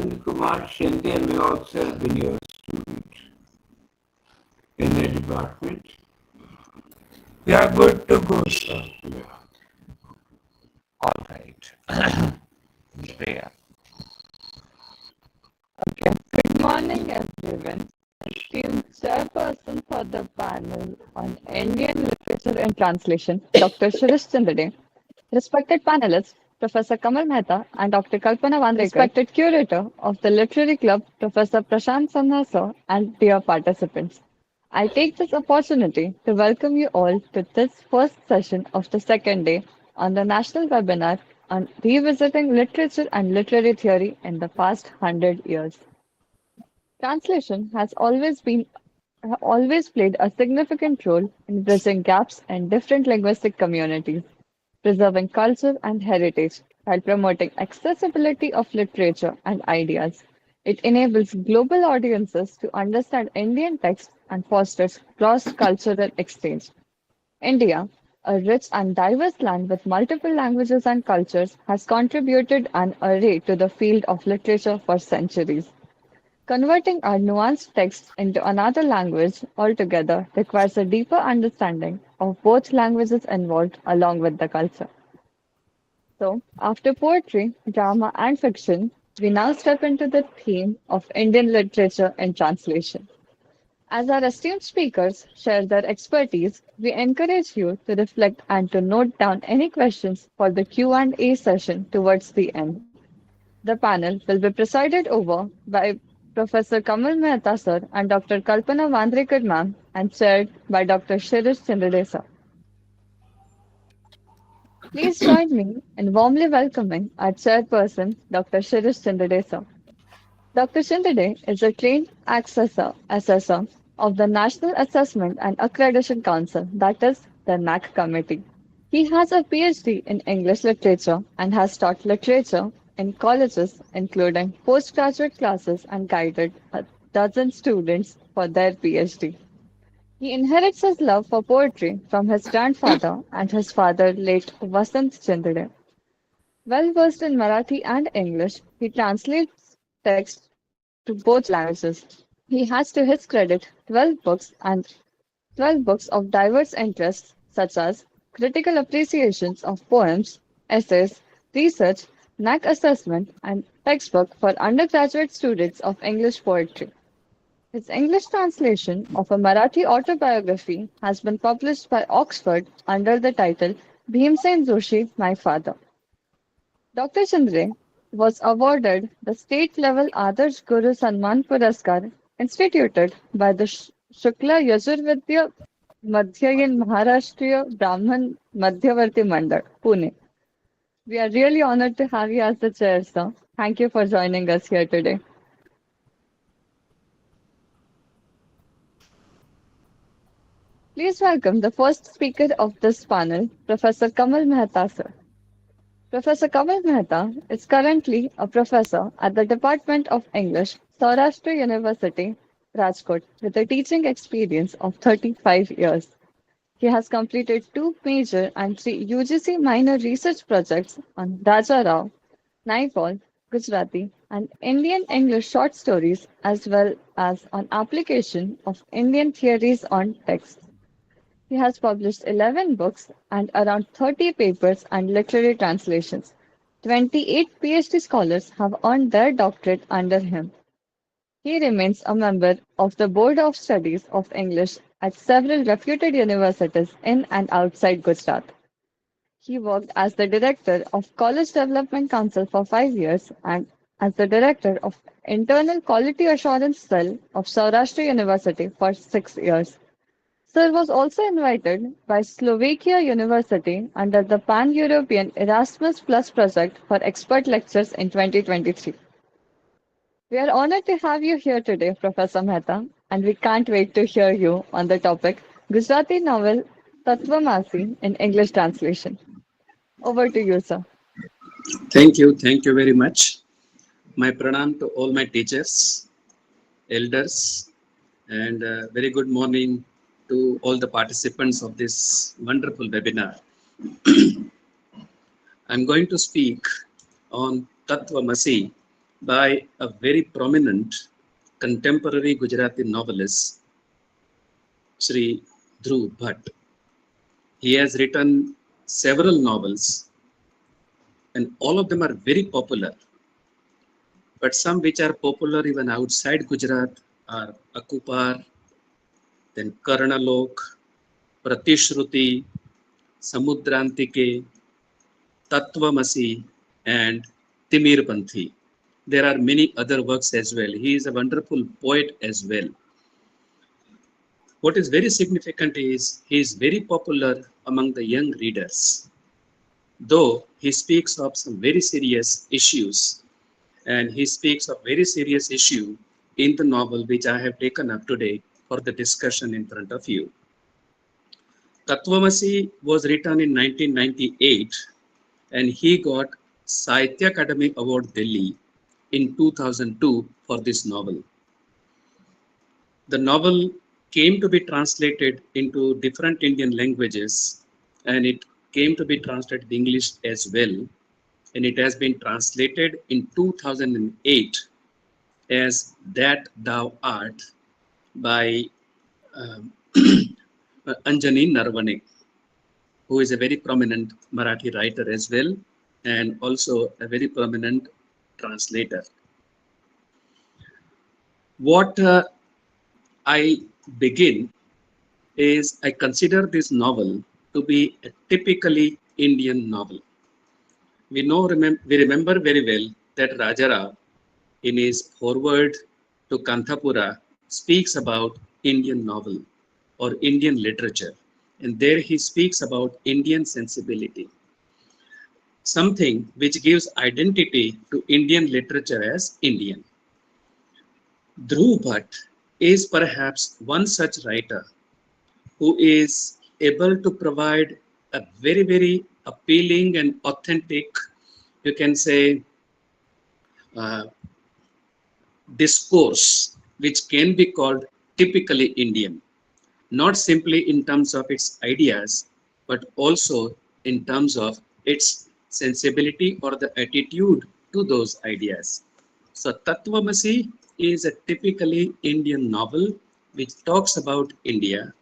Anand Kumar Shinde may also have been your student in the department. We are good to go, sir. Yeah. All right. Shreya. Okay. Good morning, everyone. Esteemed chairperson for the panel on Indian Literature and Translation, Dr. Shirish Chandade. Respected panelists, Professor Kamal Mehta and Dr. Kalpana Vandekar. Respected curator of the Literary Club, Professor Prashant Sanha sir, and dear participants. I take this opportunity to welcome you all to this first session of the second day on the national webinar on revisiting literature and literary theory in the past 100 years. Translation has always played a significant role in bridging gaps in different linguistic communities, preserving culture and heritage, while promoting accessibility of literature and ideas. It enables global audiences to understand Indian texts and fosters cross-cultural exchange. India, a rich and diverse land with multiple languages and cultures, has contributed an array to the field of literature for centuries. Converting our nuanced texts into another language altogether requires a deeper understanding of both languages involved along with the culture. So, after poetry, drama, and fiction, we now step into the theme of Indian literature and translation. As our esteemed speakers share their expertise, we encourage you to reflect and to note down any questions for the Q&A session towards the end. The panel will be presided over by Professor Kamal Mehta sir and Dr. Kalpana Vandrekar ma'am and chaired by Dr. Shirish Chandade sir. Please join me in warmly welcoming our chairperson, Dr. Shirish Chandade sir. Dr. Shindade is a trained assessor of the National Assessment and Accreditation Council, that is, the NAC committee. He has a PhD in English literature and has taught literature in colleges, including postgraduate classes, and guided a dozen students for their PhD. He inherits his love for poetry from his grandfather and his father, late Vasant Chandade. Well versed in Marathi and English, he translates texts to both languages. He has to his credit 12 books of diverse interests such as critical appreciations of poems, essays, research, NAC assessment, and textbook for undergraduate students of English poetry. His English translation of a Marathi autobiography has been published by Oxford under the title Bhimsen Joshi, My Father. Dr. Chandre was awarded the state-level Adarsh Guru Sanman Puraskar instituted by the Shukla Yajurvedya Madhyayin Maharashtriya Brahman Madhyavarti Mandal, Pune. We are really honored to have you as the chair, sir. Thank you for joining us here today. Please welcome the first speaker of this panel, Professor Kamal Mehta, sir. Professor Kamal Mehta is currently a professor at the Department of English, Saurashtra University, Rajkot, with a teaching experience of 35 years. He has completed two major and three UGC minor research projects on Raja Rao, Naipaul, Gujarati, and Indian English short stories, as well as on application of Indian theories on text. He has published 11 books and around 30 papers and literary translations. 28 PhD scholars have earned their doctorate under him. He remains a member of the Board of Studies of English at several reputed universities in and outside Gujarat. He worked as the director of College Development Council for 5 years and as the director of Internal Quality Assurance Cell of Saurashtra University for 6 years. Sir was also invited by Slovakia University under the Pan-European Erasmus Plus project for expert lectures in 2023. We are honored to have you here today, Professor Mehta, and we can't wait to hear you on the topic Gujarati novel Tatvamasi in English translation. Over to you, sir. Thank you very much. My pranam to all my teachers, elders, and very good morning to all the participants of this wonderful webinar. I'm going to speak on Tatvamasi, by a very prominent contemporary Gujarati novelist, Sri Dhruv Bhatt. He has written several novels, and all of them are very popular. But some which are popular even outside Gujarat are Akupar, then Karnalok, Pratishruti, Samudrantike, Tatvamasi, and Timirpanthi. There are many other works as well. He is a wonderful poet as well. What is very significant is he is very popular among the young readers, though he speaks of some very serious issues, and he speaks of very serious issue in the novel which I have taken up today for the discussion in front of you. Tatvamasi was written in 1998, and he got Sahitya Akademi Award Delhi in 2002 for this novel. The novel came to be translated into different Indian languages, and it came to be translated in English as well, and it has been translated in 2008 as That Thou Art by Anjani Narwane, who is a very prominent Marathi writer as well, and also a very prominent translator. What I begin is I consider this novel to be a typically Indian novel. We remember very well that Rajarao, in his foreword to Kanthapura, speaks about Indian novel or Indian literature, and there he speaks about Indian sensibility, something which gives identity to Indian literature as Indian. Dhruv Bhatt is perhaps one such writer who is able to provide a very, very appealing and authentic, you can say, discourse which can be called typically Indian, not simply in terms of its ideas, but also in terms of its sensibility or the attitude to those ideas. So Tatvamasi is a typically Indian novel which talks about India,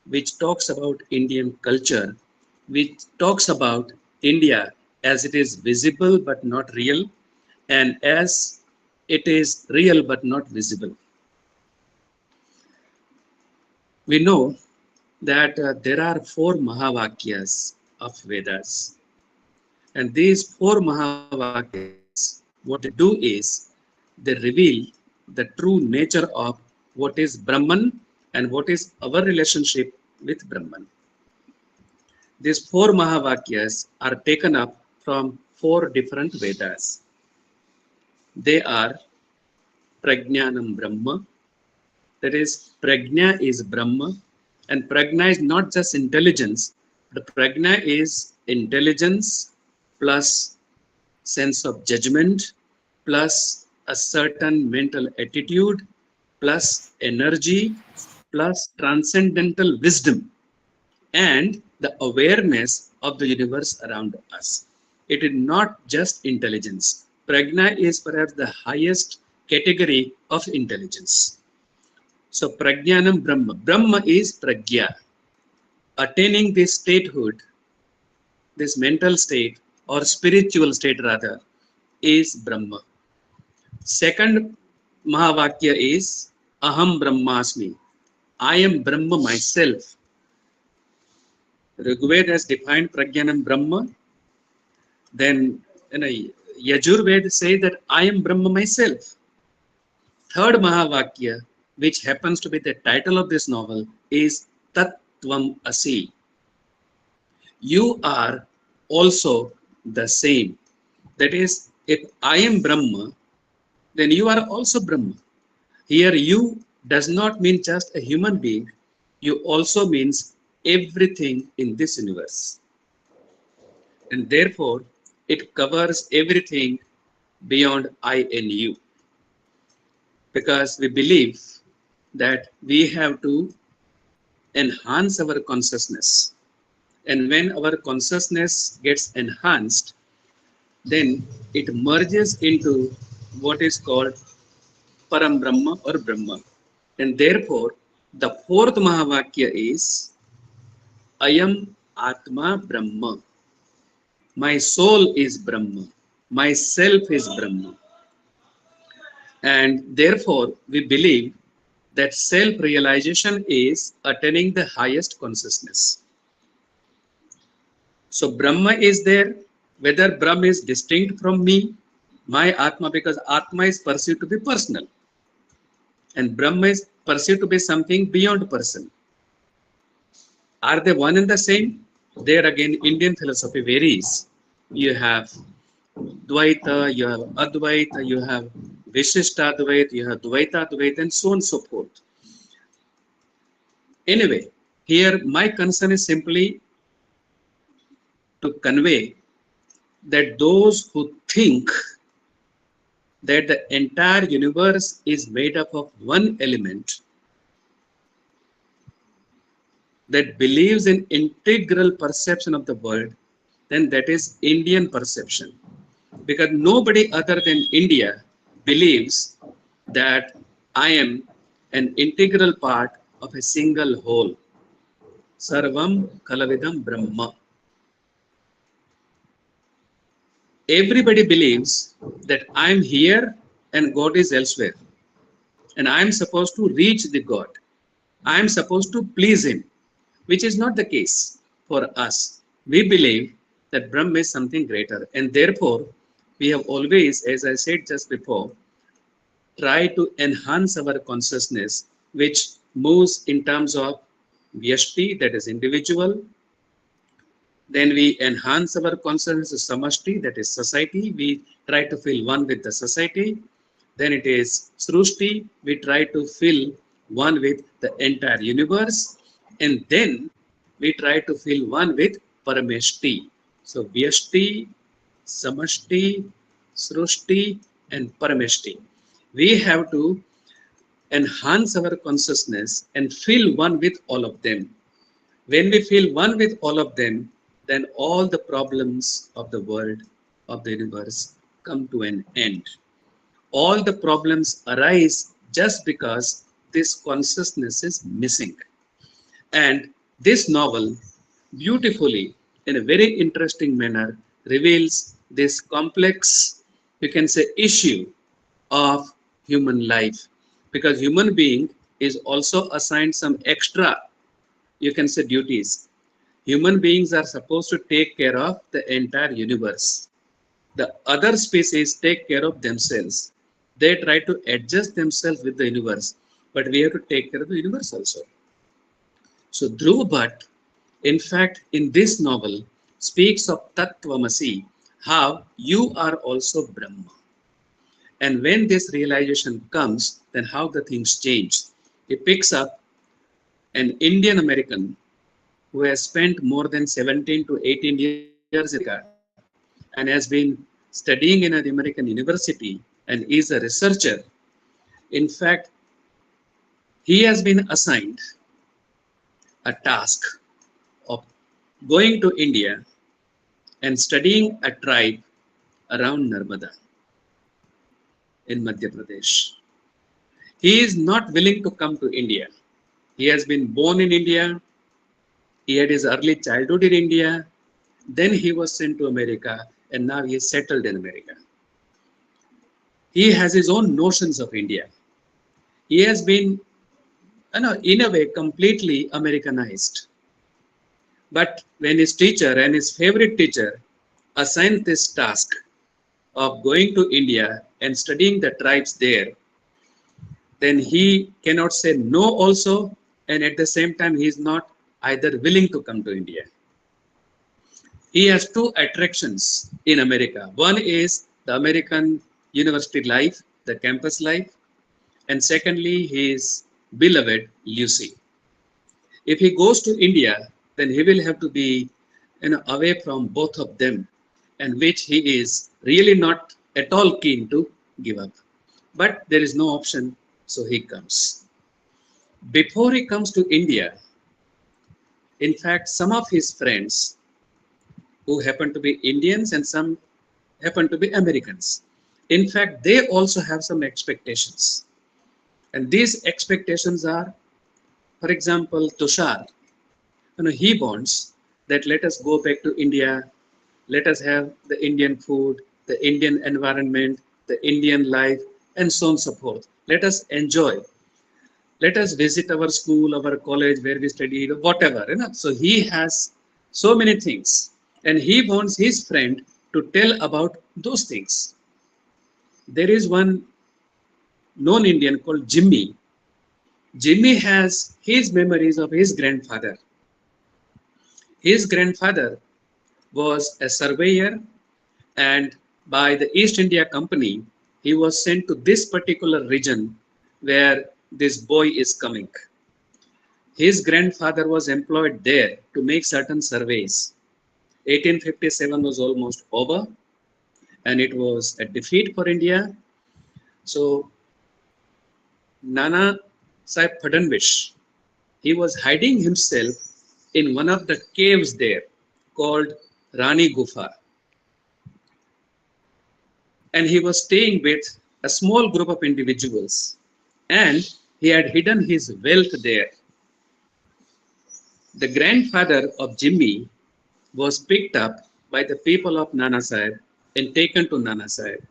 which talks about Indian culture, which talks about India as it is visible but not real, and as it is real but not visible. We know that there are 4 Mahavakyas of Vedas, and these 4 Mahavakyas, what they do is they reveal the true nature of what is Brahman and what is our relationship with Brahman. These 4 Mahavakyas are taken up from 4 different Vedas. They are Prajnanam Brahma, that is, Prajna is Brahma, and Prajna is not just intelligence, but Prajna is intelligence plus sense of judgment, plus a certain mental attitude, plus energy, plus transcendental wisdom, and the awareness of the universe around us. It is not just intelligence. Prajna is perhaps the highest category of intelligence. So Prajnanam Brahma. Brahma is Pragya. Attaining this statehood, this mental state or spiritual state rather, is Brahma. Second Mahavakya is Aham Brahmasmi. I am Brahma myself. Rigveda has defined Prajnanam Brahma. Then Yajurveda say that I am Brahma myself. Third Mahavakya, which happens to be the title of this novel, is Tattvam Asi. You are also the same. That is, if I am Brahma, then you are also Brahma. Here you does not mean just a human being. You also means everything in this universe. And therefore, it covers everything beyond I and you. Because we believe that we have to enhance our consciousness. And when our consciousness gets enhanced, then it merges into what is called Param Brahma or Brahma. And therefore, the fourth Mahavakya is Ayam Atma Brahma. My soul is Brahma. Myself is Brahma. And therefore, we believe that self-realization is attaining the highest consciousness. So Brahma is there, whether Brahma is distinct from me, my Atma, because Atma is perceived to be personal. And Brahma is perceived to be something beyond person. Are they one and the same? There again, Indian philosophy varies. You have Dvaita, you have Advaita, you have Vishishtadvaita, you have Dvaita, and so on and so forth. Anyway, here my concern is simply to convey that those who think that the entire universe is made up of one element, that believes in integral perception of the world, then that is Indian perception. Because nobody other than India believes that I am an integral part of a single whole. Sarvam Kalavidam Brahma. Everybody believes that I am here and God is elsewhere. And I am supposed to reach the God. I am supposed to please Him, which is not the case for us. We believe that Brahma is something greater. And therefore, we have always, as I said just before, try to enhance our consciousness, which moves in terms of Vyashti, that is individual. Then we enhance our consciousness to Samashti, that is society. We try to feel one with the society. Then it is Srushti, we try to feel one with the entire universe. And then we try to feel one with Parameshti. So Vyashti, Samashti, Srushti, and Parameshti. We have to enhance our consciousness and feel one with all of them. When we feel one with all of them, then all the problems of the world, of the universe, come to an end. All the problems arise just because this consciousness is missing. And this novel beautifully, in a very interesting manner, reveals this complex, you can say, issue of human life. Because human being is also assigned some extra, you can say, duties. Human beings are supposed to take care of the entire universe. The other species take care of themselves. They try to adjust themselves with the universe, but we have to take care of the universe also. So Dhruv Bhatt, in fact, in this novel, speaks of Tattvamasi, how you are also Brahma. And when this realization comes, then how the things change. He picks up an Indian American who has spent more than 17 to 18 years in America and has been studying in an American university and is a researcher. In fact, he has been assigned a task of going to India and studying a tribe around Narmada in Madhya Pradesh. He is not willing to come to India. He has been born in India. He had his early childhood in India. Then he was sent to America, and now he is settled in America. He has his own notions of India. He has been, in a way, completely Americanized. But when his teacher and his favorite teacher assigned this task of going to India and studying the tribes there, then he cannot say no also, and at the same time he is not either willing to come to India. He has two attractions in America. One is the American university life, the campus life, and secondly his beloved Lucy. If he goes to India, then he will have to be away from both of them, and which he is really not at all keen to give up. But there is no option, so he comes. Before he comes to India, in fact, some of his friends who happen to be Indians and some happen to be Americans, In fact, they also have some expectations. And these expectations are, for example, Tushar, he wants that let us go back to India, let us have the Indian food, the Indian environment, the Indian life, and so on and so forth. Let us enjoy. Let us visit our school, our college where we studied, whatever. So he has so many things, and he wants his friend to tell about those things. There is one non-Indian called Jimmy. Jimmy has his memories of his grandfather. His grandfather was a surveyor, and by the East India Company, he was sent to this particular region where this boy is coming. His grandfather was employed there to make certain surveys. 1857 was almost over, and it was a defeat for India. So Nana Sahib Fadnvis, he was hiding himself in one of the caves there called Rani Gufa. And he was staying with a small group of individuals, and he had hidden his wealth there. The grandfather of Jimmy was picked up by the people of Nana Sahib and taken to Nana Sahib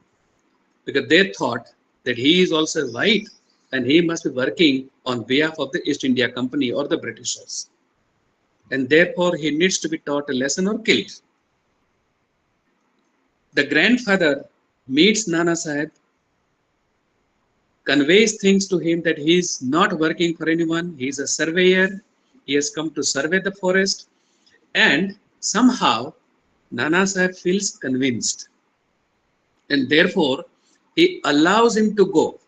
because they thought that he is also white and he must be working on behalf of the East India Company or the Britishers. And therefore, he needs to be taught a lesson or killed. The grandfather meets Nana Sahib, conveys things to him that he is not working for anyone, he is a surveyor, he has come to survey the forest, and somehow Nana Sahib feels convinced, and therefore he allows him to go.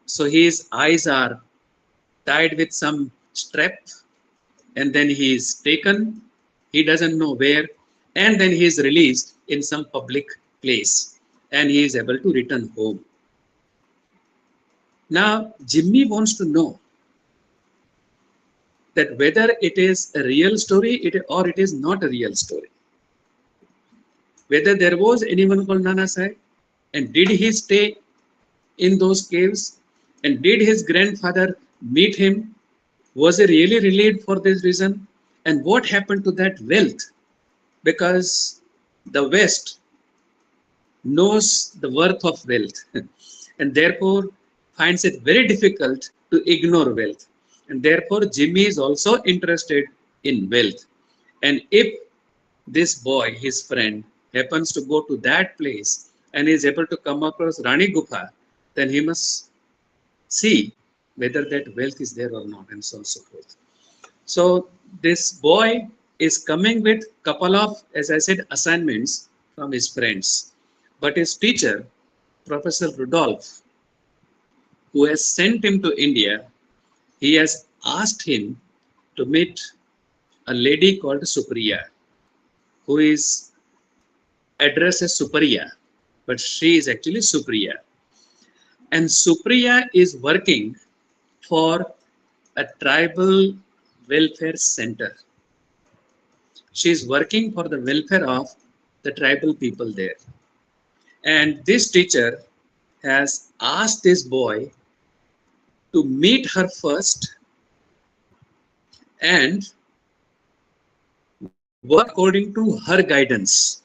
So his eyes are tied with some strap, and then he is taken, he doesn't know where, and then he is released in some public place, and he is able to return home. Now, Jimmy wants to know that whether it is a real story or it is not a real story. Whether there was anyone called Nana Sahib, and did he stay in those caves, and did his grandfather meet him? Was he really relieved for this reason? And what happened to that wealth? Because the West knows the worth of wealth and therefore finds it very difficult to ignore wealth. And therefore, Jimmy is also interested in wealth. And if this boy, his friend, happens to go to that place and is able to come across Rani Gufa, then he must see whether that wealth is there or not, and so on and so forth. So this boy is coming with couple of, as I said, assignments from his friends. But his teacher, Professor Rudolph, who has sent him to India, he has asked him to meet a lady called Supriya, who is addressed as Supriya, but she is actually Supriya. And Supriya is working for a tribal welfare center. She is working for the welfare of the tribal people there. And this teacher has asked this boy to meet her first and work according to her guidance.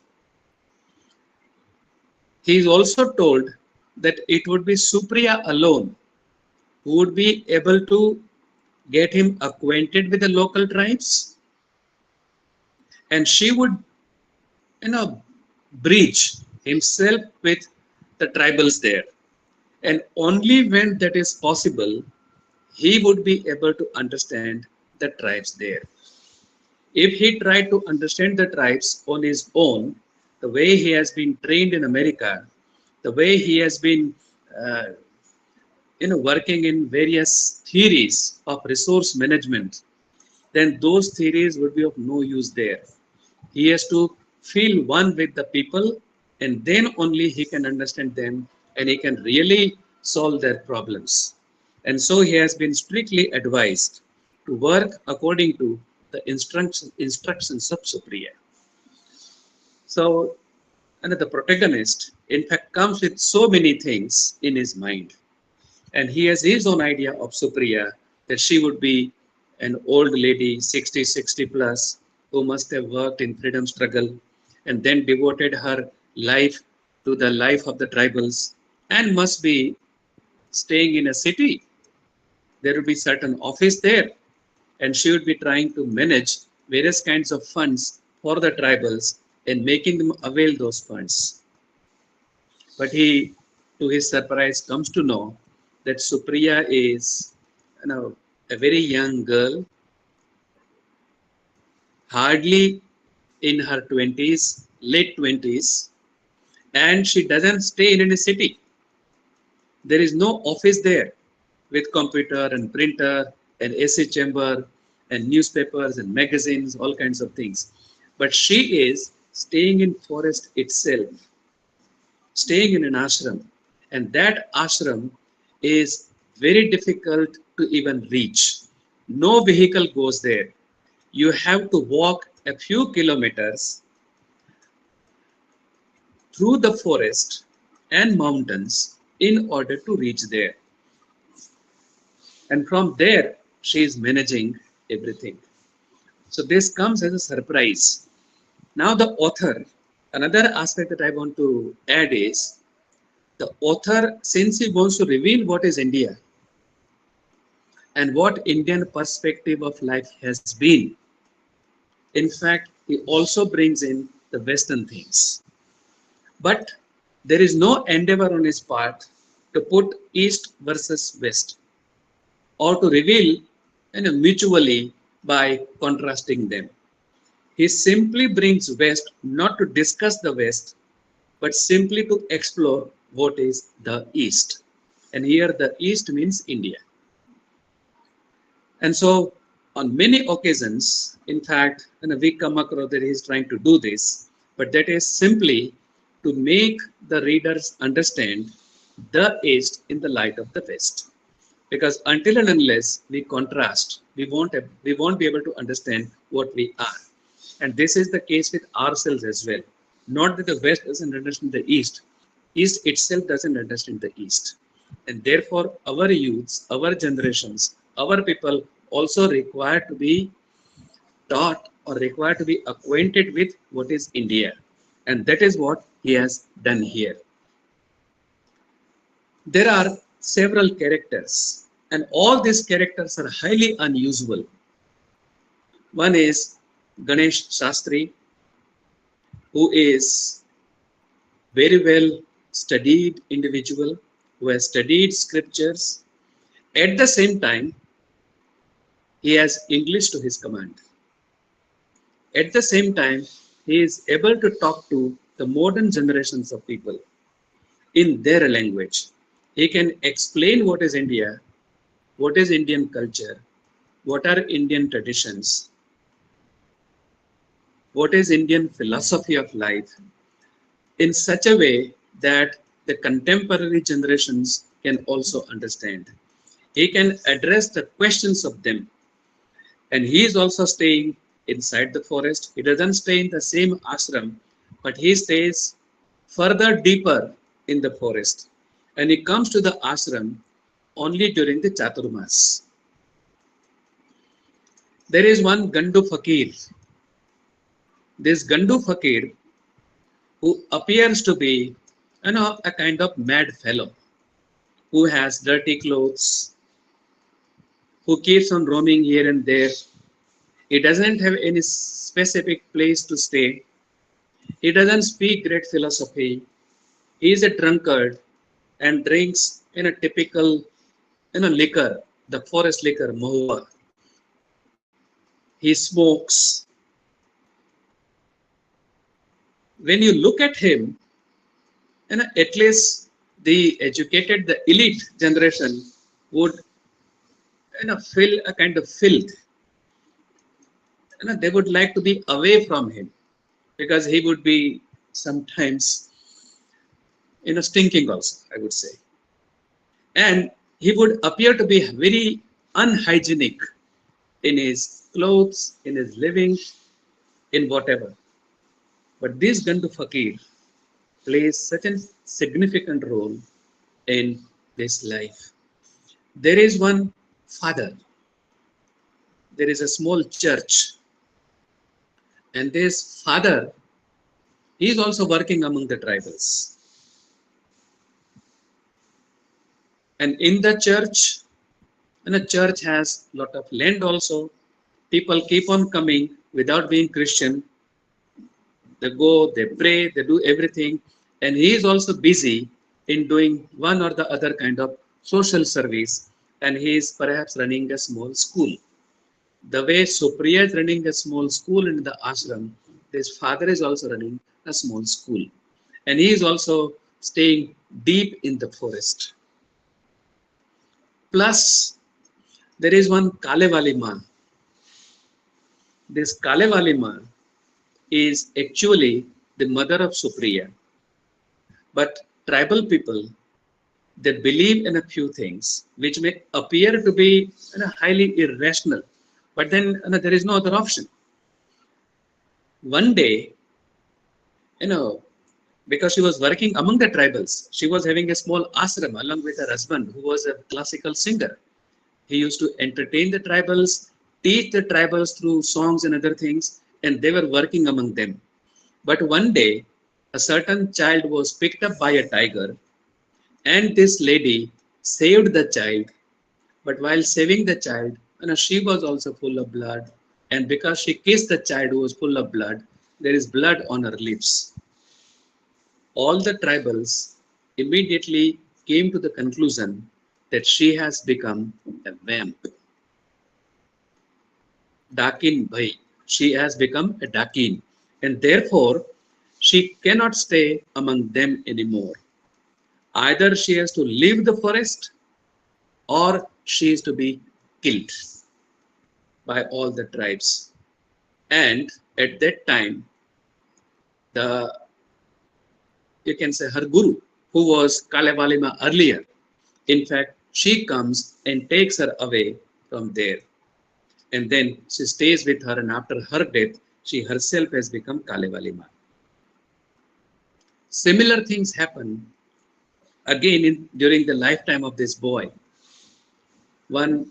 He is also told that it would be Supriya alone who would be able to get him acquainted with the local tribes, and she would, bridge himself with the tribals there. And only when that is possible, he would be able to understand the tribes there. If he tried to understand the tribes on his own, the way he has been trained in America, the way he has been working in various theories of resource management, then those theories would be of no use there. He has to feel one with the people, and then only he can understand them and he can really solve their problems. And so he has been strictly advised to work according to the instructions of Supriya. So and the protagonist, in fact, comes with so many things in his mind. And he has his own idea of Supriya, that she would be an old lady, 60 plus, who must have worked in freedom struggle and then devoted her life to the life of the tribals and must be staying in a city. There would be certain office there, and she would be trying to manage various kinds of funds for the tribals and making them avail those funds. But he, to his surprise, comes to know that Supriya is, a very young girl, hardly in her 20s, late 20s, and she doesn't stay in any city. There is no office there with computer and printer and AC chamber and newspapers and magazines, all kinds of things. But she is staying in forest itself, staying in an ashram. And that ashram is very difficult to even reach. No vehicle goes there. You have to walk a few kilometers through the forest and mountains in order to reach there. And from there, she is managing everything. So this comes as a surprise. Now the author, another aspect that I want to add is, the author, since he wants to reveal what is India and what Indian perspective of life has been, in fact, he also brings in the Western things. But there is no endeavor on his part to put East versus West or to reveal mutually by contrasting them. He simply brings West not to discuss the West, but simply to explore what is the East. And here the East means India. And so on many occasions, in fact, we come across that he is trying to do this, but that is simply to make the readers understand the East in the light of the West. Because until and unless we contrast, we won't be able to understand what we are. And this is the case with ourselves as well. Not that the West doesn't understand the East. East itself doesn't understand the East. And therefore, our youths, our generations, our people also require to be taught or require to be acquainted with what is India. And that is what he has done here. There are several characters, and all these characters are highly unusual. One is Ganesh Shastri, who is very well studied individual, who has studied scriptures. At the same time, he has English to his command. At the same time, he is able to talk to the modern generations of people in their language. He can explain what is India, what is Indian culture, what are Indian traditions, what is Indian philosophy of life, in such a way that the contemporary generations can also understand. He can address the questions of them. And he is also staying inside the forest. He doesn't stay in the same ashram, but he stays further deeper in the forest. And he comes to the ashram only during the Chaturmas. There is one Gandu Fakir. This Gandu Fakir, who appears to be a kind of mad fellow, who has dirty clothes, who keeps on roaming here and there. He doesn't have any specific place to stay. He doesn't speak great philosophy. He is a drunkard and drinks in a typical liquor, the forest liquor, mahua. He smokes. When you look at him, at least the educated, the elite generation would feel a kind of filth. They would like to be away from him because he would be sometimes stinking also, I would say. And he would appear to be very unhygienic in his clothes, in his living, in whatever. But this Gandu Fakir plays such a significant role in this life. There is one father, there is a small church, and this father, he is also working among the tribals. And in the church, and the church has a lot of land also, people keep on coming without being Christian. They go, they pray, they do everything. And he is also busy in doing one or the other kind of social service. And he is perhaps running a small school. The way Supriya is running a small school in the ashram, this father is also running a small school. And he is also staying deep in the forest. Plus, there is one Kalewali Ma. This Kalewali Ma is actually the mother of Supriya. But tribal people, they believe in a few things which may appear to be highly irrational, but then there is no other option. One day, because she was working among the tribals, she was having a small ashram along with her husband, who was a classical singer. He used to entertain the tribals, teach the tribals through songs and other things, and they were working among them. But one day, a certain child was picked up by a tiger, and this lady saved the child. But while saving the child, she was also full of blood. And because she kissed the child who was full of blood, there is blood on her lips. All the tribals immediately came to the conclusion that she has become a vamp. Dakin Bhai. She has become a Dakin. And therefore, she cannot stay among them anymore. Either she has to leave the forest or she is to be killed by all the tribes. And at that time, you can say her guru, who was Kalewali Ma earlier, in fact, she comes and takes her away from there. And then she stays with her, and after her death, she herself has become Kalewali Ma. Similar things happen again during the lifetime of this boy. One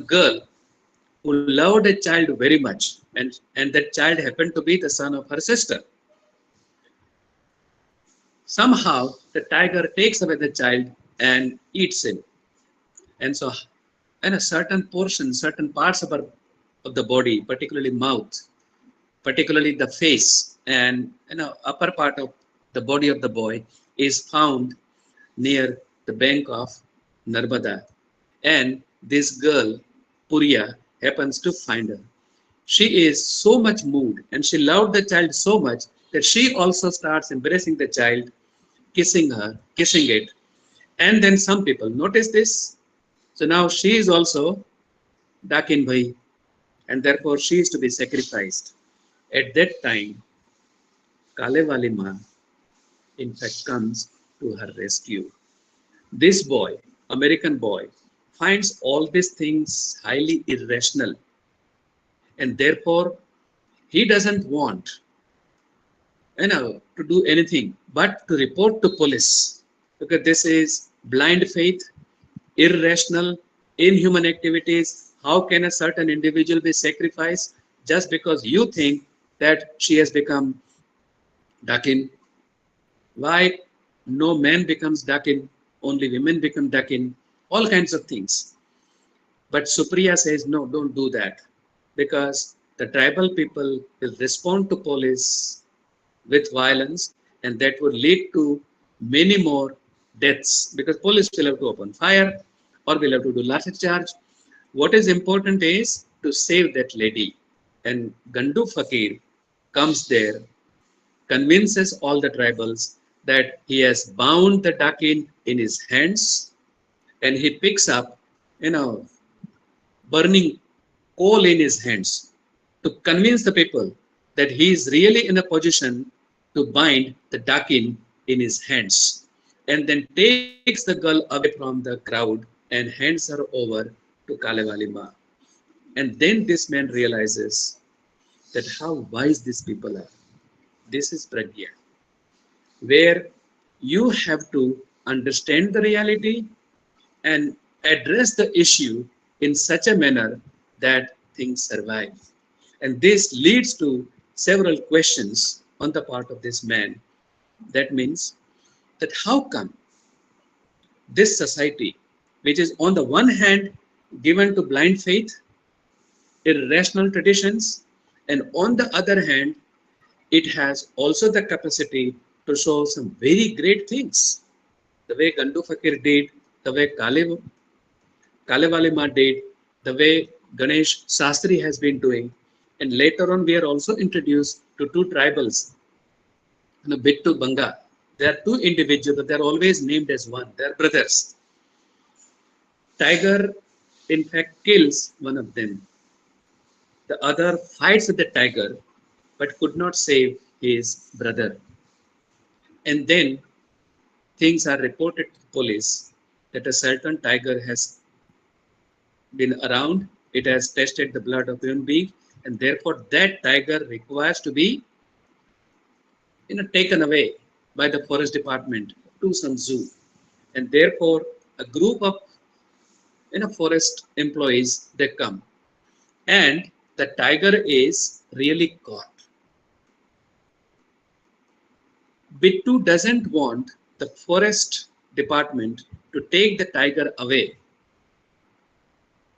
girl who loved a child very much, and that child happened to be the son of her sister. Somehow, the tiger takes away the child and eats him. And so, and a certain portion, certain parts of the body, particularly mouth, particularly the face, and upper part of the body of the boy is found near the bank of Narmada. And this girl, Puriya, happens to find her. She is so much moved and she loved the child so much that she also starts embracing the child, kissing it. And then some people notice this. So now she is also Dakin Bhai, and therefore she is to be sacrificed. At that time, Kalewali Ma, in fact, comes to her rescue. This boy, American boy, finds all these things highly irrational, and therefore he doesn't want to do anything but to report to police, because this is blind faith, irrational, inhuman activities. How can a certain individual be sacrificed just because you think that she has become Dakin? Why no man becomes Dakin, only women become Dakin, all kinds of things. But Supriya says, no, don't do that, because the tribal people will respond to police with violence, and that would lead to many more deaths, because police will have to open fire or will have to do lathi charge. What is important is to save that lady. And Gandu Fakir comes there, convinces all the tribals that he has bound the Dakin in his hands, and he picks up, burning coal in his hands to convince the people that he is really in a position to bind the Dakin in his hands, and then takes the girl away from the crowd and hands her over to Kalewali Ma. And then this man realizes that how wise these people are. This is Pragya. where you have to understand the reality and address the issue in such a manner that things survive. And this leads to several questions on the part of this man. That means that how come this society, which is on the one hand given to blind faith, irrational traditions, and on the other hand, it has also the capacity to show some very great things. The way Gandu Fakir did, the way Kalewale did, the way Ganesh Sastri has been doing. And later on, we are also introduced to two tribals, Bittu Banga. They are two individuals, but they are always named as one. They are brothers. Tiger, in fact, kills one of them. The other fights with the tiger, but could not save his brother. And then things are reported to the police that a certain tiger has been around. It has tested the blood of human being, and therefore that tiger requires to be taken away by the forest department to some zoo. And therefore, a group of forest employees, they come, and the tiger is really caught. Bittu doesn't want the forest department to take the tiger away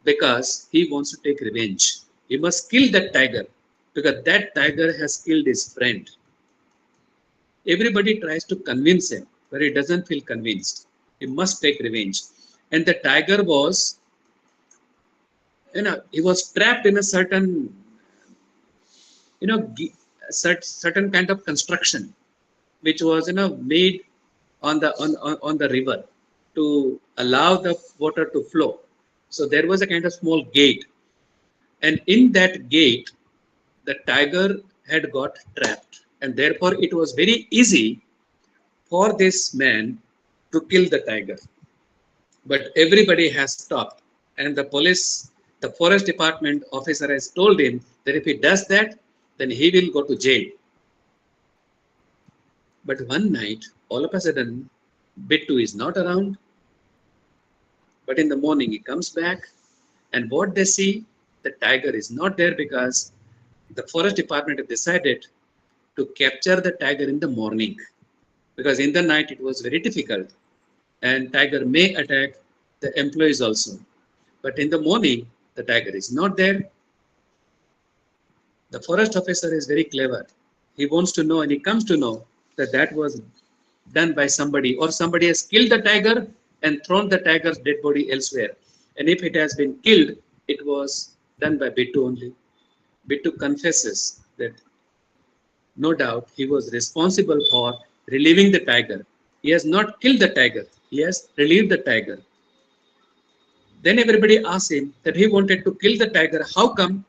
because he wants to take revenge. He must kill that tiger because that tiger has killed his friend. Everybody tries to convince him, but he doesn't feel convinced. He must take revenge. And the tiger was, he was trapped in a certain, certain kind of construction, which was, made on the river to allow the water to flow. So there was a kind of small gate, and in that gate, the tiger had got trapped, and therefore it was very easy for this man to kill the tiger. But everybody has stopped, and the forest department officer has told him that if he does that, then he will go to jail. But one night, all of a sudden, Bittu is not around. But in the morning, he comes back, and what they see, the tiger is not there because the forest department have decided to capture the tiger in the morning, because in the night it was very difficult, and tiger may attack the employees also. But in the morning, the tiger is not there. The forest officer is very clever. He wants to know, and he comes to know that that was done by somebody, or somebody has killed the tiger and thrown the tiger's dead body elsewhere. And if it has been killed, it was done by Bittu only. Bittu confesses that no doubt he was responsible for relieving the tiger. He has not killed the tiger, he has relieved the tiger. Then everybody asks him that he wanted to kill the tiger. How come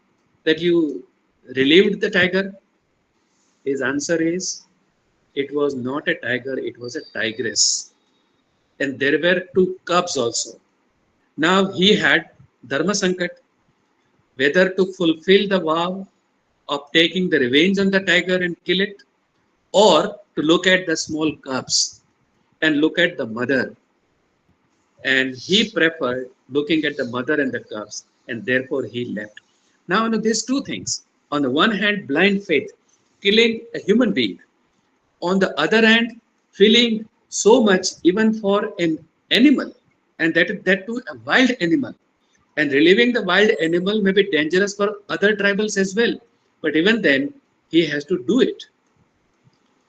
that you relieved the tiger? His answer is, it was not a tiger, it was a tigress. And there were two cubs also. Now he had Dharma Sankat, whether to fulfill the vow of taking the revenge on the tiger and kill it, or to look at the small cubs and look at the mother. And he preferred looking at the mother and the cubs, and therefore he left. Now, there's two things. On the one hand, blind faith, killing a human being. On the other hand, feeling so much even for an animal, and that too a wild animal. And relieving the wild animal may be dangerous for other tribals as well. But even then, he has to do it,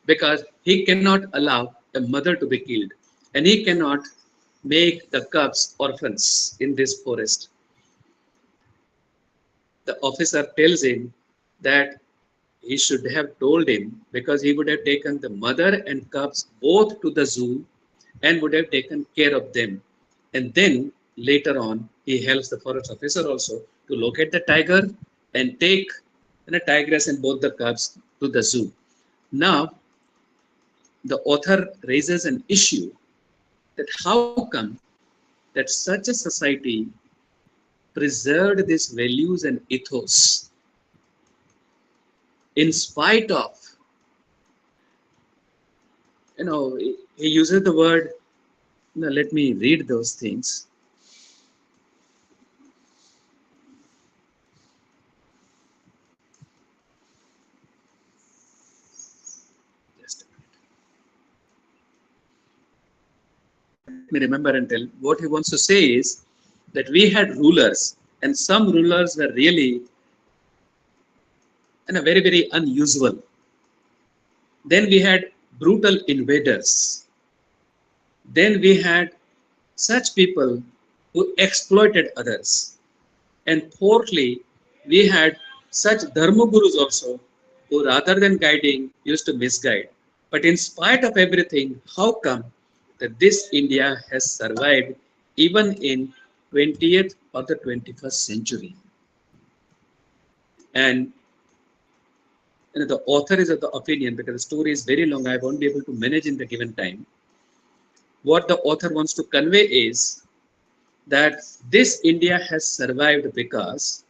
because he cannot allow a mother to be killed, and he cannot make the cubs orphans in this forest. The officer tells him that he should have told him, because he would have taken the mother and cubs both to the zoo and would have taken care of them. And then later on, he helps the forest officer also to locate the tiger and take the tigress and both the cubs to the zoo. Now, the author raises an issue that how come that such a society preserved these values and ethos in spite of he uses the word, let me read those things. Just a minute. Let me remember and tell. What he wants to say is that we had rulers, and some rulers were really very, very unusual. Then we had brutal invaders. Then we had such people who exploited others. And fourthly, we had such dharma gurus also who, rather than guiding, used to misguide. But in spite of everything, how come that this India has survived even in 20th or the 21st century? And the author is of the opinion, because the story is very long, I won't be able to manage in the given time. What the author wants to convey is that this India has survived because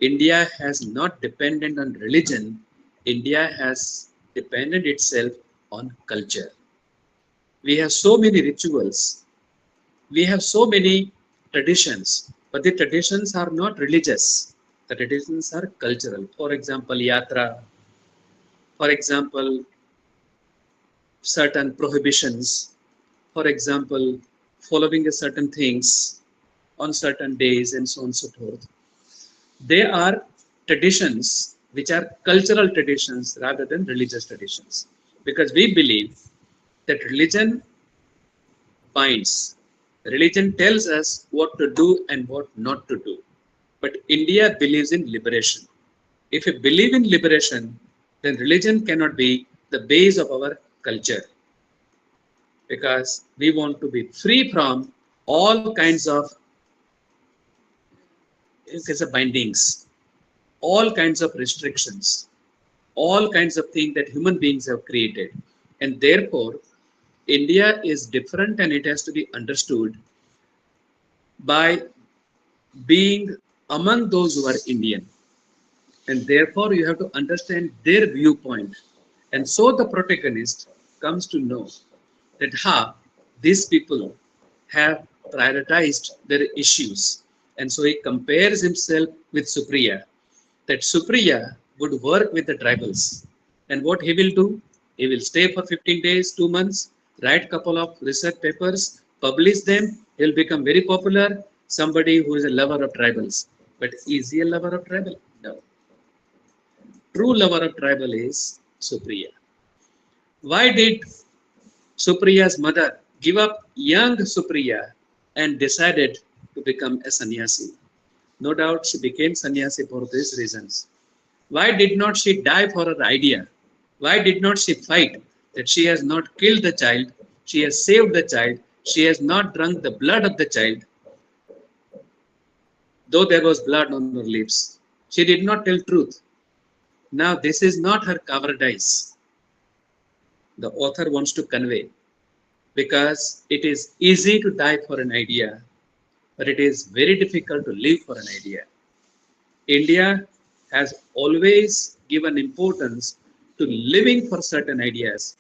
India has not depended on religion. India has depended itself on culture. We have so many rituals. We have so many traditions, but the traditions are not religious. The traditions are cultural. For example, yatra. For example, certain prohibitions. For example, following a certain things on certain days and so on and so forth. They are traditions which are cultural traditions rather than religious traditions, because we believe that religion binds. Religion tells us what to do and what not to do. But India believes in liberation. If we believe in liberation, then religion cannot be the base of our culture, because we want to be free from all kinds of bindings, all kinds of restrictions, all kinds of things that human beings have created. And therefore, India is different, and it has to be understood by being among those who are Indian. And therefore, you have to understand their viewpoint. And so the protagonist comes to know that how these people have prioritized their issues. And so he compares himself with Supriya, that Supriya would work with the tribals. And what he will do? He will stay for 15 days, 2 months, write a couple of research papers, publish them. He'll become very popular, somebody who is a lover of tribals. But is he a lover of tribal? No. True lover of tribal is Supriya. Why did Supriya's mother give up young Supriya and decided to become a sannyasi? No doubt she became sannyasi for these reasons. Why did not she die for her idea? Why did not she fight that she has not killed the child, she has saved the child, she has not drunk the blood of the child, though there was blood on her lips? She did not tell truth. Now this is not her cowardice, the author wants to convey, because it is easy to die for an idea, but it is very difficult to live for an idea. India has always given importance to living for certain ideas,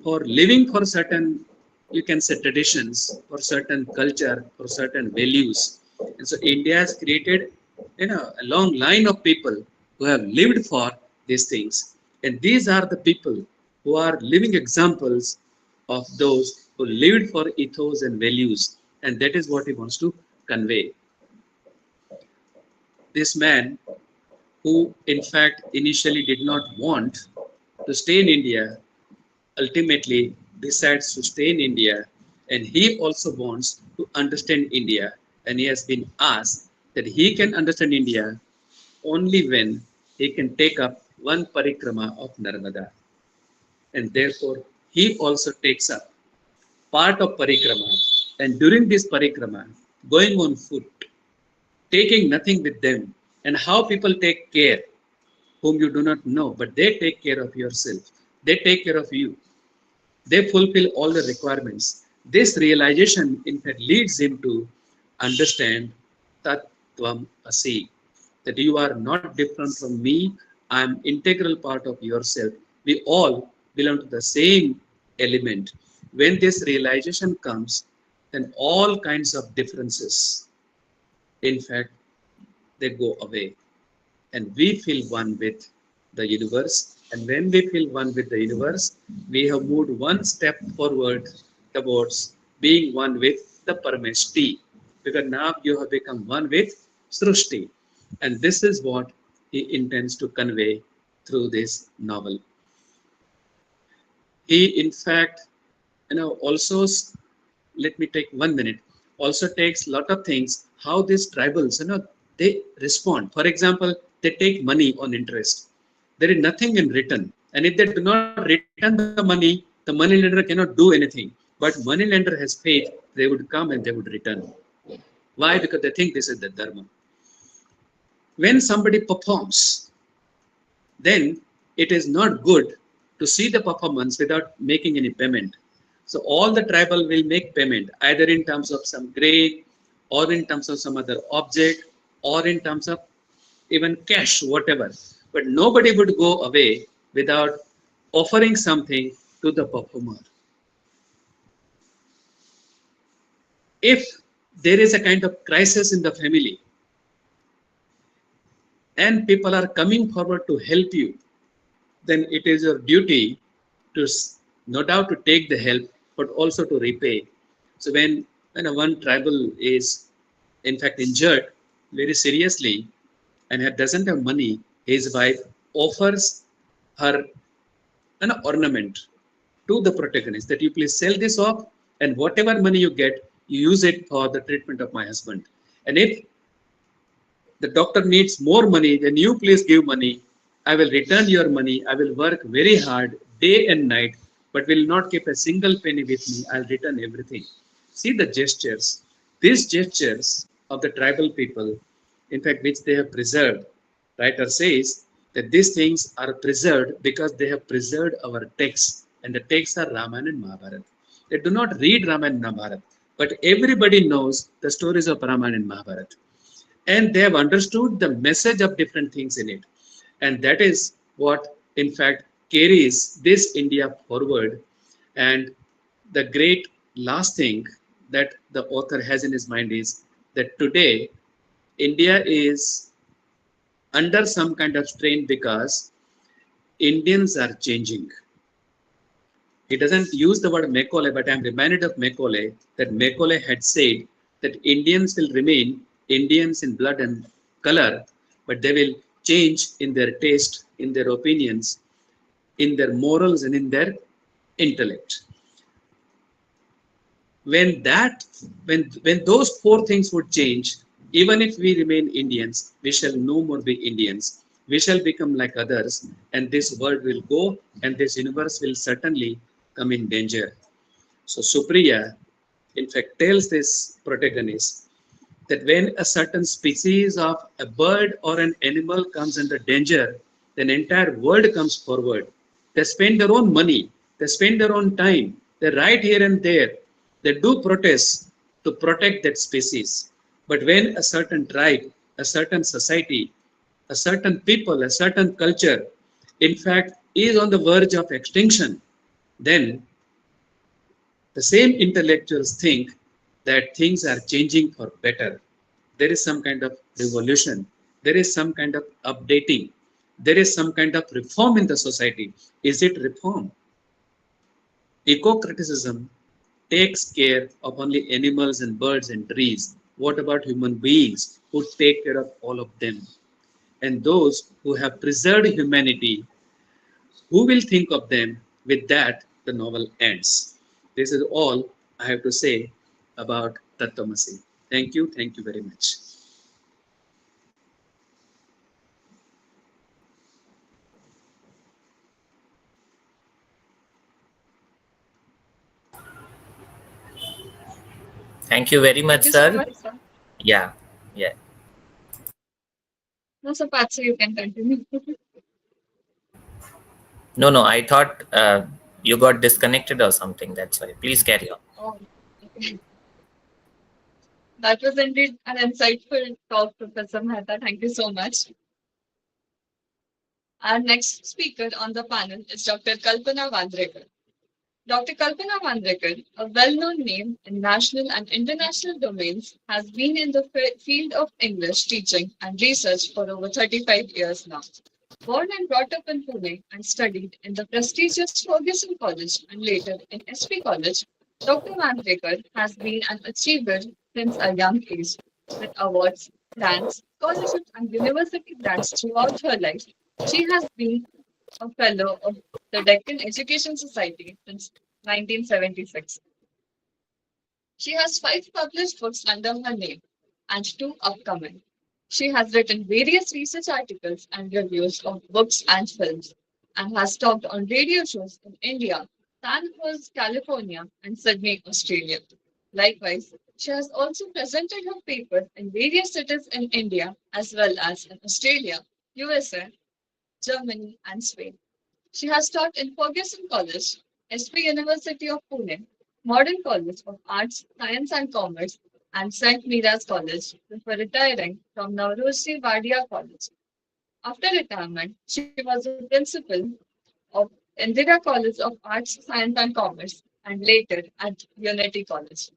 for living for certain, you can say, traditions, for certain culture, for certain values. And so India has created a long line of people who have lived for these things. And these are the people who are living examples of those who lived for ethos and values. And that is what he wants to convey. This man, who in fact initially did not want to stay in India, ultimately decides to stay in India, and he also wants to understand India. And he has been asked that he can understand India only when he can take up one parikrama of Narmada. And therefore, he also takes up part of parikrama. And during this parikrama, going on foot, taking nothing with them, and how people take care, whom you do not know, but they take care of yourself. They take care of you. They fulfill all the requirements. This realization, in fact, leads him to understand Tat Tvam Asi, that you are not different from me. I am integral part of yourself. We all belong to the same element. When this realization comes, then all kinds of differences, in fact, they go away. And we feel one with the universe. And when we feel one with the universe, we have moved one step forward towards being one with the Parameshti. Because now you have become one with Srushti. And this is what he intends to convey through this novel. He, in fact, also, let me take 1 minute, also takes lot of things, how these tribals, they respond. For example, they take money on interest. There is nothing in return. And if they do not return the money lender cannot do anything. But money lender has faith, they would come and they would return. Why? Because they think this is the dharma. When somebody performs, then it is not good to see the performance without making any payment. So all the tribal will make payment, either in terms of some grain, or in terms of some other object, or in terms of even cash, whatever. But nobody would go away without offering something to the performer. If there is a kind of crisis in the family, and people are coming forward to help you, then it is your duty to, no doubt, to take the help, but also to repay. So when one tribal is, in fact, injured very seriously and doesn't have money, his wife offers her an ornament to the protagonist, that you please sell this off, and whatever money you get, you use it for the treatment of my husband. And if the doctor needs more money, then you please give money. I will return your money. I will work very hard day and night, but will not keep a single penny with me. I'll return everything. See the gestures. These gestures of the tribal people, in fact, which they have preserved. Writer says that these things are preserved because they have preserved our texts, and the texts are Ramayana and Mahabharata. They do not read Ramayana and Mahabharata, but everybody knows the stories of Ramayana and Mahabharata. And they have understood the message of different things in it. And that is what, in fact, carries this India forward. And the great last thing that the author has in his mind is that today India is under some kind of strain because Indians are changing. He doesn't use the word Macaulay, but I'm reminded of Macaulay, that Macaulay had said that Indians will remain Indians in blood and color, but they will change in their taste, in their opinions, in their morals, and in their intellect. When those four things would change, even if we remain Indians, we shall no more be Indians. We shall become like others, and this world will go, and this universe will certainly come in danger. So Supriya, in fact, tells this protagonist that when a certain species of a bird or an animal comes under danger, then entire world comes forward. They spend their own money, they spend their own time, they write here and there, they do protests to protect that species. But when a certain tribe, a certain society, a certain people, a certain culture, in fact, is on the verge of extinction, then the same intellectuals think that things are changing for better. There is some kind of revolution. There is some kind of updating. There is some kind of reform in the society. Is it reform? Eco-criticism takes care of only animals and birds and trees. What about human beings who take care of all of them? And those who have preserved humanity, who will think of them? With that, the novel ends. This is all I have to say about Tattvamasi. Thank you very much. Thank you very much, Thank you so sir. much, sir. Yeah, yeah. No, so Patsu, you can continue. No, I thought you got disconnected or something. That's why. Please carry on. Oh, okay. That was indeed an insightful talk, Professor Mehta. Thank you so much. Our next speaker on the panel is Dr. Kalpana Vandrekar. Dr. Kalpana Vandrekar, a well-known name in national and international domains, has been in the field of English teaching and research for over 35 years now. Born and brought up in Pune and studied in the prestigious Ferguson College and later in SP College, Dr. Mandrekar has been an achiever since a young age, with awards, grants, scholarships, and university grants throughout her life. She has been a fellow of the Deccan Education Society since 1976. She has 5 published books under her name and 2 upcoming. She has written various research articles and reviews of books and films and has talked on radio shows in India, San Jose, California, and Sydney, Australia. Likewise, she has also presented her papers in various cities in India as well as in Australia, USA, Germany, and Spain. She has taught in Ferguson College, SP University of Pune, Modern College of Arts, Science and Commerce, and St. Mira's College before retiring from Nauroji Wadia College. After retirement, she was a principal of Indira College of Arts, Science and Commerce, and later at Unity College.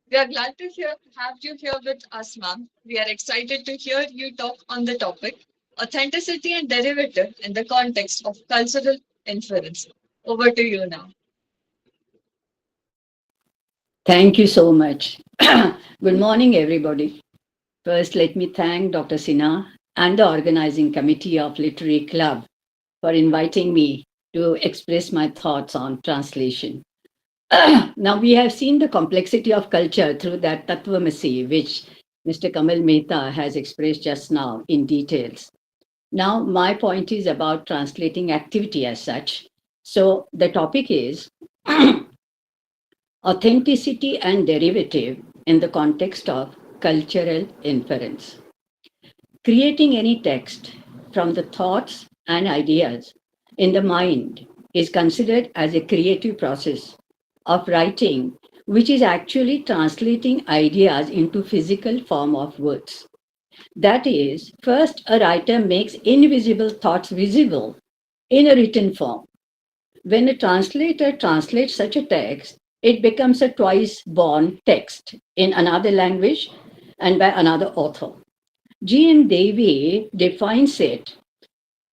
We are glad to have you here with us, ma'am. We are excited to hear you talk on the topic authenticity and derivative in the context of cultural inference. Over to you now. Thank you so much. Good morning, everybody. First, let me thank Dr. Sinha and the organizing committee of Literary Club for inviting me to express my thoughts on translation. Now, we have seen the complexity of culture through that Tattvamasi, which Mr. Kamal Mehta has expressed just now in details. Now, my point is about translating activity as such. So, the topic is authenticity and derivative in the context of cultural inference. Creating any text from the thoughts and ideas in the mind is considered as a creative process of writing, which is actually translating ideas into physical form of words. That is, first a writer makes invisible thoughts visible in a written form. When a translator translates such a text, it becomes a twice born text in another language and by another author. G.N. Davey defines it,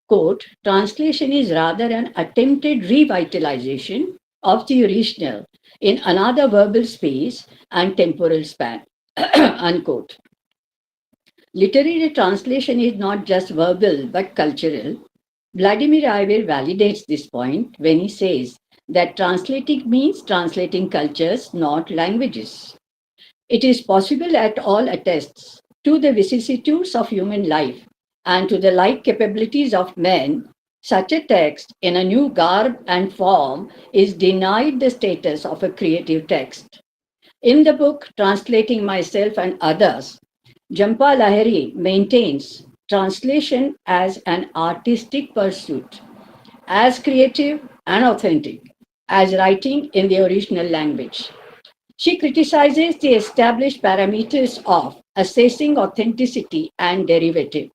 quote, translation is rather an attempted revitalization of the original in another verbal space and temporal span, unquote. Literary translation is not just verbal but cultural. Vladimir Iyer validates this point when he says that translating means translating cultures, not languages. It is possible at all attests to the vicissitudes of human life and to the like capabilities of men. Such a text in a new garb and form is denied the status of a creative text. In the book Translating Myself and Others, Jhampa Lahiri maintains translation as an artistic pursuit, as creative and authentic as writing in the original language. She criticizes the established parameters of assessing authenticity and derivative.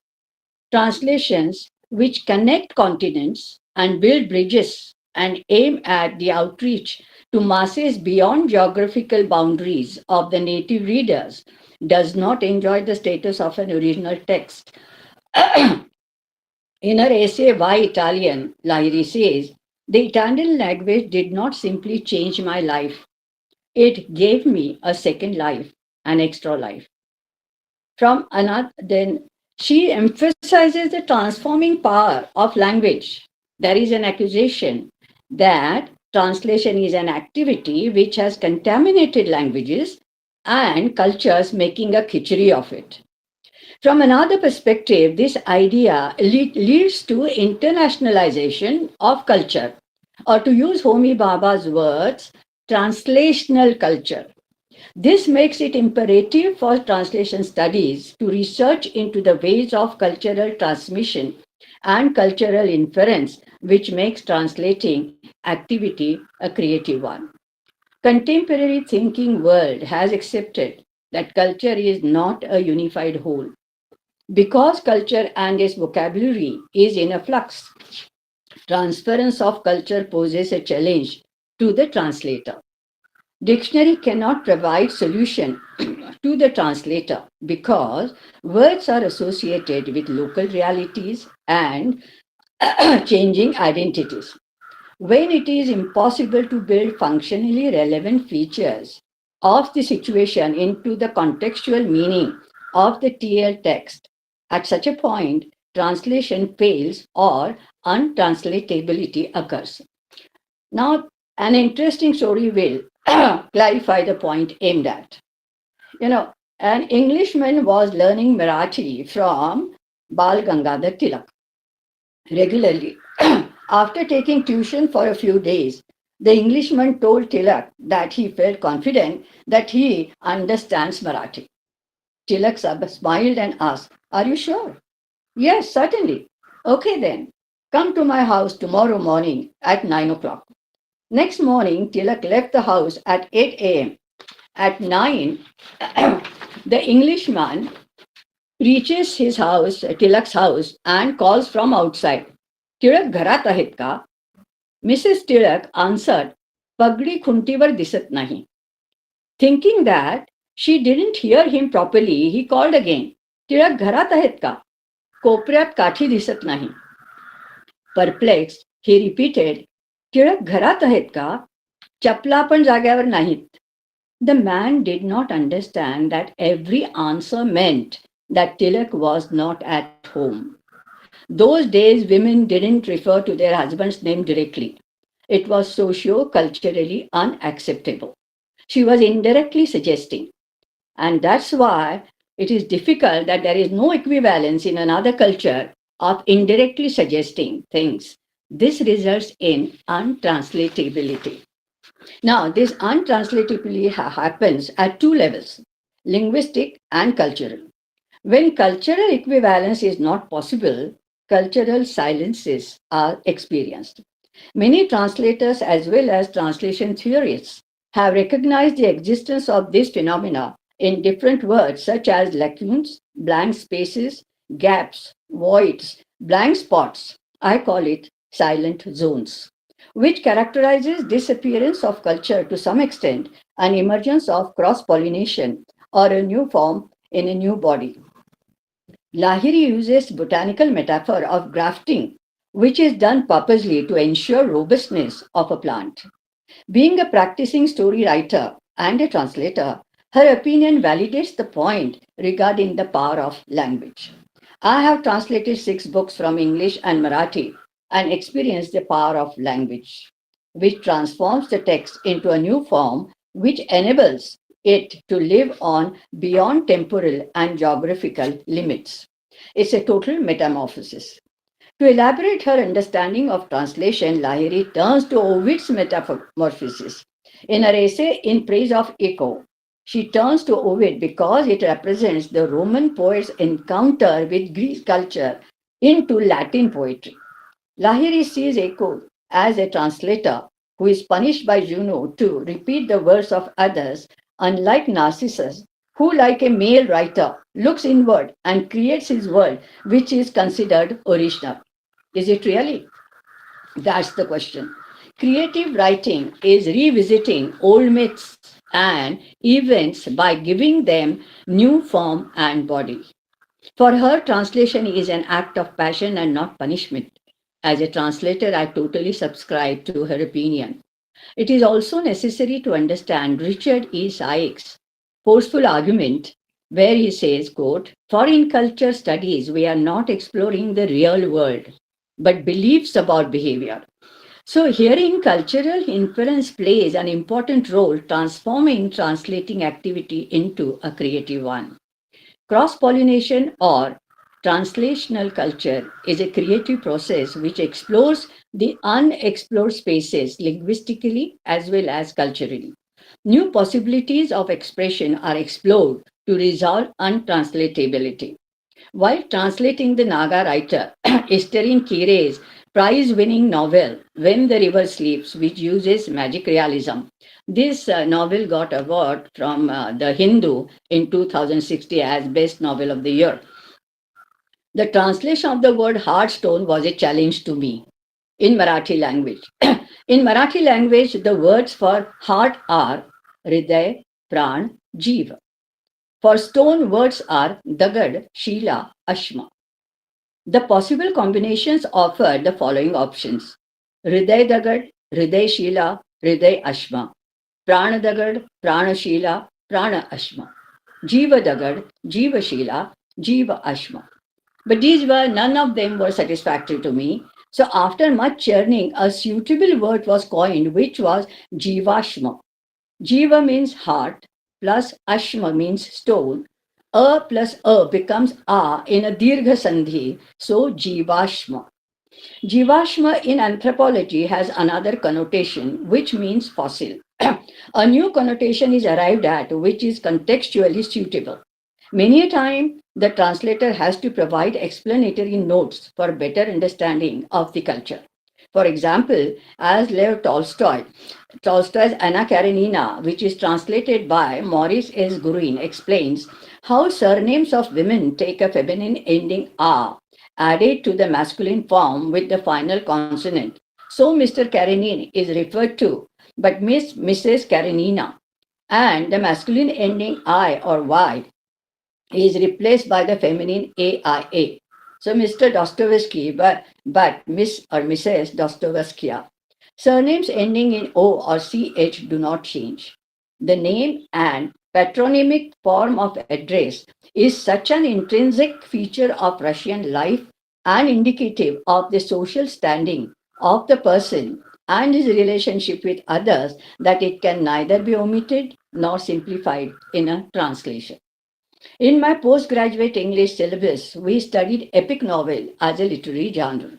Translations which connect continents and build bridges and aim at the outreach to masses beyond geographical boundaries of the native readers does not enjoy the status of an original text. In her essay, Why Italian, Lahiri says, the Italian language did not simply change my life. It gave me a second life, an extra life. From another, then she emphasizes the transforming power of language. There is an accusation that translation is an activity which has contaminated languages and cultures, making a khichdi of it. From another perspective, this idea leads to internationalization of culture, or to use Homi Bhabha's words, translational culture. This makes it imperative for translation studies to research into the ways of cultural transmission and cultural inference, which makes translating activity a creative one. Contemporary thinking world has accepted that culture is not a unified whole. Because culture and its vocabulary is in a flux, transference of culture poses a challenge to the translator. Dictionary cannot provide solution to the translator because words are associated with local realities and changing identities. When it is impossible to build functionally relevant features of the situation into the contextual meaning of the TL text, at such a point, translation fails or untranslatability occurs. Now, an interesting story will clarify the point aimed at. You know, an Englishman was learning Marathi from Bal Gangadhar Tilak regularly. After taking tuition for a few days, the Englishman told Tilak that he felt confident that he understands Marathi. Tilak smiled and asked, "Are you sure?" "Yes, certainly." "Okay then, come to my house tomorrow morning at 9 o'clock. Next morning, Tilak left the house at 8 a.m. At 9, the Englishman reaches his house, Tilak's house, and calls from outside. "Tilak घरात आहेत का?" Mrs. Tilak answered, "पगडी खुंटीवर दिसत नाही." Thinking that she didn't hear him properly, he called again. "Tilak घरात आहेत का?" "कोपऱ्यात काठी दिसत नाही." Perplexed, he repeated, "टिळक घरात आहेत का? चपला पण जाग्यावर नाहीत." The man did not understand that every answer meant that Tilak was not at home. Those days, women didn't refer to their husband's name directly. It was socio-culturally unacceptable. She was indirectly suggesting. And that's why it is difficult that there is no equivalence in another culture of indirectly suggesting things. This results in untranslatability. Now, this untranslatability happens at two levels, linguistic and cultural. When cultural equivalence is not possible, cultural silences are experienced. Many translators, as well as translation theorists, have recognized the existence of this phenomena in different words such as lacunes, blank spaces, gaps, voids, blank spots. I call it silent zones, which characterizes disappearance of culture to some extent, an emergence of cross-pollination or a new form in a new body. Lahiri uses botanical metaphor of grafting, which is done purposely to ensure robustness of a plant. Being a practicing story writer and a translator, her opinion validates the point regarding the power of language. I have translated 6 books from English and Marathi and experienced the power of language, which transforms the text into a new form which enables it to live on beyond temporal and geographical limits. It's a total metamorphosis. To elaborate her understanding of translation, Lahiri turns to Ovid's metamorphosis. In her essay in praise of Echo, she turns to Ovid because it represents the Roman poet's encounter with Greek culture into Latin poetry. Lahiri sees Echo as a translator who is punished by Juno to repeat the words of others, unlike Narcissus, who, like a male writer, looks inward and creates his world, which is considered original. Is it really? That's the question. Creative writing is revisiting old myths and events by giving them new form and body. For her, translation is an act of passion and not punishment. As a translator, I totally subscribe to her opinion. It is also necessary to understand Richard E. Sykes' forceful argument, where he says, quote, "For in culture studies, we are not exploring the real world, but beliefs about behavior." So hearing cultural inference plays an important role transforming translating activity into a creative one. Cross-pollination or translational culture is a creative process which explores the unexplored spaces linguistically as well as culturally. New possibilities of expression are explored to resolve untranslatability. While translating the Naga writer Estherine Kire's prize-winning novel When the River Sleeps, which uses magic realism, this novel got award from the Hindu in 2016 as Best Novel of the Year. The translation of the word heartstone was a challenge to me in Marathi language. In Marathi language, the words for heart are Hriday, Pran, Jeev. For stone, words are Dagad, Shila, Ashma. The possible combinations offer the following options: Hriday Dagad, Hriday Shila, Hriday Ashma; Prana Dagad, Prana Shila, Prana Ashma; Jiva Dagad, Jiva Shila, Jiva Ashma. But none of them were satisfactory to me. So after much churning, a suitable word was coined, which was Jivashma. Jiva means heart, plus Ashma means stone. A plus A becomes A in a Dirgha Sandhi, so Jivashma. Jivashma in anthropology has another connotation, which means fossil. A new connotation is arrived at, which is contextually suitable. Many a time, the translator has to provide explanatory notes for better understanding of the culture. For example, as Lev Tolstoy's Anna Karenina, which is translated by Maurice S. Gurin, explains how surnames of women take a feminine ending A added to the masculine form with the final consonant. So Mr. Karenin is referred to, but Mrs. Karenina, and the masculine ending I or Y is replaced by the feminine AIA. So Mr. Dostoevsky, but Miss or Mrs. Dostoevskaya. Surnames ending in O or CH do not change. The name and patronymic form of address is such an intrinsic feature of Russian life and indicative of the social standing of the person and his relationship with others that it can neither be omitted nor simplified in a translation. In my postgraduate English syllabus, we studied epic novel as a literary genre.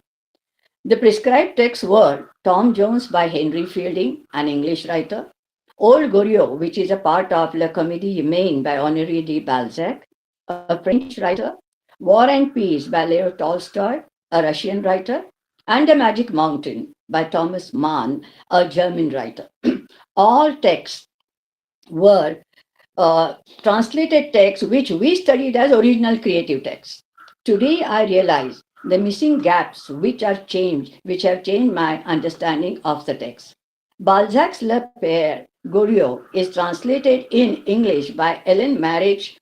The prescribed texts were Tom Jones by Henry Fielding, an English writer; Old Goriot, which is a part of La Comédie Humaine by Honoré de Balzac, a French writer; War and Peace by Leo Tolstoy, a Russian writer; and The Magic Mountain by Thomas Mann, a German writer. All texts were translated texts which we studied as original creative texts. Today, I realize the missing gaps which have changed my understanding of the text. Balzac's Le Père Goriot is translated in English by Ellen Marich.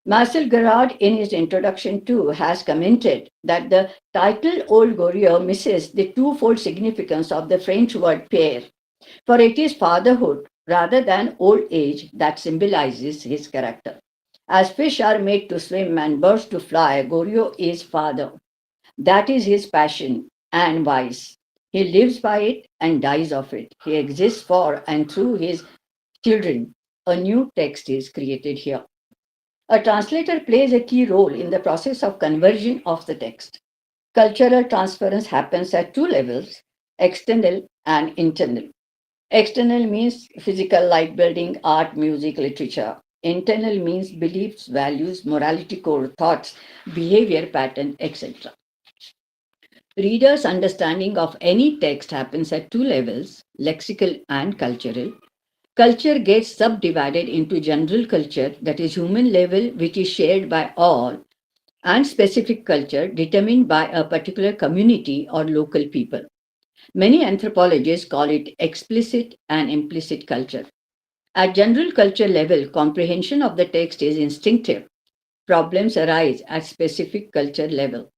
Marcel Gerard, in his introduction to, has commented that the title Old Goriot misses the twofold significance of the French word père, for it is fatherhood rather than old age that symbolizes his character. As fish are made to swim and birds to fly, Goriot is father. That is his passion and vice. He lives by it and dies of it. He exists for and through his children. A new text is created here. A translator plays a key role in the process of conversion of the text. Cultural transference happens at two levels: external and internal. External means physical, like building, art, music, literature. Internal means beliefs, values, morality core, thoughts, behavior pattern, etc. Readers' understanding of any text happens at two levels: lexical and cultural. Culture gets subdivided into general culture, that is human level, which is shared by all, and specific culture determined by a particular community or local people. Many anthropologists call it explicit and implicit culture. At general culture level, comprehension of the text is instinctive. Problems arise at specific culture level.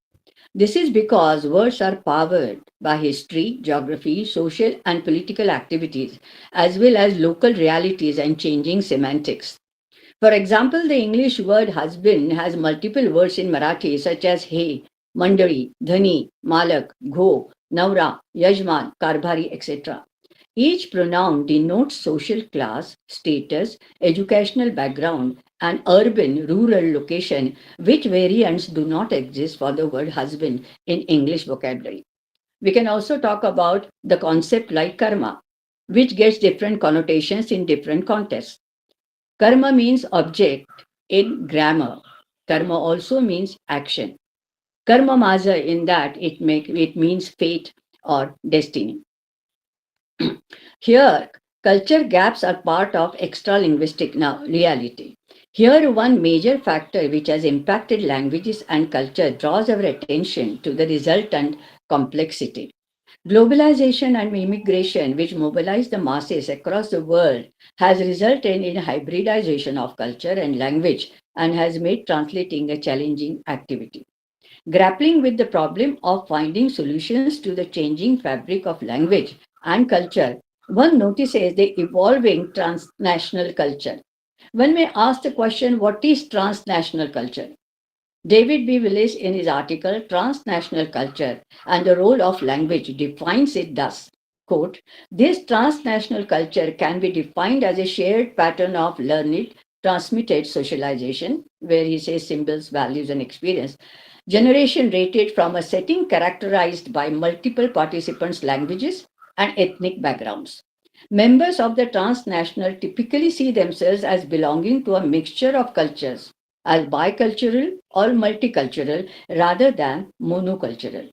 This is because words are powered by history, geography, social and political activities, as well as local realities and changing semantics. For example, the English word husband has multiple words in Marathi, such as he, mandari, dhani, malak, gho, navra, yajman, karbhari, etc. Each pronoun denotes social class, status, educational background, and urban rural location, which variants do not exist for the word husband in English vocabulary. We can also talk about the concept like karma, which gets different connotations in different contexts. Karma means object in grammar. Karma also means action. Karma maza in that it means fate or destiny. Here, culture gaps are part of extra linguistic reality. Here, one major factor which has impacted languages and culture draws our attention to the resultant complexity. Globalization and immigration, which mobilize the masses across the world, has resulted in hybridization of culture and language and has made translating a challenging activity. Grappling with the problem of finding solutions to the changing fabric of language and culture, one notices the evolving transnational culture. One may ask the question, what is transnational culture? David B. Willis, in his article Transnational Culture and the Role of Language, defines it thus, quote, this transnational culture can be defined as a shared pattern of learned, transmitted socialization, where he says symbols, values, and experience, generation rated from a setting characterized by multiple participants' languages and ethnic backgrounds. Members of the transnational typically see themselves as belonging to a mixture of cultures, as bicultural or multicultural rather than monocultural.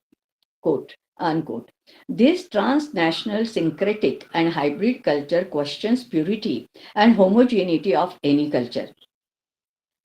Quote, unquote. This transnational syncretic and hybrid culture questions purity and homogeneity of any culture.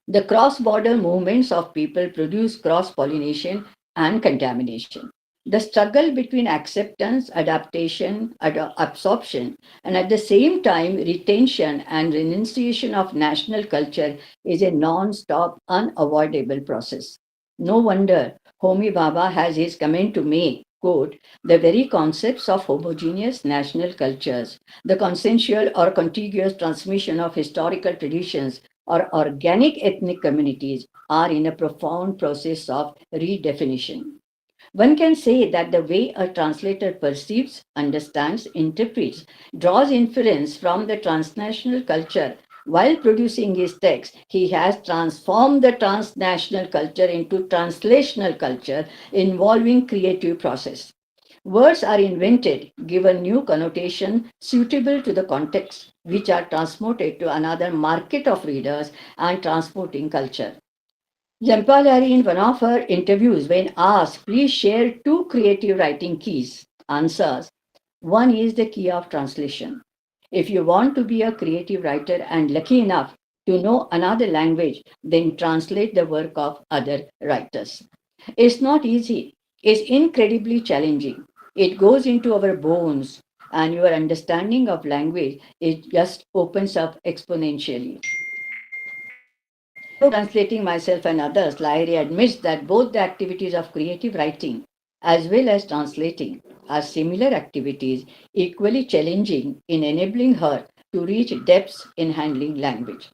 The cross border movements of people produce cross pollination and contamination. The struggle between acceptance, adaptation, absorption, and at the same time retention and renunciation of national culture is a non stop, unavoidable process. No wonder Homi Bhabha has his comment to make. Quote, the very concepts of homogeneous national cultures, the consensual or contiguous transmission of historical traditions, or organic ethnic communities are in a profound process of redefinition. One can say that the way a translator perceives, understands, interprets, draws inference from the transnational culture while producing his text, he has transformed the transnational culture into translational culture involving creative process. Words are invented, given new connotation suitable to the context, which are transported to another market of readers and transporting culture. Jampalari, in one of her interviews, when asked, please share two creative writing keys, answers, one is the key of translation. If you want to be a creative writer and lucky enough to know another language, then translate the work of other writers. It's not easy. It's incredibly challenging. It goes into our bones, and your understanding of language it just opens up exponentially. Translating myself and others, Lahiri admits that both the activities of creative writing as well as translating are similar activities equally challenging in enabling her to reach depths in handling language.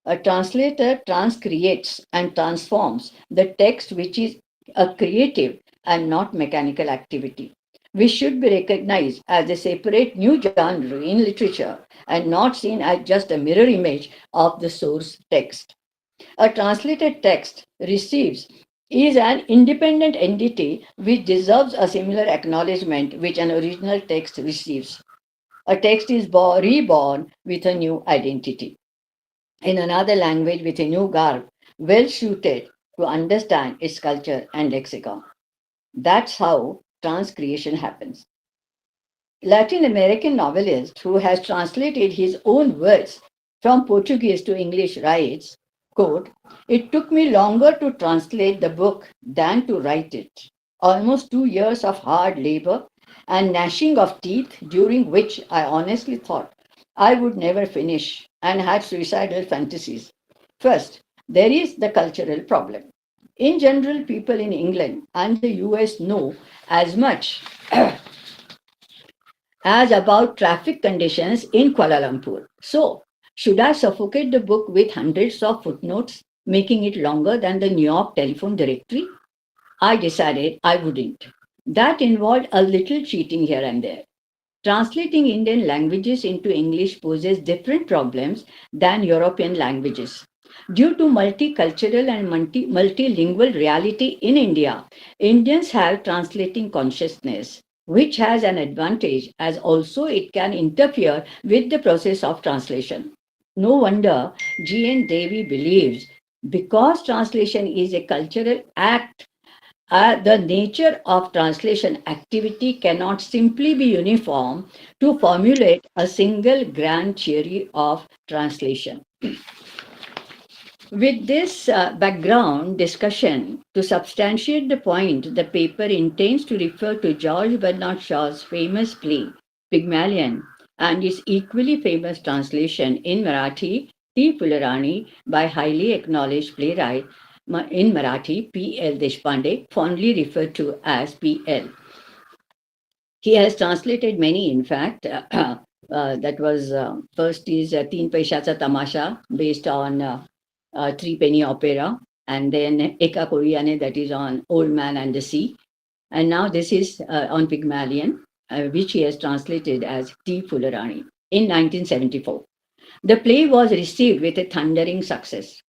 A translator transcreates and transforms the text, which is a creative and not mechanical activity, which should be recognized as a separate new genre in literature and not seen as just a mirror image of the source text. A translated text receives is an independent entity which deserves a similar acknowledgement which an original text receives. A text is reborn with a new identity in another language with a new garb, well suited to understand its culture and lexicon. That's how transcreation happens. Latin American novelist who has translated his own words from Portuguese to English writes, quote, it took me longer to translate the book than to write it. Almost 2 years of hard labor and gnashing of teeth, during which I honestly thought I would never finish and had suicidal fantasies. First, there is the cultural problem. In general, people in England and the US know as much as about traffic conditions in Kuala Lumpur. So, should I suffocate the book with hundreds of footnotes, making it longer than the New York telephone directory? I decided I wouldn't. That involved a little cheating here and there. Translating Indian languages into English poses different problems than European languages. Due to multicultural and multilingual reality in India, Indians have translating consciousness, which has an advantage as also it can interfere with the process of translation. No wonder G.N. Devi believes because translation is a cultural act, the nature of translation activity cannot simply be uniform to formulate a single grand theory of translation. With this background discussion, to substantiate the point, the paper intends to refer to George Bernard Shaw's famous play, Pygmalion, and its equally famous translation in Marathi, T. Fularani, by highly acknowledged playwright in Marathi, P.L. Deshpande, fondly referred to as P.L. He has translated many, in fact. That was first is Teen Paishacha Tamasha, based on Three Penny Opera, and then Eka Koreane, that is on Old Man and the Sea. And now this is on Pygmalion, which he has translated as T. Fularani in 1974. The play was received with a thundering success.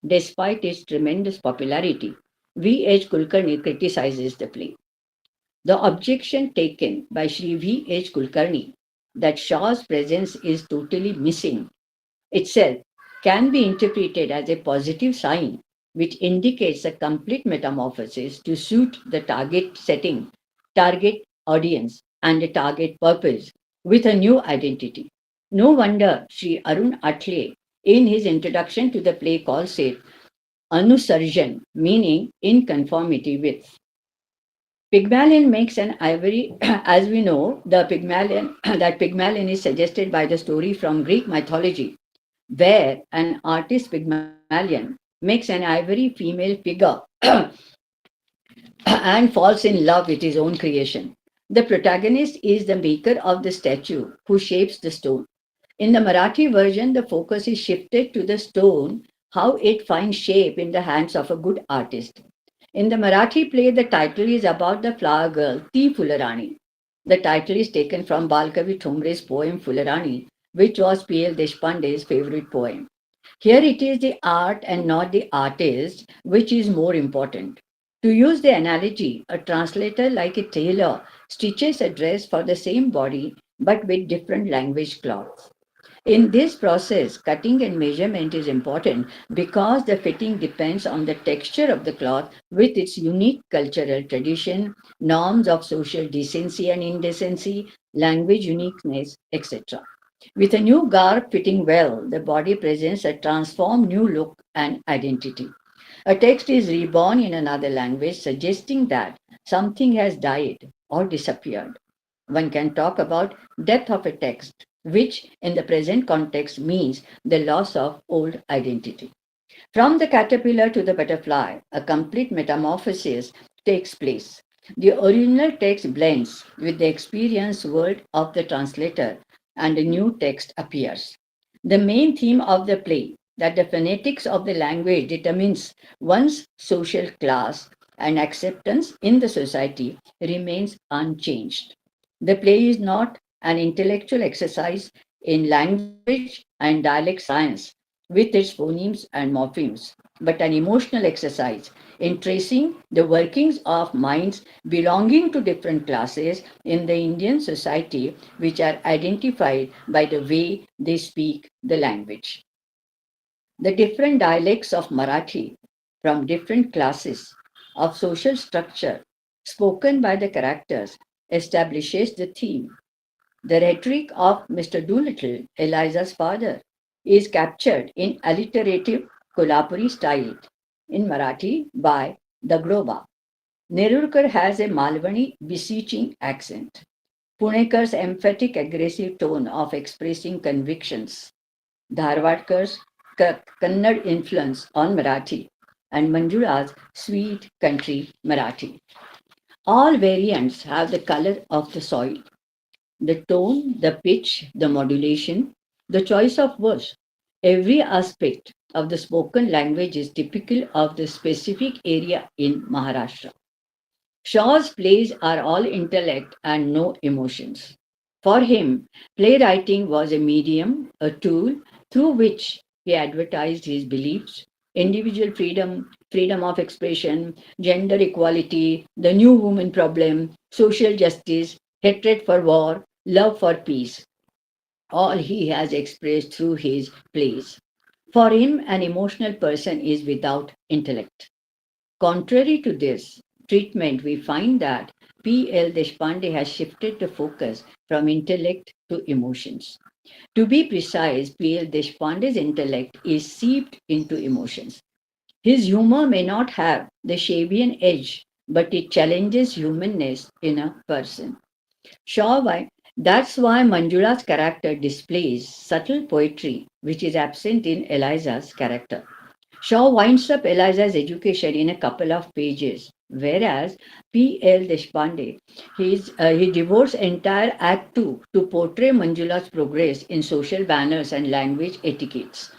Despite its tremendous popularity, V.H. Kulkarni criticizes the play. The objection taken by Sri V.H. Kulkarni that Shaw's presence is totally missing itself can be interpreted as a positive sign which indicates a complete metamorphosis to suit the target setting, target audience, and the target purpose with a new identity. No wonder Sri Arun Atle, in his introduction to the play, calls it Anusarjan, meaning in conformity with. Pygmalion makes an ivory, as we know, the Pygmalion that Pygmalion is suggested by the story from Greek mythology, where an artist Pygmalion makes an ivory female figure and falls in love with his own creation. The protagonist is the maker of the statue who shapes the stone. In the Marathi version, the focus is shifted to the stone, how it finds shape in the hands of a good artist. In the Marathi play, the title is about the flower girl, T. Fularani. The title is taken from Balkavi Thomre's poem Fularani, which was P.L. Deshpande's favorite poem. Here it is the art and not the artist which is more important. To use the analogy, a translator, like a tailor, stitches a dress for the same body but with different language cloths. In this process, cutting and measurement is important because the fitting depends on the texture of the cloth with its unique cultural tradition, norms of social decency and indecency, language uniqueness, etc. With a new garb fitting well, the body presents a transformed new look and identity. A text is reborn in another language, suggesting that something has died or disappeared. One can talk about death of a text, which in the present context means the loss of old identity. From the caterpillar to the butterfly, a complete metamorphosis takes place. The original text blends with the experienced world of the translator, and a new text appears. The main theme of the play, that the phonetics of the language determines one's social class and acceptance in the society, remains unchanged. The play is not an intellectual exercise in language and dialect science with its phonemes and morphemes, but an emotional exercise in tracing the workings of minds belonging to different classes in the Indian society, which are identified by the way they speak the language. The different dialects of Marathi from different classes of social structure spoken by the characters establishes the theme. The rhetoric of Mr. Doolittle, Eliza's father, is captured in alliterative Kolhapuri style in Marathi by Dagdoba. Nerurkar has a Malwani beseeching accent. Punekar's emphatic aggressive tone of expressing convictions. Dharwadkar's Kannad influence on Marathi, and Manjula's sweet country Marathi. All variants have the color of the soil, the tone, the pitch, the modulation, the choice of words. Every aspect of the spoken language is typical of the specific area in Maharashtra. Shaw's plays are all intellect and no emotions. For him, playwriting was a medium, a tool through which he advertised his beliefs, individual freedom, freedom of expression, gender equality, the new woman problem, social justice, hatred for war, love for peace. All he has expressed through his plays. For him, an emotional person is without intellect. Contrary to this treatment, we find that P.L. Deshpande has shifted the focus from intellect to emotions. To be precise, P.L. Deshpande's intellect is seeped into emotions. His humor may not have the Shavian edge, but it challenges humanness in a person. That's why Manjula's character displays subtle poetry, which is absent in Eliza's character. Shaw winds up Eliza's education in a couple of pages, whereas P.L. Deshpande, he devotes entire Act 2 to portray Manjula's progress in social manners and language etiquettes.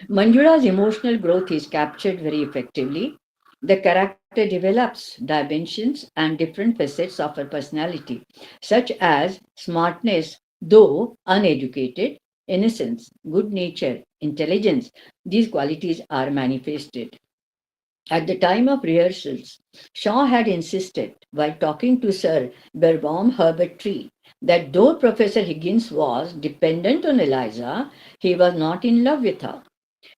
Manjula's emotional growth is captured very effectively. The character develops dimensions and different facets of her personality, such as smartness, though uneducated, innocence, good nature, intelligence. These qualities are manifested. At the time of rehearsals, Shaw had insisted, while talking to Sir Beerbohm Herbert Tree, that though Professor Higgins was dependent on Eliza, he was not in love with her.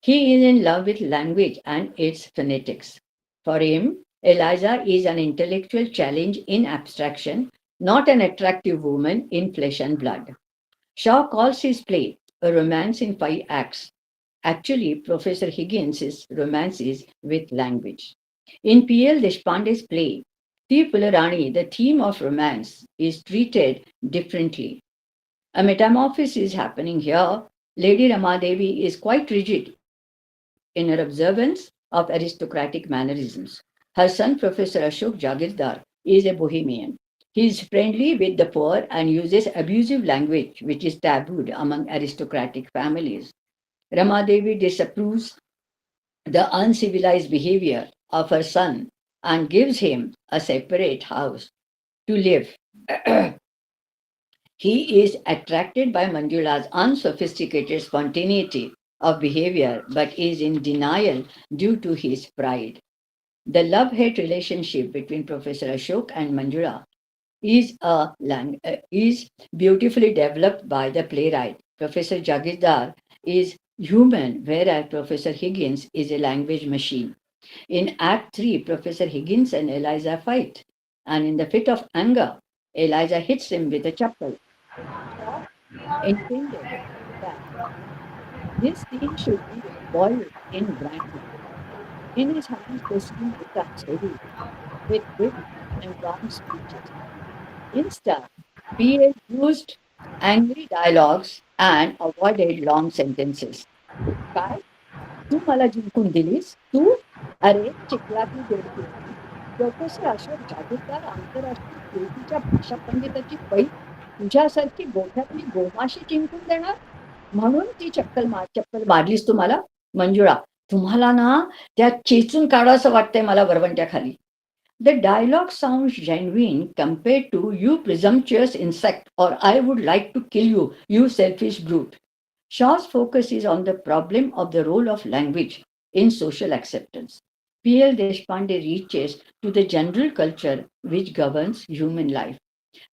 He is in love with language and its phonetics. For him, Eliza is an intellectual challenge in abstraction, not an attractive woman in flesh and blood. Shaw calls his play a romance in 5 acts. Actually, Professor Higgins's romance is with language. In P.L. Deshpande's play, Tirpularani, the theme of romance is treated differently. A metamorphosis is happening here. Lady Ramadevi is quite rigid in her observance of aristocratic mannerisms. Her son, Professor Ashok Jagirdar, is a bohemian. He is friendly with the poor and uses abusive language, which is tabooed among aristocratic families. Ramadevi disapproves the uncivilized behavior of her son and gives him a separate house to live. He is attracted by Manjula's unsophisticated spontaneity of behavior but is in denial due to his pride. The love hate relationship between Professor Ashok and Manjula is beautifully developed by the playwright. Professor Jagirdar is human, whereas Professor Higgins is a language machine. In Act 3, Professor Higgins and Eliza fight, and in the fit of anger, Eliza hits him with a chappal. Intended that this scene should be boiled in branding. In his hands, the scene becomes heavy with wit and long speeches. Instead, P.A. used angry dialogues and avoided long sentences. काय तू मला जिंकून दिलीस तू अरे चिखलातली Devaki professor Ashok जागीरदार आंतरराष्ट्रीय कीर्तीच्या भाषा पंडिताची पै तुझ्यासारखी गोठ्यातली गोमाशी जिंकून देणार म्हणून ती चप्पल मारलीस तुम्हाला मंजुळा तुम्हाला ना त्या चेचून काढावं वाटतंय मला वरवंट्याखाली. The dialogue sounds genuine compared to you presumptuous insect or I would like to kill you, you selfish brute. Shaw's focus is on the problem of the role of language in social acceptance. P.L. Deshpande reaches to the general culture which governs human life.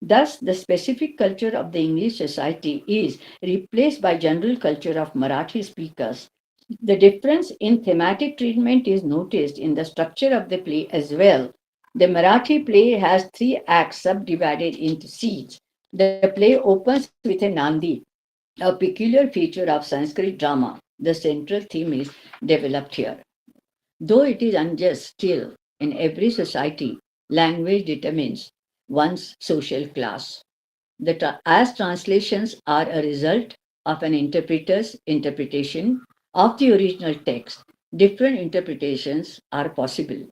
Thus, the specific culture of the English society is replaced by general culture of Marathi speakers. The difference in thematic treatment is noticed in the structure of the play as well. The Marathi play has 3 acts subdivided into scenes. The play opens with a Nandi, a peculiar feature of Sanskrit drama. The central theme is developed here. Though it is unjust, still, in every society, language determines one's social class. As translations are a result of an interpreter's interpretation of the original text, different interpretations are possible.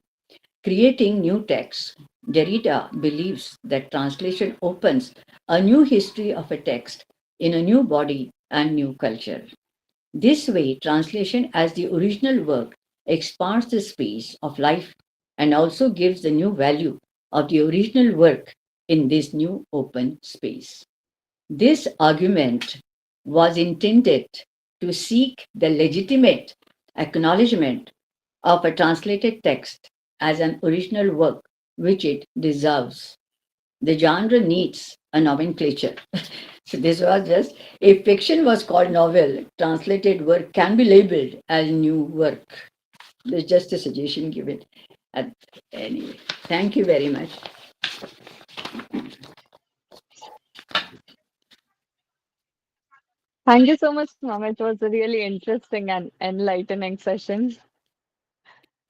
Creating new texts, Derrida believes that translation opens a new history of a text in a new body and new culture. This way, translation as the original work expands the space of life and also gives the new value of the original work in this new open space. This argument was intended to seek the legitimate acknowledgement of a translated text as an original work, which it deserves. The genre needs a nomenclature. So this was just, if fiction was called novel, translated work can be labeled as new work. There's just a suggestion given. Anyway, thank you very much. Thank you so much, ma'am. It was a really interesting and enlightening session.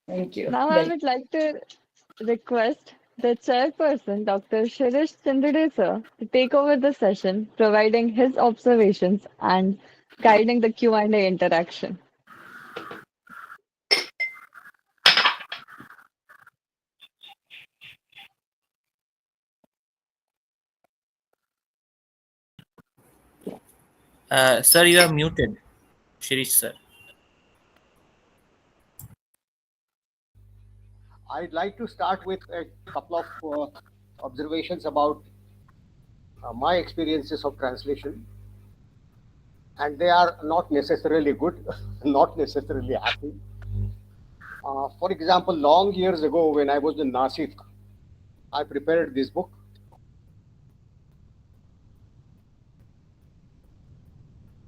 Thank you. Now I would like to request the chairperson, Dr. Shirish Chandade sir, to take over the session, providing his observations and guiding the Q&A interaction. Sir, you are muted. Shirish, sir. I'd like to start with a couple of observations about my experiences of translation, and they are not necessarily good, not necessarily happy. For example, long years ago when I was in Nasik, I prepared this book.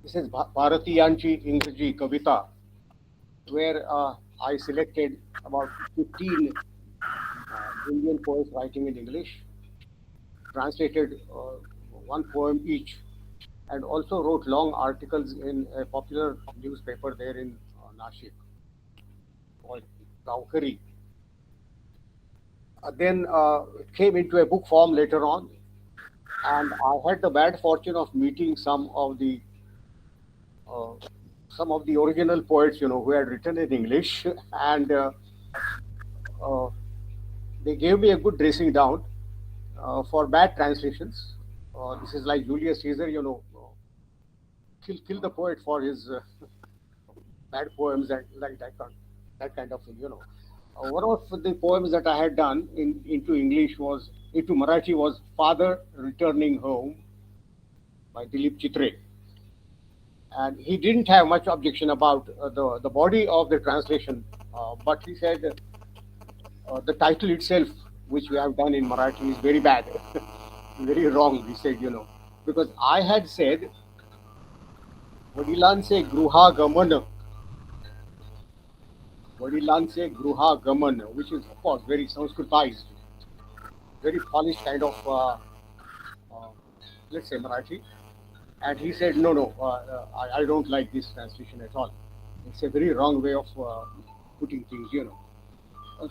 This is Bharatiyanchi Ingraji Kavita, where I selected about 15 Indian poets writing in English, translated one poem each, and also wrote long articles in a popular newspaper there in Nashik called Gaukari. Then it came into a book form later on, and I had the bad fortune of meeting some of the original poets, who had written in English, and they gave me a good dressing down for bad translations. This is like Julius Caesar, kill the poet for his bad poems and like that kind of thing. One of the poems that I had done into Marathi was "Father Returning Home" by Dilip Chitre, and he didn't have much objection about the body of the translation, but he said the title itself, which we have done in Marathi, is very bad, very wrong. He said, because I had said "Vadilanse Gruha Gaman," Vadilanse Gruha Gaman, which is of course very Sanskritized, very polished kind of, let's say, Marathi. And he said, no, I don't like this translation at all. It's a very wrong way of putting things,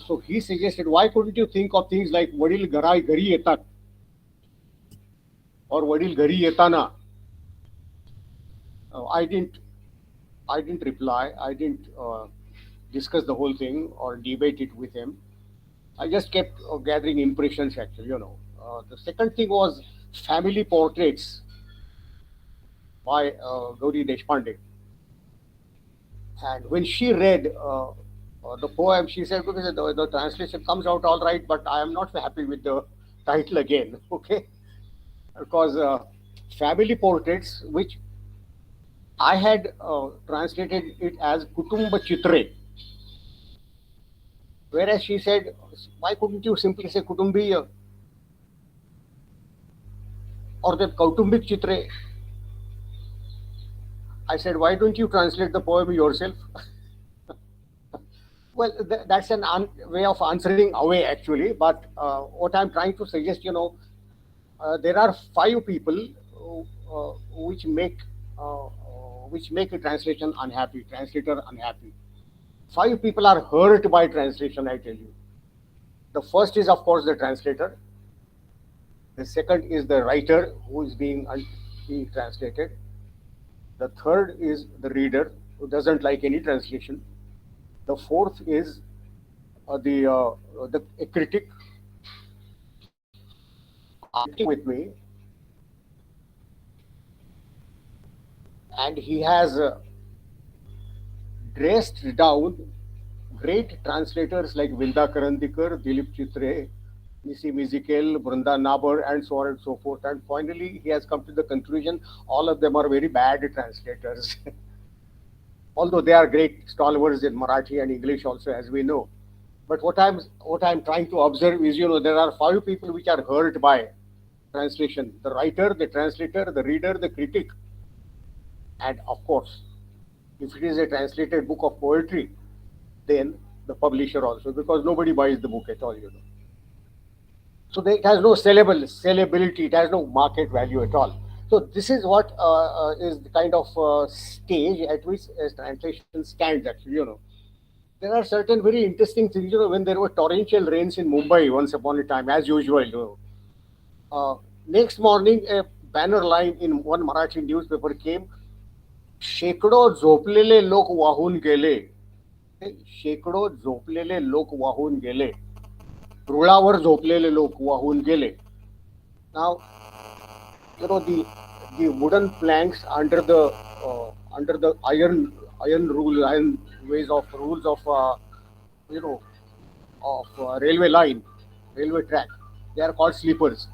So he suggested, why couldn't you think of things like Vadil Garai Gari Yetat or Vadil Gari Yetana? I didn't reply. I didn't discuss the whole thing or debate it with him. I just kept gathering impressions, actually, The second thing was family portraits by Gauri Deshpande. And when she read the poem, she said, because the translation comes out all right, but I am not happy with the title again, okay? Because family portraits, which I had translated it as Kutumba Chitre. Whereas she said, why couldn't you simply say Kutumbiya or the Kautumbik Chitre? I said, why don't you translate the poem yourself? Well, that's an way of answering away, actually. But what I'm trying to suggest, there are 5 people which make a translator unhappy. 5 people are hurt by translation, I tell you. The first is, of course, the translator. The second is the writer who is being translated. The third is the reader who doesn't like any translation. The fourth is a critic with me, and he has dressed down great translators like Vilda Karandikar, Dilip Chitre, Nisi Mizikel, Brunda Nabar, and so on and so forth. And finally, he has come to the conclusion all of them are very bad translators. Although they are great stalwarts in Marathi and English also, as we know. But what I'm trying to observe is, there are 5 people which are hurt by translation: the writer, the translator, the reader, the critic, and of course, if it is a translated book of poetry, then the publisher also, because nobody buys the book at all, So it has no sellability, it has no market value at all. So this is what is the kind of stage at which translation stands. Actually, there are certain very interesting things. When there were torrential rains in Mumbai once upon a time, as usual, next morning a banner line in one Marathi newspaper came. शेकडो झोपलेले लोक वाहून गेले. शेकडो झोपलेले लोक वाहून गेले. रुळावर झोपलेले लोक वाहून गेले. Now, the wooden planks under the iron rules of railway line, railway track, they are called sleepers.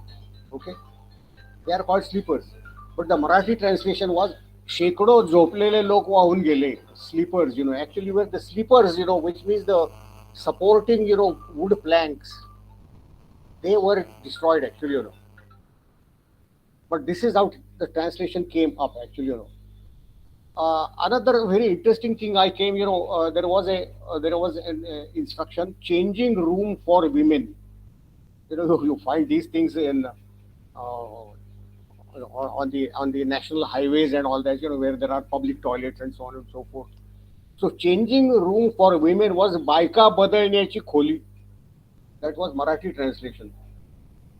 Okay, they are called sleepers. But the Marathi translation was शेकडो झोपलेले लोक वाहून गेले. Sleepers, actually were the sleepers, which means the supporting, wood planks. They were destroyed actually, But this is how the translation came up actually, Another very interesting thing I came, there was an instruction changing room for women. You find these things in on the national highways and all that, where there are public toilets and so on and so forth. So changing room for women was बायका बदलण्याची खोली. That was Marathi translation.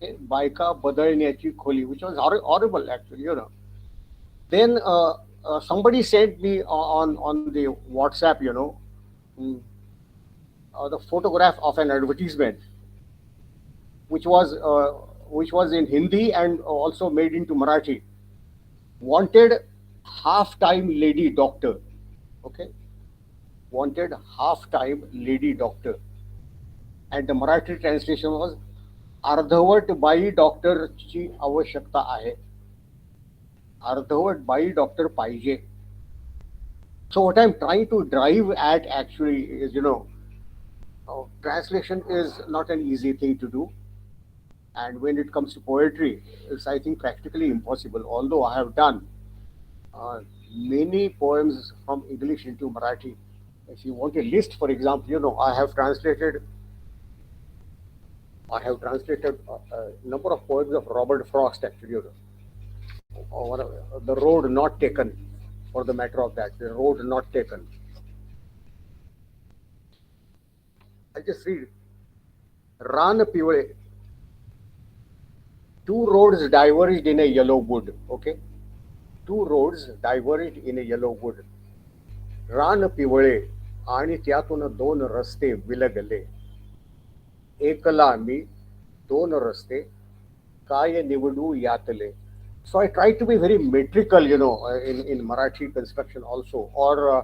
बायका बदलण्याची खोली, which was horrible actually, Then somebody sent me on the WhatsApp, the photograph of an advertisement, which was in Hindi and also made into Marathi. Wanted half-time lady doctor. Okay, wanted half-time lady doctor, and the Marathi translation was अर्धवट by डॉक्टरची आवश्यकता आहे. अर्धवट by doctor पाहिजे. So what I'm trying to drive at actually is, translation is not an easy thing to do. And when it comes to poetry, it's, I think, practically impossible. Although I have done many poems from English into Marathi. If you want a list, for example, I have translated a number of poems of Robert Frost, actually, The Road Not Taken, for the matter of that, The Road Not Taken. I just read, Ran Pivale, two roads diverged in a yellow wood, okay? Two roads diverged in a yellow wood. रान पिवळे आणि त्यातून दोन रस्ते विलगले. एकला मी दोन रस्ते काय निवडू यातले. So I try to be very metrical, in Marathi construction also, or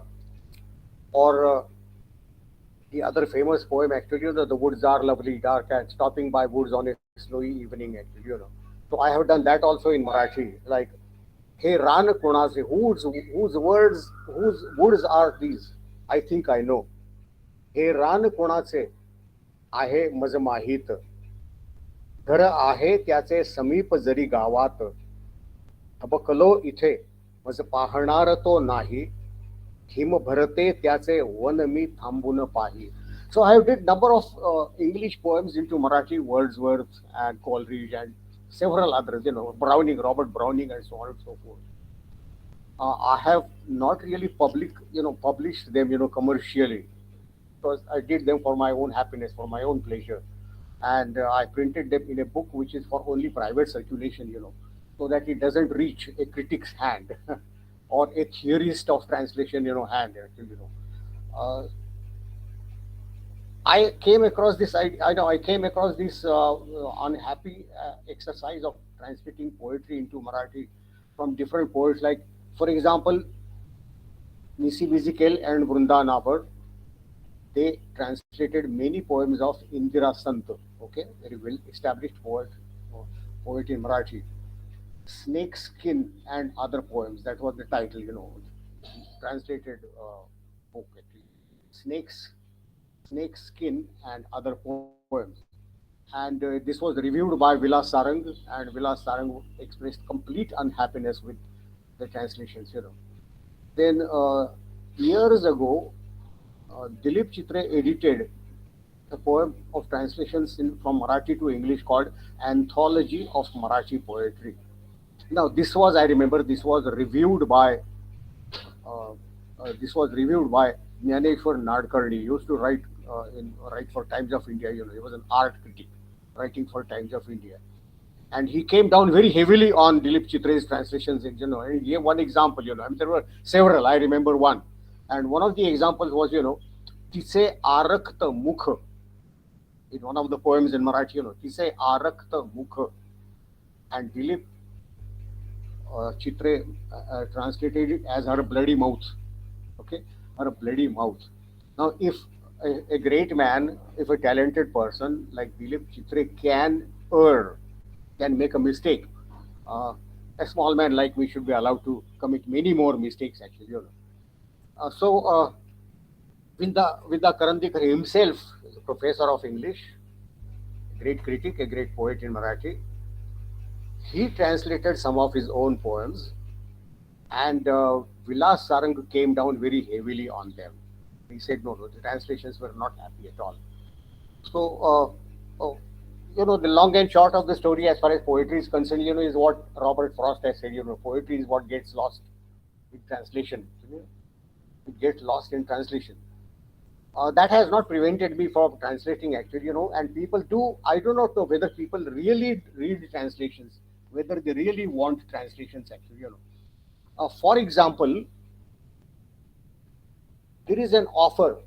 the other famous poem actually, the woods are lovely, dark, and stopping by woods on a snowy evening actually, So I have done that also in Marathi, like, hey ran konache, whose woods are these? I think I know. हे रान कोणाचे आहे मज माहीत. घर आहे त्याचे समीप जरी गावात. अबकलो इथे मज पाहणार तो नाही. हिम भरते त्याचे वन मी थांबून पाही. So I have did number of English poems into Marathi, Wordsworth and Coleridge and several others, Browning, Robert Browning, and so on and so forth. I have not really published them, commercially, because I did them for my own happiness, for my own pleasure, and I printed them in a book which is for only private circulation, so that it doesn't reach a critic's hand or a theorist of translation, hand. Actually, I came across this. I came across this unhappy exercise of translating poetry into Marathi from different poets. Like, for example, Nisi Bizikel and Vrunda Nabar, they translated many poems of Indira Sant. Okay, very well established poet in Marathi. Snake Skin and Other Poems. That was the title. Translated book actually. Snake Skin and Other Poems. And this was reviewed by Vilas Sarang, and Vilas Sarang expressed complete unhappiness with the translations, Then years ago, Dilip Chitre edited a poem of translations from Marathi to English called Anthology of Marathi Poetry. Now, this was, I remember, this was reviewed by uh, Jnaneshwar Nadkarni. He used to write for Times of India. He was an art critic writing for Times of India, and he came down very heavily on Dilip Chitre's translations. And he gave one example. I mean, there were several. I remember one, and one of the examples was Tise Arakta Mukh. In one of the poems in Marathi, Tise Arakta Mukh, and Dilip Chitre translated it as her bloody mouth. Okay, her bloody mouth. Now, if a great man, if a talented person like Dilip Chitre can err, can make a mistake, a small man like me should be allowed to commit many more mistakes. Actually, Vinda Karandikar himself is a professor of English, a great critic, a great poet in Marathi. He translated some of his own poems, and Vilas Sarang came down very heavily on them. He said, no, the translations were not happy at all. So, the long and short of the story as far as poetry is concerned, is what Robert Frost has said, poetry is what gets lost in translation. It gets lost in translation. That has not prevented me from translating actually, and people do, I do not know whether people really read translations, whether they really want translations actually, for example, there is an offer.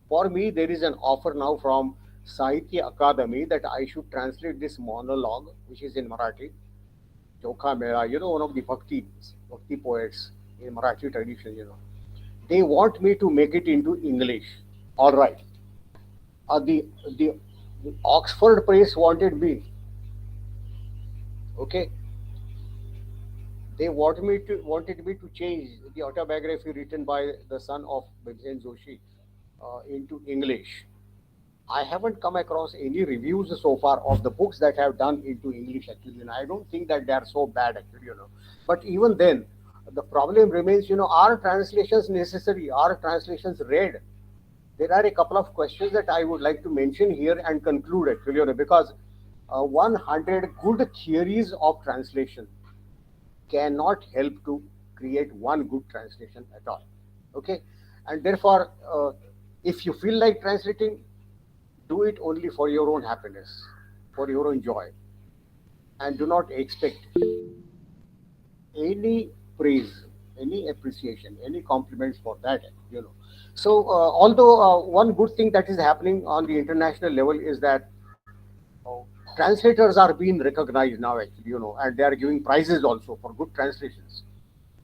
For me, there is an offer now from Sahitya Akademi that I should translate this monologue, which is in Marathi, Chokha Mera, one of the Bhakti poets in Marathi tradition, They want me to make it into English. All right. The Oxford Press wanted me. Okay. They wanted me to change the autobiography written by the son of Bhimsen Joshi into English. I haven't come across any reviews so far of the books that have done into English actually. And I don't think that they are so bad actually, But even then, the problem remains, are translations necessary? Are translations read? There are a couple of questions that I would like to mention here and conclude actually, because 100 good theories of translation cannot help to create one good translation at all. Okay, and therefore, if you feel like translating, do it only for your own happiness, for your own joy, and do not expect any praise, any appreciation, any compliments for that. So, although one good thing that is happening on the international level is that translators are being recognized now, actually, and they are giving prizes also for good translations.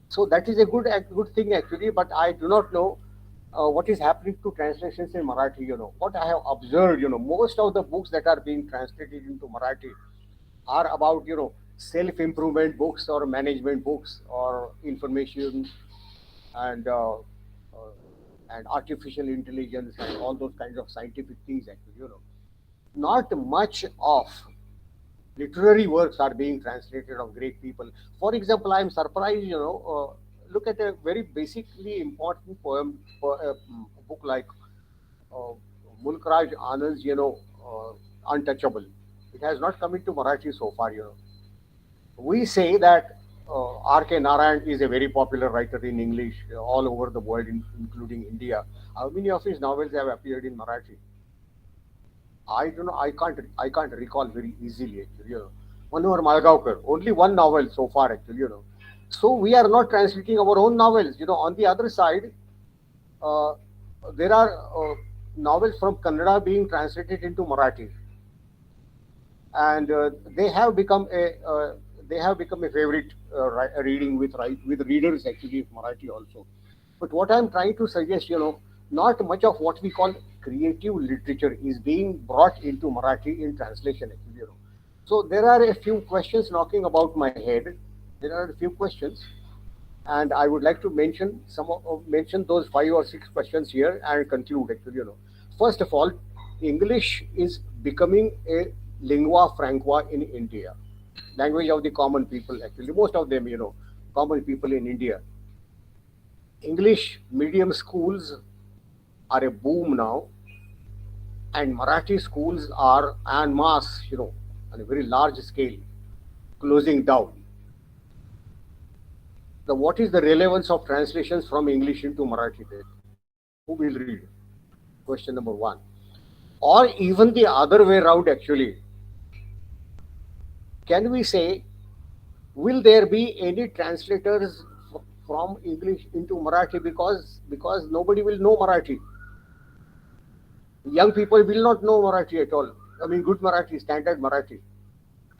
So that is a good thing actually. But I do not know what is happening to translations in Marathi. What I have observed, most of the books that are being translated into Marathi are about self-improvement books or management books or information and artificial intelligence and all those kinds of scientific things actually. Not much of literary works are being translated of great people. For example, I am surprised, look at a very basically important poem, book like Mulk Raj Anand's, Untouchable. It has not come into Marathi so far, We say that R.K. Narayan is a very popular writer in English all over the world, including India. How many of his novels have appeared in Marathi? I don't know. I can't recall very easily actually. Manohar Malgaonkar, only one novel so far actually. So we are not translating our own novels. On the other side, there are novels from Kannada being translated into Marathi, and they have become a favorite reading with readers actually of Marathi also. But what I am trying to suggest, not much of what we call creative literature is being brought into Marathi in translation actually. So there are a few questions knocking about my head. There are a few questions, and I would like to mention mention those 5 or 6 questions here and conclude actually. First of all, English is becoming a lingua franca in India, language of the common people actually. Most of them, common people in India. English medium schools are a boom now, and Marathi schools are en masse, on a very large scale. closing down. Now, what is the relevance of translations from English into Marathi then? Who will read? Question number one. Or even the other way around, actually. Can we say, will there be any translators from English into Marathi because nobody will know Marathi? Young people will not know Marathi at all. I mean, good Marathi, standard Marathi.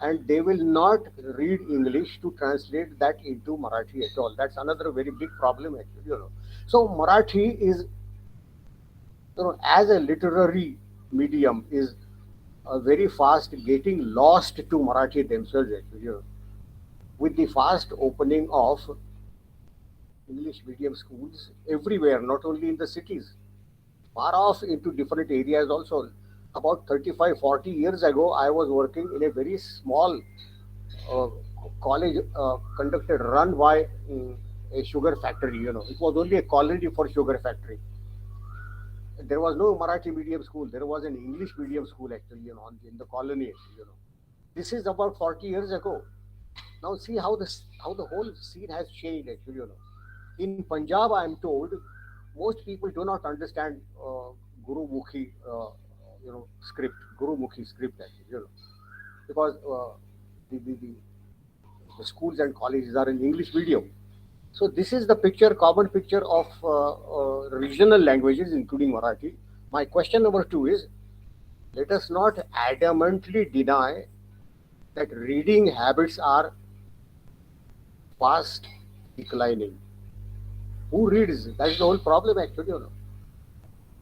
And they will not read English to translate that into Marathi at all. That's another very big problem, actually. So Marathi is, as a literary medium, is very fast getting lost to Marathi themselves, actually. With the fast opening of English medium schools everywhere, not only in the cities, far off into different areas also. About 35, 40 years ago, I was working in a very small college conducted, run by a sugar factory. It was only a colony for sugar factory. There was no Marathi medium school. There was an English medium school, actually, in the colony. This is about 40 years ago. Now see how the whole scene has changed, actually. In Punjab, I am told, most people do not understand Guru Mukhi, script, Guru Mukhi script, actually, because the schools and colleges are in English medium. So this is the picture, common picture of regional languages, including Marathi. My question number two is, let us not adamantly deny that reading habits are fast declining. Who reads? That's the whole problem, actually.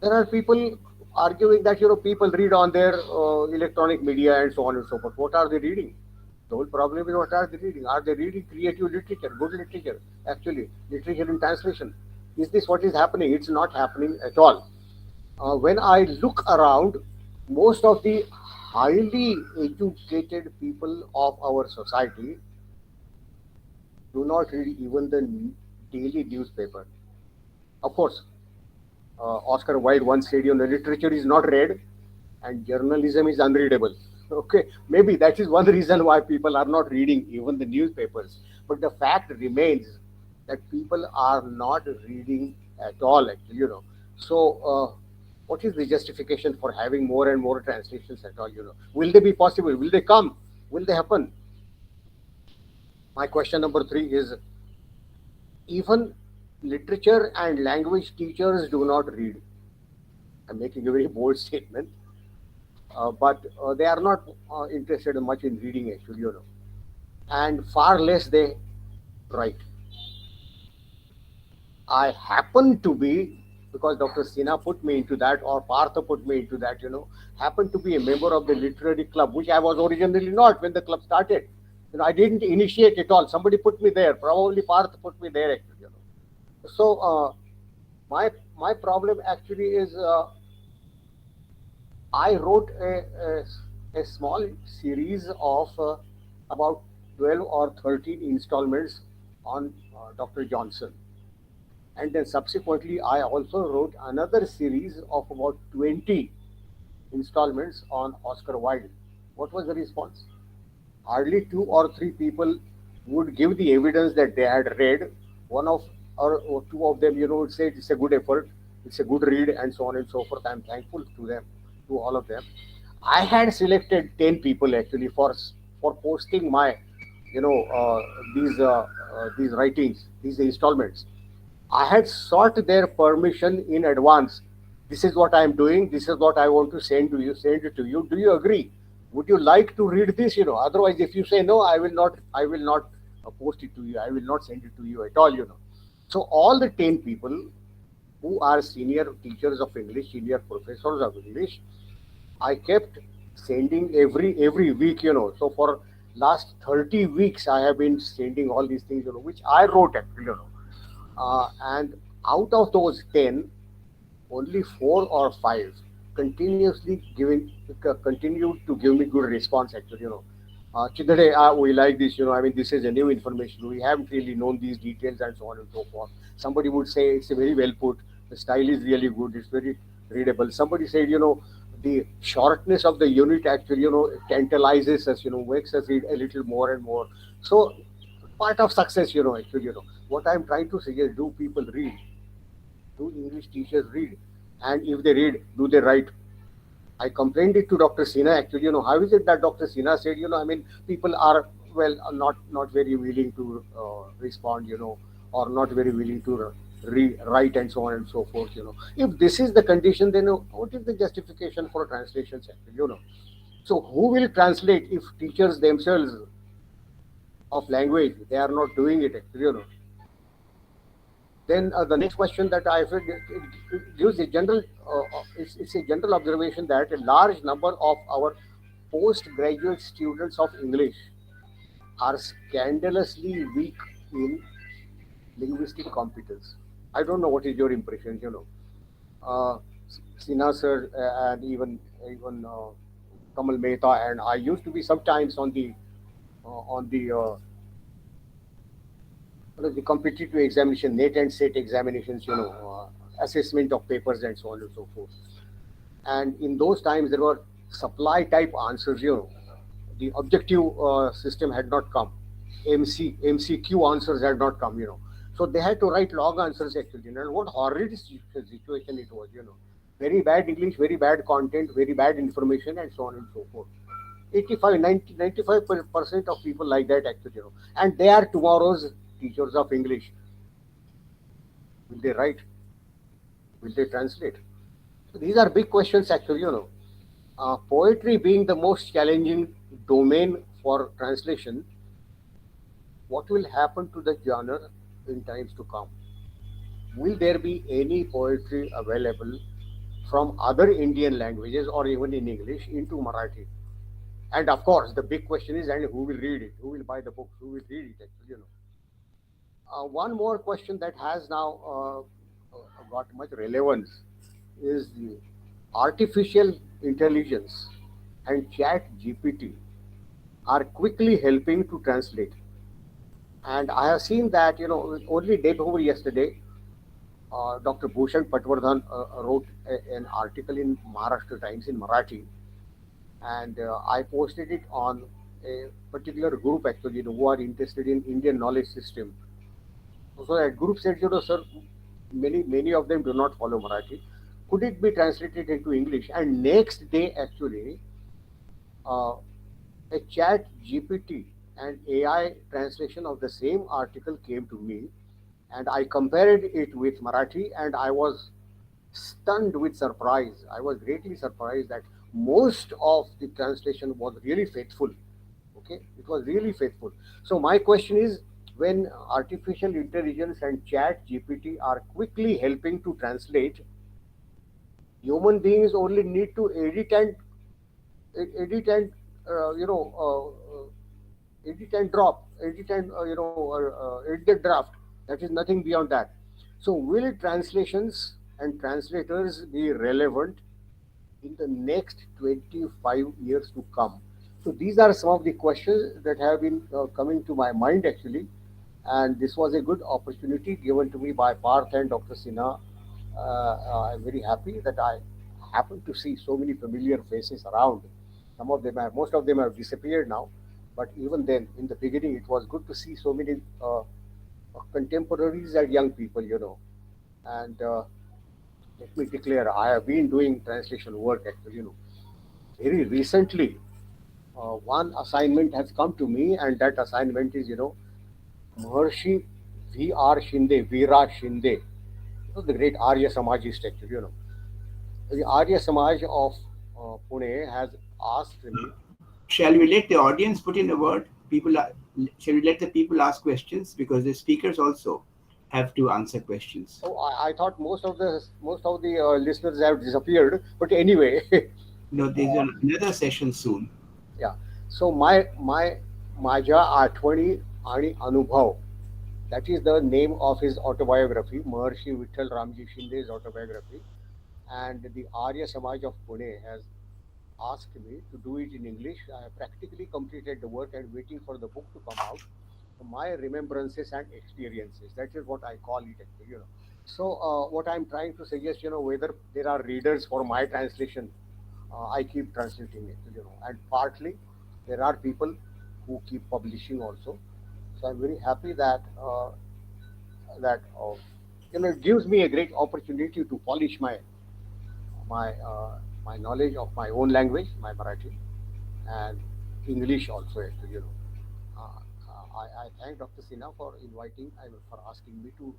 There are people arguing that people read on their electronic media and so on and so forth. What are they reading? The whole problem is, what are they reading? Are they reading creative literature, good literature, actually, literature in translation? Is this what is happening? It's not happening at all. When I look around, most of the highly educated people of our society do not read even the daily newspaper. Of course, Oscar Wilde once said, literature is not read and journalism is unreadable. Okay, maybe that is one reason why people are not reading even the newspapers. But the fact remains that people are not reading at all, actually. So, what is the justification for having more and more translations at all? Will they be possible? Will they come? Will they happen? My question number three is, even literature and language teachers do not read. I'm making a very bold statement, but they are not interested much in reading, actually, and far less they write. I happen to be, because Dr. Sinha put me into that, or Partha put me into that, happen to be a member of the literary club, which I was originally not when the club started. I didn't initiate it all. Somebody put me there. Probably Partha put me there, actually. So my problem actually is, I wrote a small series of about 12 or 13 installments on Dr. Johnson. And then subsequently, I also wrote another series of about 20 installments on Oscar Wilde. What was the response? Hardly 2 or 3 people would give the evidence that they had read. One of or 2 of them, would say it's a good effort, it's a good read, and so on and so forth. I'm thankful to them, to all of them. I had selected 10 people, actually, for posting my, these writings, these installments. I had sought their permission in advance. This is what I am doing. This is what I want to send to you. Send it to you. Do you agree? Would you like to read this? Otherwise, if you say no, I will not post it to you. I will not send it to you at all. So all the 10 people who are senior teachers of English, senior professors of English, I kept sending every week. So for last 30 weeks, I have been sending all these things, which I wrote, actually. And out of those 10, only 4 or 5 continued to give me good response, actually. Chidade, we like this, this is a new information. We haven't really known these details and so on and so forth. Somebody would say it's a very well put, the style is really good, it's very readable. Somebody said, the shortness of the unit actually, tantalizes us, makes us read a little more and more. So part of success, actually, what I'm trying to suggest, do people read? Do English teachers read? And if they read, do they write? I complained it to Dr. Sinha actually, how is it that Dr. Sinha said, people are, well, not very willing to respond, or not very willing to write and so on and so forth, If this is the condition, then what is the justification for translations actually, So who will translate if teachers themselves of language, they are not doing it actually, Then the next question that I feel it gives a general, it's a general observation that a large number of our postgraduate students of English are scandalously weak in linguistic competence. I don't know what is your impression, Uh, Sinha sir and even Kamal Mehta and I used to be sometimes on the competitive examination, NET and SET examinations, assessment of papers and so on and so forth. And in those times, there were supply type answers, The objective system had not come. MCQ answers had not come, So they had to write log answers actually. And what horrid situation it was, Very bad English, very bad content, very bad information, and so on and so forth. 95% of people like that actually, And they are tomorrow's teachers of English. Will they write? Will they translate? So these are big questions actually, Poetry being the most challenging domain for translation, what will happen to the genre in times to come? Will there be any poetry available from other Indian languages or even in English into Marathi? And of course, the big question is, and who will read it? Who will buy the books? Who will read it actually, One more question that has now got much relevance is the artificial intelligence and chat GPT are quickly helping to translate. And I have seen that, only day before yesterday, Dr. Bhushan Patwardhan wrote an article in Maharashtra Times in Marathi, and I posted it on a particular group actually, who are interested in Indian knowledge system. So that group said, sir, many of them do not follow Marathi. Could it be translated into English? And next day, actually, uh, a chat GPT and AI translation of the same article came to me, and I compared it with Marathi, and I was stunned with surprise. I was greatly surprised that most of the translation was really faithful. Okay, it was really faithful. So my question is, when artificial intelligence and chat GPT are quickly helping to translate, human beings only need to edit and uh, you know edit and drop, edit and edit the draft. That is nothing beyond that. So will translations and translators be relevant in the next 25 years to come? So these are some of the questions that have been coming to my mind actually, and this was a good opportunity given to me by Parth and Dr. Sinha. I'm very happy that I happen to see so many familiar faces around. Most of them have disappeared now, but even then, in the beginning, it was good to see so many contemporaries and young people, And let me declare, I have been doing translation work actually, very recently. One assignment has come to me, and that assignment is, Maharshi V.R. Shinde, Veera Shinde, the great Arya Samajist actually, The Arya Samaj of Pune has asked me. Shall we let the audience put in a word? Shall we let the people ask questions, because the speakers also have to answer questions? Oh, I thought most of the listeners have disappeared. But anyway, No, there's another session soon. yeah. So माझ्या आठवणी आणि अनुभव, that is the name of his autobiography, Maharshi Vittal Ramji Shinde's autobiography, and the Arya Samaj of Pune has asked me to do it in English. I have practically completed the work and waiting for the book to come out. My remembrances and experiences. That is what I call it actually, So what I'm trying to suggest, whether there are readers for my translation I keep translating it, and partly there are people who keep publishing also. So I'm very happy that it gives me a great opportunity to polish my knowledge of my own language, my Marathi, and English also. I thank Dr. Sinha for inviting and for asking me to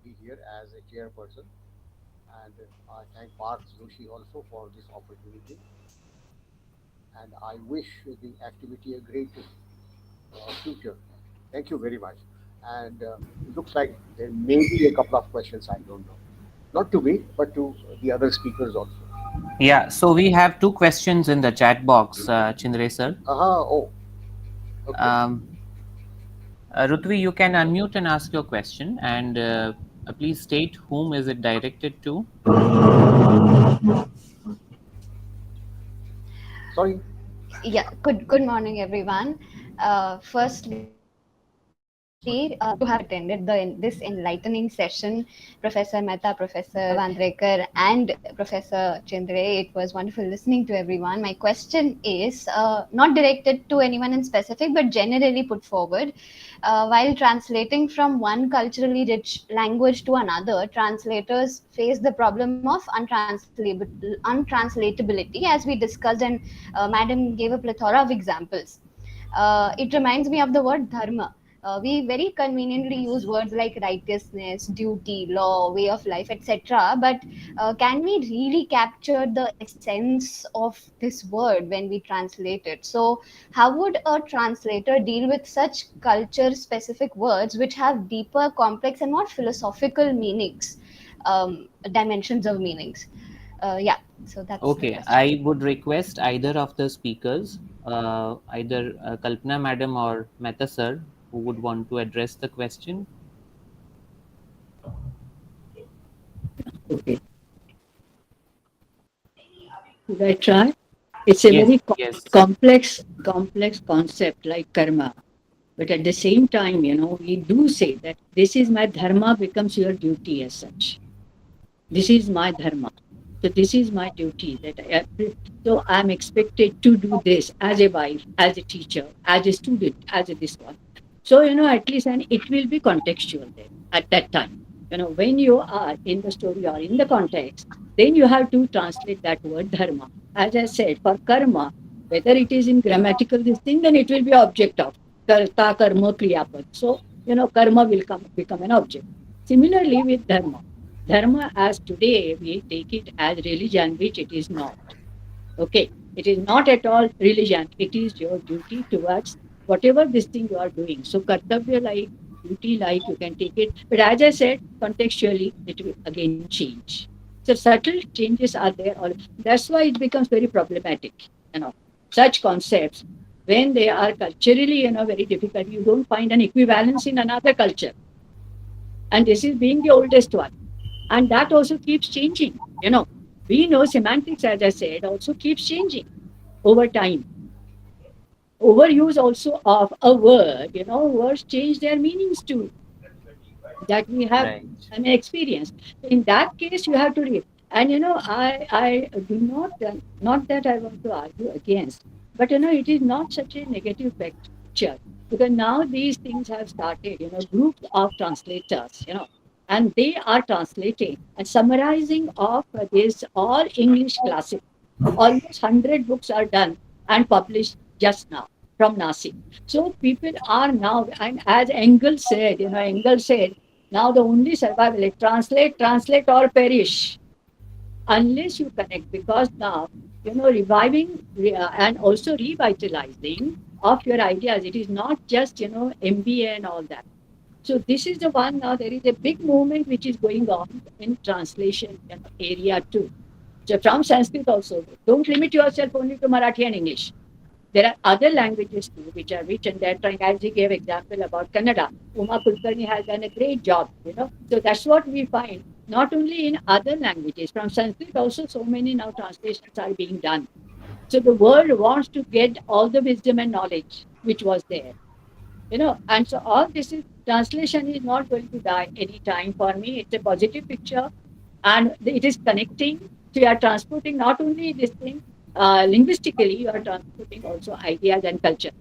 be here as a chairperson, and I thank Parth Joshi also for this opportunity. And I wish the activity a great future. Thank you very much. And it looks like there may be a couple of questions, I don't know. Not to me, but to the other speakers also. Yeah, so we have two questions in the chat box, Chindre sir. Oh, okay. Rutvi, you can unmute and ask your question, and please state whom is it directed to. Sorry. Yeah, good morning, everyone. Firstly, to have attended this enlightening session, Professor Mehta, Professor Vandrekar, and Professor Chindre. It was wonderful listening to everyone. My question is not directed to anyone in specific, but generally put forward. While translating from one culturally rich language to another, translators face the problem of untranslatability, as we discussed, and Madam gave a plethora of examples. It reminds me of the word dharma. We very conveniently use words like righteousness, duty, law, way of life, etc. But can we really capture the essence of this word when we translate it? So, how would a translator deal with such culture-specific words which have deeper, complex, and more philosophical meanings, dimensions of meanings? Yeah, so that's Okay, I would request either of the speakers, either Kalpana madam or Mehta sir, who would want to address the question. Okay. Should I try? It's a Yes, very yes. complex concept like karma. But at the same time, we do say that this is my dharma becomes your duty as such. This is my dharma. So this is my duty so I'm expected to do this as a wife, as a teacher, as a student, as a this one. So, at least, and it will be contextual then at that time. When you are in the story or in the context, then you have to translate that word dharma. As I said, for karma, whether it is in grammatical this thing, then it will be object of karta, karma, kriyapad. So, karma will become an object. Similarly with dharma. Dharma as today we take it as religion, which it is not. Okay. It is not at all religion. It is your duty towards whatever this thing you are doing. So kartavya like, duty like, you can take it. But as I said, contextually, it will again change. So subtle changes are there. That's why it becomes very problematic. Such concepts, when they are culturally, very difficult, you don't find an equivalence in another culture. And this is being the oldest one. And that also keeps changing. We know semantics, as I said, also keeps changing over time. Overuse also of a word, words change their meanings too. That we have an experience. In that case, you have to read. And I do not that I want to argue against, but it is not such a negative picture, because now these things have started, groups of translators, and they are translating and summarizing of this all English classic. Almost 100 books are done and published just now from Nasik. So people are now, and as Engels said, now the only survival is translate or perish. Unless you connect, because now, reviving and also revitalizing of your ideas. It is not just, MBA and all that. So this is the one now. There is a big movement which is going on in translation area too. So from Sanskrit also, don't limit yourself only to Marathi and English. There are other languages too which are rich, and they're trying, as he gave example about Kannada. Uma Kulkarni has done a great job, So that's what we find, not only in other languages, from Sanskrit also so many now translations are being done. So the world wants to get all the wisdom and knowledge which was there. And so all this is, translation is not going to die any time. For me, it's a positive picture, and it is connecting. So you are transporting not only this thing, linguistically, you are transporting also ideas and culture.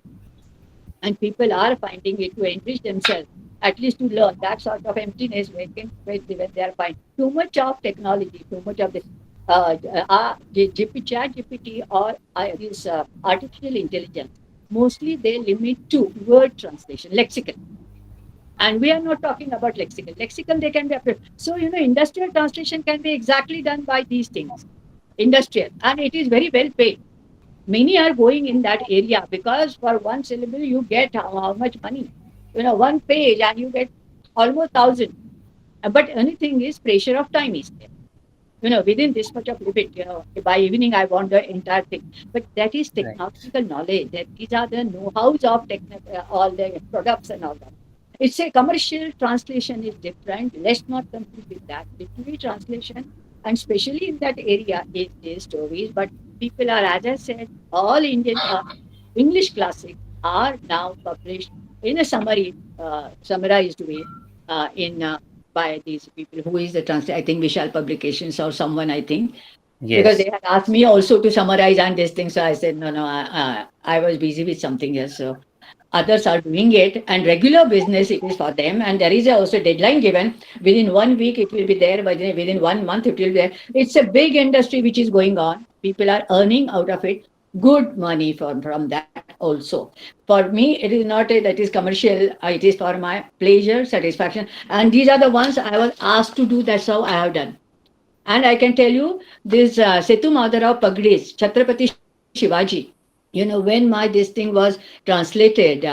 And people are finding it to enrich themselves, at least to learn that sort of emptiness when they are finding too much of technology, too much of this chat GPT or this artificial intelligence. Mostly they limit to word translation, lexical. And we are not talking about lexical. Lexical, they can be so industrial translation can be exactly done by these things, industrial, and it is very well paid. Many are going in that area because for one syllable you get how much money, one page and you get almost 1,000. But anything is pressure of time is there. Within this much of limit, by evening I want the entire thing. But that is technological knowledge. That these are the know-hows of all the products and all that. It's a commercial translation is different. Let's not compete with that. Literary translation, and especially in that area, is these stories. But people are, as I said, all Indian English classics are now published in a summarized way in by these people. Who is the translator? I think Vishal Publications or someone, I think. Because they had asked me also to summarize and this thing. So I said, no, I was busy with something else. So others are doing it, and regular business it is for them. And there is also a deadline given. Within 1 week it will be there, but within 1 month it will be there. It's a big industry which is going on. People are earning out of it good money from that also. For me, it is not that is commercial. It is for my pleasure, satisfaction. And these are the ones I was asked to do. That's how I have done. And I can tell you this Setu Madharao Pagdis, Chhatrapati Shivaji. When this thing was translated,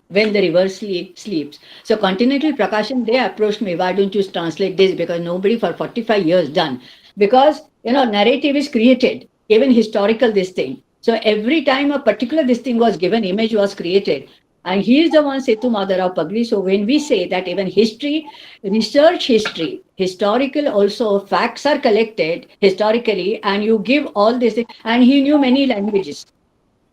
when the river sleeps. So Continental Prakashan, they approached me, why don't you translate this? Because nobody for 45 years done. Because, narrative is created, even historical this thing. So every time a particular this thing was given, image was created. And he is the one, Setu Madharao Pagdi. So when we say that even history, research history, historical also facts are collected historically, and you give all this, and he knew many languages,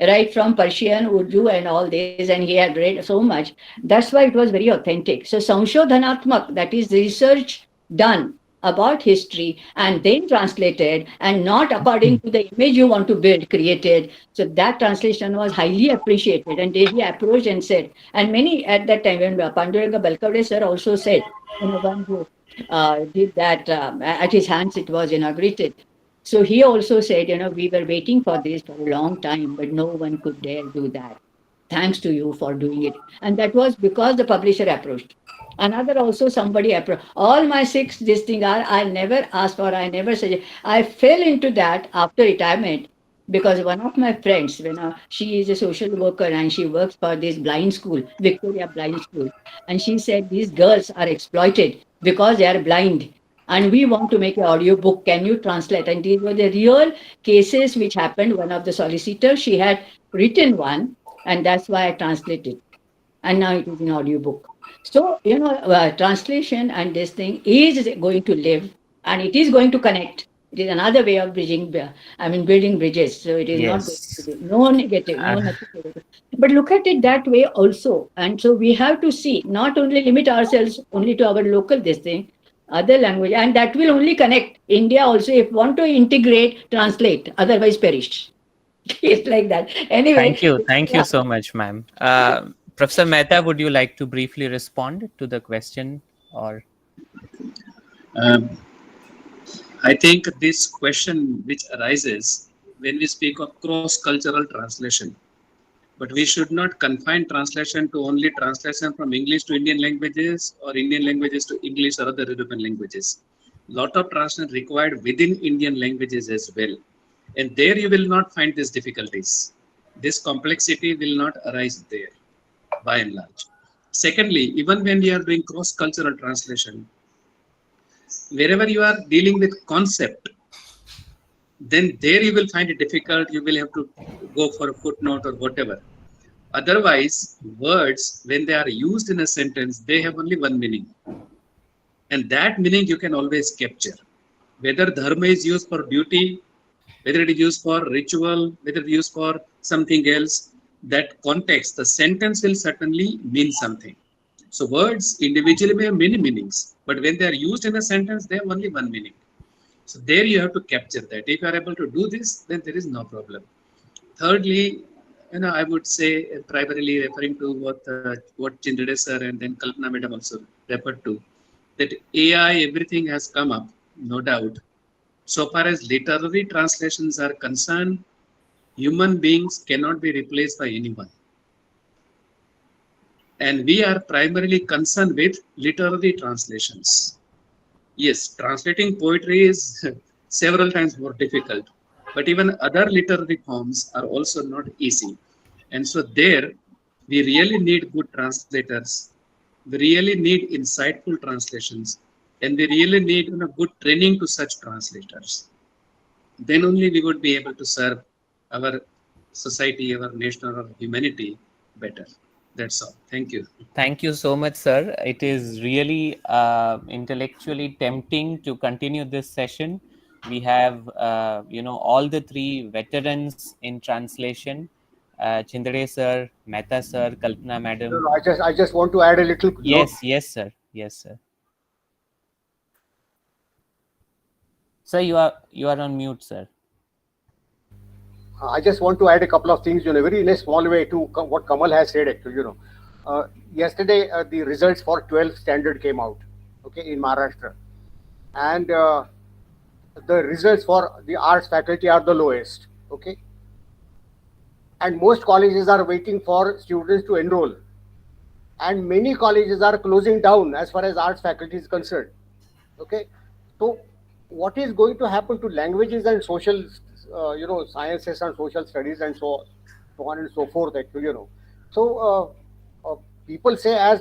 right from Persian, Urdu, and all this, and he had read so much. That's why it was very authentic. So Samshodhanatmak, that is research done about history and then translated, and not according to the image you want to build, created. So that translation was highly appreciated, and he approached and said, and many at that time, when Panduranga Balkavade sir also said, one who did that, at his hands it was inaugurated. So he also said, we were waiting for this for a long time, but no one could dare do that. Thanks to you for doing it. And that was because the publisher approached. Another also somebody approached. All my 6, this thing I never asked for, I never said. I fell into that after retirement because one of my friends, she is a social worker and she works for this blind school, Victoria Blind School. And she said, these girls are exploited because they are blind. And we want to make an audio book. Can you translate? And these were the real cases which happened. One of the solicitors, she had written one, and that's why I translated. And now it is an audio book. So, translation and this thing is going to live, and it is going to connect. It is another way of building bridges. So it is not going to be no negative, no negative. But look at it that way also. And so we have to see, not only limit ourselves only to our local this thing, other language, and that will only connect. India also, if want to integrate, translate, otherwise perish. It's like that. Anyway. Thank you so much, ma'am. Professor Mehta, would you like to briefly respond to the question? Or I think this question which arises when we speak of cross-cultural translation, but we should not confine translation to only translation from English to Indian languages or Indian languages to English or other European languages. Lot of translation required within Indian languages as well. And there you will not find these difficulties. This complexity will not arise there by and large. Secondly, even when we are doing cross-cultural translation, wherever you are dealing with concept, then there you will find it difficult. You will have to go for a footnote or whatever. Otherwise, words, when they are used in a sentence, they have only one meaning. And that meaning you can always capture. Whether dharma is used for duty, whether it is used for ritual, whether it is used for something else, that context, the sentence will certainly mean something. So words individually may have many meanings, but when they are used in a sentence, they have only one meaning. So there you have to capture that. If you are able to do this, then there is no problem. Thirdly, I would say primarily referring to what Chindade sir and then Kalpana madam also referred to, that AI, everything has come up, no doubt. So far as literary translations are concerned, human beings cannot be replaced by anyone. And we are primarily concerned with literary translations. Yes, translating poetry is several times more difficult, but even other literary forms are also not easy. And so there, we really need good translators. We really need insightful translations, and we really need good training to such translators. Then only we would be able to serve our society, our nation, our humanity better. That's all. Thank you. Thank you so much, sir. It is really intellectually tempting to continue this session. We have, all the three veterans in translation, Chindade sir, Mehta sir, Kalpana madam. No, I just want to add a little. Yes, sir. Yes, sir. Sir, you are on mute, sir. I just want to add a couple of things, very in a small way to what Kamal has said. Actually, yesterday the results for 12th standard came out, okay, in Maharashtra, and the results for the arts faculty are the lowest, okay, and most colleges are waiting for students to enroll, and many colleges are closing down as far as arts faculty is concerned, okay. So what is going to happen to languages and social sciences and social studies and so on and so forth, actually, so people say as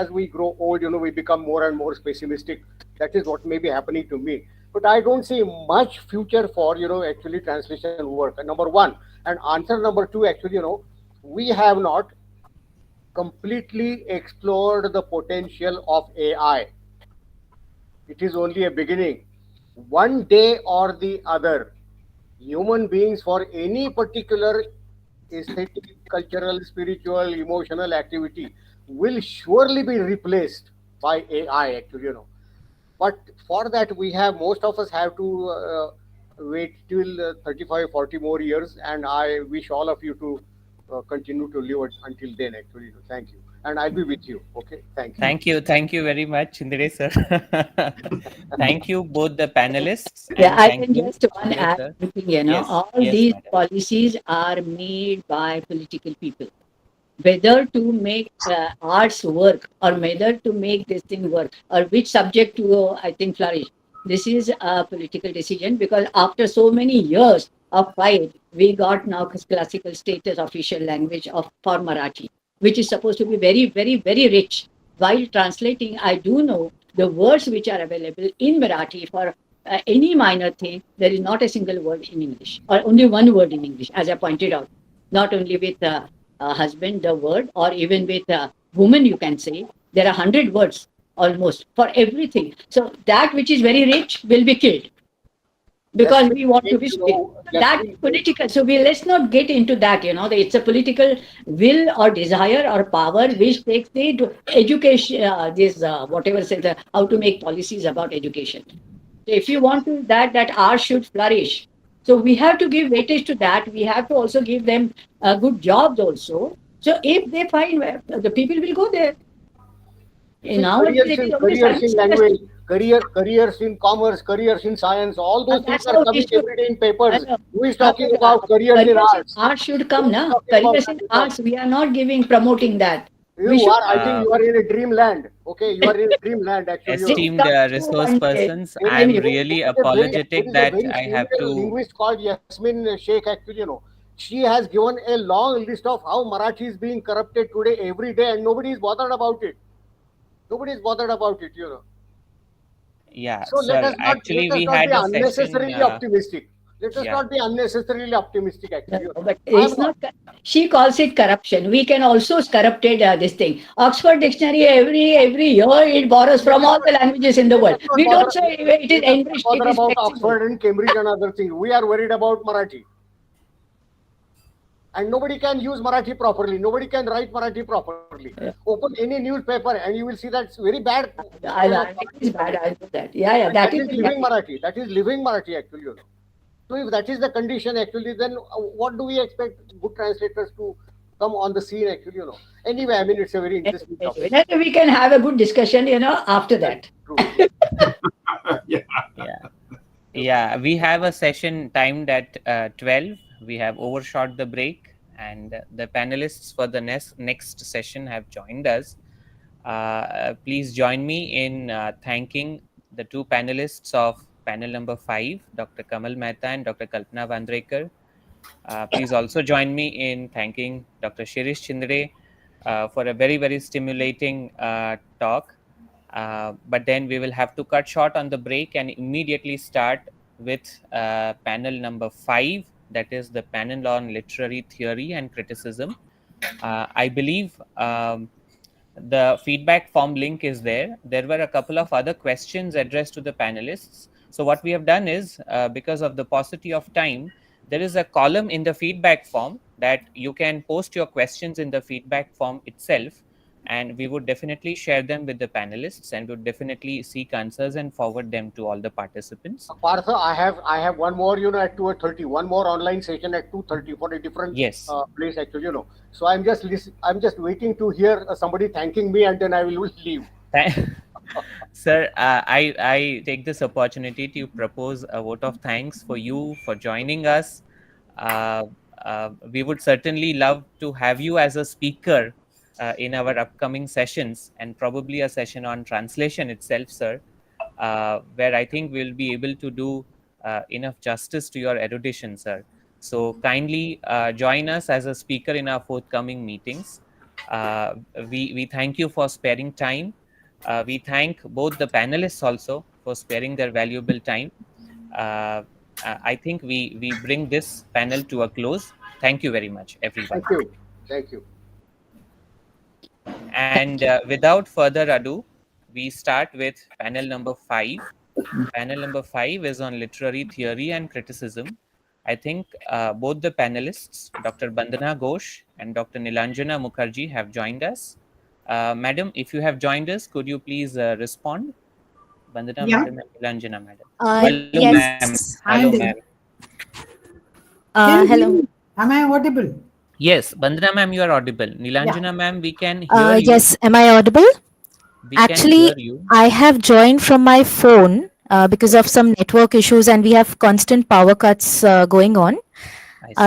we grow old, we become more and more pessimistic. That is what may be happening to me, but I don't see much future for actually translation work, number one. And answer number two, actually, we have not completely explored the potential of AI. It is only a beginning. One day or the other, human beings for any particular aesthetic, cultural, spiritual, emotional activity will surely be replaced by AI, actually, But for that, most of us have to wait till 35, 40 more years, and I wish all of you to continue to live until then, actually. Thank you. And I'll be with you. Okay. Thank you. Thank you very much, Chindade sir. Thank you, both the panelists. Yeah, I thank can you, just one Chindade add sir. something, Yes, all yes, these madam. policies are made by political people. Whether to make arts work or whether to make this thing work or which subject to, I think, flourish. This is a political decision, because after so many years of fight, we got now classical status official language for Marathi, which is supposed to be very, very, very rich. While translating, I do know the words which are available in Marathi for any minor thing. There is not a single word in English, or only one word in English, as I pointed out. Not only with husband, the word, or even with woman, you can say there are 100 words almost for everything. So that which is very rich will be killed, because we want to be that political. So let's not get into that. It's a political will or desire or power which takes the education. Whatever says how to make policies about education. So if you want to that art should flourish, so we have to give weightage to that. We have to also give them good jobs also. So if they find the people will go there. Careers in language, careers in commerce, careers in science, all those things are coming every day in papers. Who is talking about careers in arts? Art should come now. Careers in arts, we are not promoting that. I think you are in a dreamland. Okay, you are in a dreamland, actually. Esteemed resource persons, I am really apologetic that I have to. A linguist called Yasmin Sheikh, actually, she has given a long list of how Marathi is being corrupted today, every day, and nobody is bothered about it. Nobody is bothered about it, Yeah, so sir, actually we had a unnecessarily session. optimistic. Let us not be unnecessarily optimistic, actually. No, but it's not. She calls it corruption. We can also corrupted this thing. Oxford Dictionary every year it borrows from all the languages in the world. We don't say it is English. It is about Oxford and Cambridge and other things. We are worried about Marathi. and nobody can use Marathi properly. Nobody can write Marathi properly. Yeah. Open any newspaper and you will see that's very bad. It is bad. I know that. Yeah, And that that is is living Marathi. That is living Marathi, actually. So if that is the condition, actually, then what do we expect good translators to come on the scene, actually? Anyway, I mean, it's a very interesting topic. Anyway, we can have a good discussion, after that. True. Yeah, we have a session timed at 12. We have overshot the break, and the panelists for the next session have joined us. Please join me in thanking the two panelists of panel number 5, Dr. Kamal Mehta and Dr. Kalpana Vandrekar. Please also join me in thanking Dr. Shirish Chindre for a very, very stimulating talk. But then we will have to cut short on the break and immediately start with panel number 5, that is the panel on literary theory and criticism. I believe the feedback form link is there. There were a couple of other questions addressed to the panelists. So what we have done is, because of the paucity of time, there is a column in the feedback form that you can post your questions in the feedback form itself, and we would definitely share them with the panelists and would definitely seek answers and forward them to all the participants. Partha, I have one more, at 2:30, one more online session at 2:30 for a different place, actually, So I'm just waiting to hear somebody thanking me, and then I will leave. Sir, I take this opportunity to propose a vote of thanks for you for joining us. We would certainly love to have you as a speaker in our upcoming sessions, and probably a session on translation itself, sir, where I think we'll be able to do enough justice to your erudition, sir. So kindly join us as a speaker in our forthcoming meetings. We thank you for sparing time. We thank both the panelists also for sparing their valuable time. I think we bring this panel to a close. Thank you very much, everyone. Thank you. Thank you. And without further ado, we start with panel number 5. Panel number 5 is on literary theory and criticism. I think both the panelists, Dr. Bandana Ghosh and Dr. Nilanjana Mukherjee, have joined us. Madam, if you have joined us, could you please respond? Bandana, madam, and Nilanjana, madam. Hello, Yes. ma'am. Hello, ma'am. Hello. Am I audible? Yes, Bandana, ma'am, you are audible. Nilanjana, ma'am, we can hear you. Yes. Am I audible? We can Actually, hear you. I have joined from my phone because of some network issues, and we have constant power cuts going on.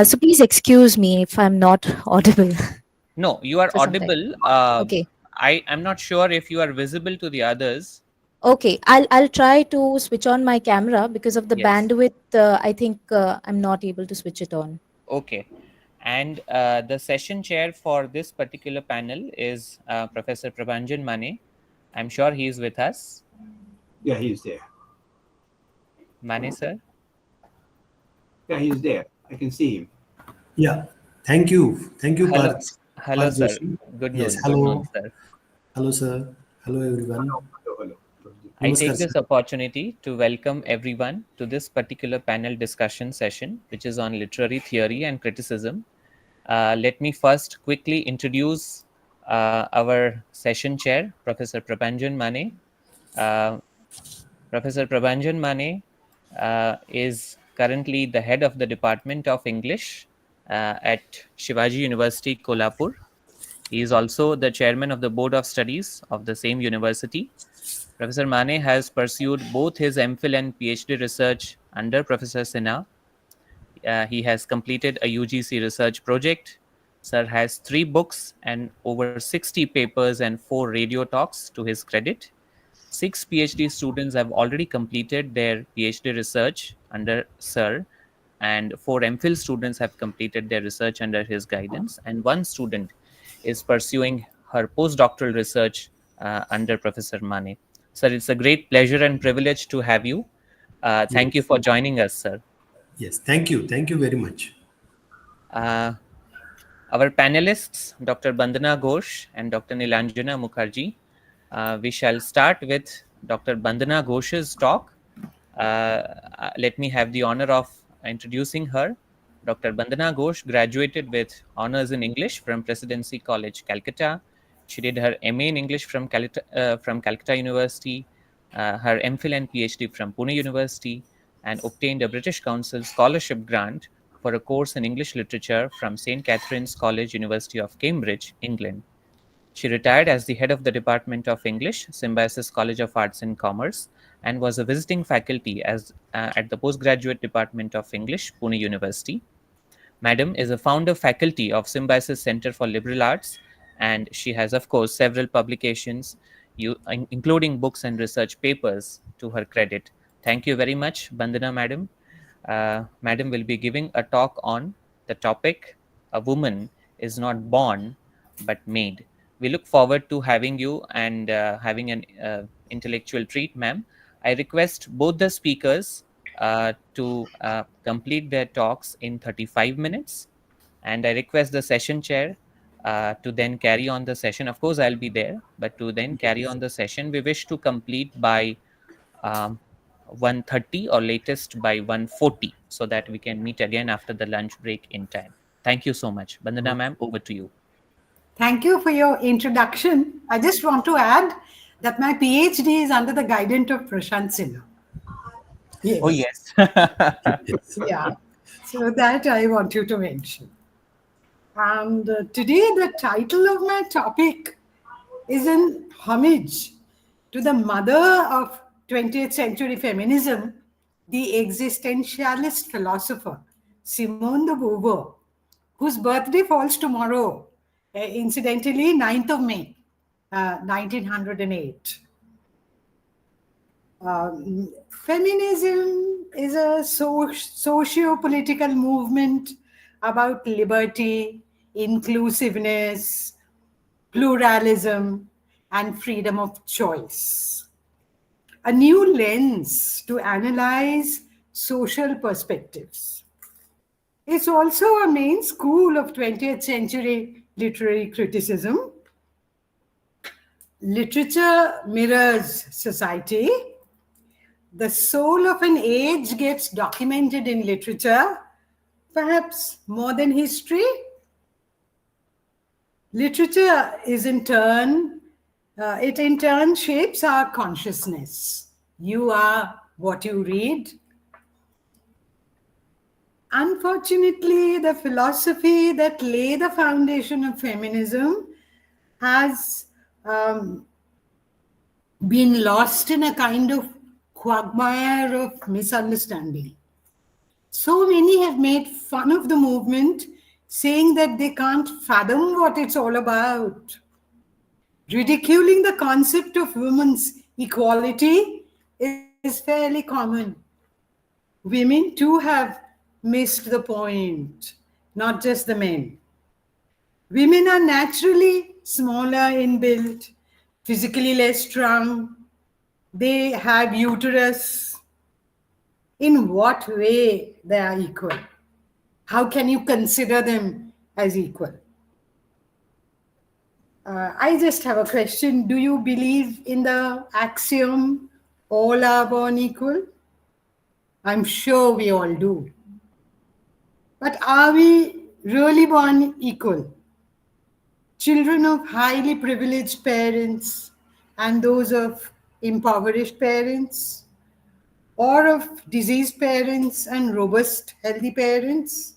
So please excuse me if I'm not audible. No, you are for some time. audible. Okay. I'm not sure if you are visible to the others. Okay. I'll try to switch on my camera because of the Yes. bandwidth. I think I'm not able to switch it on. Okay. And the session chair for this particular panel is Professor Prabhanjan Mane. I'm sure he is with us. Yeah, he's there. Mane, sir? Yeah, he's there. I can see him. Yeah, thank you. Thank you, Hello, Parth. hello, Parth sir. Joshi. Good Yes, noon. hello. Good noon, sir. Hello, sir. Hello, everyone. Hello. I Namaskar, take this sir. opportunity to welcome everyone to this particular panel discussion session, which is on literary theory and criticism. Let me first quickly introduce our session chair, Professor Prabhanjan Mane. Professor Prabhanjan Mane is currently the head of the Department of English at Shivaji University, Kolhapur. He is also the chairman of the Board of Studies of the same university. Professor Mane has pursued both his MPhil and PhD research under Professor Sinha. He has completed a UGC research project. Sir has 3 books and over 60 papers and 4 radio talks to his credit. 6 PhD students have already completed their PhD research under Sir, and 4 MPhil students have completed their research under his guidance, and 1 student is pursuing her postdoctoral research under Professor Mane. Sir, it's a great pleasure and privilege to have you. Thank you for joining us, sir. Yes, thank you. Thank you very much. Our panelists, Dr. Bandana Ghosh and Dr. Nilanjana Mukherjee. We shall start with Dr. Bandana Ghosh's talk. Let me have the honor of introducing her. Dr. Bandana Ghosh graduated with honors in English from Presidency College, Calcutta. She did her MA in English from Calcutta University, her MPhil and PhD from Pune University, and obtained a British Council scholarship grant for a course in English literature from St. Catherine's College, University of Cambridge, England. She retired as the head of the Department of English, Symbiosis College of Arts and Commerce, and was a visiting faculty at the Postgraduate Department of English, Pune University. Madam is a founder faculty of Symbiosis Center for Liberal Arts, and she has, of course, several publications, including books and research papers, to her credit. Thank you very much, Bandana Madam. Madam will be giving a talk on the topic, "A woman is not born, but made." We look forward to having you and having an intellectual treat, ma'am. I request both the speakers to complete their talks in 35 minutes. And I request the session chair to then carry on the session. Of course, I'll be there, but to then carry on the session. We wish to complete by 1:30 or latest by 1:40 so that we can meet again after the lunch break in time. Thank you so much. Bandana ma'am, over to you. Thank you for your introduction. I just want to add that my PhD is under the guidance of Prashant Sinha. Yes. Oh, yes. Yeah. So that I want you to mention. And today the title of my topic is in homage to the mother of 20th century feminism, the existentialist philosopher Simone de Beauvoir, whose birthday falls tomorrow, incidentally, 9th of May, 1908. Feminism is a socio-political movement about liberty, inclusiveness, pluralism, and freedom of choice. A new lens to analyze social perspectives. It's also a main school of 20th century literary criticism. Literature mirrors society. The soul of an age gets documented in literature, perhaps more than history. Literature is in turn shapes our consciousness. You are what you read. Unfortunately, the philosophy that lay the foundation of feminism has been lost in a kind of quagmire of misunderstanding. So many have made fun of the movement, saying that they can't fathom what it's all about. Ridiculing the concept of women's equality is fairly common. Women too have missed the point, not just the men. Women are naturally smaller in build, physically less strong. They have uterus. In what way they are equal? How can you consider them as equal? I just have a question. Do you believe in the axiom, all are born equal? I'm sure we all do. But are we really born equal? Children of highly privileged parents and those of impoverished parents, or of diseased parents and robust, healthy parents?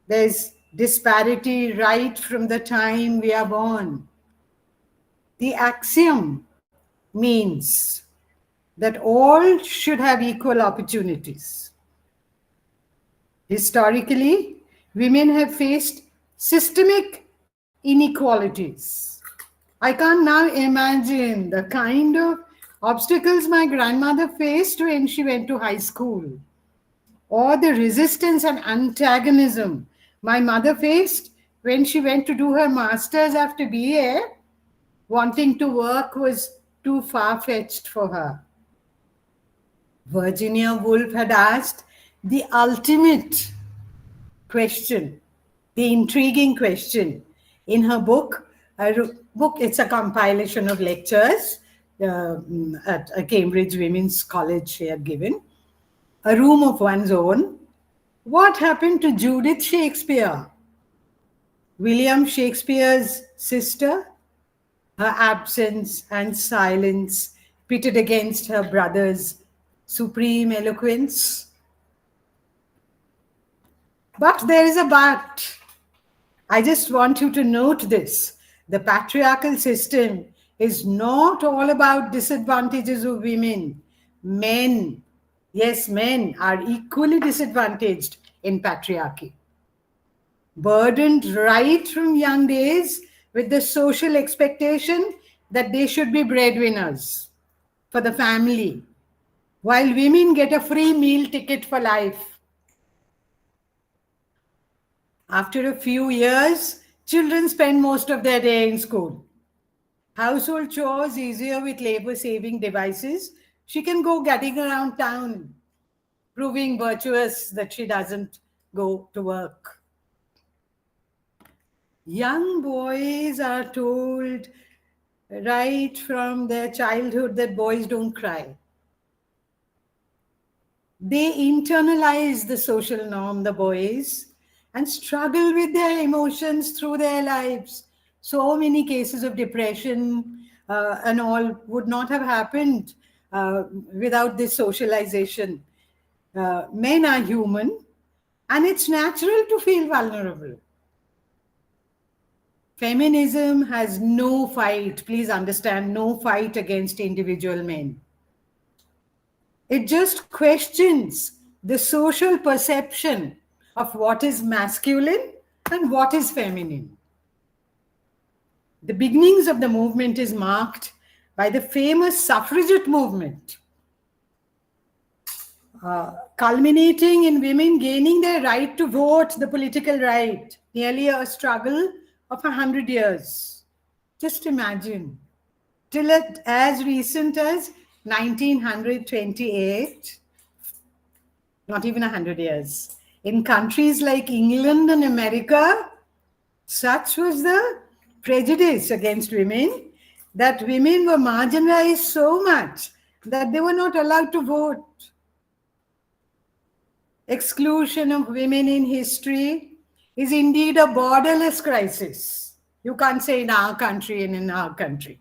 There's disparity right from the time we are born. The axiom means that all should have equal opportunities. Historically, women have faced systemic inequalities. I can't now imagine the kind of obstacles my grandmother faced when she went to high school, or the resistance and antagonism my mother faced when she went to do her master's after BA. Wanting to work was too far-fetched for her. Virginia Woolf had asked the ultimate question, the intriguing question, in her book. It's a compilation of lectures at a Cambridge Women's College she had given, A Room of One's Own. What happened to Judith Shakespeare, William Shakespeare's sister? Her absence and silence pitted against her brother's supreme eloquence. But there is a but. I just want you to note this. The patriarchal system is not all about disadvantages of women. Men, yes, men are equally disadvantaged in patriarchy. Burdened right from young days with the social expectation that they should be breadwinners for the family, while women get a free meal ticket for life. After a few years, children spend most of their day in school. Household chores easier with labor-saving devices. She can go getting around town, proving virtuous that she doesn't go to work. Young boys are told right from their childhood that boys don't cry. They internalize the social norm, the boys, and struggle with their emotions through their lives. So many cases of depression and all would not have happened without this socialization. Men are human, and it's natural to feel vulnerable. Feminism has no fight, please understand, no fight against individual men. It just questions the social perception of what is masculine and what is feminine. The beginnings of the movement is marked by the famous suffragette movement, culminating in women gaining their right to vote, the political right, nearly a struggle of 100 years. Just imagine, till as recent as 1928, not even 100 years. In countries like England and America, such was the prejudice against women that women were marginalized so much that they were not allowed to vote. Exclusion of women in history is indeed a borderless crisis. You can't say in our country and in our country.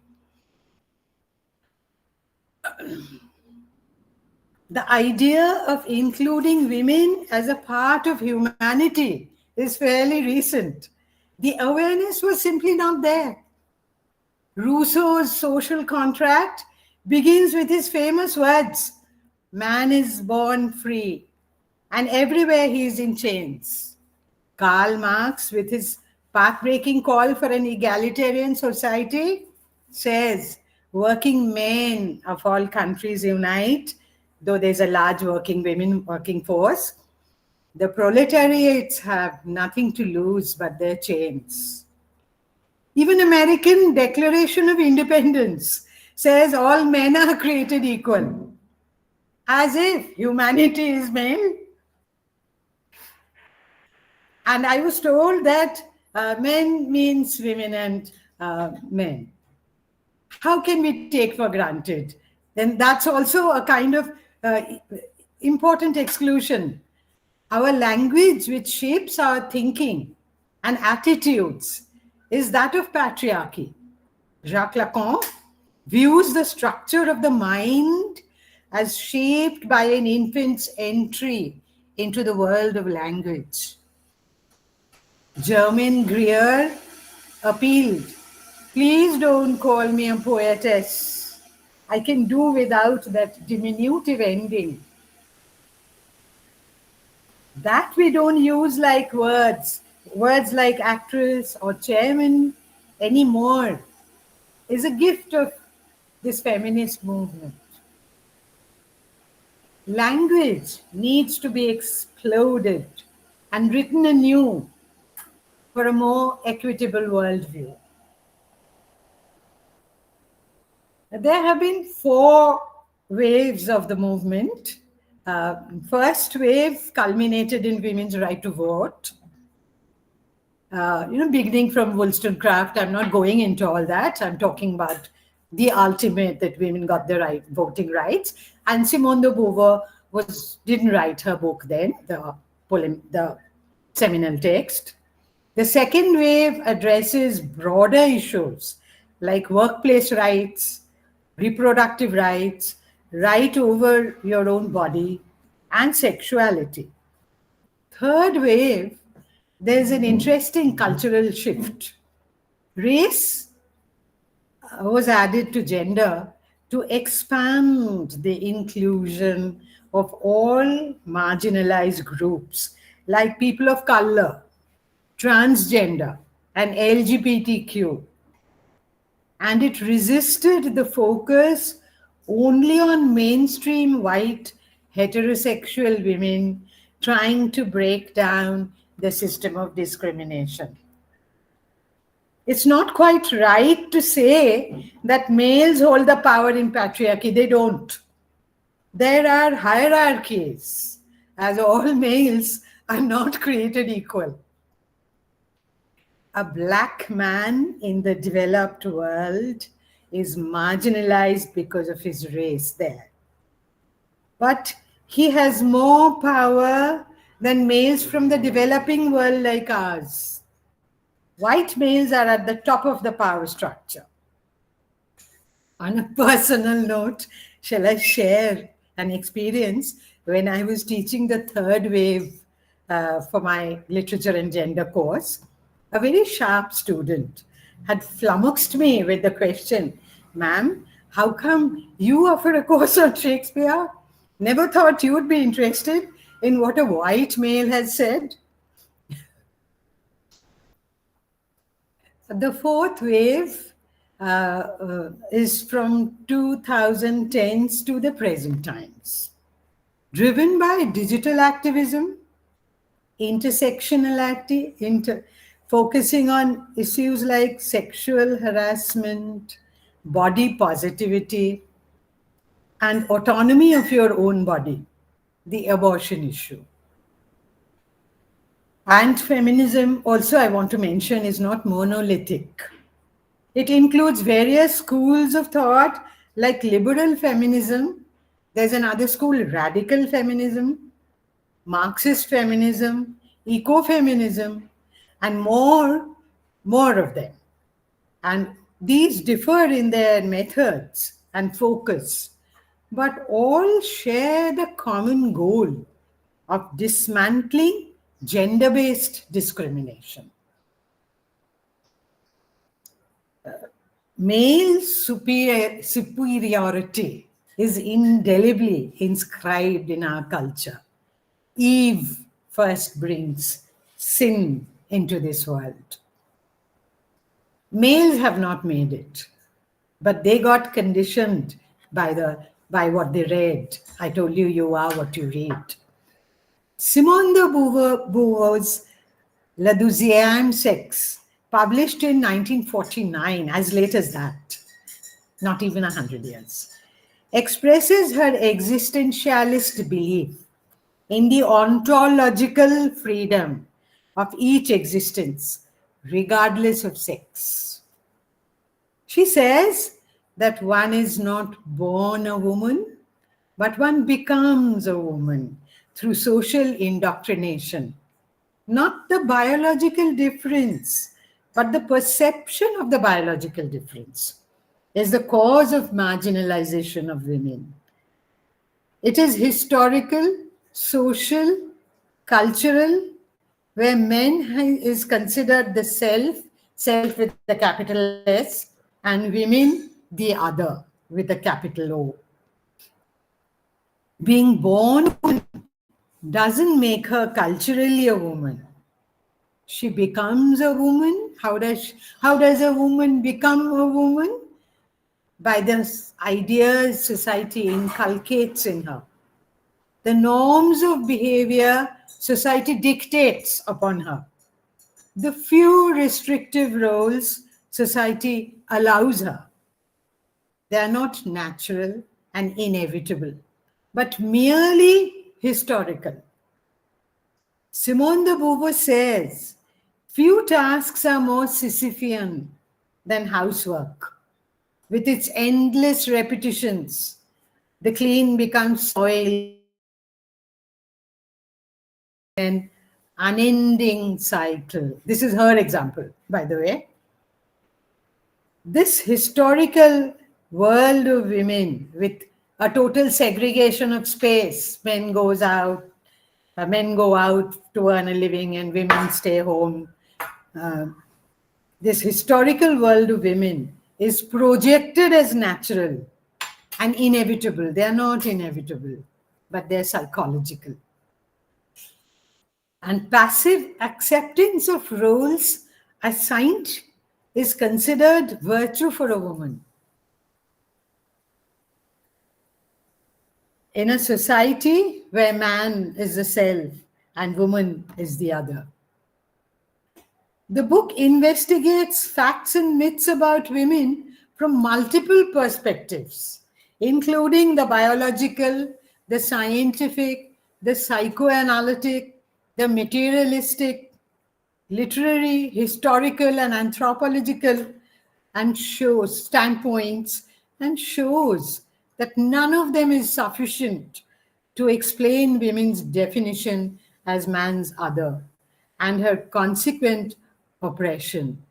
The idea of including women as a part of humanity is fairly recent. The awareness was simply not there. Rousseau's social contract begins with his famous words, "Man is born free, and everywhere he is in chains." Karl Marx, with his path-breaking call for an egalitarian society, says, "Working men of all countries unite, though there's a large working force. The proletariats have nothing to lose but their chains." Even American Declaration of Independence says all men are created equal, as if humanity is men. And I was told that men means women and men. How can we take for granted? Then that's also a kind of important exclusion. Our language, which shapes our thinking and attitudes, is that of patriarchy. Jacques Lacan views the structure of the mind as shaped by an infant's entry into the world of language. Germaine Greer appealed, "Please don't call me a poetess. I can do without that diminutive ending." That we don't use like words like actress or chairman anymore, is a gift of this feminist movement. Language needs to be exploded and written anew for a more equitable worldview. There have been 4 waves of the movement. First wave culminated in women's right to vote. Beginning from Wollstonecraft, I'm not going into all that. I'm talking about the ultimate, that women got the voting rights. And Simone de Beauvoir didn't write her book then, the the seminal text. The second wave addresses broader issues like workplace rights, reproductive rights, right over your own body, and sexuality. Third wave, there's an interesting cultural shift. Race was added to gender to expand the inclusion of all marginalized groups like people of color, transgender, and LGBTQ. And it resisted the focus only on mainstream white heterosexual women trying to break down the system of discrimination. It's not quite right to say that males hold the power in patriarchy. They don't. There are hierarchies, as all males are not created equal. A black man in the developed world is marginalized because of his race there. But he has more power than males from the developing world like ours. White males are at the top of the power structure. On a personal note, shall I share an experience when I was teaching the third wave for my literature and gender course? A very sharp student had flummoxed me with the question, "Ma'am, how come you offer a course on Shakespeare? Never thought you would be interested in what a white male has said." The fourth wave is from 2010s to the present times, driven by digital activism, intersectionality, focusing on issues like sexual harassment, body positivity, and autonomy of your own body, the abortion issue. And feminism, also I want to mention, is not monolithic. It includes various schools of thought like liberal feminism. There's another school, radical feminism, Marxist feminism, ecofeminism, and more of them. And these differ in their methods and focus, but all share the common goal of dismantling gender-based discrimination. Male superiority is indelibly inscribed in our culture. Eve first brings sin into this world. Males have not made it, but they got conditioned by what they read. I told you, you are what you read. Simone de Beauvoir's La Deuxième Sexe, published in 1949, as late as that, not even 100 years, expresses her existentialist belief in the ontological freedom of each existence, regardless of sex. She says that one is not born a woman, but one becomes a woman through social indoctrination. Not the biological difference, but the perception of the biological difference is the cause of marginalization of women. It is historical, social, cultural, where men is considered the self with the capital S, and women the other with a capital O. Being born doesn't make her culturally a woman. She becomes a woman. How does a woman become a woman? By the ideas society inculcates in her. The norms of behavior society dictates upon her. The few restrictive roles society allows her. They are not natural and inevitable, but merely historical. Simone de Beauvoir says, few tasks are more Sisyphean than housework. With its endless repetitions, the clean becomes soil an unending cycle. This is her example, by the way. This historical world of women with a total segregation of space, men go out to earn a living and women stay home. This historical world of women is projected as natural and inevitable. They are not inevitable, but they're psychological. And passive acceptance of roles assigned is considered virtue for a woman. In a society where man is the self and woman is the other. The book investigates facts and myths about women from multiple perspectives, including the biological, the scientific, the psychoanalytic, the materialistic, literary, historical, and anthropological, and shows standpoints, and shows that none of them is sufficient to explain women's definition as man's other and her consequent oppression.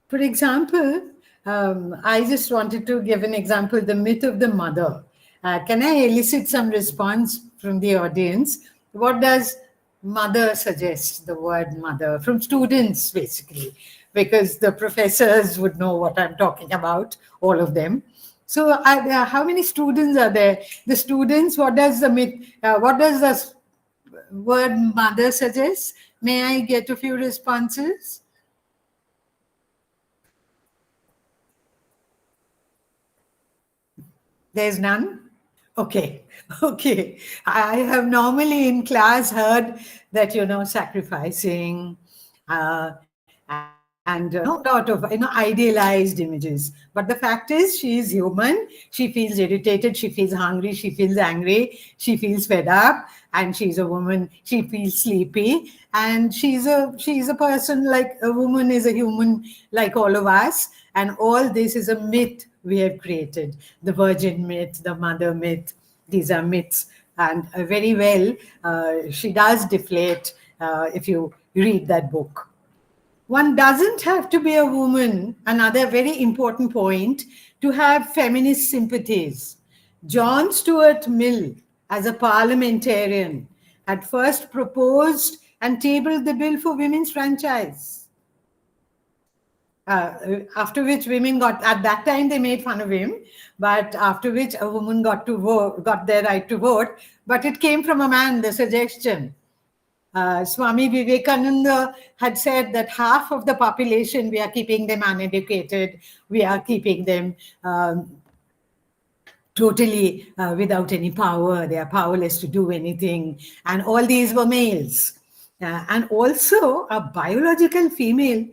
For example, I just wanted to give an example, the myth of the mother. Can I elicit some response from the audience? What does mother suggest, the word mother? From students, basically, because the professors would know what I'm talking about, all of them. So how many students are there? The students, what does the myth, what does the word mother suggest? May I get a few responses? There's none? Okay. I have normally in class heard that, sacrificing, and no doubt of idealized images. But the fact is, she is human. She feels irritated. She feels hungry. She feels angry. She feels fed up. And she's a woman. She feels sleepy. And she's a person, like a woman is a human like all of us. And all this is a myth we have created. The virgin myth, the mother myth. These are myths. And very well, she does deflate if you read that book. One doesn't have to be a woman, another very important point, to have feminist sympathies. John Stuart Mill, as a parliamentarian, had first proposed and tabled the bill for women's franchise. After which women got, at that time they made fun of him, but after which a woman got to vote, got their right to vote, but it came from a man, the suggestion. Swami Vivekananda had said that half of the population, we are keeping them uneducated, we are keeping them totally without any power, they are powerless to do anything, and all these were males. And also a biological female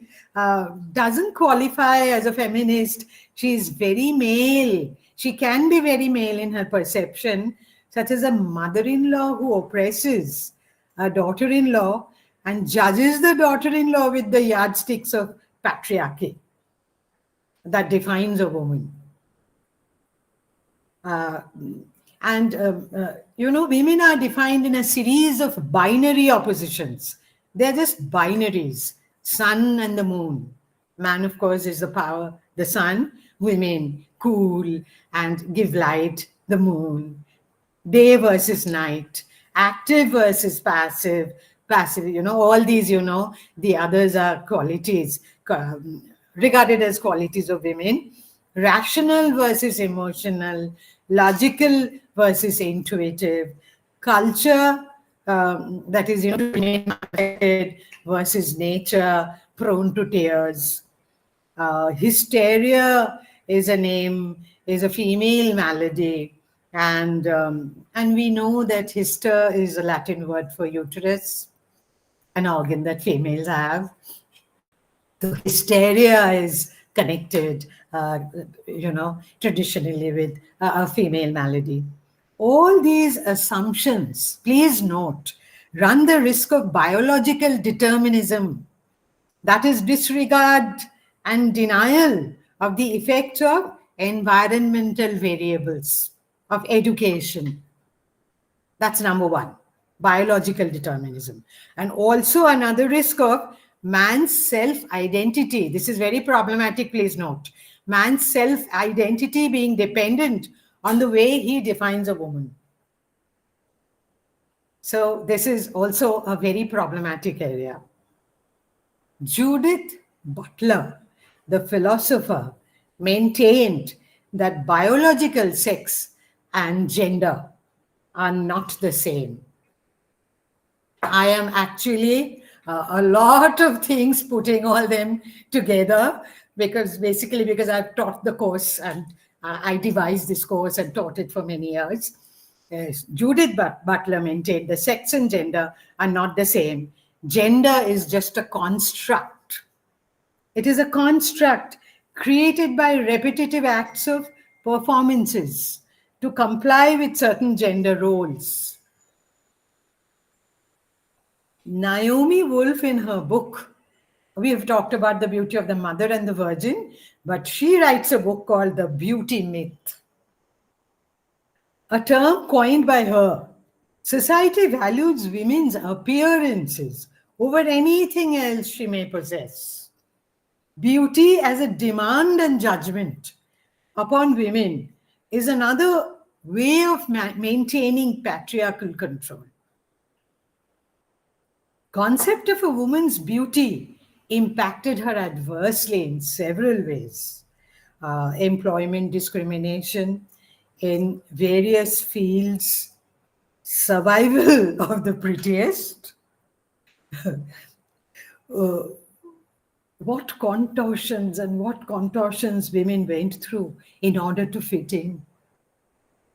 doesn't qualify as a feminist. She's very male. She can be very male in her perception, such as a mother-in-law who oppresses a daughter-in-law and judges the daughter-in-law with the yardsticks of patriarchy that defines a woman. Women are defined in a series of binary oppositions. They're just binaries, sun and the moon. Man, of course, is the power, the sun. Women, cool and give light, the moon. Day versus night. Active versus passive, all these, the others are qualities, regarded as qualities of women. Rational versus emotional, logical versus intuitive, culture, that is, versus nature, prone to tears. Hysteria is a female malady. And we know that hyster is a Latin word for uterus, an organ that females have. So hysteria is connected, traditionally with a female malady. All these assumptions, please note, run the risk of biological determinism, that is disregard and denial of the effects of environmental variables, of education. That's number one. biological determinism. And also another risk of man's self-identity. This is very problematic, please note. Man's self-identity being dependent on the way he defines a woman. So this is also a very problematic area. Judith Butler, the philosopher, maintained that biological sex and gender are not the same. I am actually a lot of things putting all them together because I've taught the course and I devised this course and taught it for many years. Judith Butler maintained the sex and gender are not the same. Gender is just a construct. It is a construct created by repetitive acts of performances to comply with certain gender roles. Naomi Wolf, in her book, we have talked about the beauty of the mother and the virgin, but she writes a book called The Beauty Myth, a term coined by her. Society values women's appearances over anything else she may possess. Beauty as a demand and judgment upon women is another way of maintaining patriarchal control. Concept of a woman's beauty impacted her adversely in several ways. Employment discrimination in various fields, survival of the prettiest, what contortions women went through in order to fit in.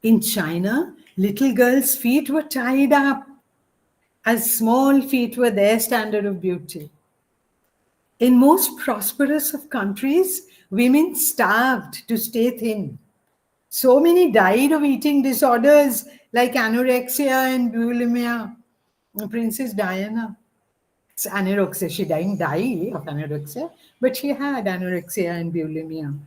In China, little girls' feet were tied up as small feet were their standard of beauty. In most prosperous of countries, women starved to stay thin. So many died of eating disorders like anorexia and bulimia. Princess Diana, it's anorexia. She didn't die of anorexia, but she had anorexia and bulimia.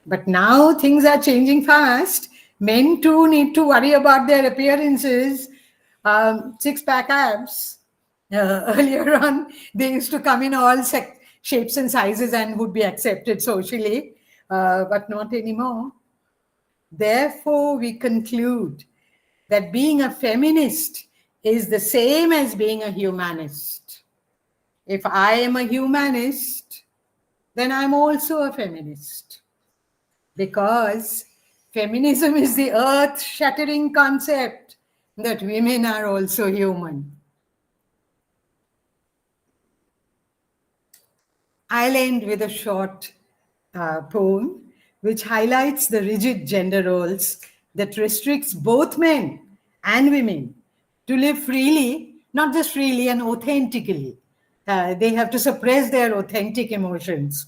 But now things are changing fast. Men too need to worry about their appearances. Six-pack abs. Earlier on, they used to come in all shapes and sizes and would be accepted socially, but not anymore. Therefore, we conclude that being a feminist is the same as being a humanist. If I am a humanist, then I'm also a feminist. Because feminism is the earth-shattering concept that women are also human. I'll end with a short poem which highlights the rigid gender roles that restricts both men and women to live freely, not just freely and authentically. They have to suppress their authentic emotions.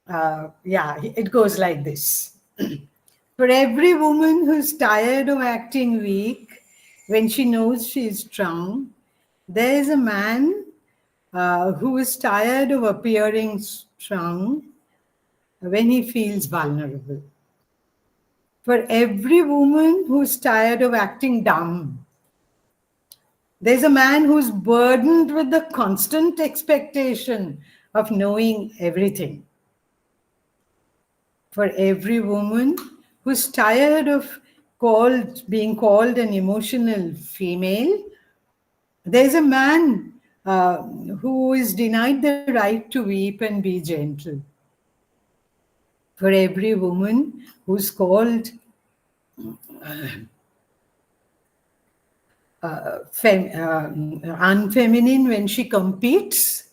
It goes like this. For every woman who's tired of acting weak when she knows she is strong, there is a man who is tired of appearing strong when he feels vulnerable. For every woman who's tired of acting dumb, there's a man who's burdened with the constant expectation of knowing everything. For every woman who's tired of being called an emotional female, there's a man who is denied the right to weep and be gentle. For every woman who's called unfeminine when she competes,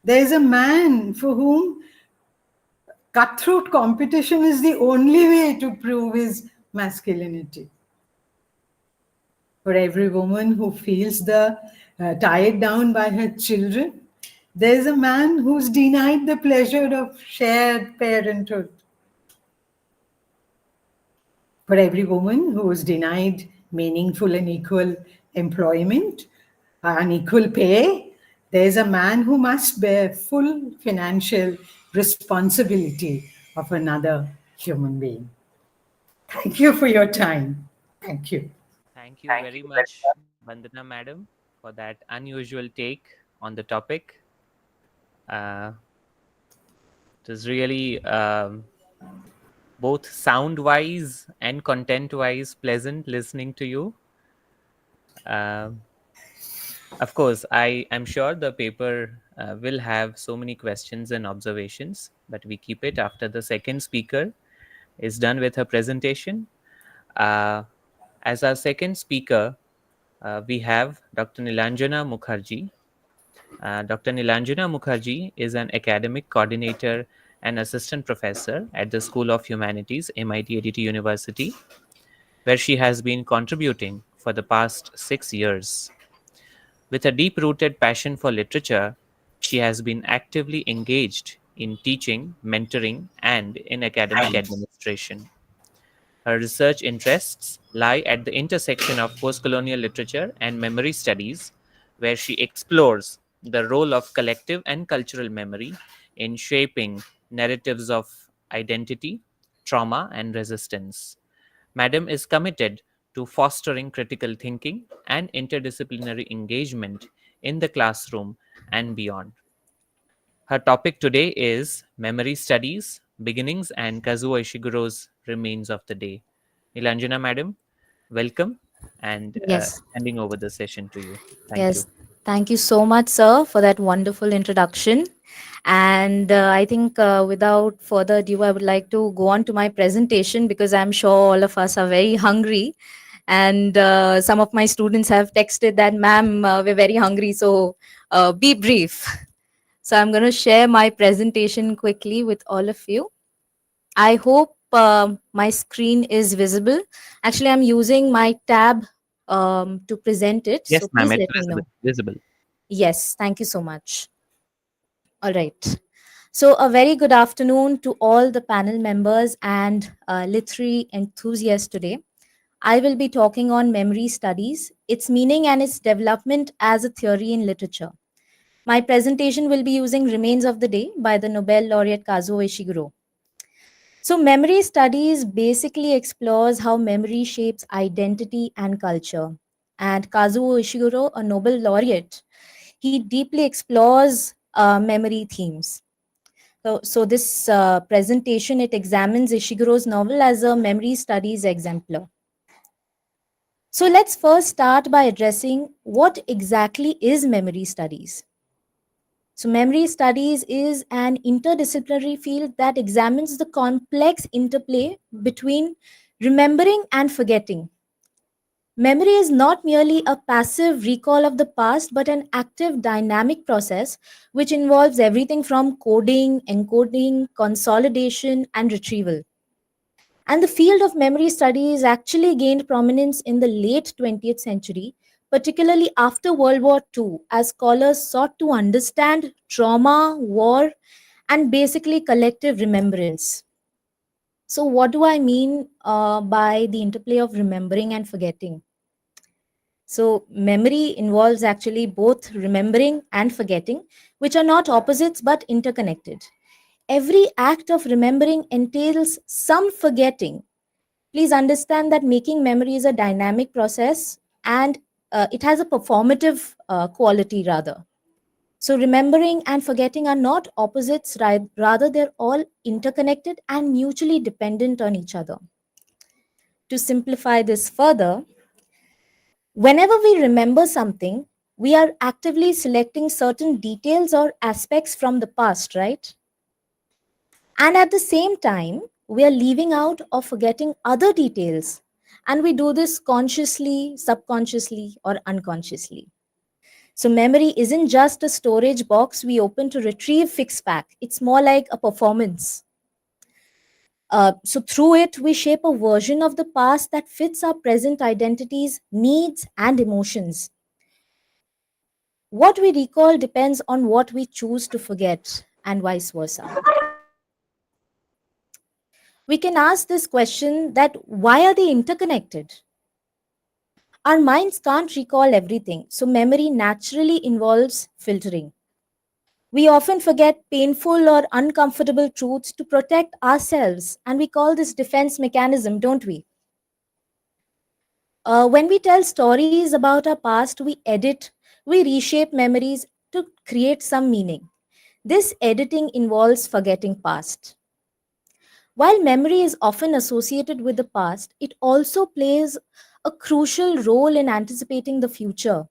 there's a man for whom cutthroat competition is the only way to prove his masculinity. For every woman who feels tied down by her children, there's a man who's denied the pleasure of shared parenthood. For every woman who is denied meaningful and equal employment and equal pay, there's a man who must bear full financial responsibility of another human being. Thank you for your time. Thank you. Thank you very much, Vandana madam, for that unusual take on the topic. It is really both sound-wise and content-wise pleasant listening to you. Of course, I am sure the paper will have so many questions and observations, but we keep it after the second speaker is done with her presentation. As our second speaker, we have Dr. Nilanjana Mukherjee. Dr. Nilanjana Mukherjee is an academic coordinator and assistant professor at the School of Humanities, MIT ADT University, where she has been contributing for the past 6 years. With a deep-rooted passion for literature, she has been actively engaged in teaching, mentoring, and in academic administration. Her research interests lie at the intersection of postcolonial literature and memory studies, where she explores the role of collective and cultural memory in shaping narratives of identity, trauma, and resistance. Madam is committed to fostering critical thinking and interdisciplinary engagement in the classroom and beyond. Her topic today is Memory Studies, Beginnings and Kazuo Ishiguro's Remains of the Day. Nilanjana madam, welcome, and Yes. handing over the session to you. Thank Yes. you. Thank you so much, sir, for that wonderful introduction. And I think without further ado, I would like to go on to my presentation because I'm sure all of us are very hungry. And some of my students have texted that, ma'am, we're very hungry, so be brief. So I'm going to share my presentation quickly with all of you. I hope my screen is visible. Actually, I'm using my tab to present it. Yes, So ma'am, please it's let me know. visible. Yes, thank you so much. All right. So a very good afternoon to all the panel members and literary enthusiasts today. I will be talking on memory studies, its meaning and its development as a theory in literature. My presentation will be using Remains of the Day by the Nobel laureate Kazuo Ishiguro. So memory studies basically explores how memory shapes identity and culture. And Kazuo Ishiguro, a Nobel laureate, he deeply explores memory themes. So this presentation, it examines Ishiguro's novel as a memory studies exemplar. So let's first start by addressing what exactly is memory studies. So memory studies is an interdisciplinary field that examines the complex interplay between remembering and forgetting. Memory is not merely a passive recall of the past, but an active dynamic process which involves everything from coding, encoding, consolidation, and retrieval. And the field of memory studies actually gained prominence in the late 20th century, particularly after World War II, as scholars sought to understand trauma, war, and basically collective remembrance. So, what do I mean by the interplay of remembering and forgetting? So, memory involves actually both remembering and forgetting, which are not opposites but interconnected. Every act of remembering entails some forgetting. Please understand that making memory is a dynamic process and it has a performative quality rather. So, remembering and forgetting are not opposites, rather, they're all interconnected and mutually dependent on each other. To simplify this further, whenever we remember something, we are actively selecting certain details or aspects from the past, right? And at the same time, we are leaving out or forgetting other details. And we do this consciously, subconsciously, or unconsciously. So, memory isn't just a storage box we open to retrieve fixed fact, it's more like a performance. So, through it, we shape a version of the past that fits our present identities, needs, and emotions. What we recall depends on what we choose to forget, and vice versa. We can ask this question that why are they interconnected? Our minds can't recall everything, so memory naturally involves filtering. We often forget painful or uncomfortable truths to protect ourselves, and we call this defense mechanism, don't we? When we tell stories about our past, we edit, we reshape memories to create some meaning. This editing involves forgetting past. While memory is often associated with the past, it also plays a crucial role in anticipating the future.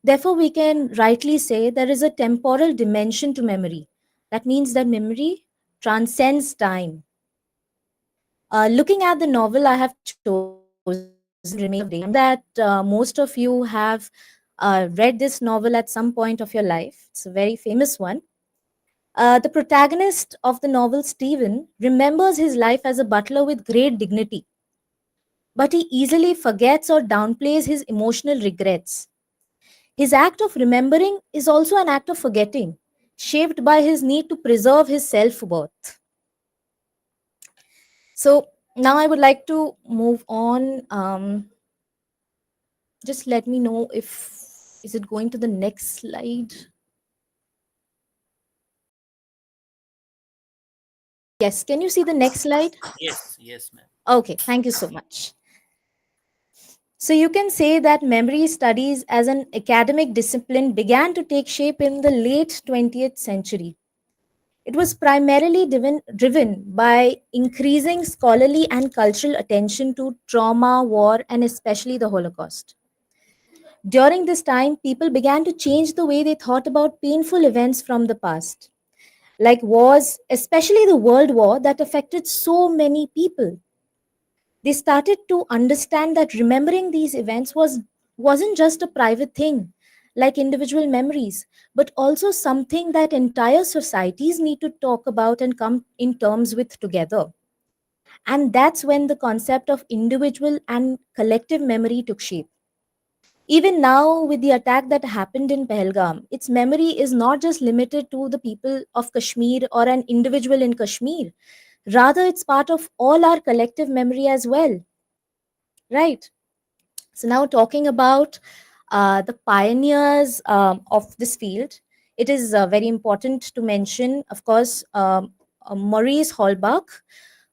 Therefore, we can rightly say there is a temporal dimension to memory. That means that memory transcends time. Looking at the novel I have chosen, Remains of Day, I'm sure that most of you have read this novel at some point of your life. It's a very famous one. The protagonist of the novel, Stephen, remembers his life as a butler with great dignity, but he easily forgets or downplays his emotional regrets. His act of remembering is also an act of forgetting, shaped by his need to preserve his self worth. So now I would like to move on. Just let me know if is it going to the next slide. Yes, can you see the next slide? Yes, ma'am. Okay, thank you so much. So you can say that memory studies as an academic discipline began to take shape in the late 20th century. It was primarily driven by increasing scholarly and cultural attention to trauma, war, and especially the Holocaust. During this time, people began to change the way they thought about painful events from the past, like wars, especially the World War that affected so many people. They started to understand that remembering these events wasn't just a private thing, like individual memories, but also something that entire societies need to talk about and come in terms with together. And that's when the concept of individual and collective memory took shape. Even now, with the attack that happened in Pahalgam, its memory is not just limited to the people of Kashmir or an individual in Kashmir. Rather, it's part of all our collective memory as well. Right? So, now talking about the pioneers of this field, it is very important to mention, of course, Maurice Holbach.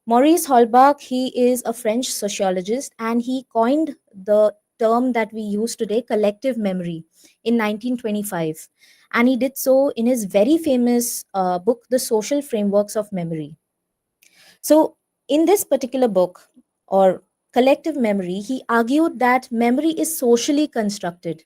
Maurice Holbach, he is a French sociologist and he coined the term that we use today, collective memory, in 1925. And he did so in his very famous book, The Social Frameworks of Memory. So, in this particular book, or collective memory, he argued that memory is socially constructed.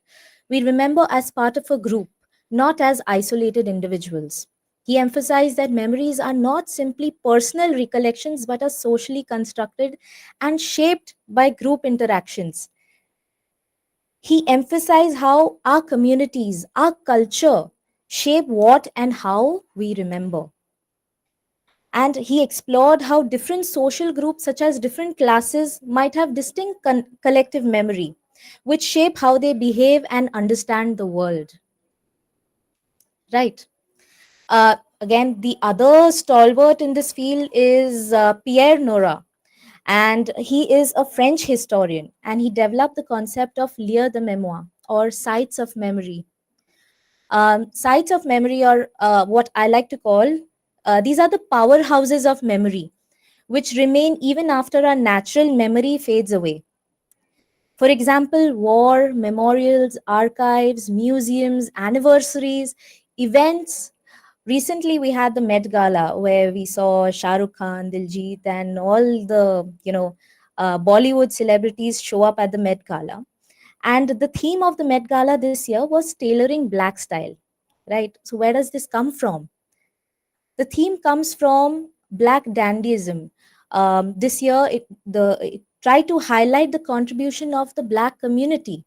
We remember as part of a group, not as isolated individuals. He emphasized that memories are not simply personal recollections but are socially constructed and shaped by group interactions. He emphasized how our communities, our culture, shape what and how we remember. And he explored how different social groups, such as different classes, might have distinct collective memory, which shape how they behave and understand the world. Right. Again, the other stalwart in this field is Pierre Nora, and he is a French historian, and he developed the concept of lieux de mémoire, or sites of memory. Sites of memory are what I like to call, these are the powerhouses of memory, which remain even after our natural memory fades away. For example, war, memorials, archives, museums, anniversaries, events. Recently, we had the Met Gala where we saw Shah Rukh Khan, Diljit, and all the Bollywood celebrities show up at the Met Gala. And the theme of the Met Gala this year was tailoring black style, right? So where does this come from? The theme comes from Black dandyism. This year, it tried to highlight the contribution of the Black community.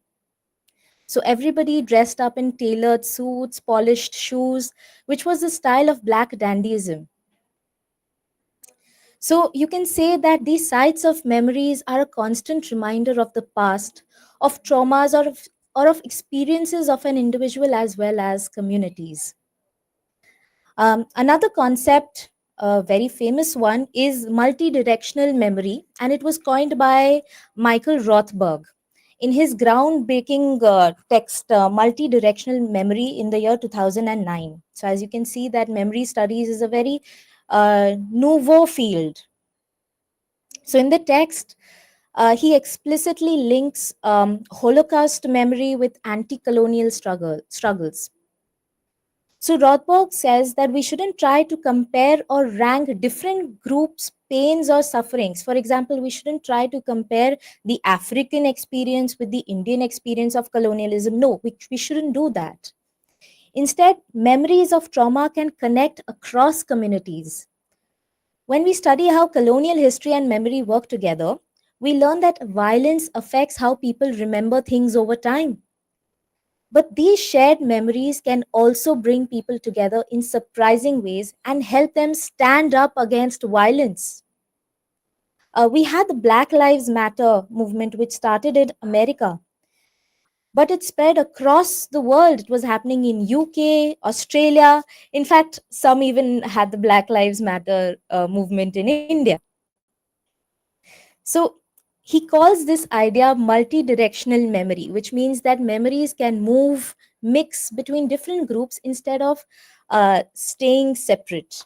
So everybody dressed up in tailored suits, polished shoes, which was the style of Black dandyism. So you can say that these sites of memories are a constant reminder of the past, of traumas or of experiences of an individual as well as communities. Another concept, a very famous one, is multi-directional memory, and it was coined by Michael Rothberg in his groundbreaking text, Multi-Directional Memory, in the year 2009. So as you can see that memory studies is a very nouveau field. So in the text, he explicitly links Holocaust memory with anti-colonial struggles. So Rothbard says that we shouldn't try to compare or rank different groups' pains or sufferings. For example, we shouldn't try to compare the African experience with the Indian experience of colonialism. No, we shouldn't do that. Instead, memories of trauma can connect across communities. When we study how colonial history and memory work together, we learn that violence affects how people remember things over time. But these shared memories can also bring people together in surprising ways and help them stand up against violence. We had the Black Lives Matter movement, which started in America, but it spread across the world. It was happening in UK, Australia. In fact, some even had the Black Lives Matter movement in India. So he calls this idea multi-directional memory, which means that memories can move, mix between different groups instead of staying separate.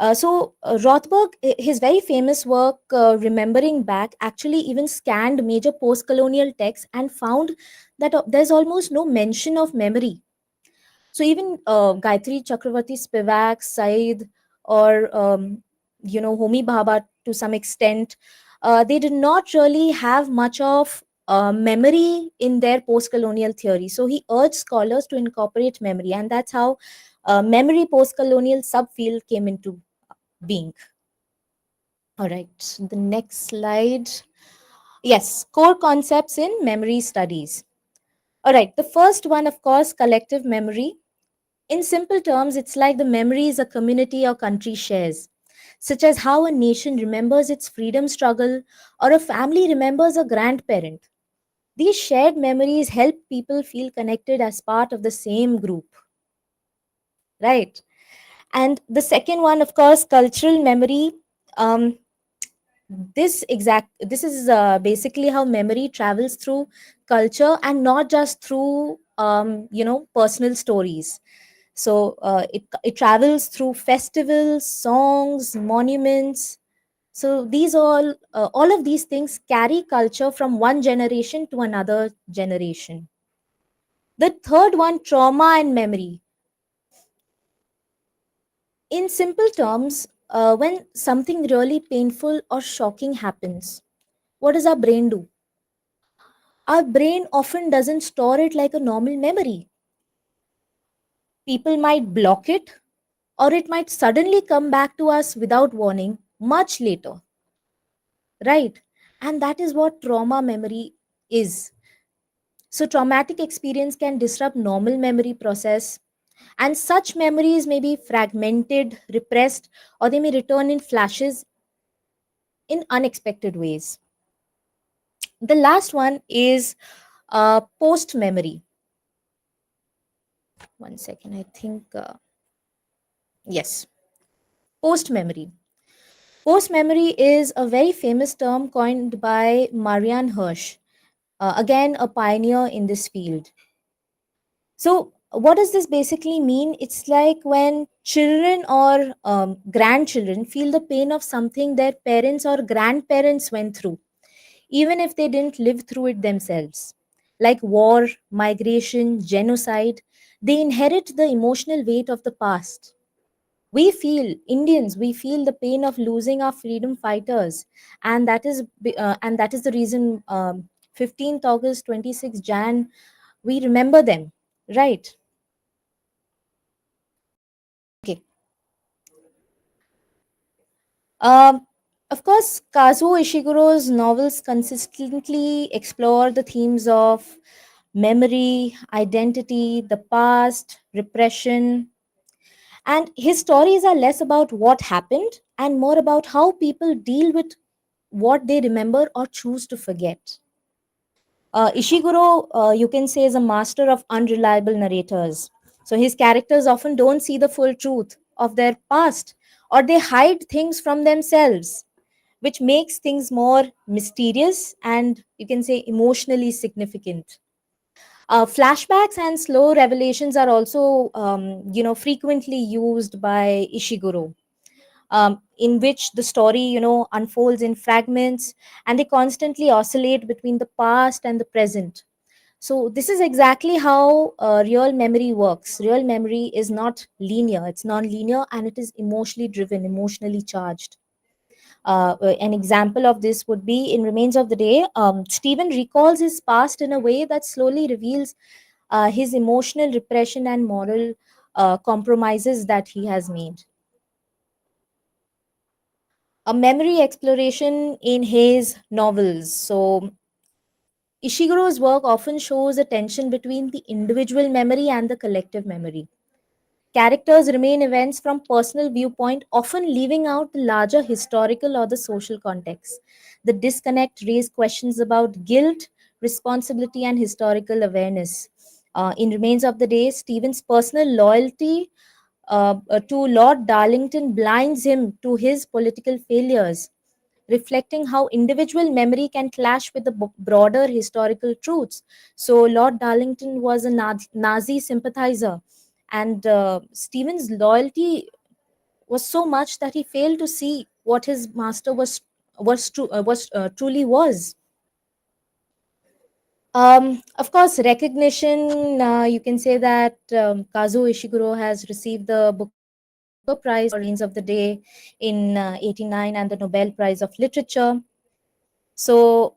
Rothbard, his very famous work, Remembering Back, actually even scanned major post-colonial texts and found that there's almost no mention of memory. So even Gayatri Chakravarti Spivak, Said, or Homi Bhabha to some extent, they did not really have much of memory in their post-colonial theory. So he urged scholars to incorporate memory, and that's how memory post-colonial subfield came into being. All right, the next slide. Yes, core concepts in memory studies. All right, the first one, of course, collective memory. In simple terms, it's like the memories a community or country shares, such as how a nation remembers its freedom struggle or a family remembers a grandparent. These shared memories help people feel connected as part of the same group. Right. And the second one, of course, cultural memory. This is basically how memory travels through culture and not just through personal stories. So it travels through festivals, songs, monuments. So these all of these things carry culture from one generation to another generation. The third one, trauma and memory. In simple terms, when something really painful or shocking happens, what does our brain do? Our brain often doesn't store it like a normal memory. People might block it, or it might suddenly come back to us without warning much later. Right? And that is what trauma memory is. So traumatic experience can disrupt normal memory process, and such memories may be fragmented, repressed, or they may return in flashes in unexpected ways. The last one is post memory. One second, I think, yes, post memory. Post memory is a very famous term coined by Marianne Hirsch, again, a pioneer in this field. So, what does this basically mean? It's like when children or grandchildren feel the pain of something their parents or grandparents went through, even if they didn't live through it themselves, like war, migration, genocide. They inherit the emotional weight of the past. Indians, we feel the pain of losing our freedom fighters, and that is the reason 15th August, 26th Jan, we remember them, right? Okay. Of course, Kazuo Ishiguro's novels consistently explore the themes of memory, identity, the past, repression. And his stories are less about what happened and more about how people deal with what they remember or choose to forget. Ishiguro, you can say, is a master of unreliable narrators. So his characters often don't see the full truth of their past, or they hide things from themselves, which makes things more mysterious and, you can say, emotionally significant. Flashbacks and slow revelations are also frequently used by Ishiguro. in which the story, unfolds in fragments, and they constantly oscillate between the past and the present. So this is exactly how real memory works. Real memory is not linear; it's non-linear, and it is emotionally driven, emotionally charged. An example of this would be in Remains of the Day. Stephen recalls his past in a way that slowly reveals his emotional repression and moral compromises that he has made. A memory exploration in his novels. So, Ishiguro's work often shows a tension between the individual memory and the collective memory. Characters remain events from personal viewpoint, often leaving out the larger historical or the social context. The disconnect raises questions about guilt, responsibility, and historical awareness. In Remains of the Day, Stephen's personal loyalty to Lord Darlington blinds him to his political failures, reflecting how individual memory can clash with the broader historical truths. So, Lord Darlington was a Nazi sympathizer, and Stephen's loyalty was so much that he failed to see what his master truly was. Of course, recognition. You can say that Kazuo Ishiguro has received the Booker Prize for Reigns of the Day in '89 and the Nobel Prize of Literature. So,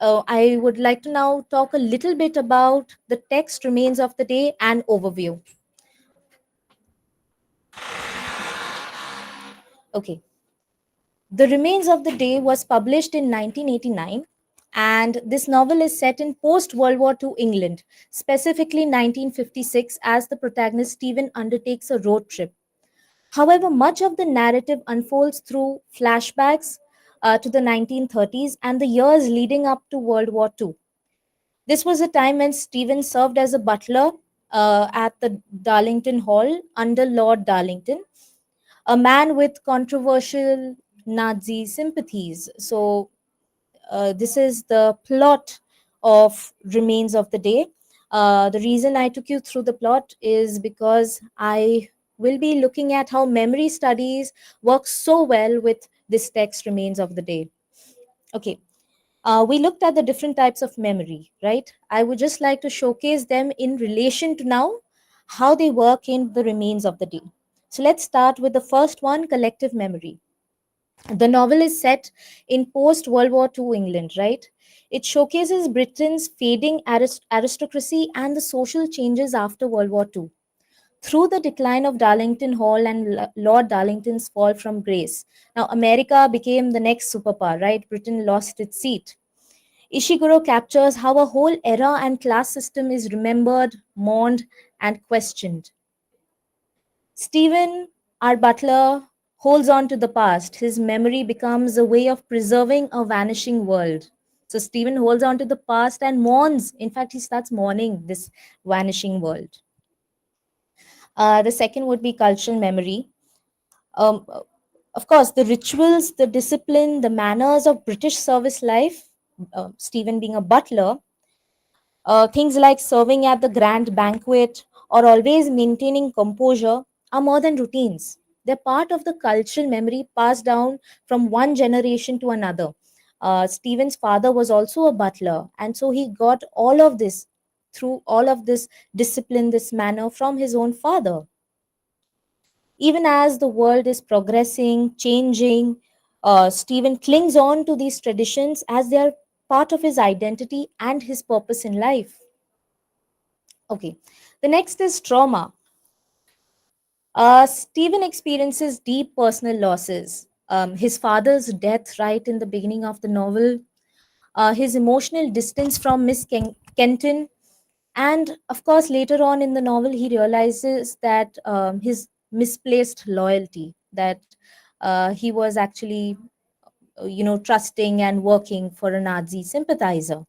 I would like to now talk a little bit about the text Remains of the Day and overview. Okay. The Remains of the Day was published in 1989, and this novel is set in post World War II England, specifically 1956, as the protagonist Stephen undertakes a road trip. However, much of the narrative unfolds through flashbacks to the 1930s and the years leading up to World War II. This was a time when Stephen served as a butler at the Darlington Hall under Lord Darlington, a man with controversial Nazi sympathies. So, this is the plot of Remains of the Day. The reason I took you through the plot is because I will be looking at how memory studies work so well with this text, Remains of the Day. Okay. We looked at the different types of memory, right? I would just like to showcase them in relation to now how they work in the Remains of the Day. So let's start with the first one, collective memory. The novel is set in post World War II England, right? It showcases Britain's fading aristocracy and the social changes after World War II. Through the decline of Darlington Hall and Lord Darlington's fall from grace. Now, America became the next superpower, right? Britain lost its seat. Ishiguro captures how a whole era and class system is remembered, mourned, and questioned. Stephen, our butler, holds on to the past. His memory becomes a way of preserving a vanishing world. So Stephen holds on to the past and mourns. In fact, he starts mourning this vanishing world. The second would be cultural memory. Um, of course, the rituals, the discipline, the manners of British service life, Stephen being a butler, things like serving at the grand banquet or always maintaining composure are more than routines. They're part of the cultural memory passed down from one generation to another. Stephen's father was also a butler, and so he got all of this through all of this discipline, this manner from his own father. Even as the world is progressing, changing, Stephen clings on to these traditions as they are part of his identity and his purpose in life. Okay, the next is trauma. Stephen experiences deep personal losses. His father's death right in the beginning of the novel, his emotional distance from Miss Kenton, and of course, later on in the novel, he realizes that his misplaced loyalty, that he was actually, trusting and working for a Nazi sympathizer.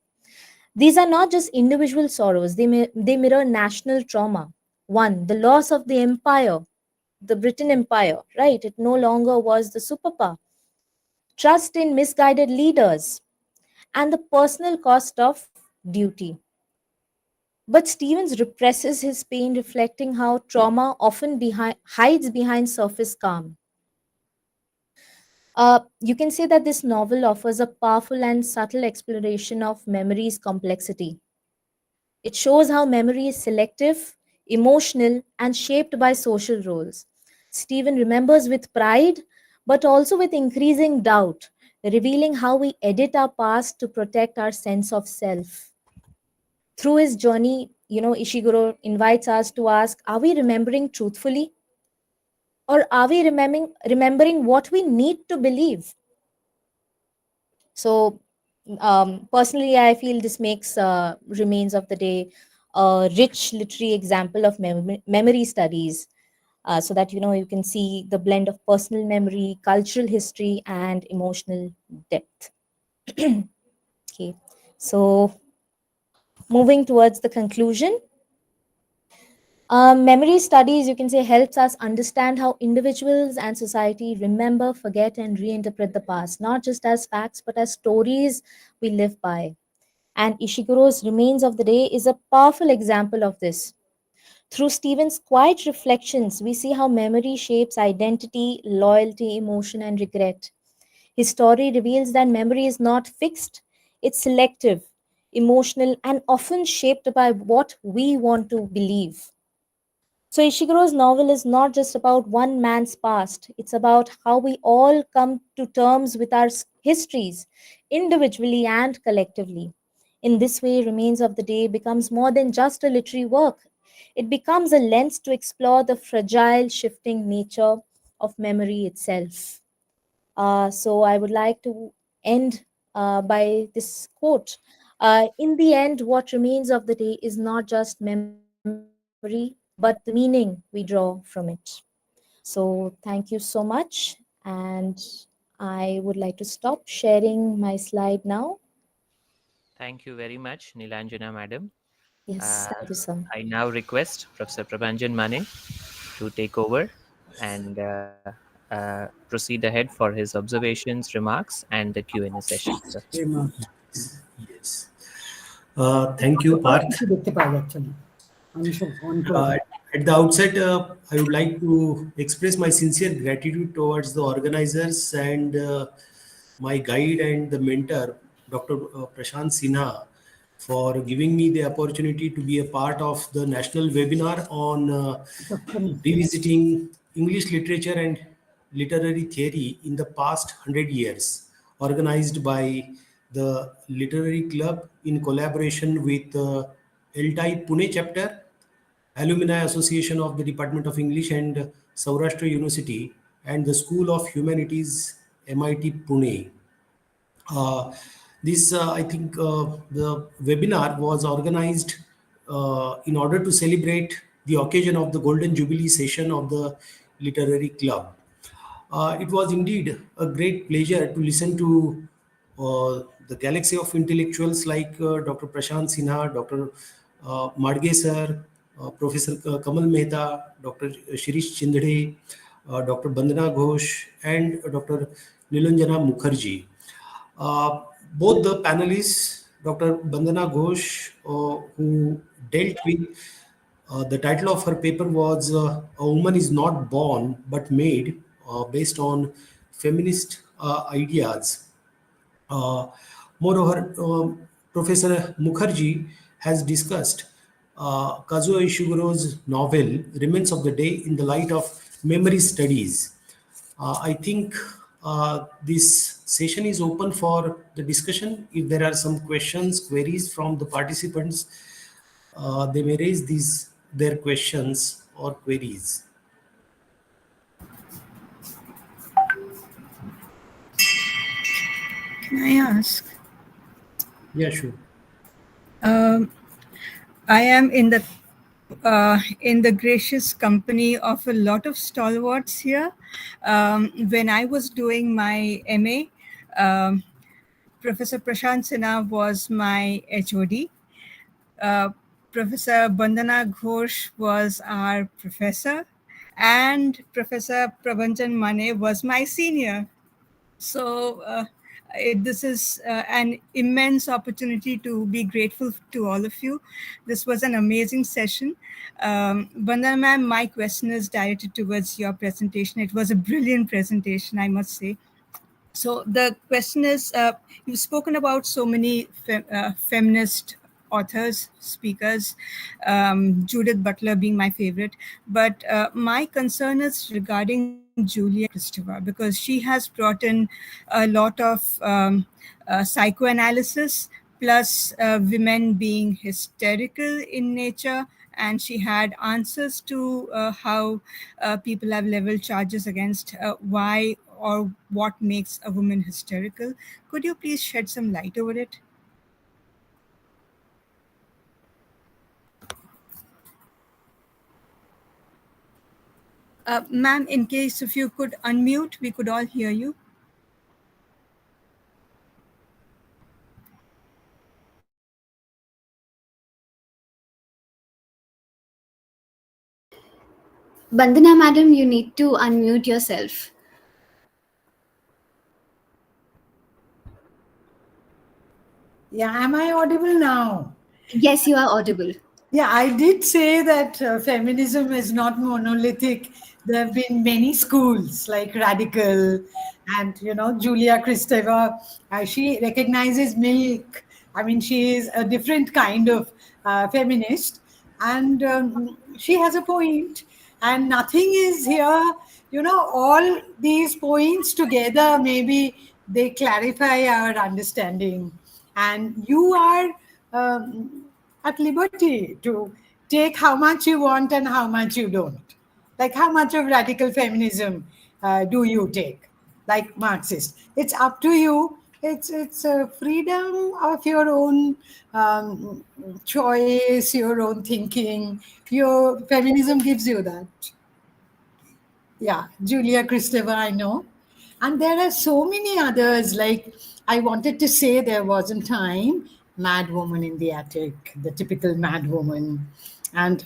These are not just individual sorrows, they mirror national trauma. One, the loss of the empire, the Britain Empire, right? It no longer was the superpower. Trust in misguided leaders, and the personal cost of duty. But Stevens represses his pain, reflecting how trauma often hides behind surface calm. You can say that this novel offers a powerful and subtle exploration of memory's complexity. It shows how memory is selective, emotional, and shaped by social roles. Stephen remembers with pride, but also with increasing doubt, revealing how we edit our past to protect our sense of self. Through his journey, Ishiguro invites us to ask, are we remembering truthfully? Or are we remembering what we need to believe? So, personally, I feel this makes Remains of the Day a rich literary example of memory studies, so that you can see the blend of personal memory, cultural history, and emotional depth. Okay, so moving towards the conclusion. Memory studies, you can say, helps us understand how individuals and society remember, forget, and reinterpret the past, not just as facts, but as stories we live by. And Ishiguro's Remains of the Day is a powerful example of this. Through Stephen's quiet reflections, we see how memory shapes identity, loyalty, emotion, and regret. His story reveals that memory is not fixed, it's selective, emotional, and often shaped by what we want to believe. So Ishiguro's novel is not just about one man's past, it's about how we all come to terms with our histories, individually and collectively. In this way, Remains of the Day becomes more than just a literary work. It becomes a lens to explore the fragile, shifting nature of memory itself. So I would like to end by this quote. In the end, what remains of the day is not just memory, but the meaning we draw from it. So thank you so much. And I would like to stop sharing my slide now. Thank you very much, Nilanjana madam. Yes, thank you, sir. I now request Professor Prabhanjan Mane to take over and proceed ahead for his observations, remarks, and the Q&A session. Sir. Yes. Thank you, Parth. At the outset, I would like to express my sincere gratitude towards the organizers and my guide and the mentor, Dr. Prashant Sinha, for giving me the opportunity to be a part of the national webinar on revisiting English literature and literary theory in the past 100 years, organized by the Literary Club in collaboration with LTI Pune chapter, Alumni Association of the Department of English and Saurashtra University, and the School of Humanities, MIT Pune. I think the webinar was organized in order to celebrate the occasion of the Golden Jubilee session of the Literary Club. It was indeed a great pleasure to listen to the galaxy of intellectuals like Dr. Prashant Sinha, Dr. Madge sir, Professor Kamal Mehta, Dr. Shirish Chindade, Dr. Bandana Ghosh, and Dr. Nilanjana Mukherjee. Both the panelists, Dr. Bandana Ghosh, who dealt with the title of her paper was A Woman is Not Born But Made, based on feminist ideas. Moreover, Professor Mukherjee has discussed Kazuo Ishiguro's novel Remains of the Day in the light of memory studies. I think this session is open for the discussion. If there are some questions, queries from the participants, they may raise their questions or queries. Can I ask? Yeah, sure. I am in the gracious company of a lot of stalwarts here. When I was doing my MA, Professor Prashant Sinha was my HOD. Professor Bandana Ghosh was our professor, and Professor Prabhanjan Mane was my senior. So this is an immense opportunity to be grateful to all of you. This was an amazing session. Bandana ma'am, my question is directed towards your presentation. It was a brilliant presentation, I must say. So the question is, you've spoken about so many feminist authors, speakers, Judith Butler being my favorite, but my concern is regarding Julia Kristeva, because she has brought in a lot of psychoanalysis, plus women being hysterical in nature, and she had answers to how people have leveled charges against why or what makes a woman hysterical. Could you please shed some light over it? Ma'am, in case if you could unmute, we could all hear you. Bandana madam, you need to unmute yourself. Yeah, am I audible now? Yes, you are audible. Yeah, I did say that feminism is not monolithic. There have been many schools like Radical and, Julia Kristeva. She recognizes milk. I mean, she is a different kind of feminist. And she has a point. And nothing is here, all these points together, maybe they clarify our understanding. And you are at liberty to take how much you want and how much you don't. Like, how much of radical feminism do you take? Like Marxist, it's up to you. It's a freedom of your own choice, your own thinking. Your feminism gives you that. Yeah, Julia Kristeva, I know. And there are so many others. Like, I wanted to say there wasn't time. Mad Woman in the Attic, the typical mad woman. And,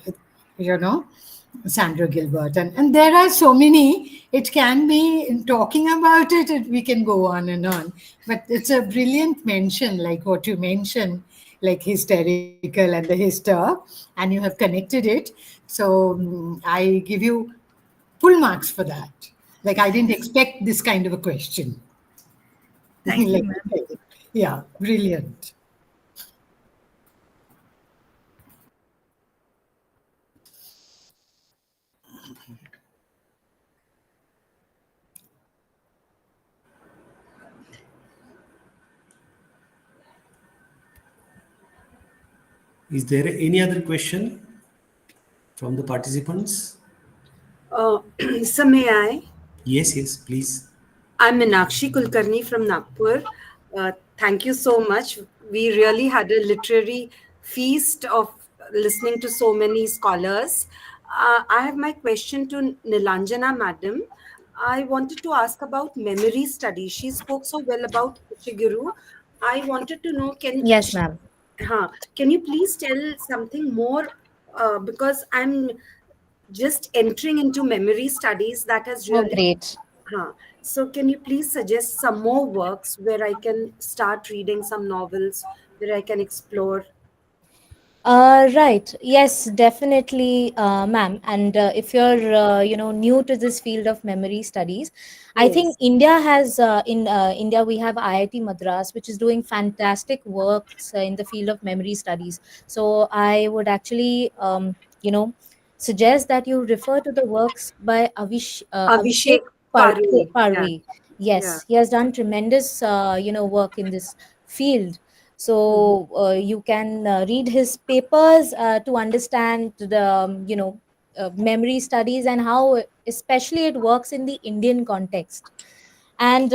Sandra Gilbert. And there are so many. It can be, in talking about it, we can go on and on. But it's a brilliant mention, like what you mentioned, like hysterical and the hyster, and you have connected it. So I give you full marks for that. Like, I didn't expect this kind of a question. Thank you, Like, ma'am. yeah, brilliant. Is there any other question from the participants? So may I? Yes, please. I'm Meenakshi Kulkarni from Nagpur. Thank you so much. We really had a literary feast of listening to so many scholars. I have my question to Nilanjana madam. I wanted to ask about memory study. She spoke so well about Ishiguro. I wanted to know, Yes, ma'am. can you please tell something more? Because I'm just entering into memory studies that has Oh, really great. so can you please suggest some more works where I can start reading some novels where I can explore? Right. Yes, definitely, ma'am. And if you're, new to this field of memory studies, I think Yes. India has, in India, we have IIT Madras, which is doing fantastic works in the field of memory studies. So I would actually, suggest that you refer to the works by Abhishek Abhishek Parve. Yeah. Parvi. Yeah. Yes, he has done tremendous, work in this field. Mhm. So you can read his papers to understand the memory studies and how especially it works in the Indian context. And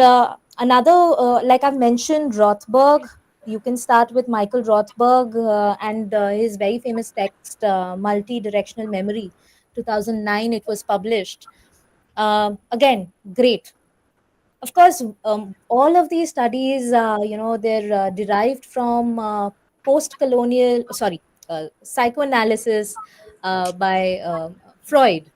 another, like I've mentioned, Rothberg. You can start with Michael Rothberg and his very famous text, Multi-Directional Memory. 2009 it was published. Again, great. Of course, all of these studies, they're derived from post-colonial, psychoanalysis by Freud.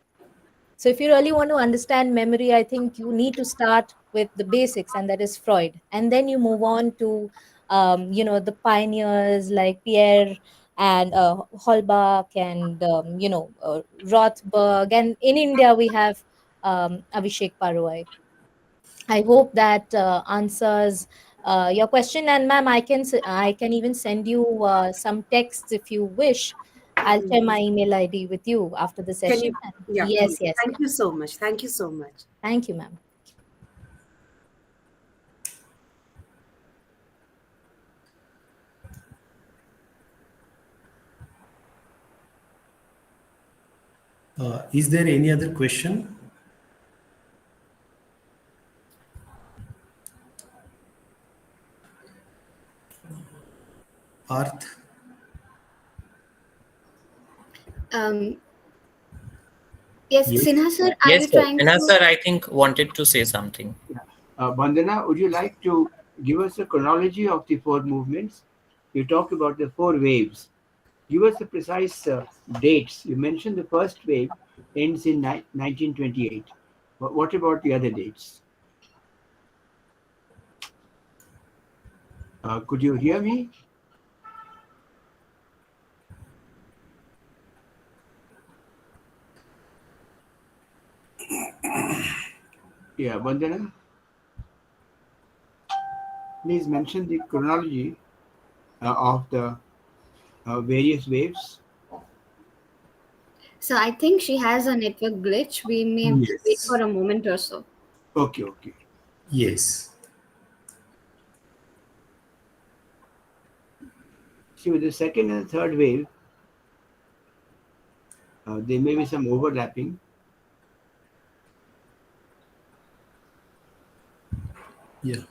So if you really want to understand memory, I think you need to start with the basics, and that is Freud. And then you move on to, the pioneers like Pierre and Holbach and, Rothberg. And in India, we have Abhishek Parwai. I hope that answers your question. And ma'am, I can even send you some texts if you wish. I'll share my email ID with you after the Can session. you? Yeah, Yes, please. yes, Thank yes. you so much. Thank you so much. Thank you, ma'am. Is there any other question? Parth? Yes, Yes. Sinha sir, are Yes, you sir. trying Sinha to? sir, I think wanted to say something. Vandana, would you like to give us a chronology of the four movements? You talked about the four waves. Give us the precise dates. You mentioned the first wave ends in 1928. But what about the other dates? Could you hear me? Yeah, Vandana, please mention the chronology of the various waves. So I think she has a network glitch. We may wait Yes. for a moment or so. Okay, okay. Yes. See, with the second and third wave, there may be some overlapping. Yeah.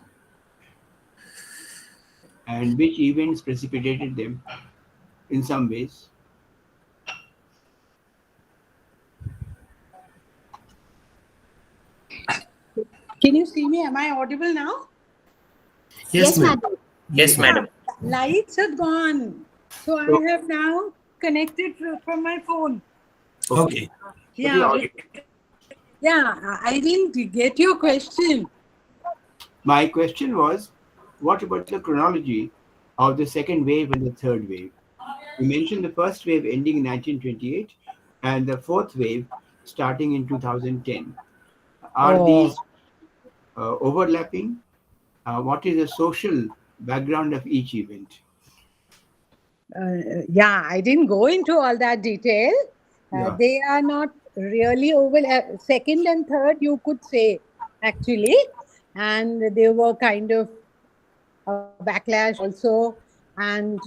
And which events precipitated them in some ways. Can you see me? Am I audible now? Yes, ma'am. Yes, madam. Lights have gone. So I have now connected from my phone. Okay. Yeah. Yeah, I didn't get your question. My question was, what about the chronology of the second wave and the third wave? You mentioned the first wave ending in 1928 and the fourth wave starting in 2010. Are these overlapping? What is the social background of each event? Yeah, I didn't go into all that detail. Yeah. They are not really over. Second and third, you could say, actually. And they were kind of a backlash also, and,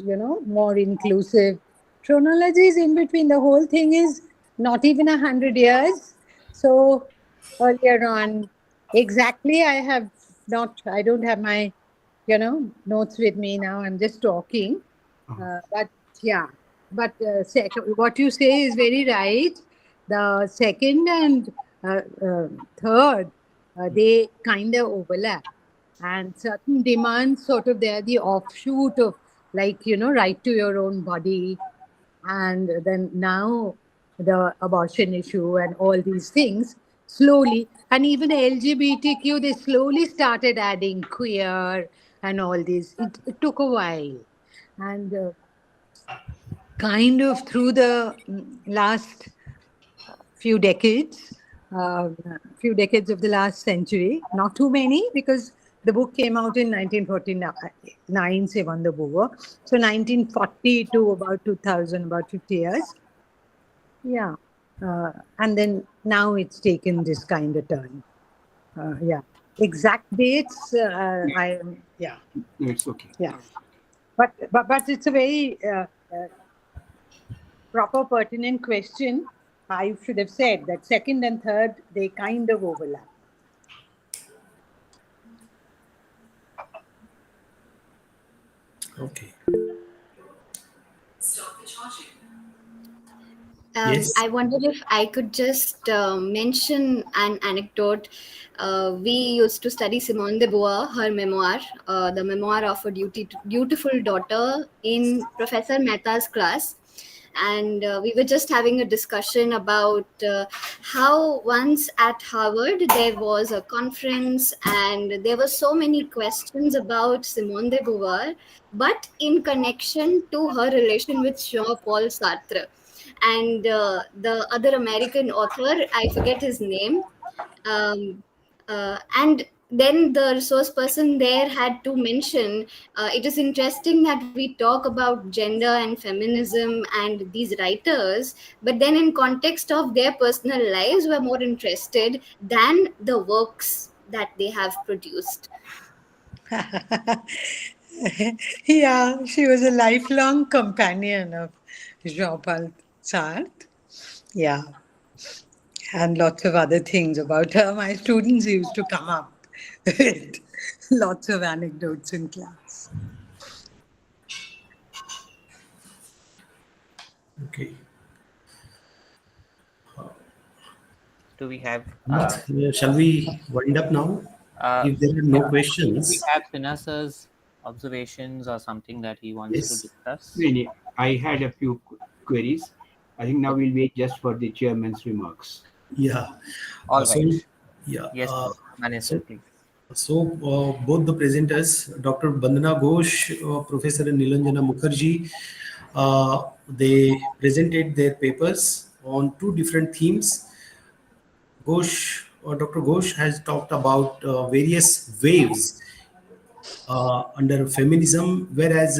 more inclusive. Chronologies in between. The whole thing is not even 100 years. So earlier on, exactly, I don't have my, notes with me now. I'm just talking. But yeah, but what you say is very right. The second and third, they kind of overlap, and certain demands sort of they're the offshoot of, like, right to your own body, and then now the abortion issue and all these things slowly, and even LGBTQ, they slowly started adding queer and all this. It took a while, and kind of through the last few decades, of the last century, not too many, because the book came out in 1949, Simone de Beauvoir. So 1940 to about 2000, about 50 years. Yeah. And then now it's taken this kind of turn. Yeah. Exact dates, yeah. It's okay. Yeah. But it's a very proper, pertinent question. I should have said that second and third, they kind of overlap. Okay. Yes. I wondered if I could just mention an anecdote. We used to study Simone de Beauvoir, her memoir, the memoir of a dutiful daughter, in Professor Mehta's class. And we were just having a discussion about how once at Harvard there was a conference and there were so many questions about Simone de Beauvoir, but in connection to her relation with Jean-Paul Sartre. And the other American author, I forget his name, and then the resource person there had to mention, it is interesting that we talk about gender and feminism and these writers, but then in context of their personal lives, we're more interested than the works that they have produced. Yeah, she was a lifelong companion of Jean-Paul Sartre. Yeah, and lots of other things about her. My students used to come up with lots of anecdotes in class. Okay. Do we have? Shall we wind up now? If there are no questions. Do we have Sinasa's observations or something that he wants to discuss? I had a few queries. I think now we'll wait just for the chairman's remarks. Yeah. All So, right. yeah. Yes, Manesar, please. So both the presenters, Dr. Bandana Ghosh, Professor Nilanjana Mukherjee, they presented their papers on two different themes. Dr. Ghosh has talked about various waves under feminism, whereas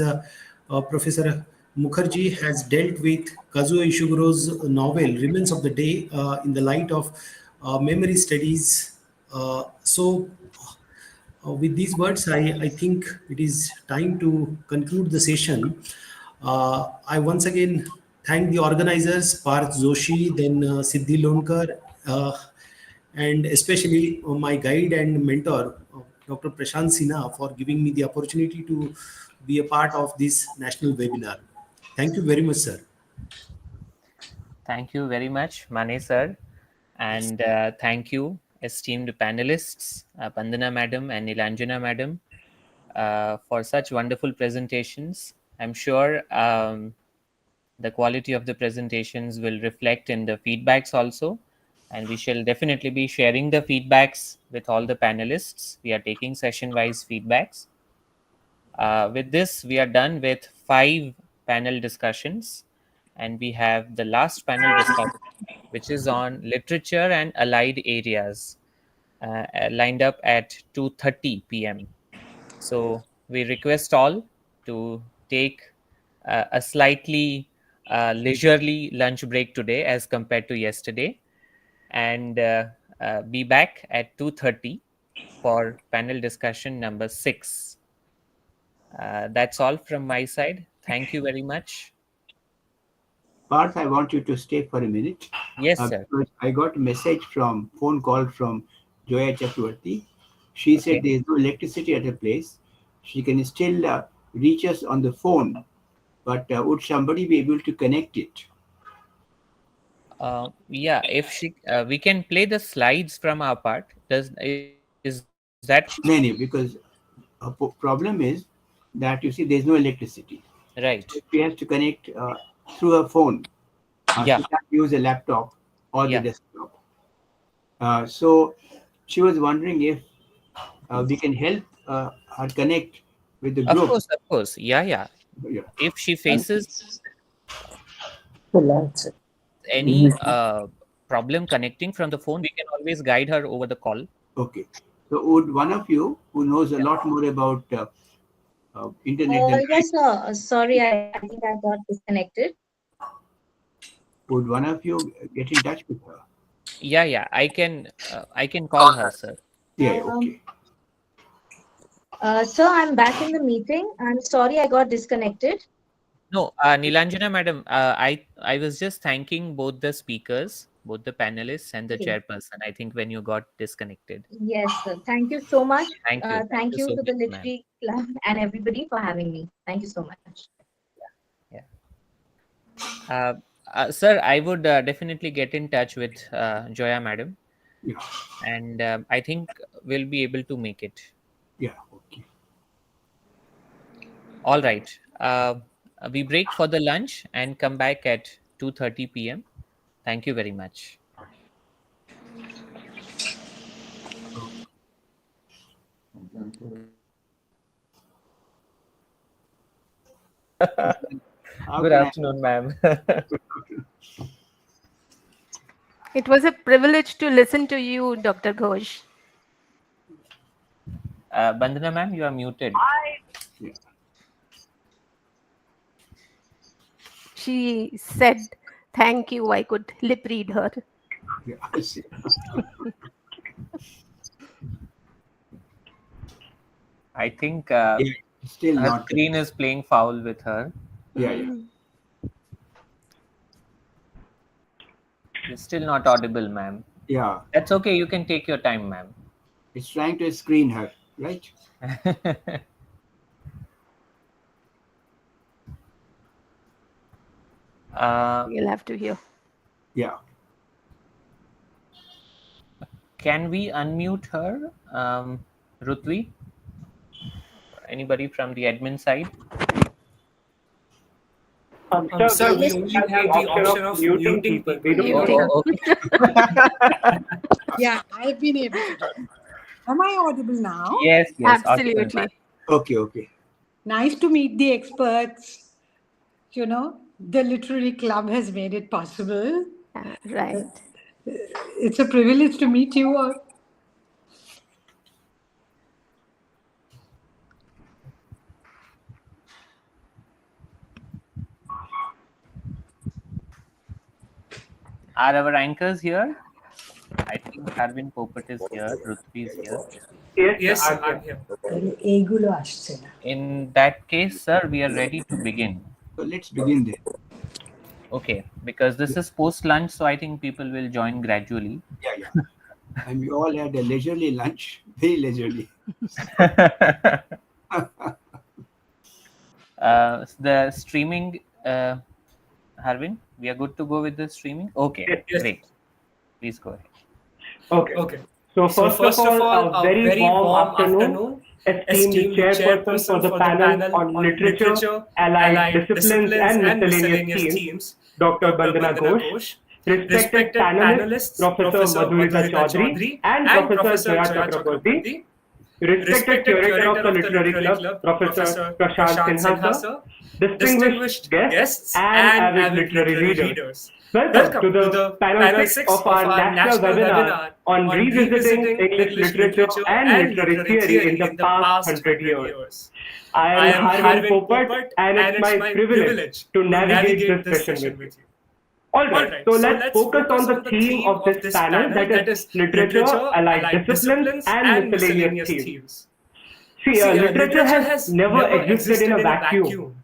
Professor Mukherjee has dealt with Kazuo Ishiguro's novel Remains of the Day in the light of memory studies. With these words, I think it is time to conclude the session. I once again thank the organizers, Parth Joshi, then Siddhi Lonkar, and especially my guide and mentor, Dr. Prashant Sinha, for giving me the opportunity to be a part of this national webinar. Thank you very much, sir. Thank you very much, Manesar. And thank you, esteemed panelists, Bandana Madam and Nilanjana Madam, for such wonderful presentations. I'm sure the quality of the presentations will reflect in the feedbacks also. And we shall definitely be sharing the feedbacks with all the panelists. We are taking session-wise feedbacks. With this, we are done with 5 panel discussions. And we have the last panel discussion, which is on literature and allied areas, lined up at 2:30 p.m. So we request all to take a slightly leisurely lunch break today as compared to yesterday, and be back at 2:30 for panel discussion number 6. That's all from my side. Thank you very much. Parth, I want you to stay for a minute. Yes, sir. I got a message phone call from Joya Chakravarti. She said there is no electricity at her place. She can still reach us on the phone, but would somebody be able to connect it? Yeah, if she, we can play the slides from our part. Is that? No, because a problem is that you see there's no electricity. Right. So she has to connect through her phone. Yeah. She can't use a laptop or the desktop. So she was wondering if we can help her connect with the group. Of course. Yeah. If she faces any problem connecting from the phone, we can always guide her over the call. Okay. So would one of you who knows a lot more about internet? Yes, sir. Sorry, I think I got disconnected. Would one of you get in touch with her? Yeah. I can call her, sir. Yeah. Okay. Sir, I'm back in the meeting. I'm sorry I got disconnected. No, Nilanjana Madam, I was just thanking both the speakers, both the panelists and the chairperson. I think when you got disconnected. Yes, sir. Thank you so much. Thank you. Thank you so to the much, Literary Club and everybody for having me. Thank you so much. Sir, I would definitely get in touch with Joya Madam. Yeah. And I think we'll be able to make it. Yeah. Okay. All right. We break for the lunch and come back at 2:30 p.m. Thank you very much. Good afternoon, ma'am. It was a privilege to listen to you, Dr. Ghosh. Bandana ma'am, you are muted. She said, thank you, I could lip read her. Yeah, I see. I think still her not. screen is playing foul with her. Yeah, yeah. You're still not audible, ma'am. Yeah. That's okay. You can take your time, ma'am. It's trying to screen her, right? You'll have to hear. Yeah. Can we unmute her, Rutvi? Anybody from the admin side? Sir, we only have the option of muting people. We don't Yeah, I've been able to do it. Am I audible now? Yes, Absolutely. Okay, okay. Nice to meet the experts. You know, the literary club has made it possible. Right. It's a privilege to meet you all. Are our anchors here? I think Arvind Popat is here, Rutvi is here. Yes, I'm here. In that case, sir, we are ready to begin. So let's begin then. Okay, because this is post-lunch, so I think people will join gradually. Yeah, yeah. And we all had a leisurely lunch, very leisurely. The streaming, Harvin, we are good to go with the streaming? Okay, Yes. great. Please go ahead. Okay. So first of all, a very warm afternoon, esteemed chairperson for the panel on literature, allied disciplines and miscellaneous themes, Dr. Bandana Ghosh, respected panelists, Professor Madhurita Chaudhary and Professor Jaya Chakraborty, respected curator of the Literary Club, Professor Prashant Sinha sir, distinguished guests and avid literary readers. Welcome to the panel 6 of our national webinar on revisiting English literature and literary theory in the past 100 years. I am Harvind Popat and it's my privilege to navigate this session with you. Alright, so let's focus on the theme of this panel, that is literature, allied disciplines and miscellaneous themes. See, literature has never existed in a vacuum.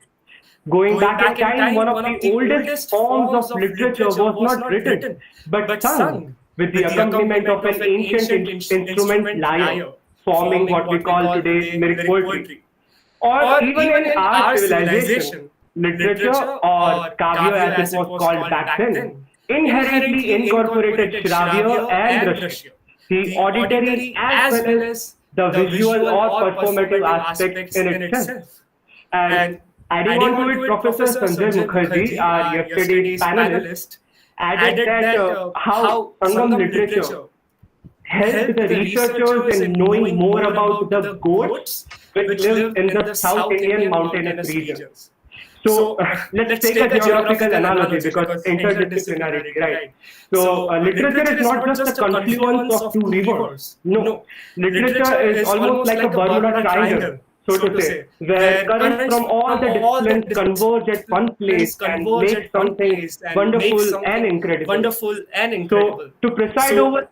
Going back in time, one of the oldest forms of literature was not written, but sung, with the accompaniment of an ancient instrument lyre, forming what we call today lyric poetry. Or even in our civilization, literature, or kavya as it was called back then, inherently incorporated Shravya and Drashya, the auditory as well as the visual or performative aspect in itself. And adding on to it, Professor Sanjay Mukherjee, our yesterday's panelist, added that how Sangam literature helped the researchers in knowing more about the goats which live in the South Indian mountainous regions. So let's take a geographical analogy because interdisciplinarity, right? So literature is not just a confluence of two rivers. No, literature is almost like a Bermuda Triangle, so to say, where currents from all the disciplines converge at one place and make something wonderful and incredible. So, to preside over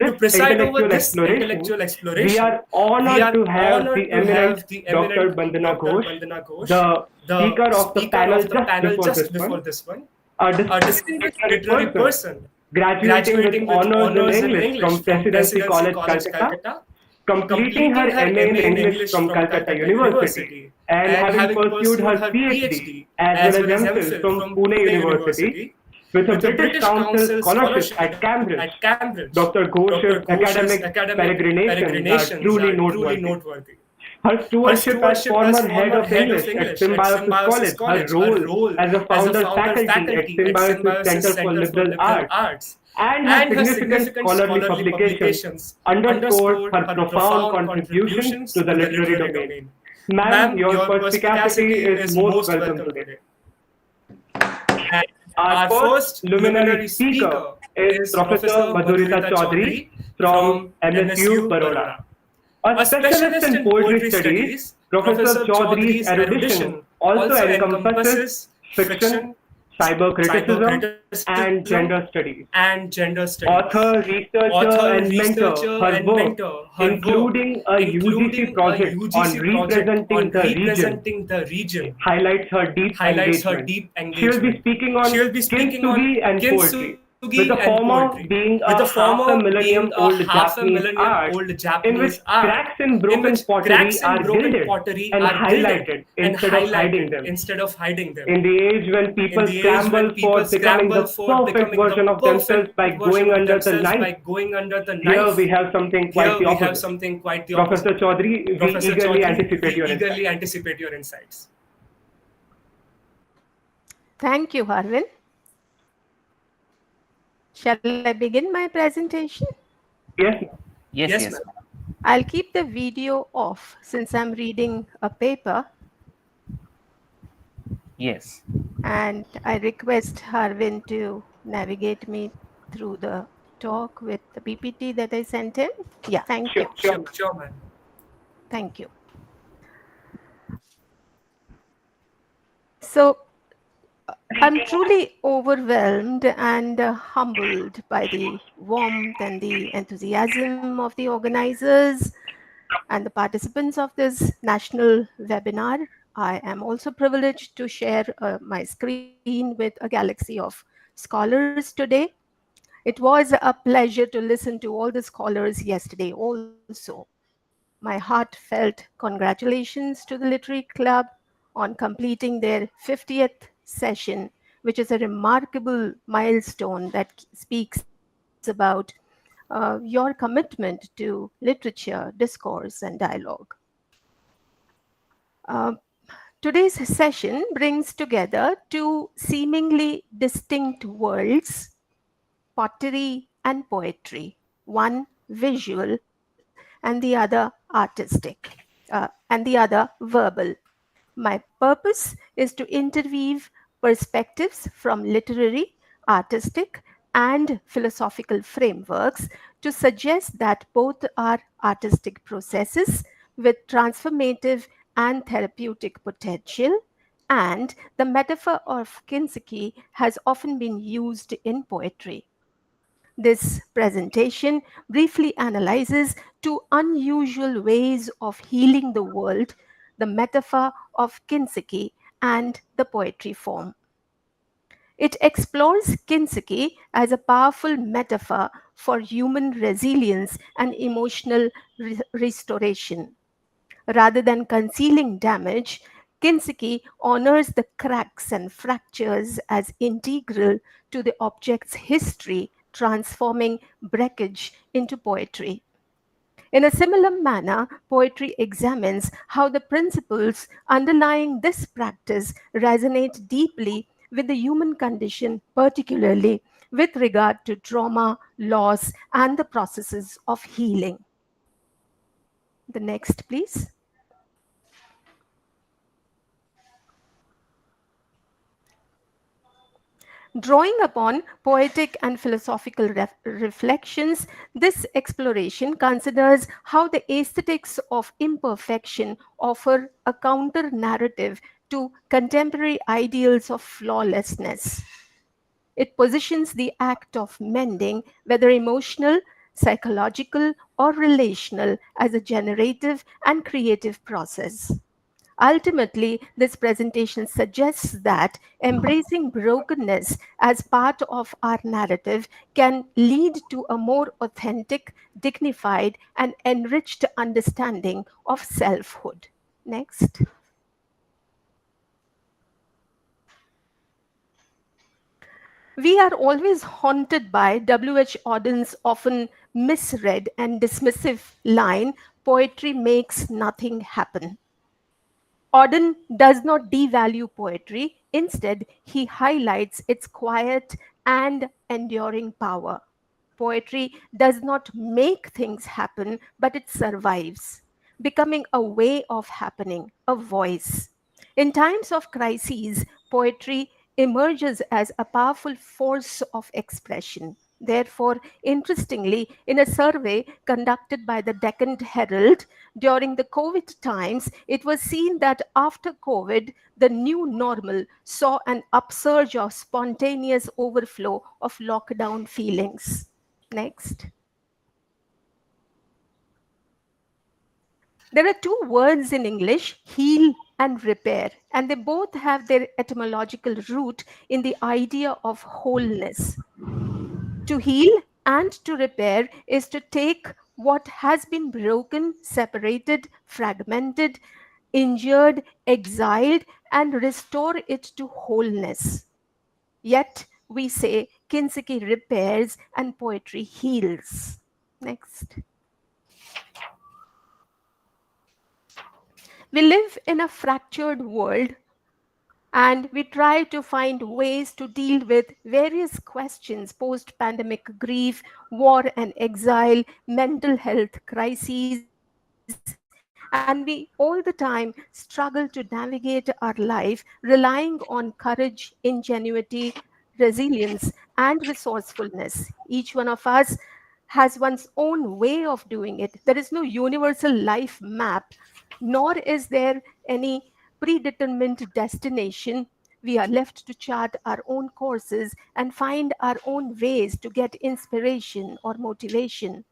this intellectual exploration, we are honored to have the eminent Dr. Bandana Ghosh, the speaker of the panel just before this one, a distinguished literary person, graduating with honors in English from Presidency College, Calcutta, completing her MA in English from Calcutta University, and having pursued her PhD as well as MPhil from Pune University with a British Council scholarship at Cambridge. Dr. Ghosh's academic peregrinations are truly noteworthy. Her stewardship as former head of English at Symbiosis College, her role as a founder faculty at Symbiosis Center for Liberal Arts, and her significant scholarly publications underscore her profound contributions to the literary domain. Ma'am, your perspicacity is most welcome today. And our first luminary speaker is Professor Madhurita Chaudhary from MSU, Baroda. A specialist in poetry studies, Professor Chaudhary's erudition also encompasses fiction, cyber criticism, and gender studies. Author, researcher, and mentor, her work, including a UGC project on representing the region, highlights her deep engagement. She will be speaking on kintsugi and poetry, with the former being a half a millennium old Japanese art in which cracks in broken pottery are gilded and highlighted instead of hiding them. In the age when people scramble for becoming the perfect version of themselves by going under the knife, here we have something quite the opposite. Professor Chaudhary, we eagerly anticipate your insights. Thank you, Harvin. Shall I begin my presentation? Yes. I'll keep the video off since I'm reading a paper. Yes. And I request Harvin to navigate me through the talk with the PPT that I sent in. Yeah, thank you. Sure, ma'am. Thank you. So, I'm truly overwhelmed and humbled by the warmth and the enthusiasm of the organizers and the participants of this national webinar. I am also privileged to share my screen with a galaxy of scholars today. It was a pleasure to listen to all the scholars yesterday also. My heartfelt congratulations to the Literary Club on completing their 50th session, which is a remarkable milestone that speaks about your commitment to literature, discourse, and dialogue. Today's session brings together two seemingly distinct worlds, pottery and poetry, one visual and the other artistic, and the other verbal. My purpose is to interweave perspectives from literary, artistic, and philosophical frameworks to suggest that both are artistic processes with transformative and therapeutic potential, and the metaphor of kintsugi has often been used in poetry. This presentation briefly analyzes two unusual ways of healing the world, the metaphor of kintsugi and the poetry form. It explores kintsugi as a powerful metaphor for human resilience and emotional restoration. Rather than concealing damage, kintsugi honors the cracks and fractures as integral to the object's history, transforming breakage into poetry. In a similar manner, poetry examines how the principles underlying this practice resonate deeply with the human condition, particularly with regard to trauma, loss, and the processes of healing. The next, please. Drawing upon poetic and philosophical reflections, this exploration considers how the aesthetics of imperfection offer a counter-narrative to contemporary ideals of flawlessness. It positions the act of mending, whether emotional, psychological, or relational, as a generative and creative process. Ultimately, this presentation suggests that embracing brokenness as part of our narrative can lead to a more authentic, dignified, and enriched understanding of selfhood. Next. We are always haunted by W.H. Auden's often misread and dismissive line, "Poetry makes nothing happen." Auden does not devalue poetry. Instead, he highlights its quiet and enduring power. Poetry does not make things happen, but it survives, becoming a way of happening, a voice. In times of crises, poetry emerges as a powerful force of expression. Therefore, interestingly, in a survey conducted by the Deccan Herald during the COVID times, it was seen that after COVID, the new normal saw an upsurge of spontaneous overflow of lockdown feelings. Next. There are two words in English, heal and repair, and they both have their etymological root in the idea of wholeness. To heal and to repair is to take what has been broken, separated, fragmented, injured, exiled, and restore it to wholeness. Yet we say Kinsuke repairs and poetry heals. Next. We live in a fractured world, and we try to find ways to deal with various questions: post-pandemic grief, war and exile, mental health crises, and we all the time struggle to navigate our life relying on courage, ingenuity, resilience, and resourcefulness. Each one of us has one's own way of doing it. There is no universal life map, nor is there any predetermined destination. We are left to chart our own courses and find our own ways to get inspiration or motivation.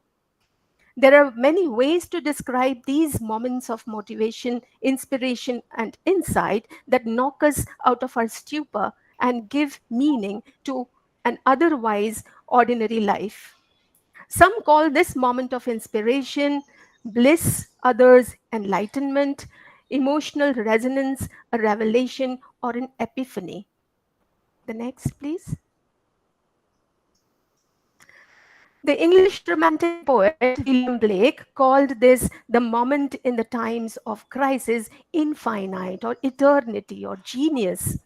There are many ways to describe these moments of motivation, inspiration, and insight that knock us out of our stupor and give meaning to an otherwise ordinary life. Some call this moment of inspiration bliss, others enlightenment, emotional resonance, a revelation, or an epiphany. The next, please. The English Romantic poet William Blake called this the moment in the times of crisis infinite or eternity or genius.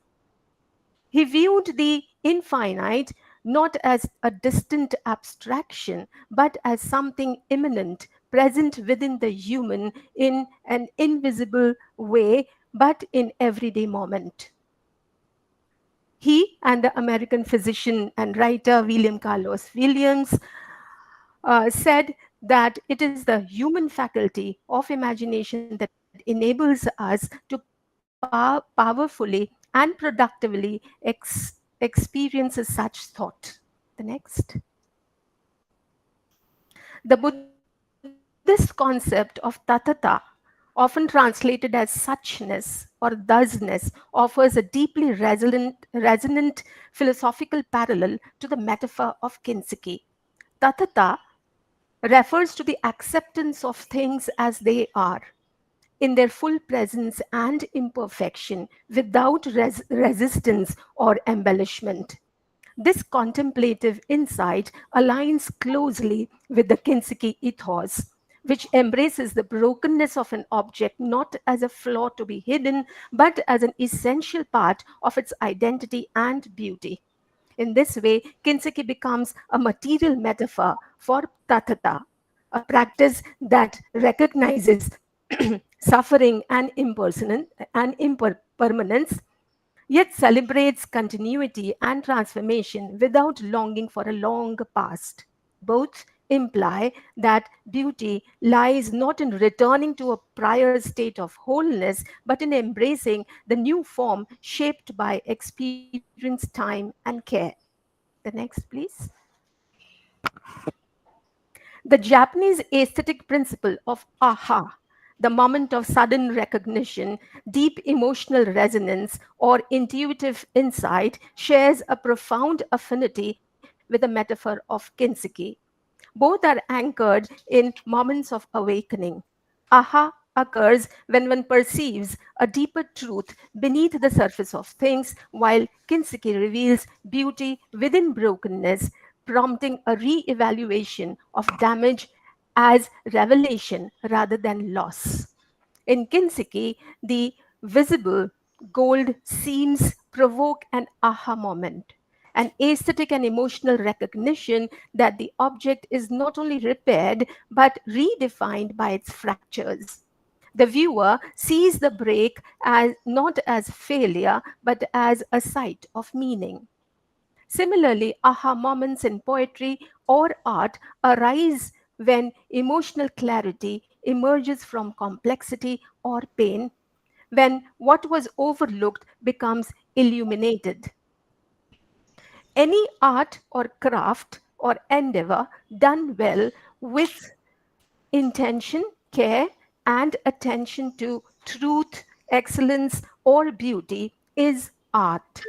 He viewed the infinite not as a distant abstraction, but as something immanent, present within the human in an invisible way, but in everyday moment. He and the American physician and writer William Carlos Williams said that it is the human faculty of imagination that enables us to powerfully and productively experience such thought. The next. The Buddhist concept of tathata, often translated as suchness or thusness, offers a deeply resonant philosophical parallel to the metaphor of Kinsuke. Tathata refers to the acceptance of things as they are, in their full presence and imperfection, without resistance or embellishment. This contemplative insight aligns closely with the Kinsuke ethos, which embraces the brokenness of an object not as a flaw to be hidden, but as an essential part of its identity and beauty. In this way, Kinsuke becomes a material metaphor for tathata, a practice that recognizes suffering and impermanence, yet celebrates continuity and transformation without longing for a long past. Both imply that beauty lies not in returning to a prior state of wholeness, but in embracing the new form shaped by experience, time, and care. The next, please. The Japanese aesthetic principle of aha, the moment of sudden recognition, deep emotional resonance, or intuitive insight, shares a profound affinity with the metaphor of Kinsuke. Both are anchored in moments of awakening. Aha occurs when one perceives a deeper truth beneath the surface of things, while Kinsuke reveals beauty within brokenness, prompting a re-evaluation of damage as revelation rather than loss. In Kinsuke, the visible gold seams provoke an aha moment, an aesthetic and emotional recognition that the object is not only repaired but redefined by its fractures. The viewer sees the break as not as failure but as a site of meaning. Similarly, aha moments in poetry or art arise when emotional clarity emerges from complexity or pain, when what was overlooked becomes illuminated. Any art or craft or endeavor done well with intention, care, and attention to truth, excellence, or beauty is art.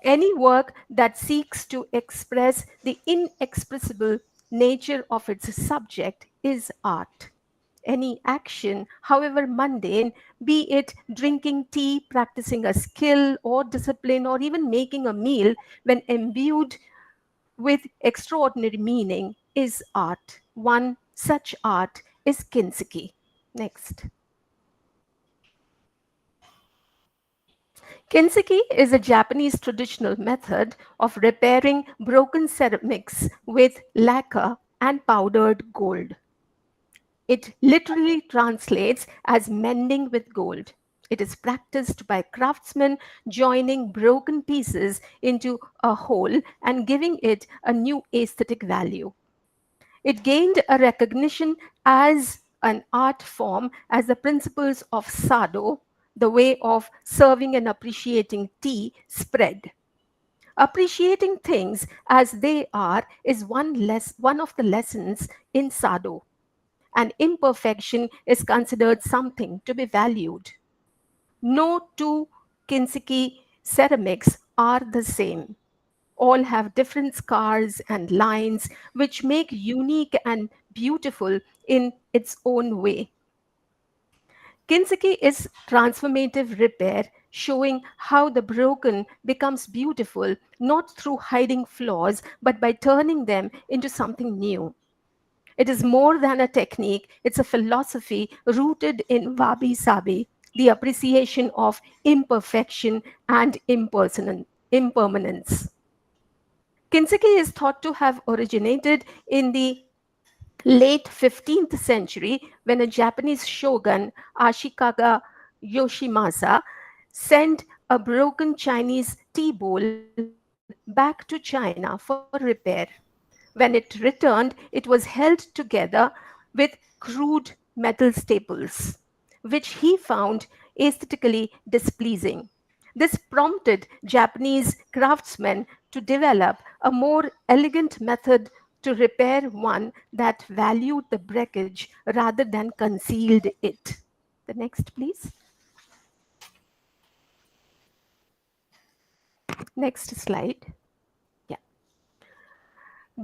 Any work that seeks to express the inexpressible nature of its subject is art. Any action, however mundane, be it drinking tea, practicing a skill or discipline, or even making a meal, when imbued with extraordinary meaning, is art. One such art is kintsugi. Next. Kintsugi is a Japanese traditional method of repairing broken ceramics with lacquer and powdered gold. It literally translates as mending with gold. It is practiced by craftsmen joining broken pieces into a whole and giving it a new aesthetic value. It gained a recognition as an art form as the principles of Sado, the way of serving and appreciating tea, spread. Appreciating things as they are is one of the lessons in Sado, and imperfection is considered something to be valued. No two kintsugi ceramics are the same. All have different scars and lines, which make unique and beautiful in its own way. Kintsugi is transformative repair, showing how the broken becomes beautiful not through hiding flaws, but by turning them into something new. It is more than a technique, it's a philosophy rooted in wabi sabi, the appreciation of imperfection and impermanence. Kintsugi is thought to have originated in the late 15th century when a Japanese shogun, Ashikaga Yoshimasa, sent a broken Chinese tea bowl back to China for repair. When it returned, it was held together with crude metal staples, which he found aesthetically displeasing. This prompted Japanese craftsmen to develop a more elegant method to repair, one that valued the breakage rather than concealed it. The next, please. Next slide. Yeah.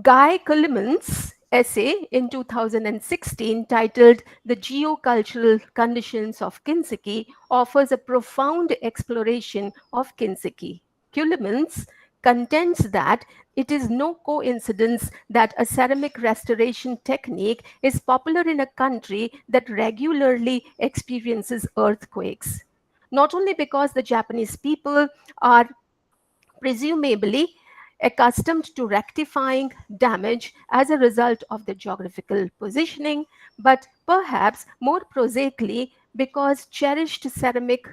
Guy Coleman's essay in 2016 titled The Geocultural Conditions of Kintsugi offers a profound exploration of kintsugi. Coleman's contends that it is no coincidence that a ceramic restoration technique is popular in a country that regularly experiences earthquakes. Not only because the Japanese people are presumably accustomed to rectifying damage as a result of the geographical positioning, but perhaps more prosaically because cherished ceramic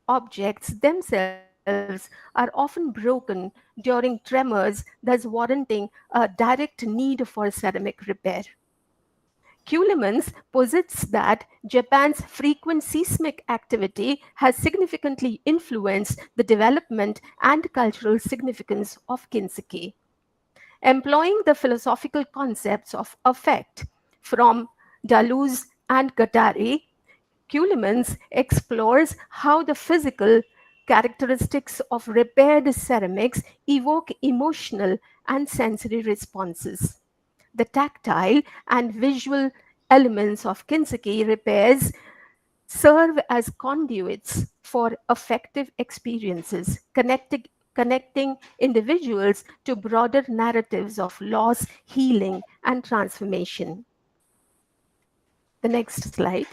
objects themselves are often broken during tremors, thus warranting a direct need for ceramic repair. Keulemans posits that Japan's frequent seismic activity has significantly influenced the development and cultural significance of kintsugi. Employing the philosophical concepts of affect from Deleuze and Guattari, Keulemans explores how the physical characteristics of repaired ceramics evoke emotional and sensory responses. The tactile and visual elements of kintsugi repairs serve as conduits for affective experiences, connecting individuals to broader narratives of loss, healing, and transformation. The next slide.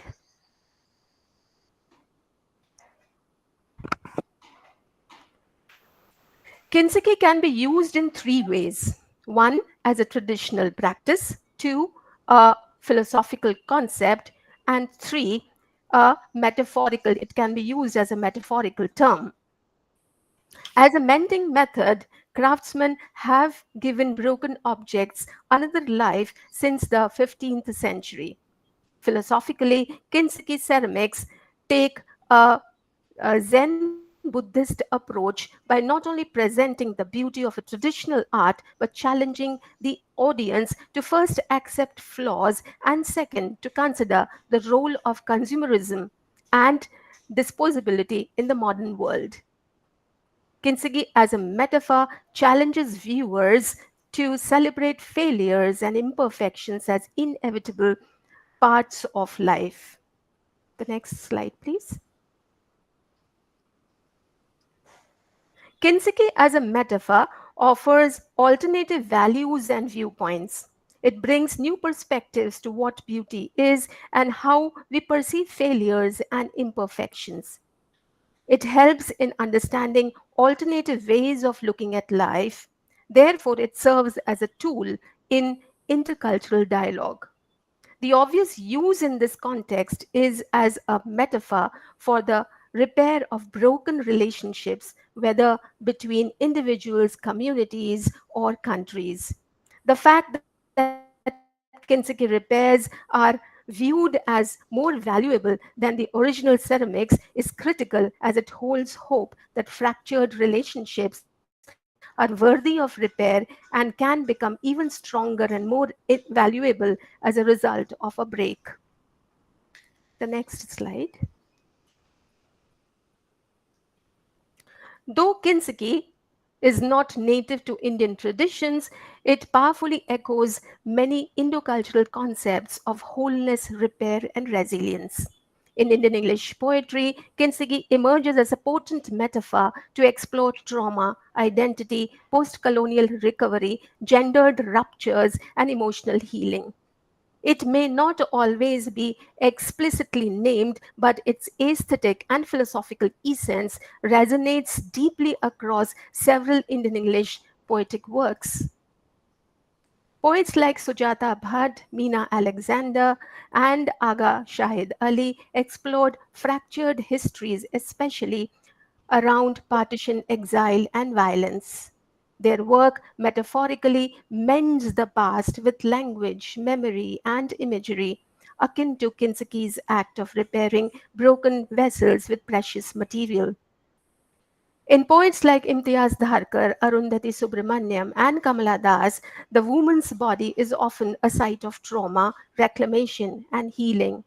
Kintsugi can be used in three ways. One, as a traditional practice. Two, a philosophical concept. And three, it can be used as a metaphorical term. As a mending method, craftsmen have given broken objects another life since the 15th century. Philosophically, Kintsugi ceramics take a Zen Buddhist approach by not only presenting the beauty of a traditional art but challenging the audience to first accept flaws and second to consider the role of consumerism and disposability in the modern world. Kintsugi, as a metaphor, challenges viewers to celebrate failures and imperfections as inevitable parts of life. The next slide, please. Kintsugi, as a metaphor, offers alternative values and viewpoints. It brings new perspectives to what beauty is and how we perceive failures and imperfections. It helps in understanding alternative ways of looking at life. Therefore, it serves as a tool in intercultural dialogue. The obvious use in this context is as a metaphor for the repair of broken relationships, whether between individuals, communities, or countries. The fact that Kintsugi repairs are viewed as more valuable than the original ceramics is critical as it holds hope that fractured relationships are worthy of repair and can become even stronger and more valuable as a result of a break. The next slide. Though Kintsugi is not native to Indian traditions, it powerfully echoes many Indo-cultural concepts of wholeness, repair, and resilience. In Indian English poetry, Kintsugi emerges as a potent metaphor to explore trauma, identity, post-colonial recovery, gendered ruptures, and emotional healing. It may not always be explicitly named, but its aesthetic and philosophical essence resonates deeply across several Indian English poetic works. Poets like Sujata Bhatt, Meena Alexander, and Aga Shahid Ali explored fractured histories, especially around partition, exile, and violence. Their work metaphorically mends the past with language, memory, and imagery, akin to Kintsugi's act of repairing broken vessels with precious material. In poets like Imtiaz Dharkar, Arundhati Subramaniam, and Kamala Das, the woman's body is often a site of trauma, reclamation, and healing.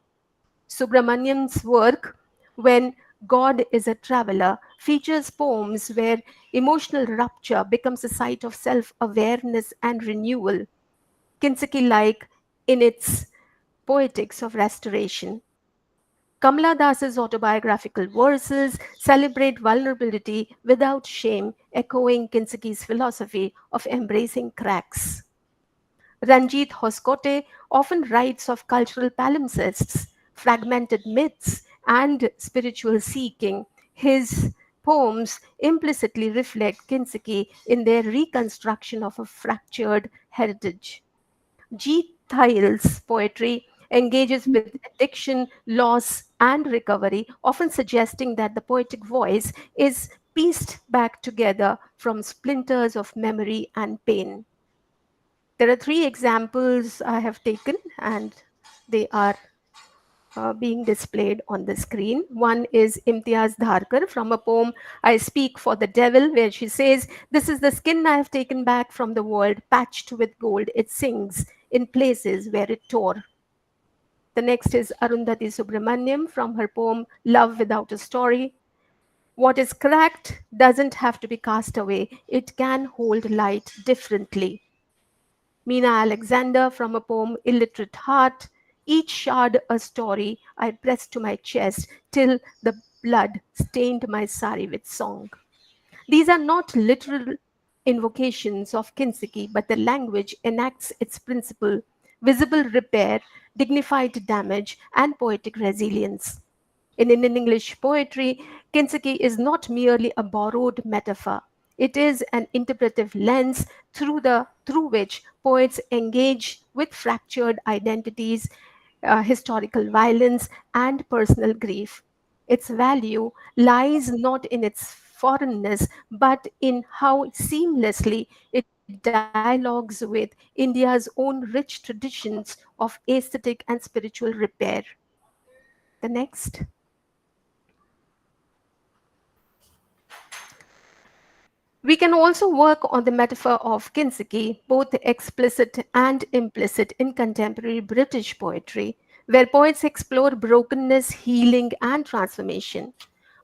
Subramaniam's work, When God is a Traveler, features poems where emotional rupture becomes a site of self-awareness and renewal, Kintsugi-like in its poetics of restoration. Kamala Das's autobiographical verses celebrate vulnerability without shame, echoing Kintsugi's philosophy of embracing cracks. Ranjit Hoskote often writes of cultural palimpsests, fragmented myths, and spiritual seeking. His poems implicitly reflect Kintsugi in their reconstruction of a fractured heritage. G. Thiel's poetry engages with addiction, loss, and recovery, often suggesting that the poetic voice is pieced back together from splinters of memory and pain. There are three examples I have taken, and they are being displayed on the screen. One is Imtiaz Dharkar from a poem, I Speak for the Devil, where she says, "This is the skin I have taken back from the world, patched with gold. It sings in places where it tore." The next is Arundhati Subramaniam from her poem, Love Without a Story. What is cracked doesn't have to be cast away. It can hold light differently. Meena Alexander from a poem, Illiterate Heart. Each shard a story I pressed to my chest till the blood stained my sari with song. These are not literal invocations of Kintsugi, but the language enacts its principle: visible repair, dignified damage, and poetic resilience. In Indian English poetry, Kintsugi is not merely a borrowed metaphor. It is an interpretive lens through which poets engage with fractured identities, historical violence, and personal grief. Its value lies not in its foreignness, but in how seamlessly it dialogues with India's own rich traditions of aesthetic and spiritual repair. The next. We can also work on the metaphor of kintsugi, both explicit and implicit, in contemporary British poetry, where poets explore brokenness, healing, and transformation.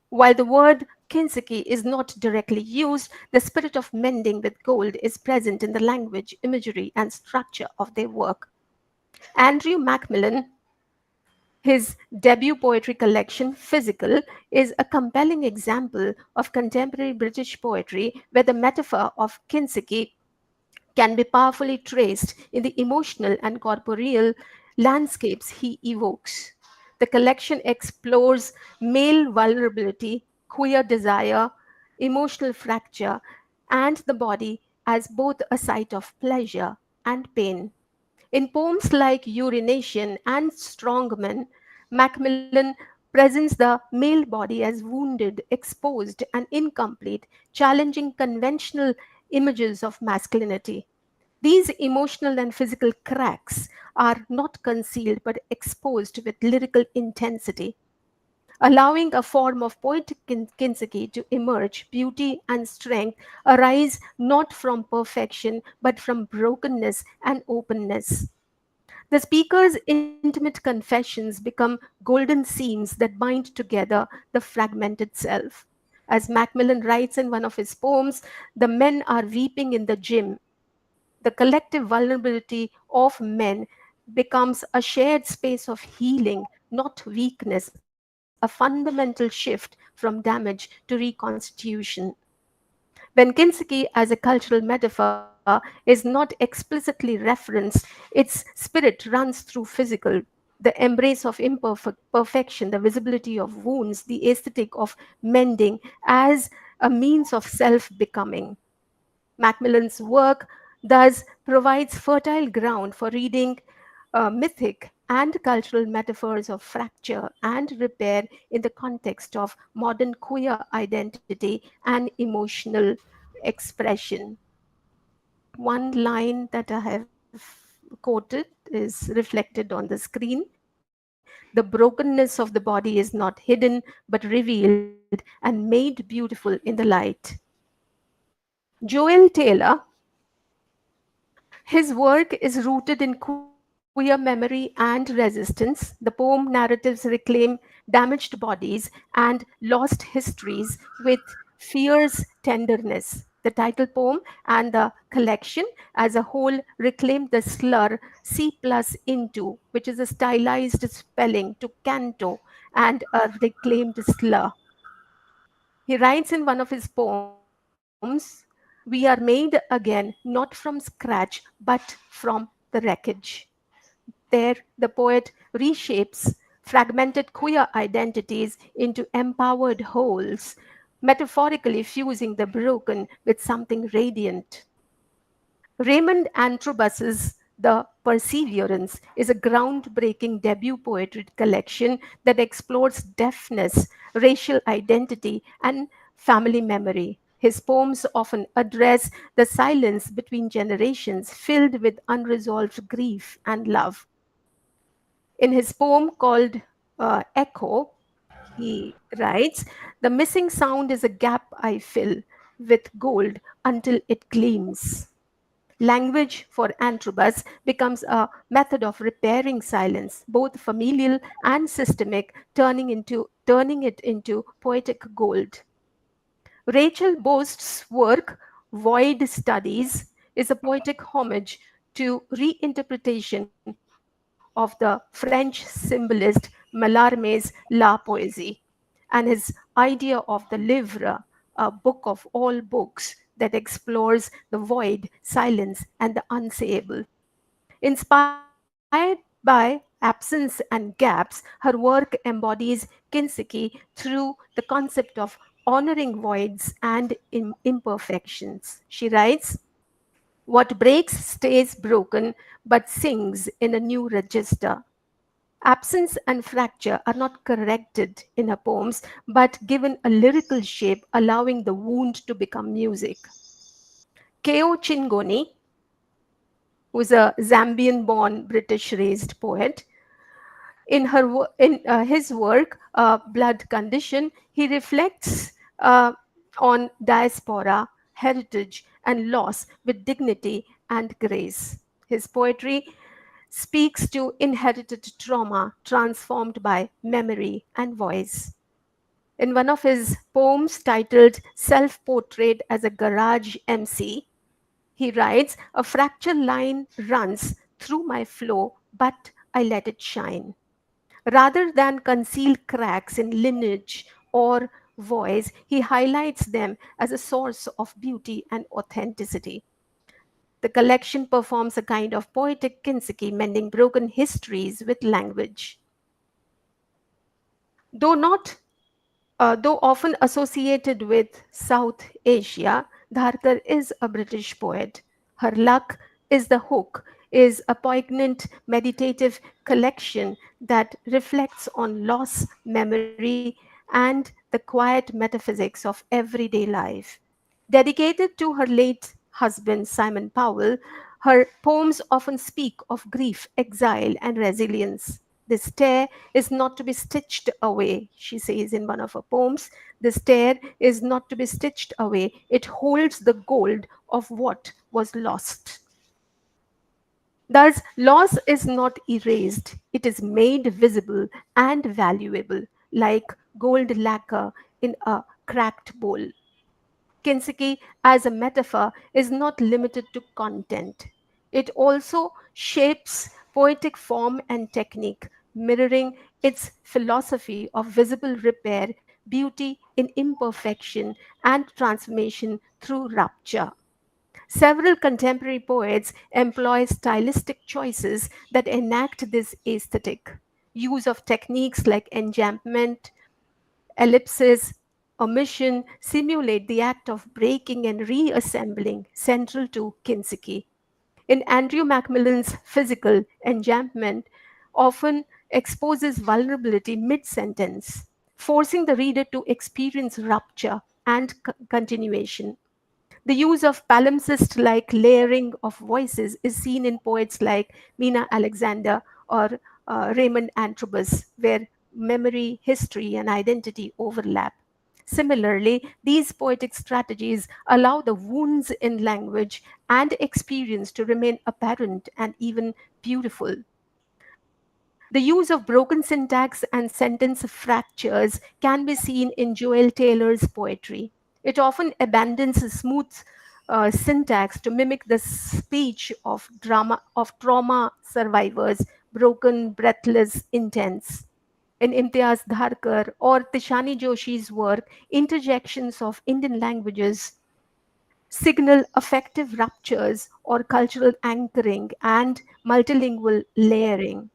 While the word kintsugi is not directly used, the spirit of mending with gold is present in the language, imagery, and structure of their work. Andrew Macmillan, his debut poetry collection, Physical, is a compelling example of contemporary British poetry where the metaphor of kintsugi can be powerfully traced in the emotional and corporeal landscapes he evokes. The collection explores male vulnerability, queer desire, emotional fracture, and the body as both a site of pleasure and pain. In poems like Urination and Strongman, Macmillan presents the male body as wounded, exposed, and incomplete, challenging conventional images of masculinity. These emotional and physical cracks are not concealed but exposed with lyrical intensity, allowing a form of poetic kintsugi to emerge. Beauty and strength arise not from perfection but from brokenness and openness. The speaker's intimate confessions become golden seams that bind together the fragmented self. As Macmillan writes in one of his poems, the men are weeping in the gym. The collective vulnerability of men becomes a shared space of healing, not weakness, a fundamental shift from damage to reconstitution. When kintsugi as a cultural metaphor is not explicitly referenced, its spirit runs through physical, the embrace of imperfect perfection, the visibility of wounds, the aesthetic of mending as a means of self-becoming. Macmillan's work thus provides fertile ground for reading mythic and cultural metaphors of fracture and repair in the context of modern queer identity and emotional expression. One line that I have quoted is reflected on the screen. The brokenness of the body is not hidden but revealed and made beautiful in the light. Joel Taylor, his work is rooted in queer memory and resistance. The poem narratives reclaim damaged bodies and lost histories with fierce tenderness. The title poem and the collection as a whole reclaim the slur C plus into, which is a stylized spelling to canto and a reclaimed slur. He writes in one of his poems, "We are made again not from scratch but from the wreckage." There, the poet reshapes fragmented queer identities into empowered wholes, metaphorically fusing the broken with something radiant. Raymond Antrobus's The Perseverance is a groundbreaking debut poetry collection that explores deafness, racial identity, and family memory. His poems often address the silence between generations, filled with unresolved grief and love. In his poem called Echo, he writes, "The missing sound is a gap I fill with gold until it gleams." Language for Antrobus becomes a method of repairing silence, both familial and systemic, turning it into poetic gold. Rachel Bost's work, Void Studies, is a poetic homage to reinterpretation of the French symbolist Mallarmé's La Poésie, and his idea of the livre, a book of all books that explores the void, silence, and the unsayable. Inspired by absence and gaps, her work embodies kintsugi through the concept of honoring voids and imperfections. She writes, "What breaks stays broken but sings in a new register. Absence and fracture are not corrected in her poems, but given a lyrical shape, allowing the wound to become music. Keo Chingoni, who is a Zambian-born British-raised poet, in his work, Blood Condition, he reflects on diaspora, heritage, and loss with dignity and grace. His poetry speaks to inherited trauma transformed by memory and voice. In one of his poems titled Self Portrait as a Garage MC, he writes, "A fractured line runs through my flow, but I let it shine." Rather than conceal cracks in lineage or voice, he highlights them as a source of beauty and authenticity. The collection performs a kind of poetic kintsugi, mending broken histories with language. Though often associated with South Asia, Dharkar is a British poet. Her Luck is the Hook is a poignant meditative collection that reflects on loss, memory, and the quiet metaphysics of everyday life. Dedicated to her late husband, Simon Powell, her poems often speak of grief, exile, and resilience. This tear is not to be stitched away, she says in one of her poems. This tear is not to be stitched away. It holds the gold of what was lost. Thus, loss is not erased, it is made visible and valuable, like gold lacquer in a cracked bowl. Kintsugi, as a metaphor, is not limited to content. It also shapes poetic form and technique, mirroring its philosophy of visible repair, beauty in imperfection, and transformation through rupture. Several contemporary poets employ stylistic choices that enact this aesthetic. Use of techniques like enjambment, ellipsis, omission simulate the act of breaking and reassembling, central to kintsugi. In Andrew Macmillan's Physical, enjambment often exposes vulnerability mid-sentence, forcing the reader to experience rupture and continuation. The use of palimpsest-like layering of voices is seen in poets like Mina Alexander or Raymond Antrobus, where memory, history, and identity overlap. Similarly, these poetic strategies allow the wounds in language and experience to remain apparent and even beautiful. The use of broken syntax and sentence fractures can be seen in Joel Taylor's poetry. It often abandons a smooth syntax to mimic the speech of trauma survivors, broken, breathless, intense. In Imtiaz Dharkar or Tishani Joshi's work, interjections of Indian languages signal affective ruptures or cultural anchoring and multilingual layering.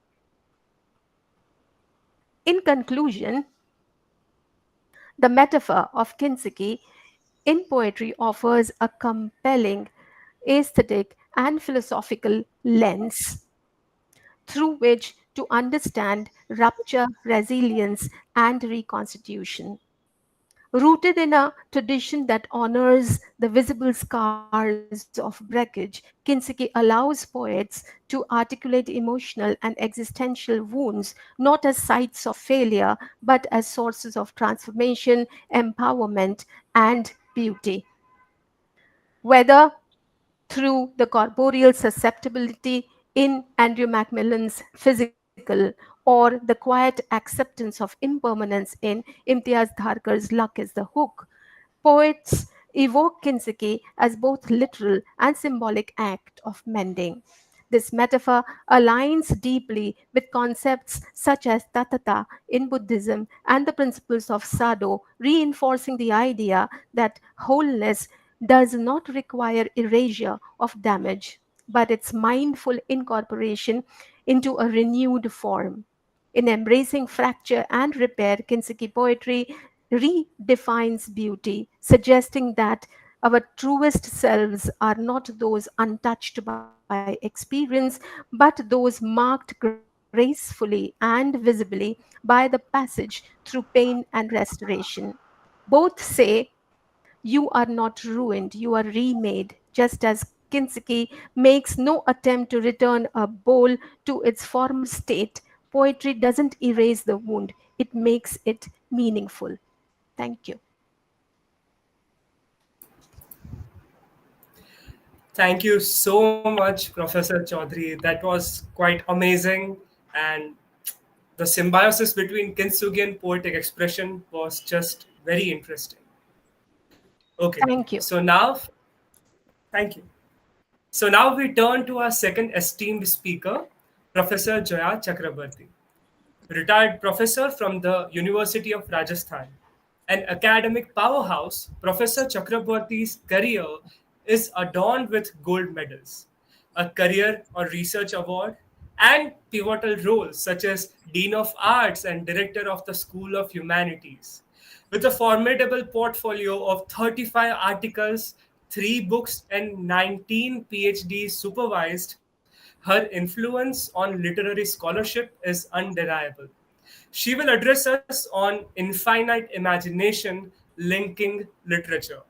In conclusion, the metaphor of kintsugi in poetry offers a compelling aesthetic and philosophical lens through which to understand rupture, resilience, and reconstitution. Rooted in a tradition that honors the visible scars of breakage, Kintsugi allows poets to articulate emotional and existential wounds not as sites of failure, but as sources of transformation, empowerment, and beauty. Whether through the corporeal susceptibility in Andrew Macmillan's Physical or the quiet acceptance of impermanence in Imtiaz Dharkar's Luck is the Hook, poets evoke kintsugi as both literal and symbolic act of mending. This metaphor aligns deeply with concepts such as tathata in Buddhism and the principles of Sado, reinforcing the idea that wholeness does not require erasure of damage, but its mindful incorporation into a renewed form. In embracing fracture and repair, Kintsugi poetry redefines beauty, suggesting that our truest selves are not those untouched by experience, but those marked, grounded, gracefully and visibly by the passage through pain and restoration. Both say, you are not ruined, you are remade, just as Kinski makes no attempt to return a bowl to its former state. Poetry doesn't erase the wound, it makes it meaningful. Thank you. Thank you so much, Professor Chaudhary. That was quite amazing. And the symbiosis between Kintsugian poetic expression was just very interesting. Okay. Thank you. Thank you. So now we turn to our second esteemed speaker, Professor Joya Chakrabarti, retired professor from the University of Rajasthan. An academic powerhouse, Professor Chakrabarti's career is adorned with gold medals, a career or research award, and pivotal roles such as Dean of Arts and Director of the School of Humanities. With a formidable portfolio of 35 articles, 3 books, and 19 PhDs supervised, her influence on literary scholarship is undeniable. She will address us on infinite imagination linking literature.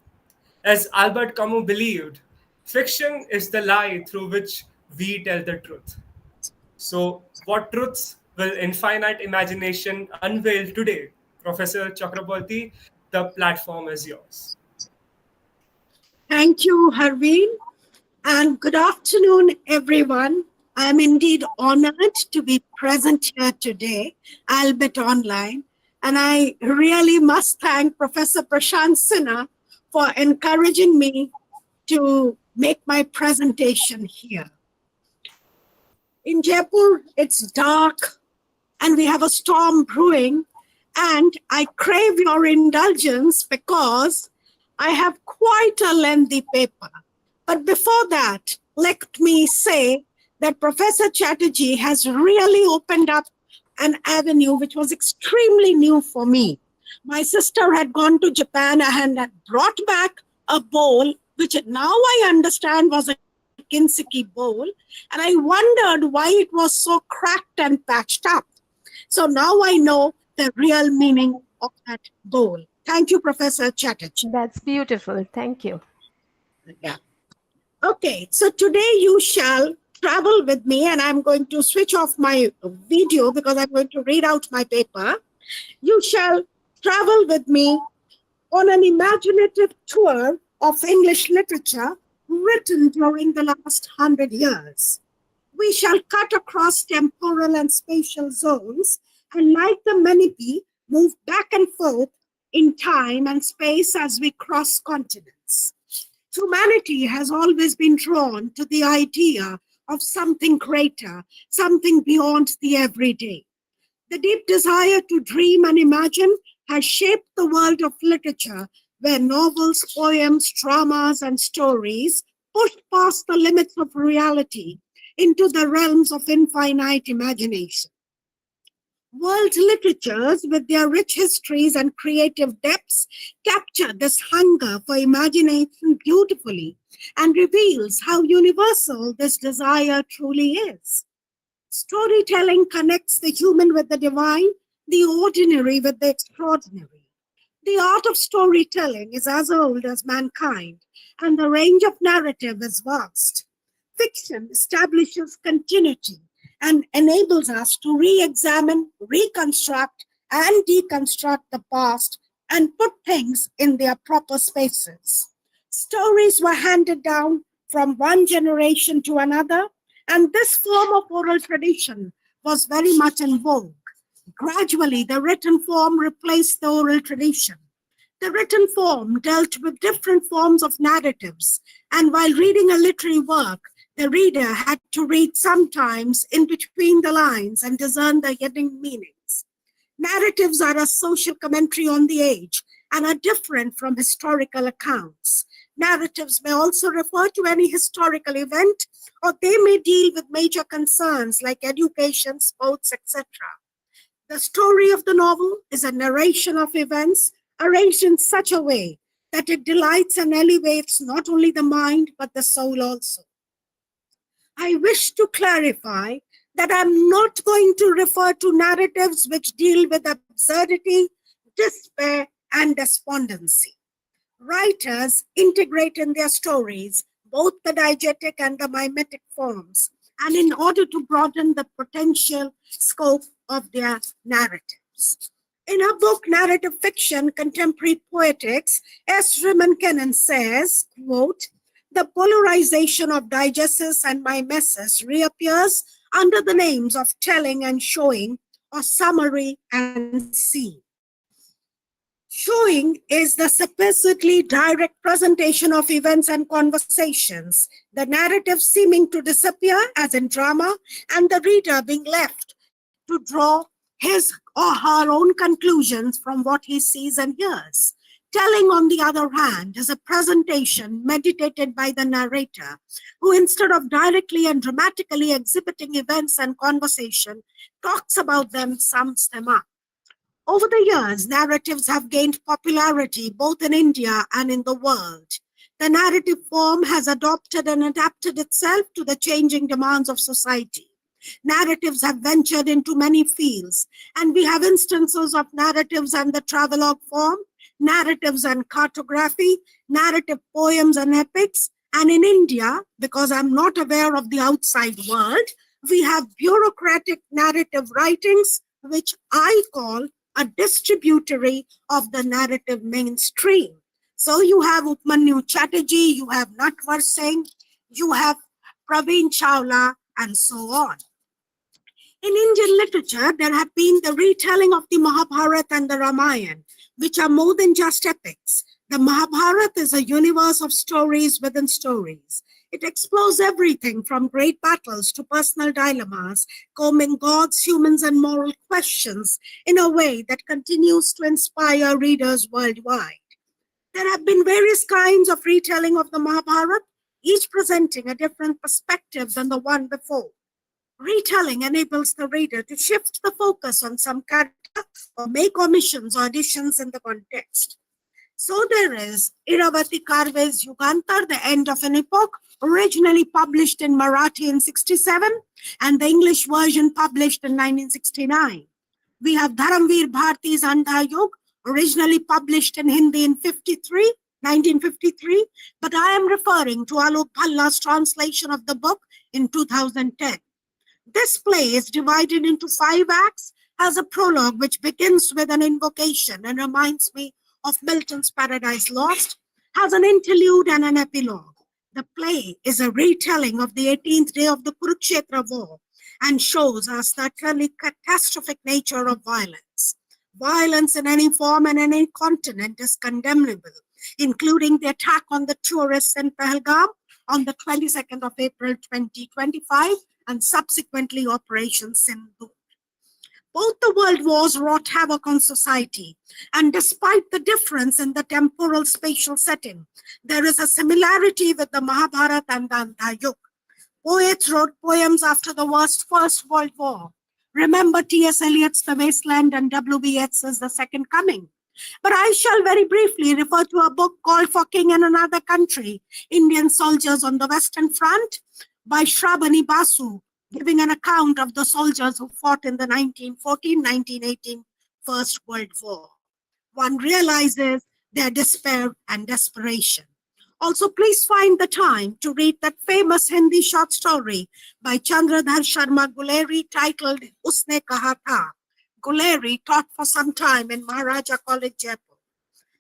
As Albert Camus believed, fiction is the lie through which we tell the truth. So, what truths will infinite imagination unveil today? Professor Chakraborty, the platform is yours. Thank you, Harveen, and good afternoon, everyone. I'm indeed honored to be present here today, albeit online, and I really must thank Professor Prashant Sinha for encouraging me to make my presentation here. In Jaipur, it's dark and we have a storm brewing, and I crave your indulgence because I have quite a lengthy paper. But before that, let me say that Professor Chatterjee has really opened up an avenue which was extremely new for me. My sister had gone to Japan and had brought back a bowl, which now I understand was a Kinski bowl, and I wondered why it was so cracked and patched up. So now I know the real meaning of that bowl. Thank you, Professor Chatterjee. That's beautiful. Thank you. Yeah. Okay, so today you shall travel with me, and I'm going to switch off my video because I'm going to read out my paper. You shall travel with me on an imaginative tour of English literature written during the last 100 years. We shall cut across temporal and spatial zones and, like the Menipee, move back and forth in time and space as we cross continents. Humanity has always been drawn to the idea of something greater, something beyond the everyday. The deep desire to dream and imagine has shaped the world of literature, where novels, poems, dramas, and stories push past the limits of reality into the realms of infinite imagination. World literatures, with their rich histories and creative depths, capture this hunger for imagination beautifully and reveals how universal this desire truly is. Storytelling connects the human with the divine, the ordinary with the extraordinary. The art of storytelling is as old as mankind, and the range of narrative is vast. Fiction establishes continuity and enables us to re-examine, reconstruct, and deconstruct the past and put things in their proper spaces. Stories were handed down from one generation to another, and this form of oral tradition was very much in vogue. Gradually, the written form replaced the oral tradition. The written form dealt with different forms of narratives, and while reading a literary work, the reader had to read sometimes in between the lines and discern the hidden meanings. Narratives are a social commentary on the age and are different from historical accounts. Narratives may also refer to any historical event, or they may deal with major concerns like education, sports, etc. The story of the novel is a narration of events arranged in such a way that it delights and elevates not only the mind but the soul also. I wish to clarify that I'm not going to refer to narratives which deal with absurdity, despair, and despondency. Writers integrate in their stories both the diegetic and the mimetic forms, and in order to broaden the potential scope of their narratives. In her book, Narrative Fiction, Contemporary Poetics, S. Riman Kennan says, quote, the polarization of diegesis and mimesis reappears under the names of telling and showing, or summary and scene. Showing is the supposedly direct presentation of events and conversations, the narrative seeming to disappear, as in drama, and the reader being left to draw his or her own conclusions from what he sees and hears. Telling, on the other hand, is a presentation meditated by the narrator, who instead of directly and dramatically exhibiting events and conversation, talks about them, sums them up. Over the years, narratives have gained popularity both in India and in the world. The narrative form has adopted and adapted itself to the changing demands of society. Narratives have ventured into many fields, and we have instances of narratives and the travelogue form, narratives and cartography, narrative poems and epics. And in India, because I'm not aware of the outside world, we have bureaucratic narrative writings, which I call a distributary of the narrative mainstream. So you have Upmanyu Chatterjee, you have Natwar Singh, you have Praveen Chawla, and so on. In Indian literature, there have been the retelling of the Mahabharata and the Ramayana, which are more than just epics. The Mahabharata is a universe of stories within stories. It explores everything from great battles to personal dilemmas, combing gods, humans, and moral questions in a way that continues to inspire readers worldwide. There have been various kinds of retelling of the Mahabharata, each presenting a different perspective than the one before. Retelling enables the reader to shift the focus on some character or make omissions or additions in the context. So there is Iravati Karve's Yugantar, The End of an Epoch, originally published in Marathi in 1967, and the English version published in 1969. We have Dharamveer Bharti's Andha Yug, originally published in Hindi in 1953, but I am referring to Alok Bhalla's translation of the book in 2010. This play is divided into 5 acts, has a prologue which begins with an invocation and reminds me of Milton's Paradise Lost, has an interlude and an epilogue. The play is a retelling of the 18th day of the Kurukshetra war and shows us the utterly catastrophic nature of violence. Violence in any form and any continent is condemnable, including the attack on the tourists in Pahalgam on the 22nd of April 2025 and subsequently Operation Sindhu. Both the world wars wrought havoc on society, and despite the difference in the temporal spatial setting, there is a similarity with the Mahabharata and the Andha Yug. Poets wrote poems after the First World War. Remember T.S. Eliot's The Wasteland and W.B. Yeats's The Second Coming. But I shall very briefly refer to a book called For King in Another Country, Indian Soldiers on the Western Front, by Shrabani Basu, giving an account of the soldiers who fought in the 1914-1918 First World War. One realizes their despair and desperation. Also, please find the time to read that famous Hindi short story by Chandradhar Sharma Guleri titled Usne Kaha Tha. Guleri taught for some time in Maharaja College, Jaipur.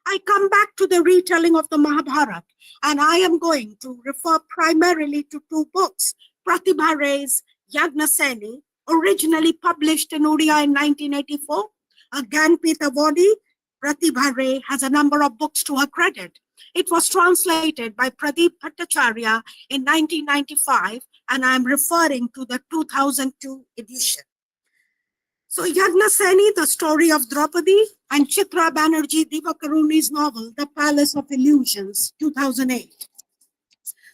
I come back to the retelling of the Mahabharata, and I am going to refer primarily to 2 books, Pratibha Ray's Yagnaseni, originally published in Odia in 1984. A Gyanpith awardee, Pratibha Ray has a number of books to her credit. It was translated by Pradeep Bhattacharya in 1995, and I am referring to the 2002 edition. So Yagnaseni, the story of Draupadi, and Chitra Banerjee Divakaruni's novel, The Palace of Illusions, 2008.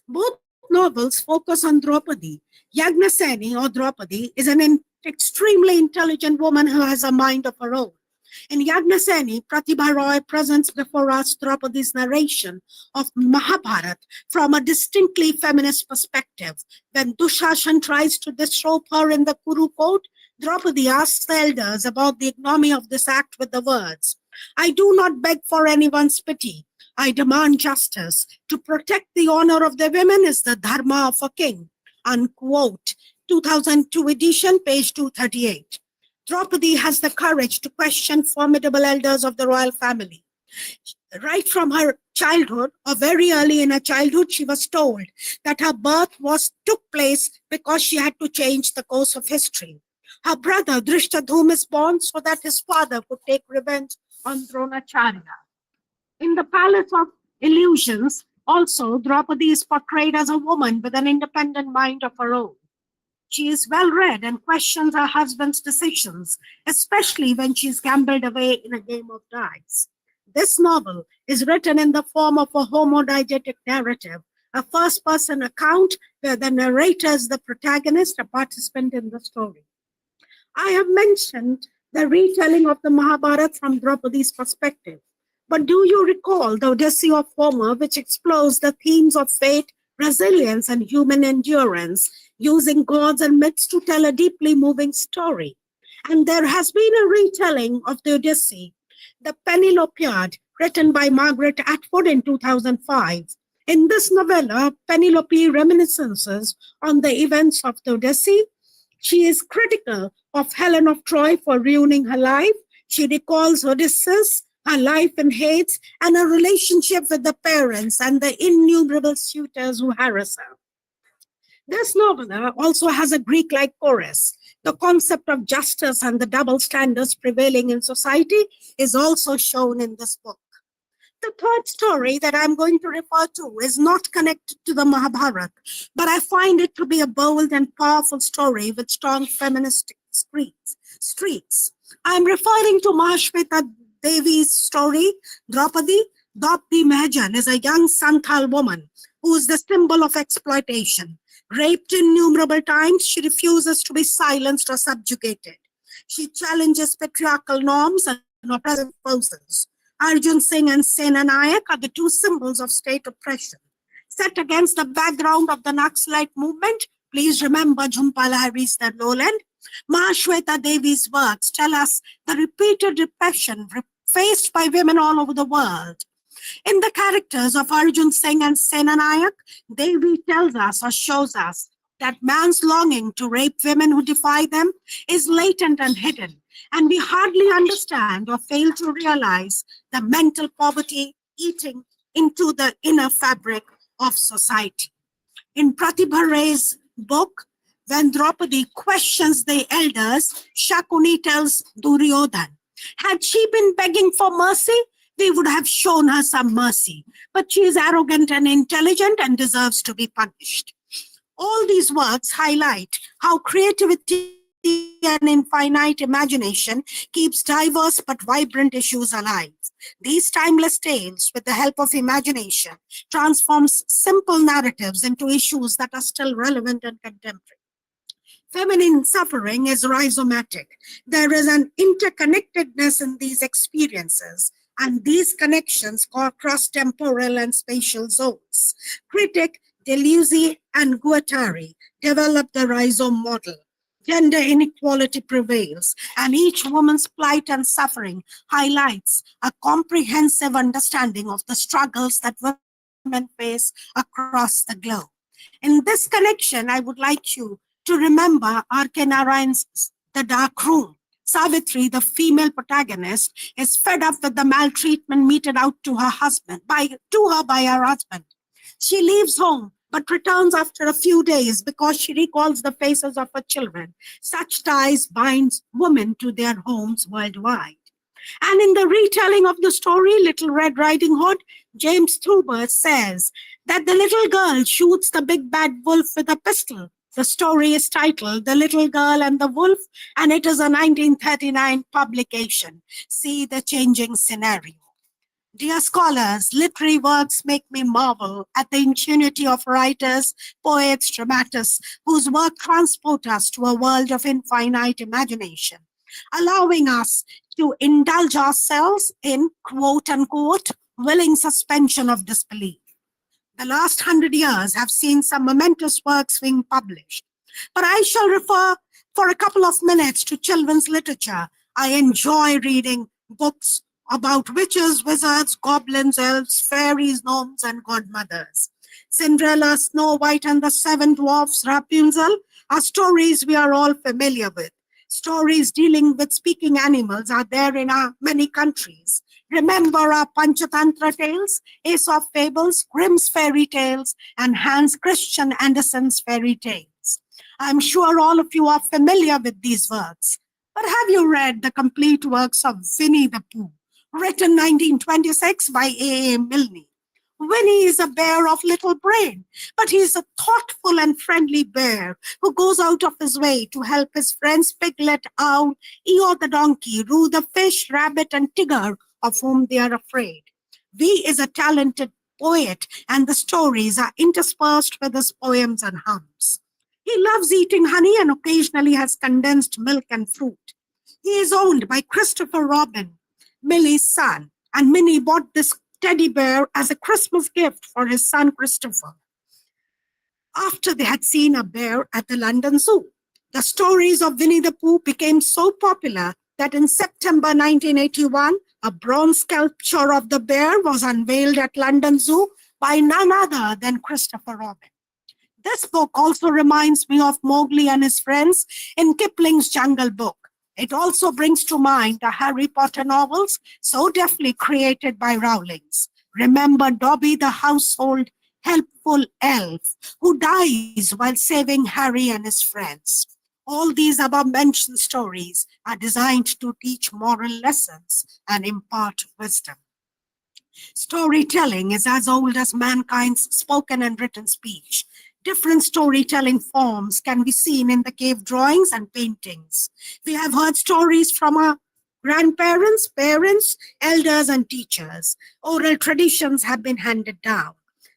Both novels focus on Draupadi. Yagnaseni, or Draupadi, is an extremely intelligent woman who has a mind of her own. In Yagnaseni, Pratibha Roy presents before us Draupadi's narration of Mahabharata from a distinctly feminist perspective. When Dushashan tries to disrobe her in the Kuru court, Draupadi asks the elders about the ignominy of this act with the words, "I do not beg for anyone's pity. I demand justice. To protect the honor of the women is the dharma of a king." Unquote. 2002 edition, page 238. Draupadi has the courage to question formidable elders of the royal family. Right from her childhood, or very early in her childhood, she was told that her birth took place because she had to change the course of history. Her brother Drishtadhum is born so that his father could take revenge on Dronacharya. In the Palace of Illusions, also, Draupadi is portrayed as a woman with an independent mind of her own. She is well-read and questions her husband's decisions, especially when she is gambled away in a game of dice. This novel is written in the form of a homodiegetic narrative, a first-person account where the narrator is the protagonist, a participant in the story. I have mentioned the retelling of the Mahabharata from Draupadi's perspective. But do you recall the Odyssey of Homer, which explores the themes of fate, resilience, and human endurance, using gods and myths to tell a deeply moving story? And there has been a retelling of the Odyssey, the Penelopiad, written by Margaret Atwood in 2005. In this novella, Penelope reminiscences on the events of the Odyssey. She is critical of Helen of Troy for ruining her life. She recalls Odysseus, her life in Hades, and her relationship with the parents and the innumerable suitors who harass her. This novella also has a Greek-like chorus. The concept of justice and the double standards prevailing in society is also shown in this book. The third story that I'm going to refer to is not connected to the Mahabharata, but I find it to be a bold and powerful story with strong feminist streaks. I'm referring to Mahashweta Devi's story, Draupadi. Draupadi Mahajan is a young Santhal woman who is the symbol of exploitation. Raped innumerable times, she refuses to be silenced or subjugated. She challenges patriarchal norms and oppressive forces. Arjun Singh and Sena Nayak are the two symbols of state oppression. Set against the background of the Naxalite movement, please remember Jhumpala had reached the lowland. Mahashweta Devi's works tell us the repeated repression faced by women all over the world. In the characters of Arjun Singh and Sena Nayak, Devi tells us or shows us that man's longing to rape women who defy them is latent and hidden, and we hardly understand or fail to realize the mental poverty eating into the inner fabric of society. In Pratibha Ray's book, when Draupadi questions the elders, Shakuni tells Duryodhan, had she been begging for mercy, we would have shown her some mercy, but she is arrogant and intelligent and deserves to be punished. All these works highlight how creativity and infinite imagination keeps diverse but vibrant issues alive. These timeless tales, with the help of imagination, transforms simple narratives into issues that are still relevant and contemporary. Feminine suffering is rhizomatic. There is an interconnectedness in these experiences, and these connections cross temporal and spatial zones. Critic Deleuze and Guattari developed the rhizome model. Gender inequality prevails, and each woman's plight and suffering highlights a comprehensive understanding of the struggles that women face across the globe. In this connection, I would like you to remember R.K. Narayan's The Dark Room. Savitri, the female protagonist, is fed up with the maltreatment meted out to her by her husband. She leaves home, but returns after a few days because she recalls the faces of her children. Such ties binds women to their homes worldwide. And in the retelling of the story, Little Red Riding Hood, James Thurber says that the little girl shoots the big bad wolf with a pistol. The story is titled The Little Girl and the Wolf, and it is a 1939 publication. See the changing scenario. Dear scholars, literary works make me marvel at the ingenuity of writers, poets, dramatists, whose work transport us to a world of infinite imagination, allowing us to indulge ourselves in quote unquote willing suspension of disbelief. The last 100 years have seen some momentous works being published, but I shall refer for a couple of minutes to children's literature. I enjoy reading books about witches, wizards, goblins, elves, fairies, gnomes, and godmothers. Cinderella, Snow White, and the Seven Dwarfs, Rapunzel are stories we are all familiar with. Stories dealing with speaking animals are there in our many countries. Remember our Panchatantra tales, Aesop fables, Grimm's fairy tales, and Hans Christian Andersen's fairy tales. I'm sure all of you are familiar with these works. But have you read the complete works of Winnie the Pooh, written 1926 by A.A. Milne? Winnie is a bear of little brain, but he is a thoughtful and friendly bear who goes out of his way to help his friends Piglet, Owl, Eeyore the donkey, Roo the fish, Rabbit, and Tigger, of whom they are afraid. Wee is a talented poet, and the stories are interspersed with his poems and hums. He loves eating honey and occasionally has condensed milk and fruit. He is owned by Christopher Robin, Millie's son, and Minnie bought this teddy bear as a Christmas gift for his son Christopher after they had seen a bear at the London Zoo. The stories of Winnie the Pooh became so popular that in September 1981, a bronze sculpture of the bear was unveiled at London Zoo by none other than Christopher Robin. This book also reminds me of Mowgli and his friends in Kipling's Jungle Book. It also brings to mind the Harry Potter novels so deftly created by Rowling's. Remember Dobby the household helpful elf who dies while saving Harry and his friends. All these above-mentioned stories are designed to teach moral lessons and impart wisdom. Storytelling is as old as mankind's spoken and written speech. Different storytelling forms can be seen in the cave drawings and paintings. We have heard stories from our grandparents, parents, elders, and teachers. Oral traditions have been handed down.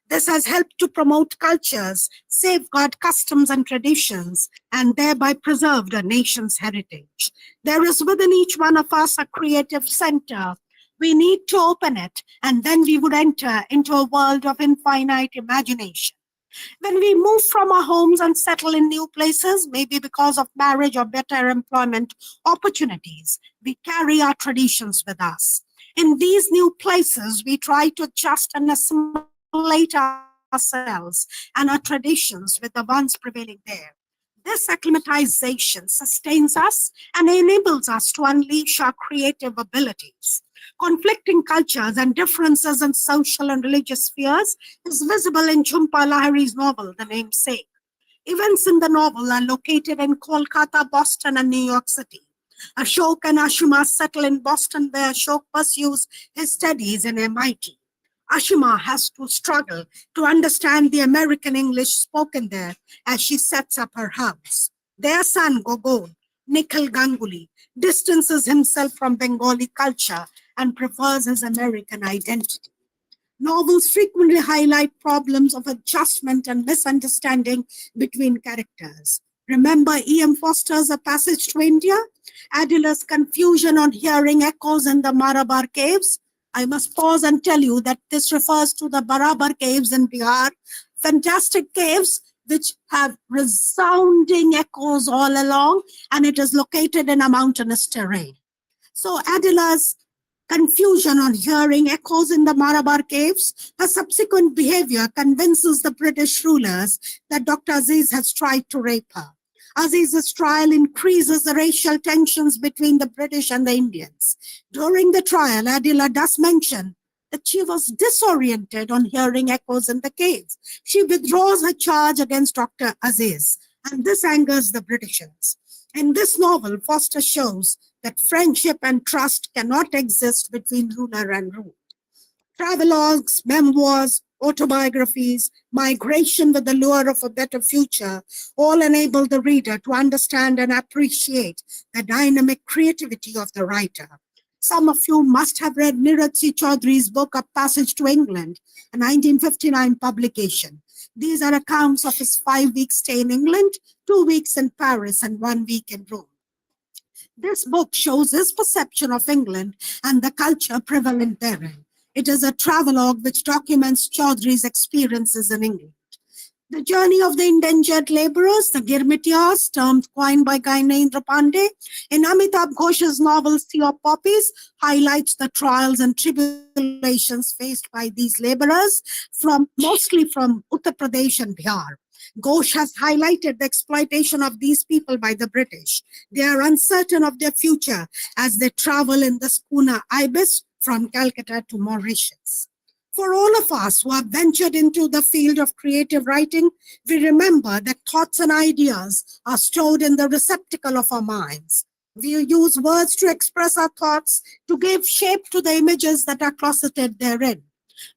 This has helped to promote cultures, safeguard customs and traditions, and thereby preserve a nation's heritage. There is within each one of us a creative center. We need to open it, and then we would enter into a world of infinite imagination. When we move from our homes and settle in new places, maybe because of marriage or better employment opportunities, we carry our traditions with us. In these new places, we try to adjust and assimilate ourselves and our traditions with the ones prevailing there. This acclimatization sustains us and enables us to unleash our creative abilities. Conflicting cultures and differences in social and religious spheres is visible in Jhumpa Lahiri's novel, The Namesake. Events in the novel are located in Kolkata, Boston, and New York City. Ashok and Ashima settle in Boston, where Ashok pursues his studies in MIT. Ashima has to struggle to understand the American English spoken there as she sets up her house. Their son, Gogol, Nikhil Ganguly, distances himself from Bengali culture and prefers his American identity. Novels frequently highlight problems of adjustment and misunderstanding between characters. Remember E.M. Foster's A Passage to India? Adila's confusion on hearing echoes in the Marabar caves? I must pause and tell you that this refers to the Barabar caves in Bihar, fantastic caves which have resounding echoes all along, and it is located in a mountainous terrain. So Adila's confusion on hearing echoes in the Marabar caves, her subsequent behavior convinces the British rulers that Dr. Aziz has tried to rape her. Aziz's trial increases the racial tensions between the British and the Indians. During the trial, Adila does mention that she was disoriented on hearing echoes in the caves. She withdraws her charge against Dr. Aziz, and this angers the Britishers. In this novel, Foster shows that friendship and trust cannot exist between ruler and ruled. Travelogues, memoirs, autobiographies, migration with the lure of a better future, all enable the reader to understand and appreciate the dynamic creativity of the writer. Some of you must have read Neeraj C. Chaudhary's book, A Passage to England, a 1959 publication. These are accounts of his 5-week stay in England, 2 weeks in Paris, and 1 week in Rome. This book shows his perception of England and the culture prevalent therein. It is a travelogue which documents Chaudhry's experiences in England. The journey of the indentured laborers, the Girmitiyas, termed coined by Gyanendra Pandey, in Amitabh Ghosh's novel Sea of Poppies, highlights the trials and tribulations faced by these laborers, mostly from Uttar Pradesh and Bihar. Ghosh has highlighted the exploitation of these people by the British. They are uncertain of their future as they travel in the schooner Ibis from Calcutta to Mauritius. For all of us who have ventured into the field of creative writing, we remember that thoughts and ideas are stored in the receptacle of our minds. We use words to express our thoughts, to give shape to the images that are closeted therein.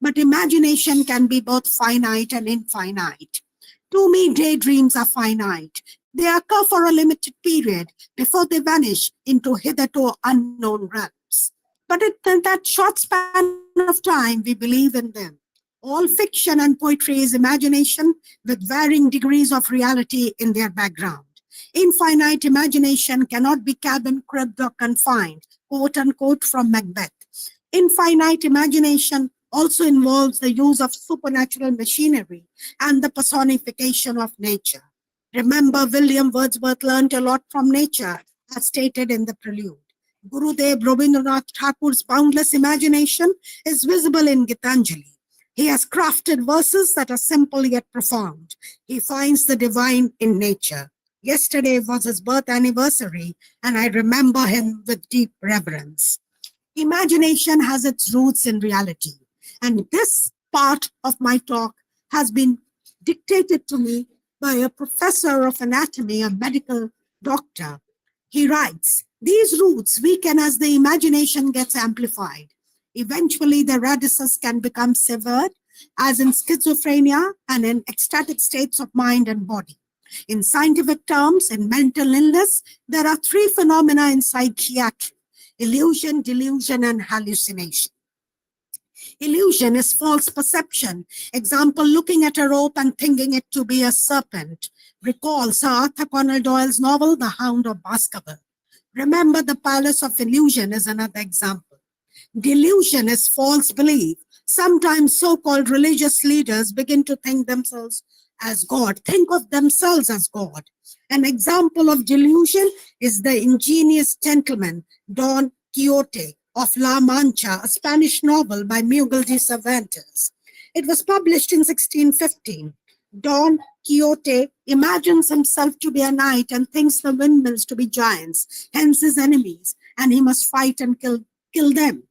But imagination can be both finite and infinite. To me, daydreams are finite. They occur for a limited period before they vanish into hitherto unknown realms. But in that short span of time, we believe in them. All fiction and poetry is imagination with varying degrees of reality in their background. Infinite imagination cannot be cabin-cribbed or confined, quote unquote, from Macbeth. Infinite imagination also involves the use of supernatural machinery and the personification of nature. Remember, William Wordsworth learned a lot from nature, as stated in the prelude. Gurudev Rabindranath Thakur's boundless imagination is visible in Gitanjali. He has crafted verses that are simple yet profound. He finds the divine in nature. Yesterday was his birth anniversary, and I remember him with deep reverence. Imagination has its roots in reality, and this part of my talk has been dictated to me by a professor of anatomy, a medical doctor. He writes, "These roots weaken as the imagination gets amplified. Eventually, the radices can become severed, as in schizophrenia and in ecstatic states of mind and body. In scientific terms, in mental illness, there are three phenomena in psychiatry: illusion, delusion, and hallucination. Illusion is false perception. Example, looking at a rope and thinking it to be a serpent. Recall Sir Arthur Conan Doyle's novel, The Hound of Baskerville. Remember, the Palace of Illusion is another example. Delusion is false belief. Sometimes so-called religious leaders begin to think themselves as God, think of themselves as God. An example of delusion is the ingenious gentleman, Don Quixote of La Mancha, a Spanish novel by Miguel de Cervantes. It was published in 1615. Don Quixote imagines himself to be a knight and thinks the windmills to be giants, hence his enemies, and he must fight and kill them.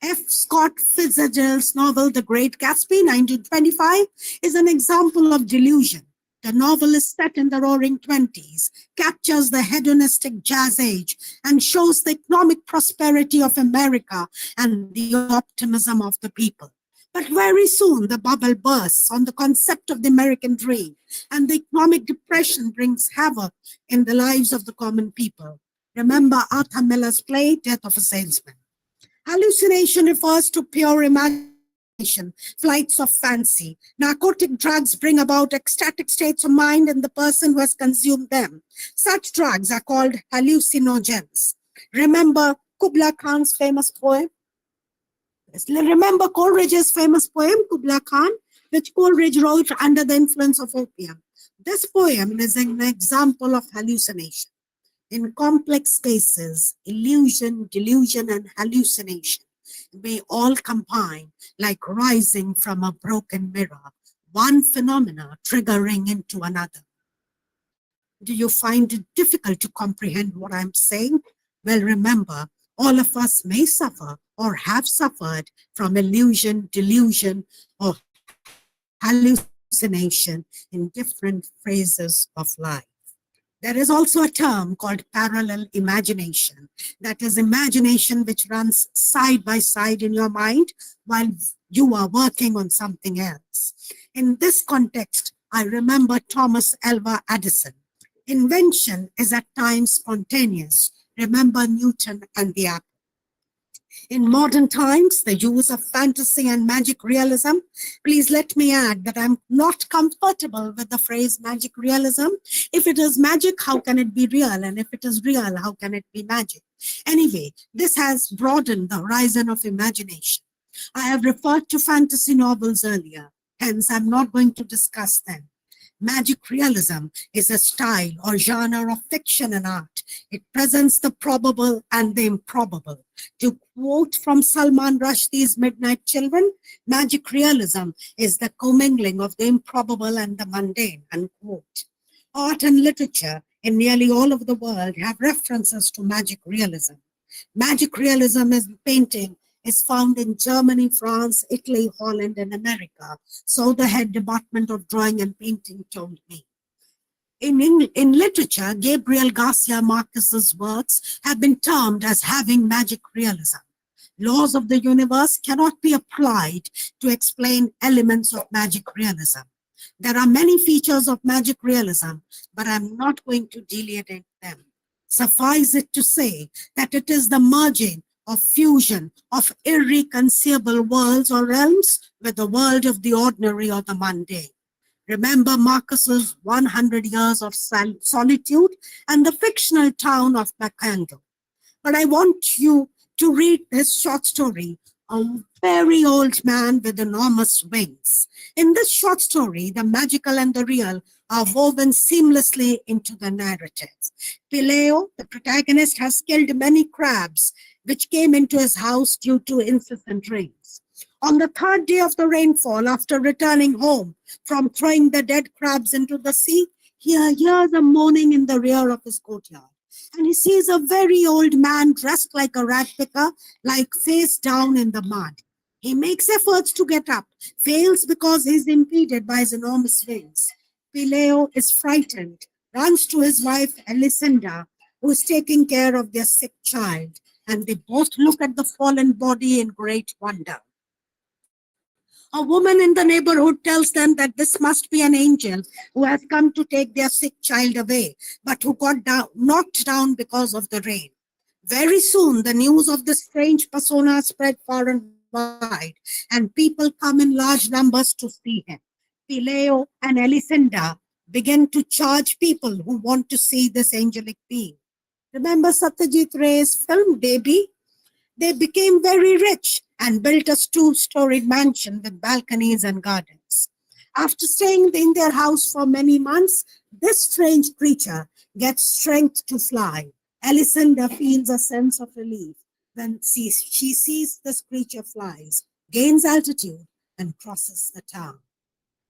F. Scott Fitzgerald's novel, The Great Gatsby, 1925, is an example of delusion. The novel is set in the Roaring Twenties, captures the hedonistic jazz age, and shows the economic prosperity of America and the optimism of the people. But very soon, the bubble bursts on the concept of the American dream, and the economic depression brings havoc in the lives of the common people. Remember Arthur Miller's play, Death of a Salesman. Hallucination refers to pure imagination, flights of fancy. Narcotic drugs bring about ecstatic states of mind in the person who has consumed them. Such drugs are called hallucinogens. Remember Kubla Khan's famous poem? Remember Coleridge's famous poem, Kubla Khan, which Coleridge wrote under the influence of opium. This poem is an example of hallucination. In complex spaces, illusion, delusion, and hallucination may all combine like rising from a broken mirror, one phenomena triggering into another. Do you find it difficult to comprehend what I'm saying? Well, remember, all of us may suffer or have suffered from illusion, delusion, or hallucination in different phases of life. There is also a term called parallel imagination. That is imagination which runs side by side in your mind while you are working on something else. In this context, I remember Thomas Alva Edison. Invention is at times spontaneous. Remember Newton and the apple. In modern times, the use of fantasy and magic realism. Please let me add that I'm not comfortable with the phrase magic realism. If it is magic, how can it be real? And if it is real, how can it be magic? Anyway, this has broadened the horizon of imagination. I have referred to fantasy novels earlier, hence I'm not going to discuss them. Magic realism is a style or genre of fiction and art. It presents the probable and the improbable. To quote from Salman Rushdie's Midnight Children, magic realism is the commingling of the improbable and the mundane, unquote. Art and literature in nearly all of the world have references to magic realism. Magic realism is painting is found in Germany, France, Italy, Holland, and America. So the head department of drawing and painting told me. In literature, Gabriel Garcia Marquez's works have been termed as having magic realism. Laws of the universe cannot be applied to explain elements of magic realism. There are many features of magic realism, but I'm not going to delineate them. Suffice it to say that it is the merging of fusion of irreconcilable worlds or realms with the world of the ordinary or the mundane. Remember Marcus's 100 Years of Solitude and the fictional town of Macondo. But I want you to read this short story, A Very Old Man with Enormous Wings. In this short story, the magical and the real are woven seamlessly into the narrative. Pileo, the protagonist, has killed many crabs which came into his house due to incessant rains. On the third day of the rainfall, after returning home from throwing the dead crabs into the sea, he hears a moaning in the rear of his courtyard. And he sees a very old man dressed like a rat picker, like face down in the mud. He makes efforts to get up, fails because he is impeded by his enormous wings. Pileo is frightened, runs to his wife Elisinda, who is taking care of their sick child, and they both look at the fallen body in great wonder. A woman in the neighborhood tells them that this must be an angel who has come to take their sick child away, but who got knocked down because of the rain. Very soon, the news of this strange persona spread far and wide, and people come in large numbers to see him. Pileo and Elisinda begin to charge people who want to see this angelic being. Remember Satyajit Ray's film Devi? They became very rich and built a two-storied mansion with balconies and gardens. After staying in their house for many months, this strange creature gets strength to fly. Elisinda feels a sense of relief when she sees this creature flies, gains altitude, and crosses the town.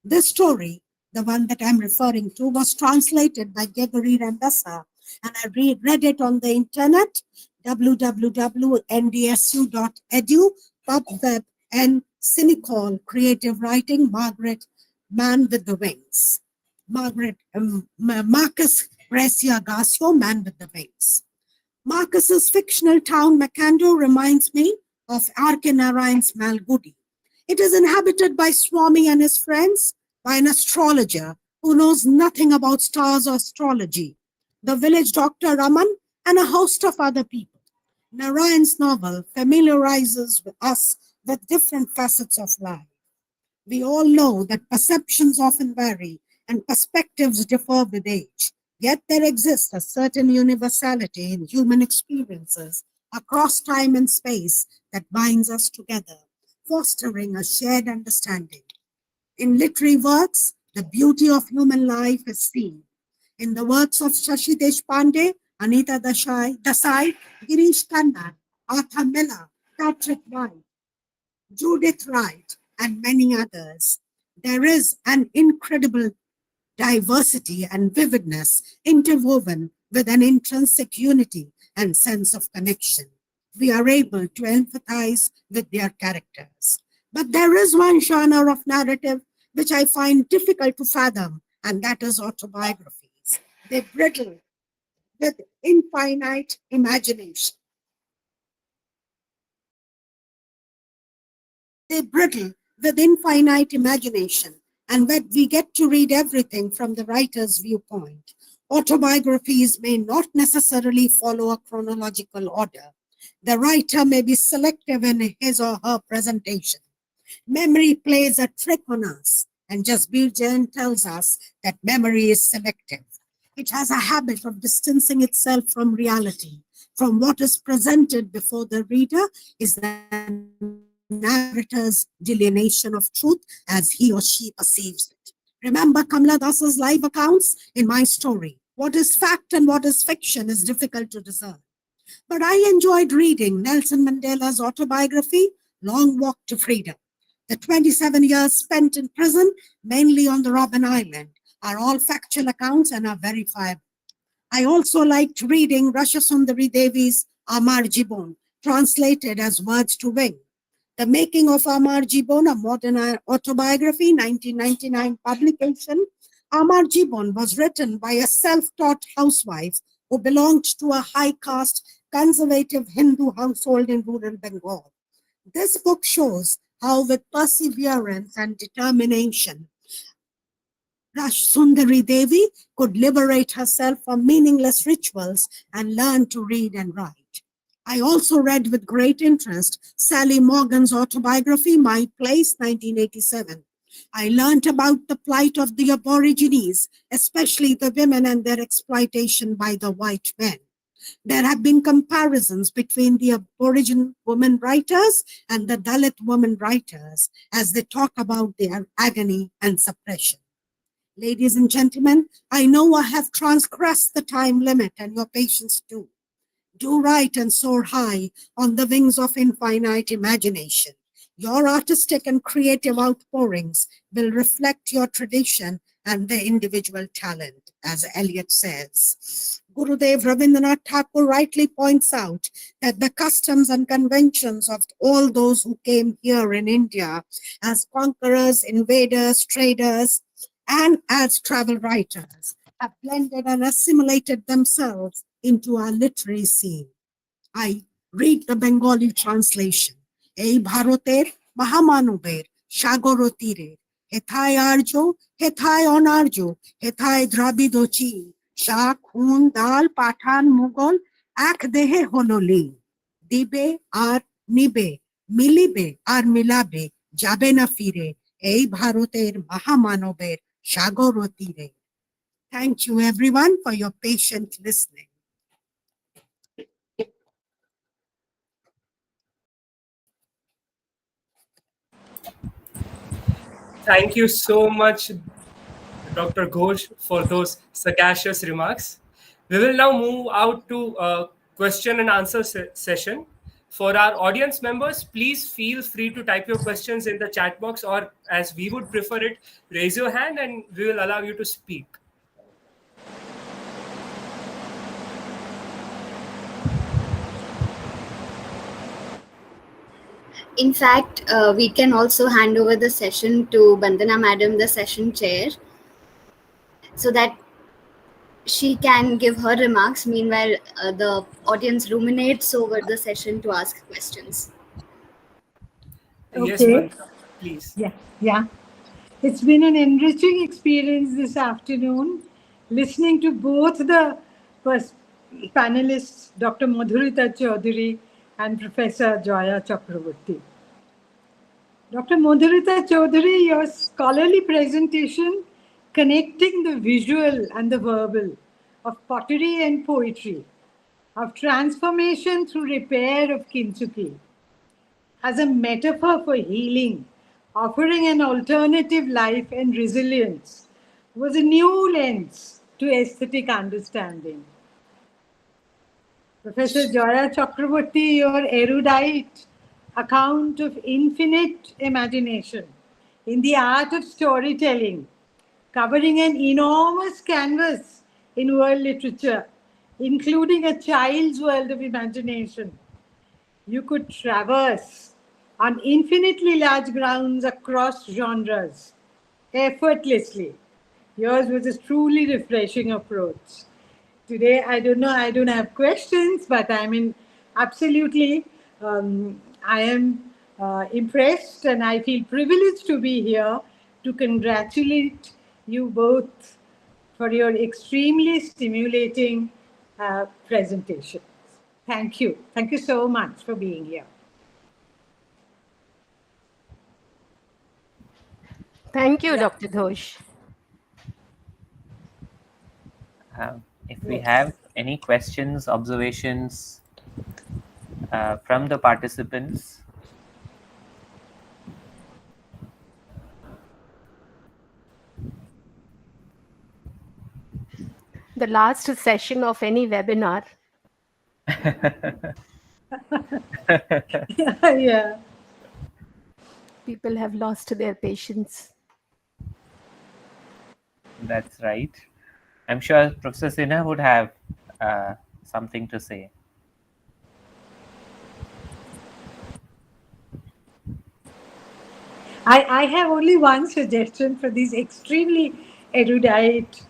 This story, the one that I'm referring to, was translated by Gregory Randasa, and I read it on the internet, www.ndsu.edu, PubWeb, and Cinecall, Creative Writing, Margaret, Man with the Wings. Marcus Gracia Garcia, Man with the Wings. Marcus's fictional town, Macondo, reminds me of R.K. Narayan's Malgudi. It is inhabited by Swami and his friends, by an astrologer who knows nothing about stars or astrology, the village doctor Raman, and a host of other people. Narayan's novel familiarizes us with different facets of life. We all know that perceptions often vary and perspectives differ with age, yet there exists a certain universality in human experiences across time and space that binds us together, fostering a shared understanding. In literary works, the beauty of human life is seen. In the works of Shashi Deshpande, Anita Desai, Girish Khanna, Arthur Miller, Patrick White, Judith Wright, and many others, there is an incredible diversity and vividness interwoven with an intrinsic unity and sense of connection. We are able to empathize with their characters. But there is one genre of narrative which I find difficult to fathom, and that is autobiographies. They brittle with infinite imagination. They brittle with infinite imagination, and when we get to read everything from the writer's viewpoint. Autobiographies may not necessarily follow a chronological order. The writer may be selective in his or her presentation. Memory plays a trick on us, and Jasbir Jain tells us that memory is selective. It has a habit of distancing itself from reality. From what is presented before the reader is the narrator's delineation of truth as he or she perceives it. Remember Kamala Das's live accounts in My Story. What is fact and what is fiction is difficult to discern. But I enjoyed reading Nelson Mandela's autobiography, Long Walk to Freedom. The 27 years spent in prison, mainly on the Robben Island, are all factual accounts and are verifiable. I also liked reading Rasha Sundari Devi's Amar Jibon, translated as Words to Wing. The Making of Amar Jibon, a modern autobiography, 1999 publication. Amar Jibon was written by a self-taught housewife who belonged to a high-caste conservative Hindu household in rural Bengal. This book shows how with perseverance and determination, Rash Sundari Devi could liberate herself from meaningless rituals and learn to read and write. I also read with great interest Sally Morgan's autobiography, My Place, 1987. I learned about the plight of the Aborigines, especially the women and their exploitation by the white men. There have been comparisons between the Aboriginal women writers and the Dalit women writers as they talk about their agony and suppression. Ladies and gentlemen, I know I have transgressed the time limit and your patience too. Do write and soar high on the wings of infinite imagination. Your artistic and creative outpourings will reflect your tradition and the individual talent, as Eliot says. Gurudev Rabindranath Tagore rightly points out that the customs and conventions of all those who came here in India as conquerors, invaders, traders, and as travel writers have blended and assimilated themselves into our literary scene. I read the Bengali translation. Ei Bharoter Mahamanober Sagor Tire Hethay Arjo, Hethay Onarjo, Hethay Drabido Chin, Shak, Hun, Dal, Pathan, Mughal, Ak Dehe Hololi, Dibe ar Nibe, Milibe ar Milabe, Jabe na Fire, Ei Bharoter Mahamanober Sagor Tire. Thank you everyone for your patient listening. Thank you so much, Dr. Ghosh, for those sagacious remarks. We will now move out to a question and answer session. For our audience members, please feel free to type your questions in the chat box, or as we would prefer it, raise your hand and we will allow you to speak. In fact, we can also hand over the session to Bandana Madam, the session chair, so that she can give her remarks. Meanwhile, the audience ruminates over the session to ask questions. Yes, Okay. Bandana, please. Yeah. It's been an enriching experience this afternoon, listening to both the panelists, Dr. Madhurita Chaudhary and Professor Joya Chakraborty. Dr. Madhurita Chaudhary, your scholarly presentation connecting the visual and the verbal of pottery and poetry, of transformation through repair of kintsugi, as a metaphor for healing, offering an alternative life and resilience, was a new lens to aesthetic understanding. Professor Joya Chakraborty, your erudite account of infinite imagination in the art of storytelling, covering an enormous canvas in world literature, including a child's world of imagination. You could traverse on infinitely large grounds across genres effortlessly. Yours was a truly refreshing approach. Today, I don't have questions, but absolutely, I am impressed and I feel privileged to be here to congratulate you both for your extremely stimulating presentations. Thank you. Thank you so much for being here. Thank you, Dr. Ghosh. If we have any questions, observations from the participants. The last session of any webinar. Yeah. People have lost their patience. That's right. I'm sure Professor Sinha would have something to say. I have only one suggestion for these extremely erudite,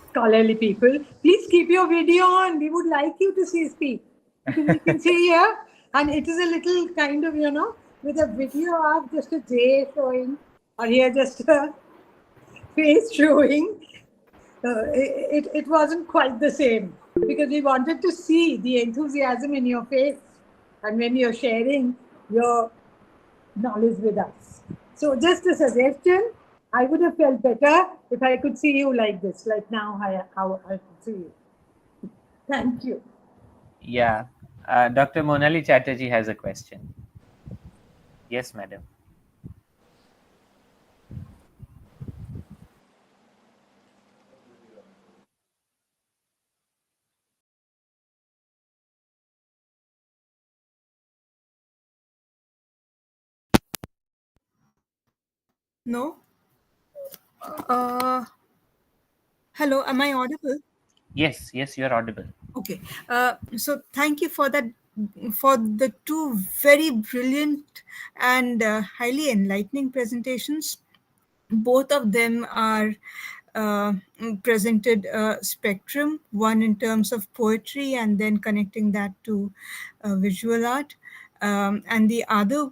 scholarly people. Please keep your video on. We would like you to speak. Because you can see here, and it is a little kind of, with a video of just a J showing, or here just a face showing. It wasn't quite the same, because we wanted to see the enthusiasm in your face and when you're sharing your knowledge with us. So just a suggestion, I would have felt better if I could see you like this, like now how I could see you. Thank you. Yeah. Dr. Monali Chatterjee has a question. Yes, madam. No? Hello, am I audible? Yes, you're audible. Okay. So thank you for that, for the two very brilliant and highly enlightening presentations. Both of them are presented a spectrum, one in terms of poetry and then connecting that to visual art. And the other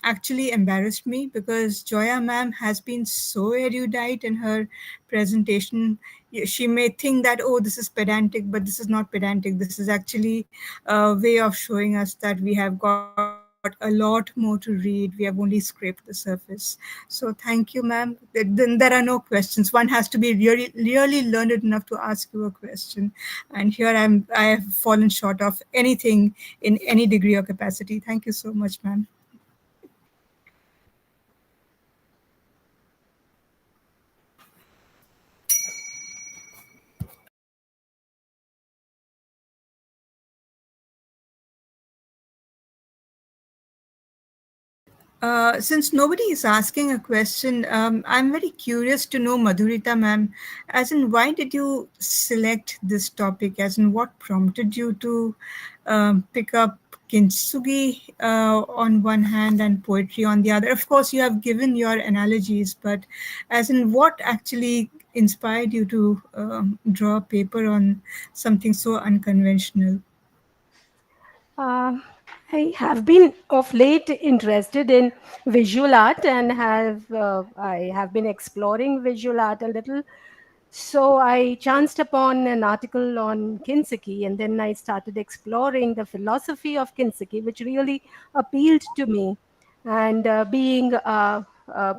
actually embarrassed me because Joya ma'am has been so erudite in her presentation. She may think that, oh, this is pedantic, but this is not pedantic. This is actually a way of showing us that we have got a lot more to read. We have only scraped the surface. So thank you, ma'am. Then there are no questions. One has to be really learned enough to ask you a question. And here I have fallen short of anything in any degree or capacity. Thank you so much, ma'am. Since nobody is asking a question, I'm very curious to know, Madhurita ma'am, as in why did you select this topic? As in what prompted you to pick up kintsugi on one hand and poetry on the other? Of course, you have given your analogies, but as in what actually inspired you to draw a paper on something so unconventional? I have been of late interested in visual art and I have been exploring visual art a little. So I chanced upon an article on Kintsugi, and then I started exploring the philosophy of Kintsugi, which really appealed to me. And being a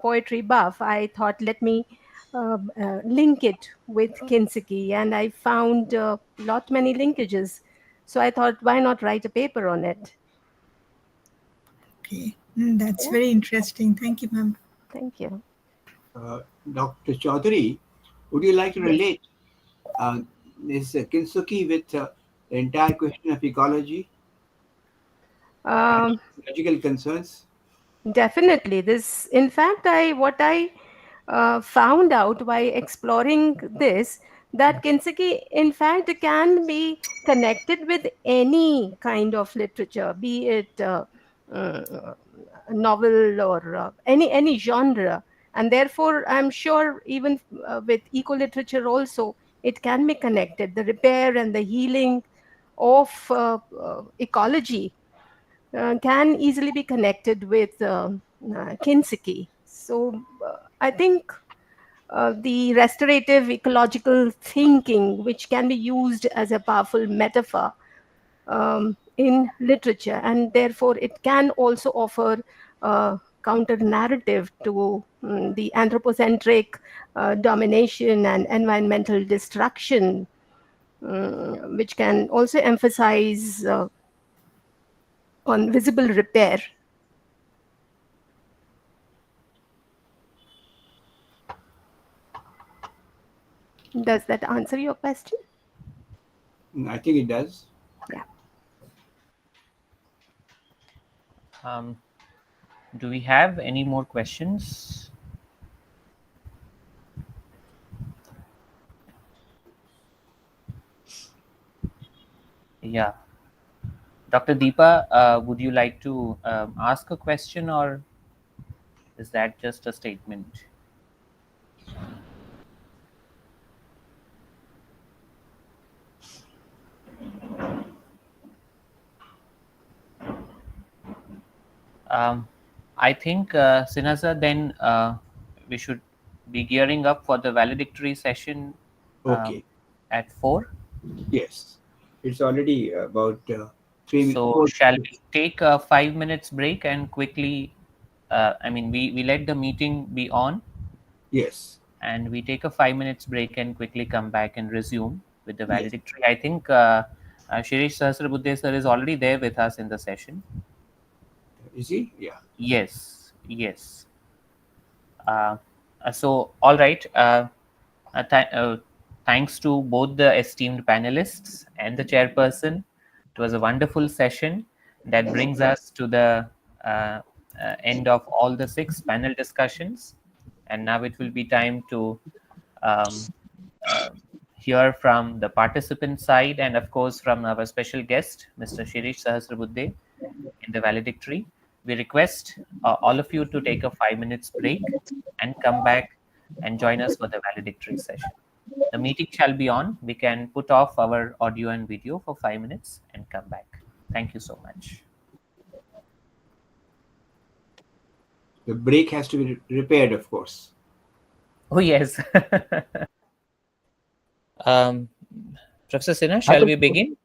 poetry buff, I thought, let me link it with Kintsugi, and I found many linkages. So I thought, why not write a paper on it? Okay, that's very interesting. Thank you, ma'am. Thank you. Dr. Chaudhary, would you like to relate this Kintsugi with the entire question of ecology? Ecological concerns? Definitely. In fact, what I found out by exploring this, that Kintsugi, in fact, can be connected with any kind of literature, be it novel or any genre. And therefore, I'm sure even with eco-literature also, it can be connected. The repair and the healing of ecology can easily be connected with Kintsugi. So I think the restorative ecological thinking, which can be used as a powerful metaphor in literature, and therefore it can also offer counter narrative to the anthropocentric domination and environmental destruction, which can also emphasize on visible repair. Does that answer your question? I think it does. Yeah. Do we have any more questions? Yeah. Dr. Deepa, would you like to ask a question, or is that just a statement? I think, Sinaza, then we should be gearing up for the valedictory session Okay. at 4. Yes. It's already about 3 So 4. shall we take a 5 minutes break and quickly, we let the meeting be on. Yes. And we take a 5 minutes break and quickly come back and resume with the Yes. valedictory. I think Shirish Sahasrabuddhe sir is already there with us in the session. Is he? Yeah. Yes, yes. So, all right. Thanks to both the esteemed panelists and the chairperson. It was a wonderful session that brings us to the end of all the 6 panel discussions. And now it will be time to hear from the participant side and, of course, from our special guest, Mr. Shirish Sahasrabuddhe, in the valedictory. We request all of you to take a 5 minutes break and come back and join us for the valedictory session. The meeting shall be on. We can put off our audio and video for 5 minutes and come back. Thank you so much. The break has to be repaired, of course. Oh, yes. Professor Sinha, shall we begin?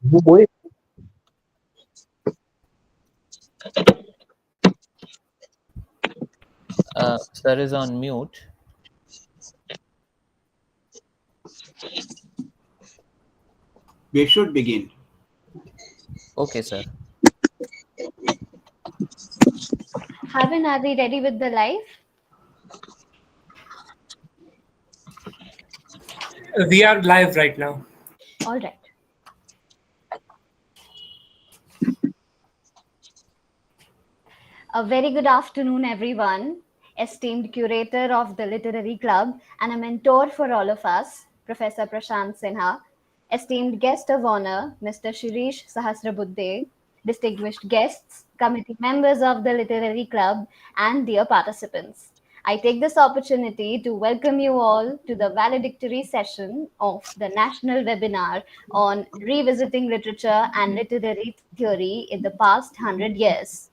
Sir is on mute. We should begin. Okay, sir. Harvin, are we ready with the live? We are live right now. All right. A very good afternoon, everyone. Esteemed curator of the Literary Club and a mentor for all of us, Professor Prashant Sinha. Esteemed guest of honor, Mr. Shirish Sahasrabuddhe. Distinguished guests, committee members of the Literary Club, and dear participants. I take this opportunity to welcome you all to the valedictory session of the national webinar on revisiting literature and literary theory in the past 100 years.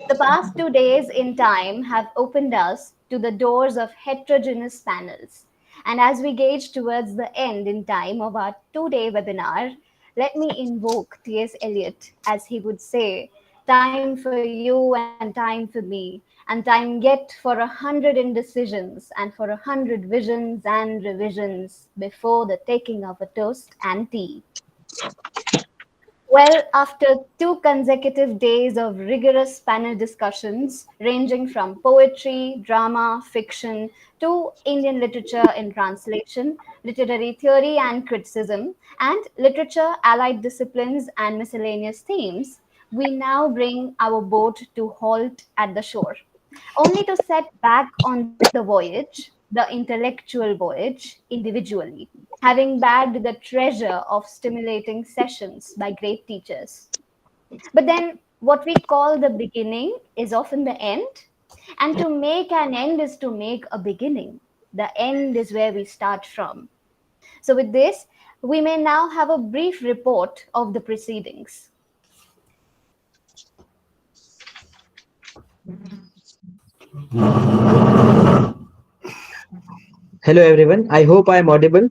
The past 2 days in time have opened us to the doors of heterogeneous panels. And as we gauge towards the end in time of our 2-day webinar, let me invoke T.S. Eliot, as he would say, time for you and time for me, and time yet for 100 indecisions and for 100 visions and revisions before the taking of a toast and tea. Well, after 2 consecutive days of rigorous panel discussions ranging from poetry, drama, fiction, to Indian literature in translation, literary theory and criticism, and literature, allied disciplines, and miscellaneous themes, we now bring our boat to halt at the shore, only to set back on the voyage, the intellectual voyage, individually, having bagged the treasure of stimulating sessions by great teachers. But then what we call the beginning is often the end, and to make an end is to make a beginning. The end is where we start from. So with this, we may now have a brief report of the proceedings. Hello everyone. I hope I am audible.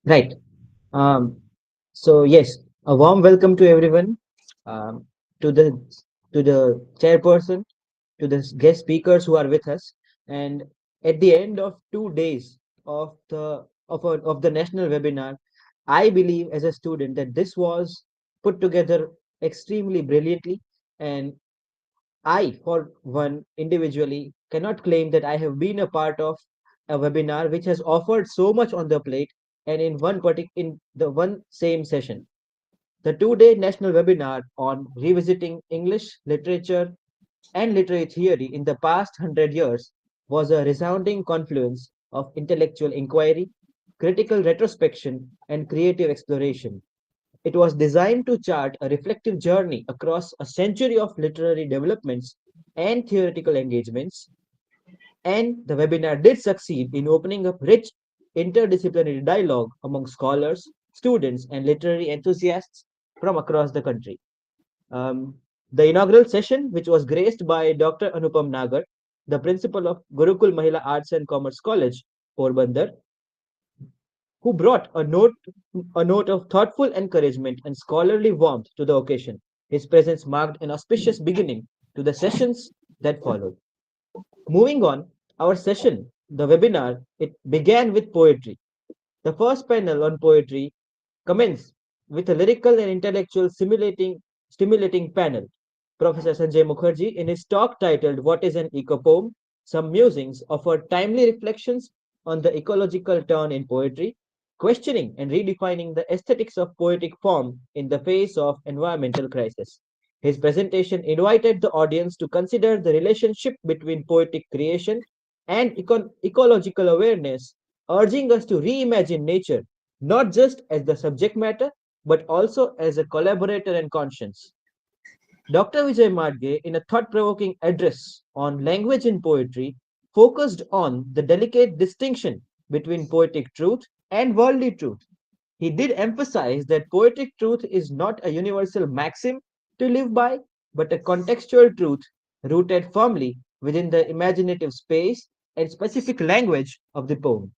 Right. Um, so yes, a warm welcome to everyone, um, to the to the chairperson, to the guest speakers who are with us, and at the end of 2 days of the national webinar, I believe as a student that this was put together extremely brilliantly, and I, for one, individually, cannot claim that I have been a part of a webinar which has offered so much on the plate and in the one same session. The 2 day national webinar on revisiting English literature and literary theory in the past 100 years was a resounding confluence of intellectual inquiry, critical retrospection, and creative exploration. It was designed to chart a reflective journey across a century of literary developments and theoretical engagements, and the webinar did succeed in opening up rich interdisciplinary dialogue among scholars, students, and literary enthusiasts from across the country. Um, the inaugural session, which was graced by Dr. Anupam Nagar, the principal of Gurukul Mahila Arts and Commerce College, Porbandar, who brought a note of thoughtful encouragement and scholarly warmth to the occasion. His presence marked an auspicious beginning to the sessions that followed. Moving on, our session, the webinar, it began with poetry. The first panel on poetry commenced with a lyrical and intellectual stimulating panel. Professor Sanjay Mukherjee, in his talk titled What is an Ecopoem? Some Musings, offered timely reflections on the ecological turn in poetry, questioning and redefining the aesthetics of poetic form in the face of environmental crisis. His presentation invited the audience to consider the relationship between poetic creation and ecological awareness, urging us to reimagine nature not just as the subject matter, but also as a collaborator and conscience. Dr. Vijay Madge, in a thought provoking address on language in poetry, focused on the delicate distinction between poetic truth and worldly truth. He did emphasize that poetic truth is not a universal maxim to live by, but a contextual truth rooted firmly within the imaginative space and specific language of the poem.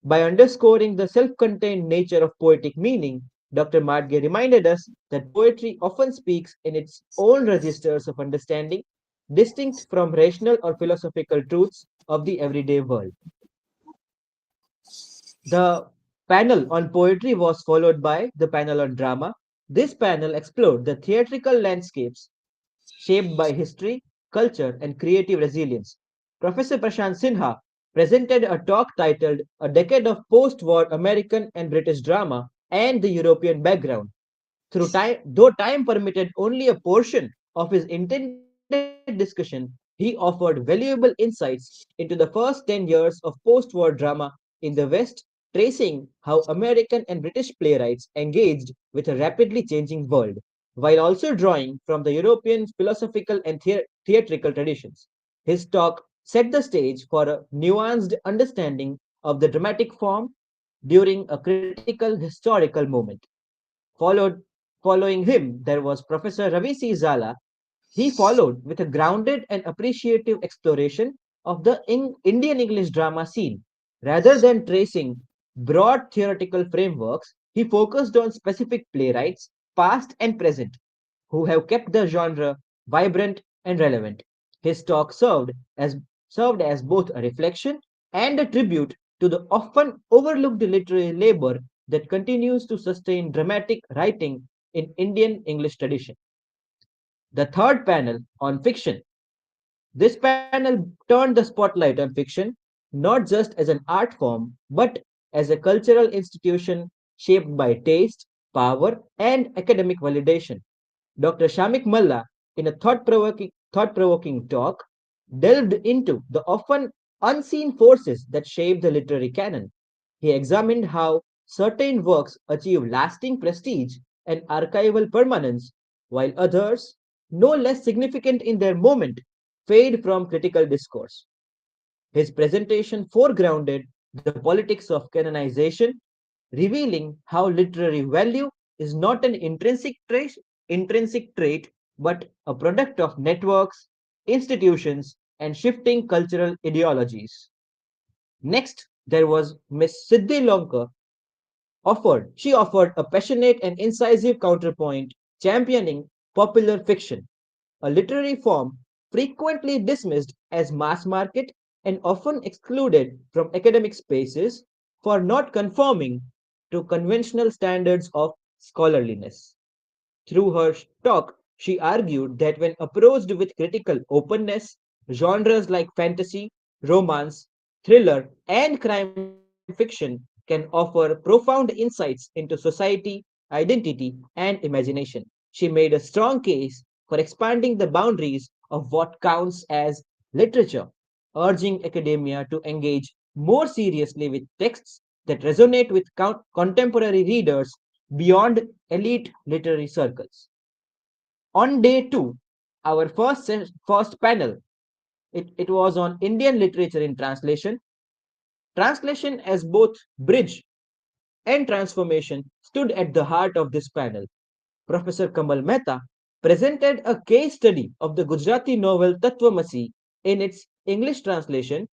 By underscoring the self contained nature of poetic meaning, Dr. Madge reminded us that poetry often speaks in its own registers of understanding, distinct from rational or philosophical truths of the everyday world. The panel on poetry was followed by the panel on drama. This panel explored the theatrical landscapes shaped by history, culture, and creative resilience. Professor Prashant Sinha presented a talk titled A Decade of Post War American and British Drama and the European Background. Though time permitted only a portion of his intended discussion, he offered valuable insights into the first 10 years of post war drama in the West, tracing how American and British playwrights engaged with a rapidly changing world, while also drawing from the European philosophical and theatrical traditions. His talk set the stage for a nuanced understanding of the dramatic form during a critical historical moment. Followed, Following him, there was Professor Ravi C. Zala. He followed with a grounded and appreciative exploration of the Indian English drama scene. Rather than tracing broad theoretical frameworks, he focused on specific playwrights, past and present, who have kept the genre vibrant and relevant. His talk served as both a reflection and a tribute to the often overlooked literary labor that continues to sustain dramatic writing in Indian English tradition. The third panel on fiction. This panel turned the spotlight on fiction not just as an art form, but as a cultural institution shaped by taste, power, and academic validation. Dr. Shamik Malla, in a thought provoking talk, delved into the often unseen forces that shape the literary canon. He examined how certain works achieve lasting prestige and archival permanence, while others, no less significant in their moment, fade from critical discourse. His presentation foregrounded the politics of canonization, revealing how literary value is not an intrinsic trait, but a product of networks, institutions, and shifting cultural ideologies. Next, there was Miss Siddhi Lonkar. She offered a passionate and incisive counterpoint championing popular fiction, a literary form frequently dismissed as mass market and often excluded from academic spaces for not conforming to conventional standards of scholarliness. Through her talk, she argued that when approached with critical openness, genres like fantasy, romance, thriller, and crime fiction can offer profound insights into society, identity, and imagination. She made a strong case for expanding the boundaries of what counts as literature, urging academia to engage more seriously with texts that resonate with contemporary readers beyond elite literary circles. On day two, our first panel, it was on Indian literature in translation. Translation as both bridge and transformation stood at the heart of this panel. Professor Kamal Mehta presented a case study of the Gujarati novel Tatvamasi in its English translation,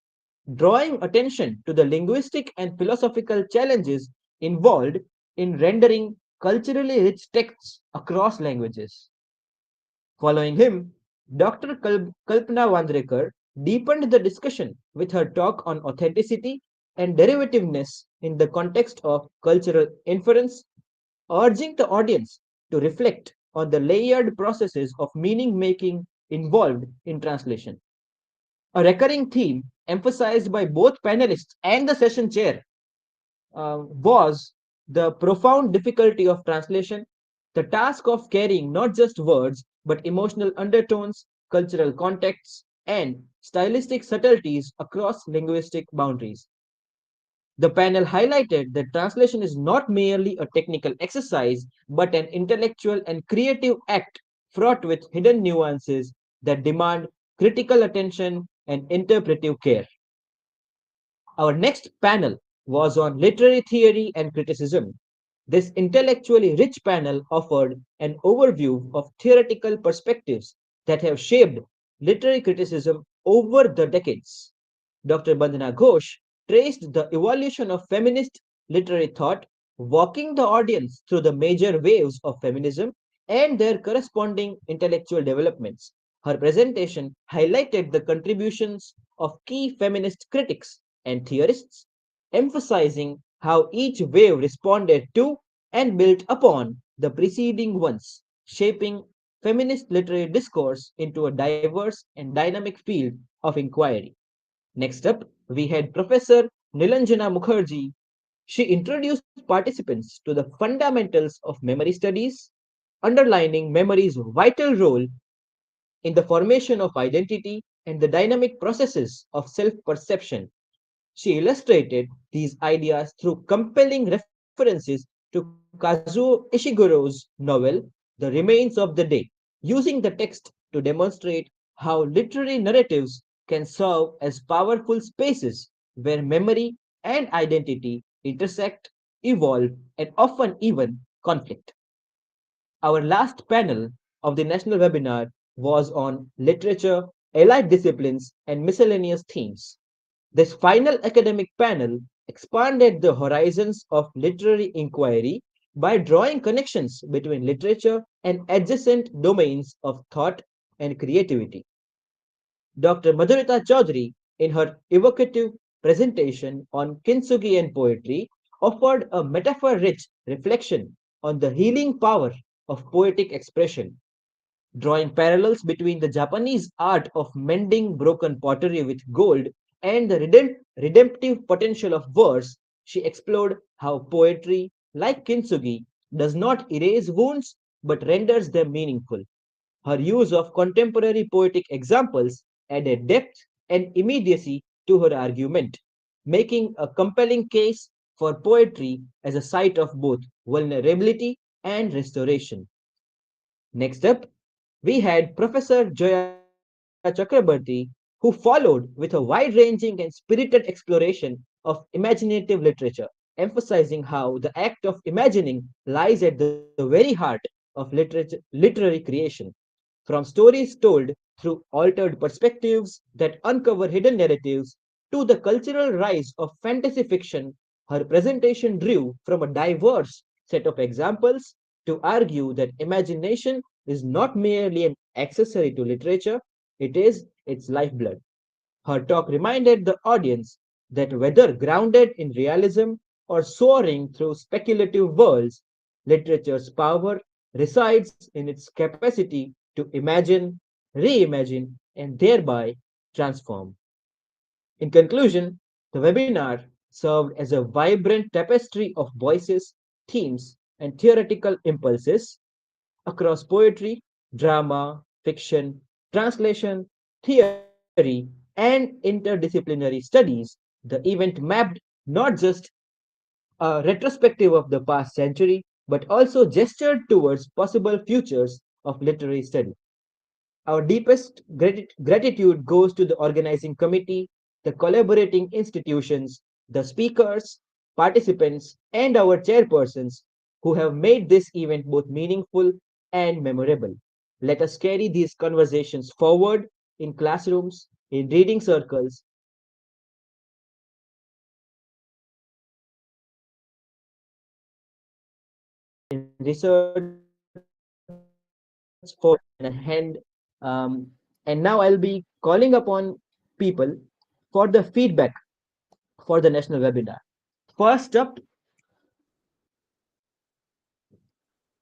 drawing attention to the linguistic and philosophical challenges involved in rendering culturally rich texts across languages. Following him, Dr. Kalpana Wandrekar deepened the discussion with her talk on authenticity and derivativeness in the context of cultural inference, urging the audience to reflect on the layered processes of meaning making involved in translation. A recurring theme emphasized by both panelists and the session chair was the profound difficulty of translation, the task of carrying not just words but emotional undertones, cultural contexts, and stylistic subtleties across linguistic boundaries. The panel highlighted that translation is not merely a technical exercise but an intellectual and creative act fraught with hidden nuances that demand critical attention and interpretive care. Our next panel was on literary theory and criticism. This intellectually rich panel offered an overview of theoretical perspectives that have shaped literary criticism over the decades. Dr. Bandhana Ghosh traced the evolution of feminist literary thought, walking the audience through the major waves of feminism and their corresponding intellectual developments. Her presentation highlighted the contributions of key feminist critics and theorists, emphasizing how each wave responded to and built upon the preceding ones, shaping feminist literary discourse into a diverse and dynamic field of inquiry. Next up, we had Professor Nilanjana Mukherjee. She introduced participants to the fundamentals of memory studies, underlining memory's vital role in the formation of identity and the dynamic processes of self perception. She illustrated these ideas through compelling references to Kazuo Ishiguro's novel, The Remains of the Day, using the text to demonstrate how literary narratives can serve as powerful spaces where memory and identity intersect, evolve, and often even conflict. Our last panel of the national webinar was on literature, allied disciplines, and miscellaneous themes. This final academic panel expanded the horizons of literary inquiry by drawing connections between literature and adjacent domains of thought and creativity. Dr. Madhurita Chaudhary, in her evocative presentation on kintsugi and poetry, offered a metaphor rich reflection on the healing power of poetic expression. Drawing parallels between the Japanese art of mending broken pottery with gold and the redemptive potential of verse, she explored how poetry, like kintsugi, does not erase wounds but renders them meaningful. Her use of contemporary poetic examples added depth and immediacy to her argument, making a compelling case for poetry as a site of both vulnerability and restoration. Next up, we had Professor Joya Chakrabarti, who followed with a wide ranging and spirited exploration of imaginative literature, emphasizing how the act of imagining lies at the very heart of literary creation. From stories told through altered perspectives that uncover hidden narratives, to the cultural rise of fantasy fiction. Her presentation drew from a diverse set of examples to argue that imagination is not merely an accessory to literature, it is its lifeblood. Her talk reminded the audience that whether grounded in realism or soaring through speculative worlds, literature's power resides in its capacity to imagine, reimagine, and thereby transform. In conclusion, the webinar served as a vibrant tapestry of voices, themes, and theoretical impulses across poetry, drama, fiction, translation, theory, and interdisciplinary studies. The event mapped not just a retrospective of the past century, but also gestured towards possible futures of literary study. Our deepest gratitude goes to the organizing committee, the collaborating institutions, the speakers, participants, and our chairpersons who have made this event both meaningful and memorable. Let us carry these conversations forward in classrooms, in reading circles, and in research for and hand. And now I'll be calling upon people for the feedback for the national webinar. First up,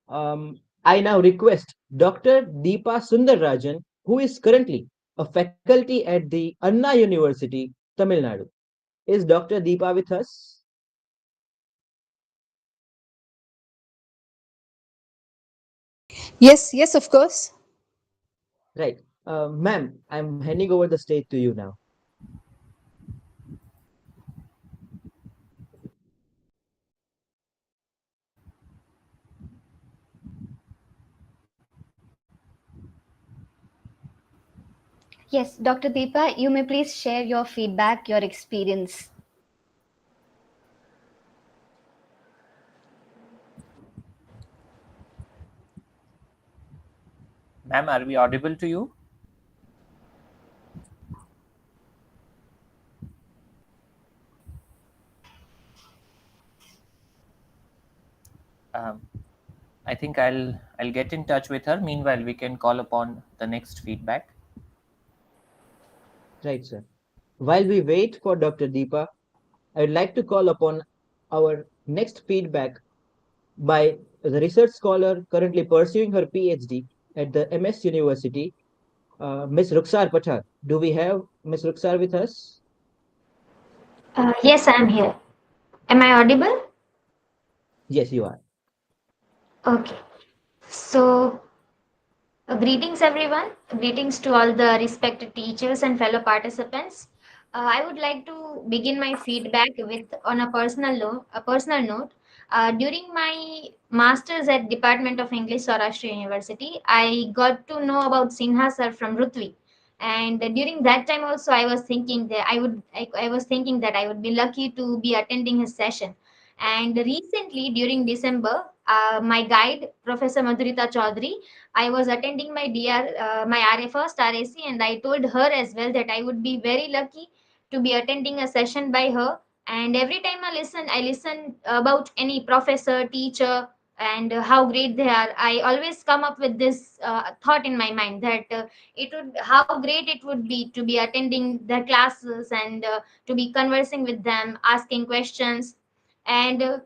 I now request Dr. Deepa Sundararajan, who is currently a faculty at the Anna University, Tamil Nadu. Is Dr. Deepa with us? Yes, yes, of course. Right. Ma'am, I'm handing over the stage to you now. Yes, Dr. Deepa, you may please share your feedback, your experience. Ma'am, are we audible to you? I think I'll get in touch with her. Meanwhile, we can call upon the next feedback. Right, sir. While we wait for Dr. Deepa, I'd like to call upon our next feedback by the research scholar currently pursuing her PhD at the MS University, Ms. Ruksar Pathak. Do we have Ms. Ruksar with us? Yes, I'm here. Am I audible? Yes, you are. Okay. So, greetings everyone. Greetings to all the respected teachers and fellow participants. I would like to begin my feedback with on a personal note. During my masters at Department of English, Saurashtra University, I got to know about Sinha sir from Rutvi, and during that time also I was thinking that I was thinking that I would be lucky to be attending his session. And recently, during December, my guide, Professor Madhurita Chaudhary, I was attending my my first RAC, and I told her as well that I would be very lucky to be attending a session by her. And every time I listen about any professor, teacher, and how great they are. I always come up with this thought in my mind that how great it would be to be attending their classes and to be conversing with them, asking questions, and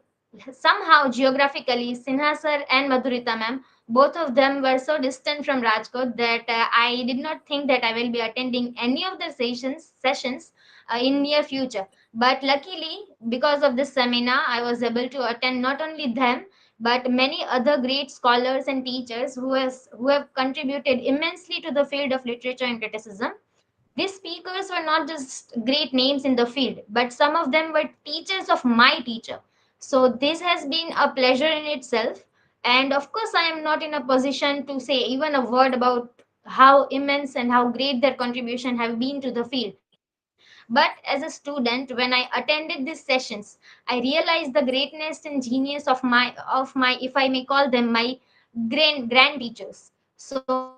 somehow geographically Sinha sir and Madhurita ma'am, both of them were so distant from Rajkot that I did not think that I will be attending any of the sessions in near future. But luckily, because of this seminar, I was able to attend not only them but many other great scholars and teachers who have contributed immensely to the field of literature and criticism. These speakers were not just great names in the field, but some of them were teachers of my teacher. So this has been a pleasure in itself. And of course, I am not in a position to say even a word about how immense and how great their contribution have been to the field. But as a student, when I attended these sessions, I realized the greatness and genius of my, if I may call them, my grand teachers. So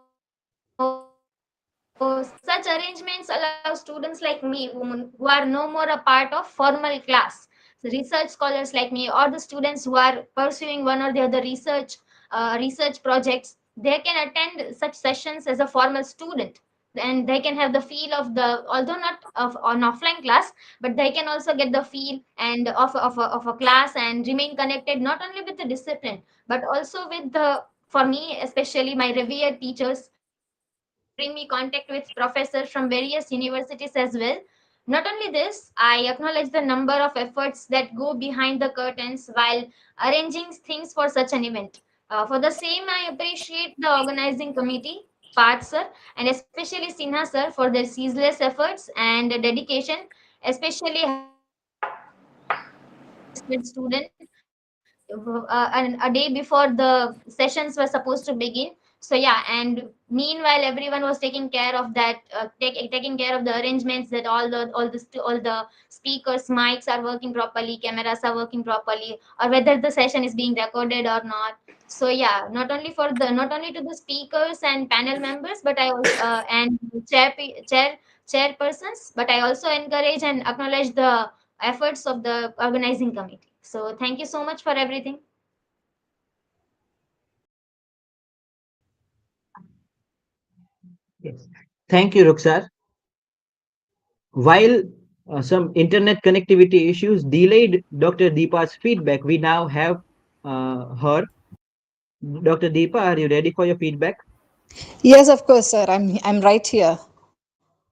such arrangements allow students like me who are no more a part of formal class, so research scholars like me, or the students who are pursuing one or the other research projects, they can attend such sessions as a formal student, and they can have the feel of the, although not of an offline class, but they can also get the feel and of a class and remain connected not only with the discipline but also with the, for me especially, my revered teachers, and bring me contact with professors from various universities as well. Not only this, I acknowledge the number of efforts that go behind the curtains while arranging things for such an event. For the same, I appreciate the organizing committee, Parth sir, and especially Sinha sir for their ceaseless efforts and dedication, especially student and a day before the sessions were supposed to begin. So yeah, and meanwhile everyone was taking care of that, taking care of the arrangements, that all the speakers mics are working properly, cameras are working properly, or whether the session is being recorded or not. So yeah, not only to the speakers and panel members, but I also and chairpersons, but I also encourage and acknowledge the efforts of the organizing committee. So thank you so much for everything. Yes. Thank you, Ruxar. While some internet connectivity issues delayed Dr. Deepa's feedback, we now have her. Dr. Deepa, are you ready for your feedback? Yes, of course, sir. I'm right here.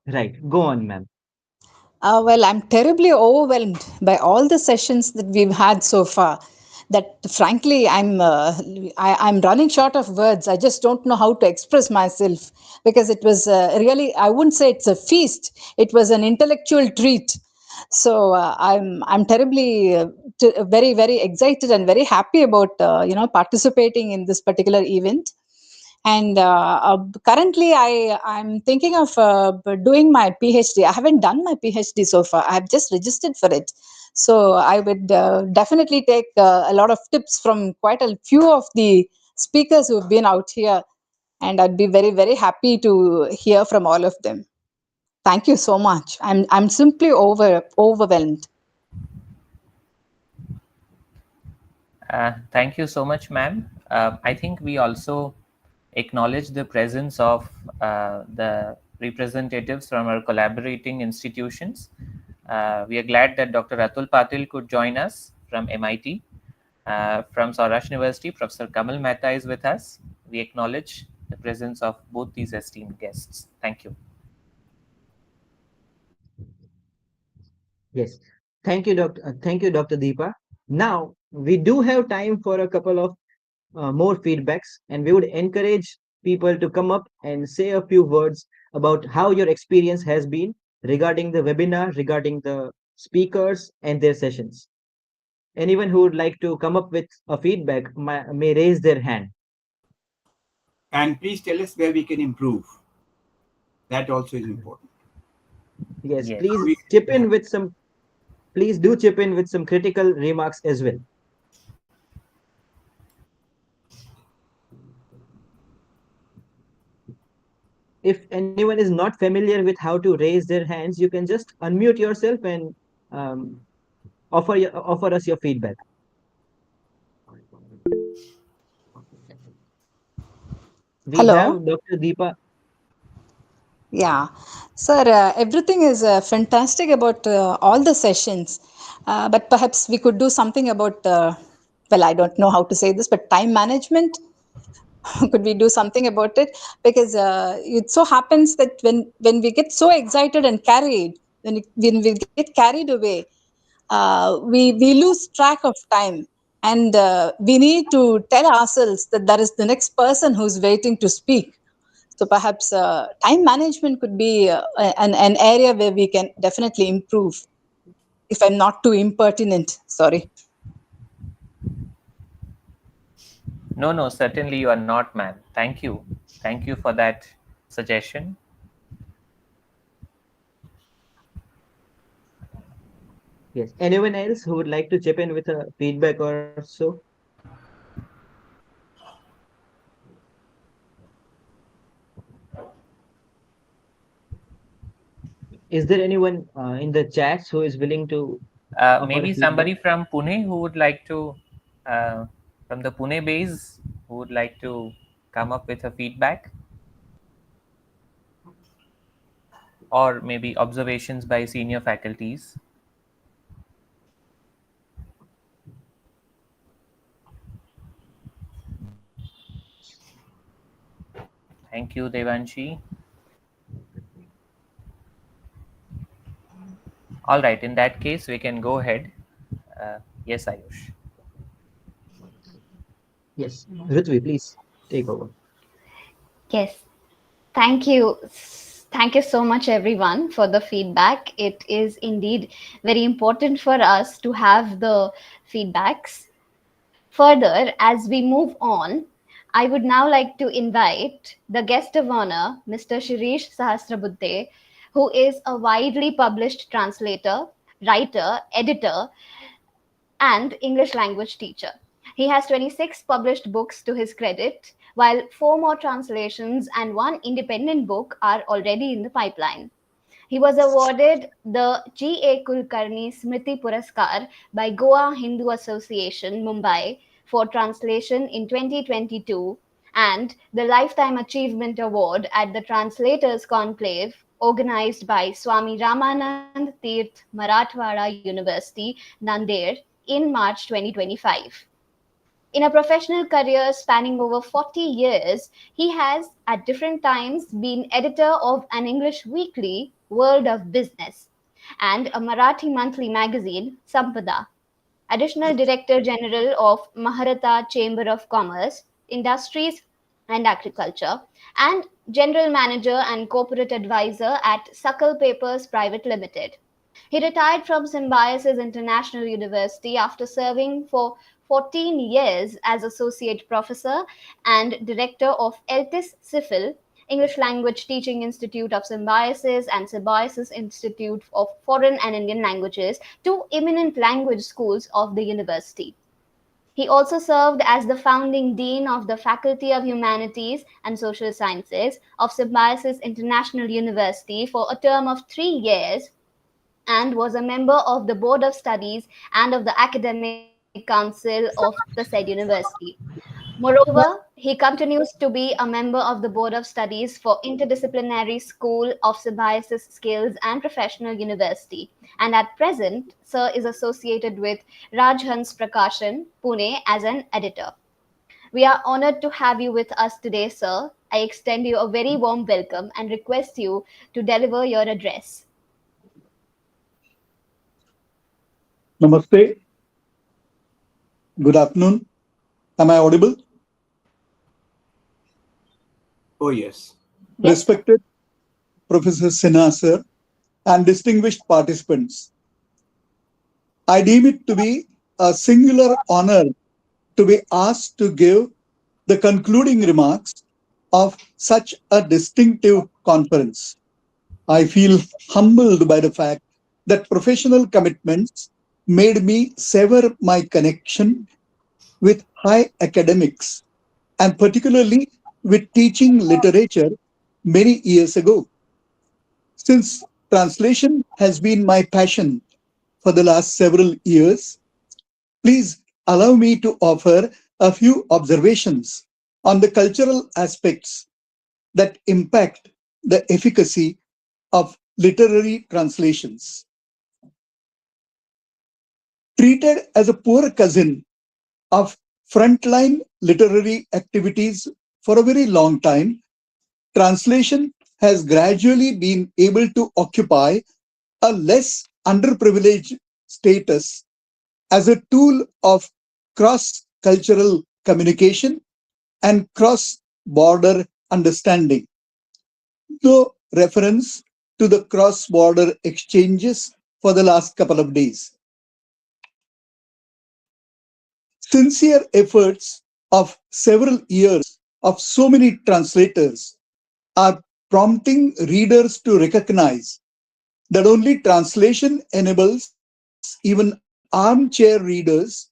Right. Go on, ma'am. Well, I'm terribly overwhelmed by all the sessions that we've had so far. That frankly, I'm running short of words. I just don't know how to express myself because it was really, I wouldn't say it's a feast. It was an intellectual treat. So I'm terribly very very excited and very happy about participating in this particular event. And currently I'm thinking of doing my PhD. I haven't done my PhD so far. I've just registered for it. So I would definitely take a lot of tips from quite a few of the speakers who've been out here, and I'd be very very happy to hear from all of them. Thank you so much. I'm simply overwhelmed. Thank you so much, ma'am. I think we also acknowledge the presence of the representatives from our collaborating institutions. We are glad that Dr. Atul Patil could join us from MIT. From Saurashtra University, Professor Kamal Mehta is with us. We acknowledge the presence of both these esteemed guests. Thank you. Yes. Thank you, Dr. Deepa. Now, we do have time for a couple of more feedbacks, and we would encourage people to come up and say a few words about how your experience has been regarding the webinar, regarding the speakers and their sessions. Anyone who would like to come up with a feedback may raise their hand. And please tell us where we can improve. That also is important. Yes, please chip in with some. Please do chip in with some critical remarks as well. If anyone is not familiar with how to raise their hands, you can just unmute yourself and offer us your feedback. We Hello. have Dr. Deepa. Yeah, sir, everything is fantastic about all the sessions, but perhaps we could do something about, well, I don't know how to say this, but time management. Could we do something about it? Because it so happens that when we get so excited and carried, when we get carried away, we lose track of time. And we need to tell ourselves that there is the next person who's waiting to speak. So perhaps time management could be an area where we can definitely improve. If I'm not too impertinent, sorry. No, certainly you are not, ma'am. Thank you. Thank you for that suggestion. Yes. Anyone else who would like to chip in with a feedback or so? is there anyone in the chats who is willing to offer Maybe feedback? somebody from Pune who would like to, from the Pune base, who would like to come up with a feedback? Or maybe observations by senior faculties. Thank you, Devanshi. All right, in that case, we can go ahead. Yes, Ayush. Yes, Ritvi, please take over. Yes, thank you. Thank you so much, everyone, for the feedback. It is indeed very important for us to have the feedbacks. Further, as we move on, I would now like to invite the guest of honor, Mr. Shirish Sahasrabuddhe, who is a widely published translator, writer, editor, and English language teacher. He has 26 published books to his credit, while 4 more translations and 1 independent book are already in the pipeline. He was awarded the G.A. Kulkarni Smriti Puraskar by Goa Hindu Association, Mumbai, for translation in 2022, and the Lifetime Achievement Award at the Translators Conclave, organized by Swami Ramanand Tirth Marathwada University, Nanded, in March 2025. In a professional career spanning over 40 years, he has at different times been editor of an English weekly, World of Business, and a Marathi monthly magazine, Sampada, additional Director General of Maharata Chamber of Commerce, Industries and Agriculture, and General Manager and Corporate Advisor at Sakal Papers Private Limited. He retired from Symbiosis International University after serving for 14 years as Associate Professor and Director of ELTIS SIFIL, English Language Teaching Institute of Symbiosis and Symbiosis Institute of Foreign and Indian Languages, 2 eminent language schools of the university. He also served as the founding dean of the Faculty of Humanities and Social Sciences of Symbiosis International University for a term of 3 years, and was a member of the Board of Studies and of the Academic Council of the said university. Moreover, he continues to be a member of the Board of Studies for Interdisciplinary School of Symbiosis Skills and Professional University, and at present, Sir is associated with Rajhans Prakashan, Pune, as an editor. We are honored to have you with us today, sir. I extend you a very warm welcome and request you to deliver your address. Namaste. Good afternoon. Am I audible? Oh, yes. Respected Professor Sinha, sir, and distinguished participants, I deem it to be a singular honor to be asked to give the concluding remarks of such a distinctive conference. I feel humbled by the fact that professional commitments made me sever my connection with high academics, and particularly with teaching literature many years ago. Since translation has been my passion for the last several years, please allow me to offer a few observations on the cultural aspects that impact the efficacy of literary translations. Treated as a poor cousin of frontline literary activities for a very long time, translation has gradually been able to occupy a less underprivileged status as a tool of cross-cultural communication and cross-border understanding. No reference to the cross-border exchanges for the last couple of days. Sincere efforts of several years of so many translators are prompting readers to recognize that only translation enables even armchair readers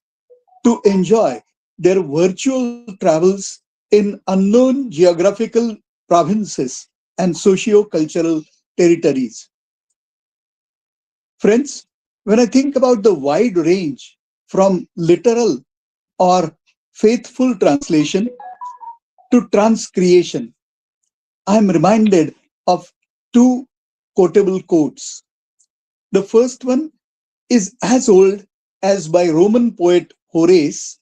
to enjoy their virtual travels in unknown geographical provinces and socio-cultural territories. Friends, when I think about the wide range from literal or faithful translation to transcreation, I am reminded of two quotable quotes. The first one is as old as by Roman poet Horace,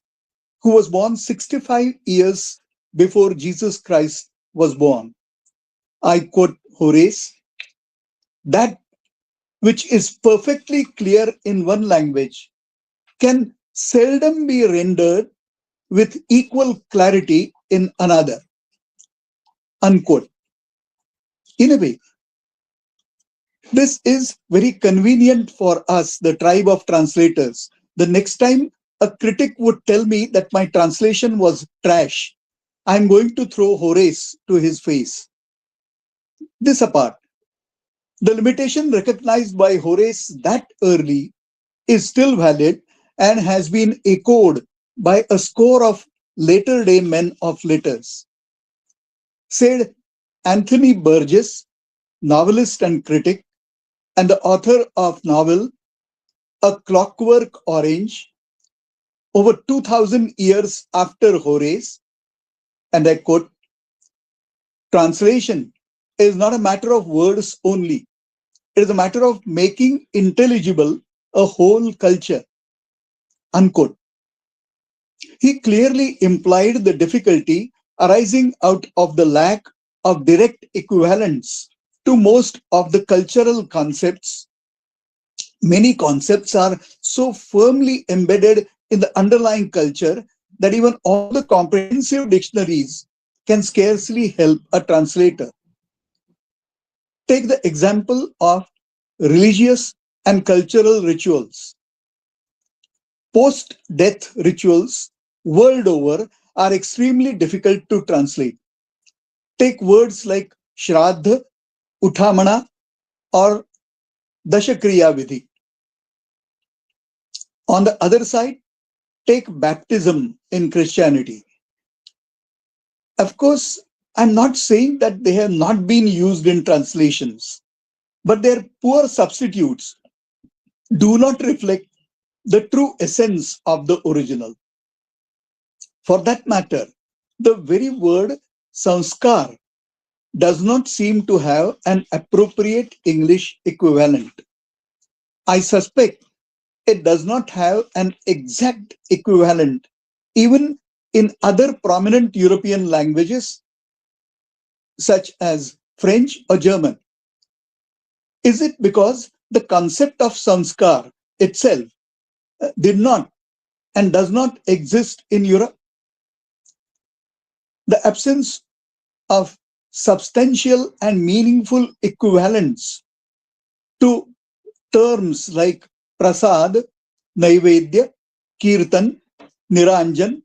who was born 65 years before Jesus Christ was born. I quote Horace, "That which is perfectly clear in one language can seldom be rendered with equal clarity in another." Unquote. In a way, this is very convenient for us, the tribe of translators. The next time a critic would tell me that my translation was trash, I'm going to throw Horace to his face. This apart, the limitation recognized by Horace that early is still valid and has been echoed by a score of later-day men of letters. Said Anthony Burgess, novelist and critic, and the author of novel A Clockwork Orange, over 2000 years after Horace, and I quote, "Translation is not a matter of words only. It is a matter of making intelligible a whole culture." Unquote. He clearly implied the difficulty arising out of the lack of direct equivalence to most of the cultural concepts. Many concepts are so firmly embedded in the underlying culture that even all the comprehensive dictionaries can scarcely help a translator. Take the example of religious and cultural rituals. Post-death rituals world over are extremely difficult to translate. Take words like Shraddha, Uthamana, or Dashakriya Vidhi. On the other side, take baptism in Christianity. Of course, I'm not saying that they have not been used in translations, but their poor substitutes do not reflect the true essence of the original. For that matter, the very word sanskar does not seem to have an appropriate English equivalent. I suspect it does not have an exact equivalent even in other prominent European languages such as French or German. Is it because the concept of sanskar itself did not and does not exist in Europe? The absence of substantial and meaningful equivalents to terms like prasad, naivedya, kirtan, niranjan,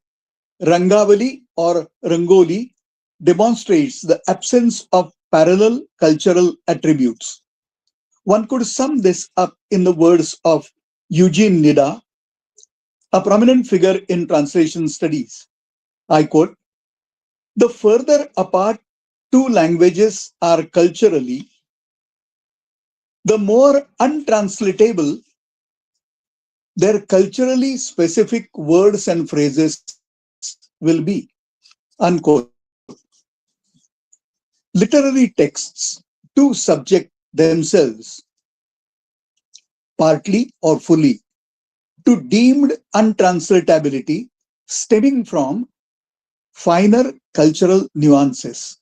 rangavali or rangoli demonstrates the absence of parallel cultural attributes. One could sum this up in the words of Eugene Nida, a prominent figure in translation studies. I quote, "The further apart two languages are culturally, the more untranslatable their culturally specific words and phrases will be." Unquote. Literary texts too subject themselves, partly or fully, to deemed untranslatability stemming from finer cultural nuances.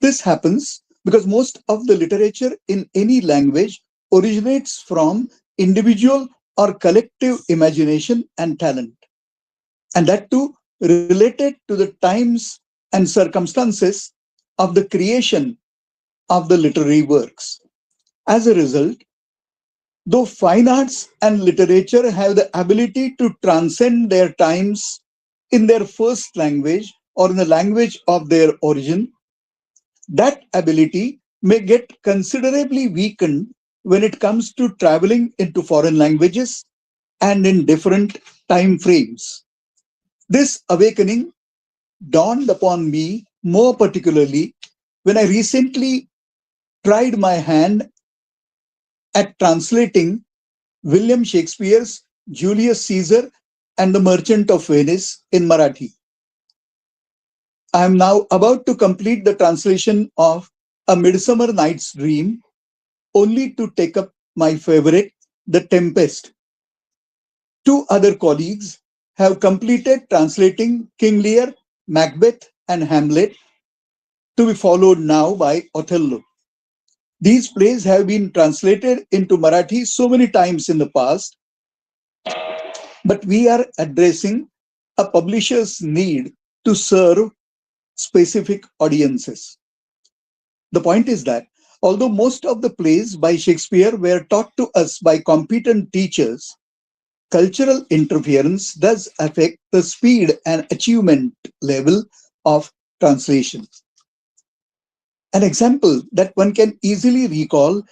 This happens because most of the literature in any language originates from individual or collective imagination and talent, and that too related to the times and circumstances of the creation of the literary works. As a result, though fine arts and literature have the ability to transcend their times in their first language or in the language of their origin, that ability may get considerably weakened when it comes to traveling into foreign languages and in different time frames. This awakening dawned upon me more particularly when I recently tried my hand at translating William Shakespeare's Julius Caesar and the Merchant of Venice in Marathi. I am now about to complete the translation of A Midsummer Night's Dream, only to take up my favorite, The Tempest. Two other colleagues have completed translating King Lear, Macbeth, and Hamlet, to be followed now by Othello. These plays have been translated into Marathi so many times in the past, but we are addressing a publisher's need to serve specific audiences. The point is that although most of the plays by Shakespeare were taught to us by competent teachers, cultural interference does affect the speed and achievement level of translation. An example that one can easily recall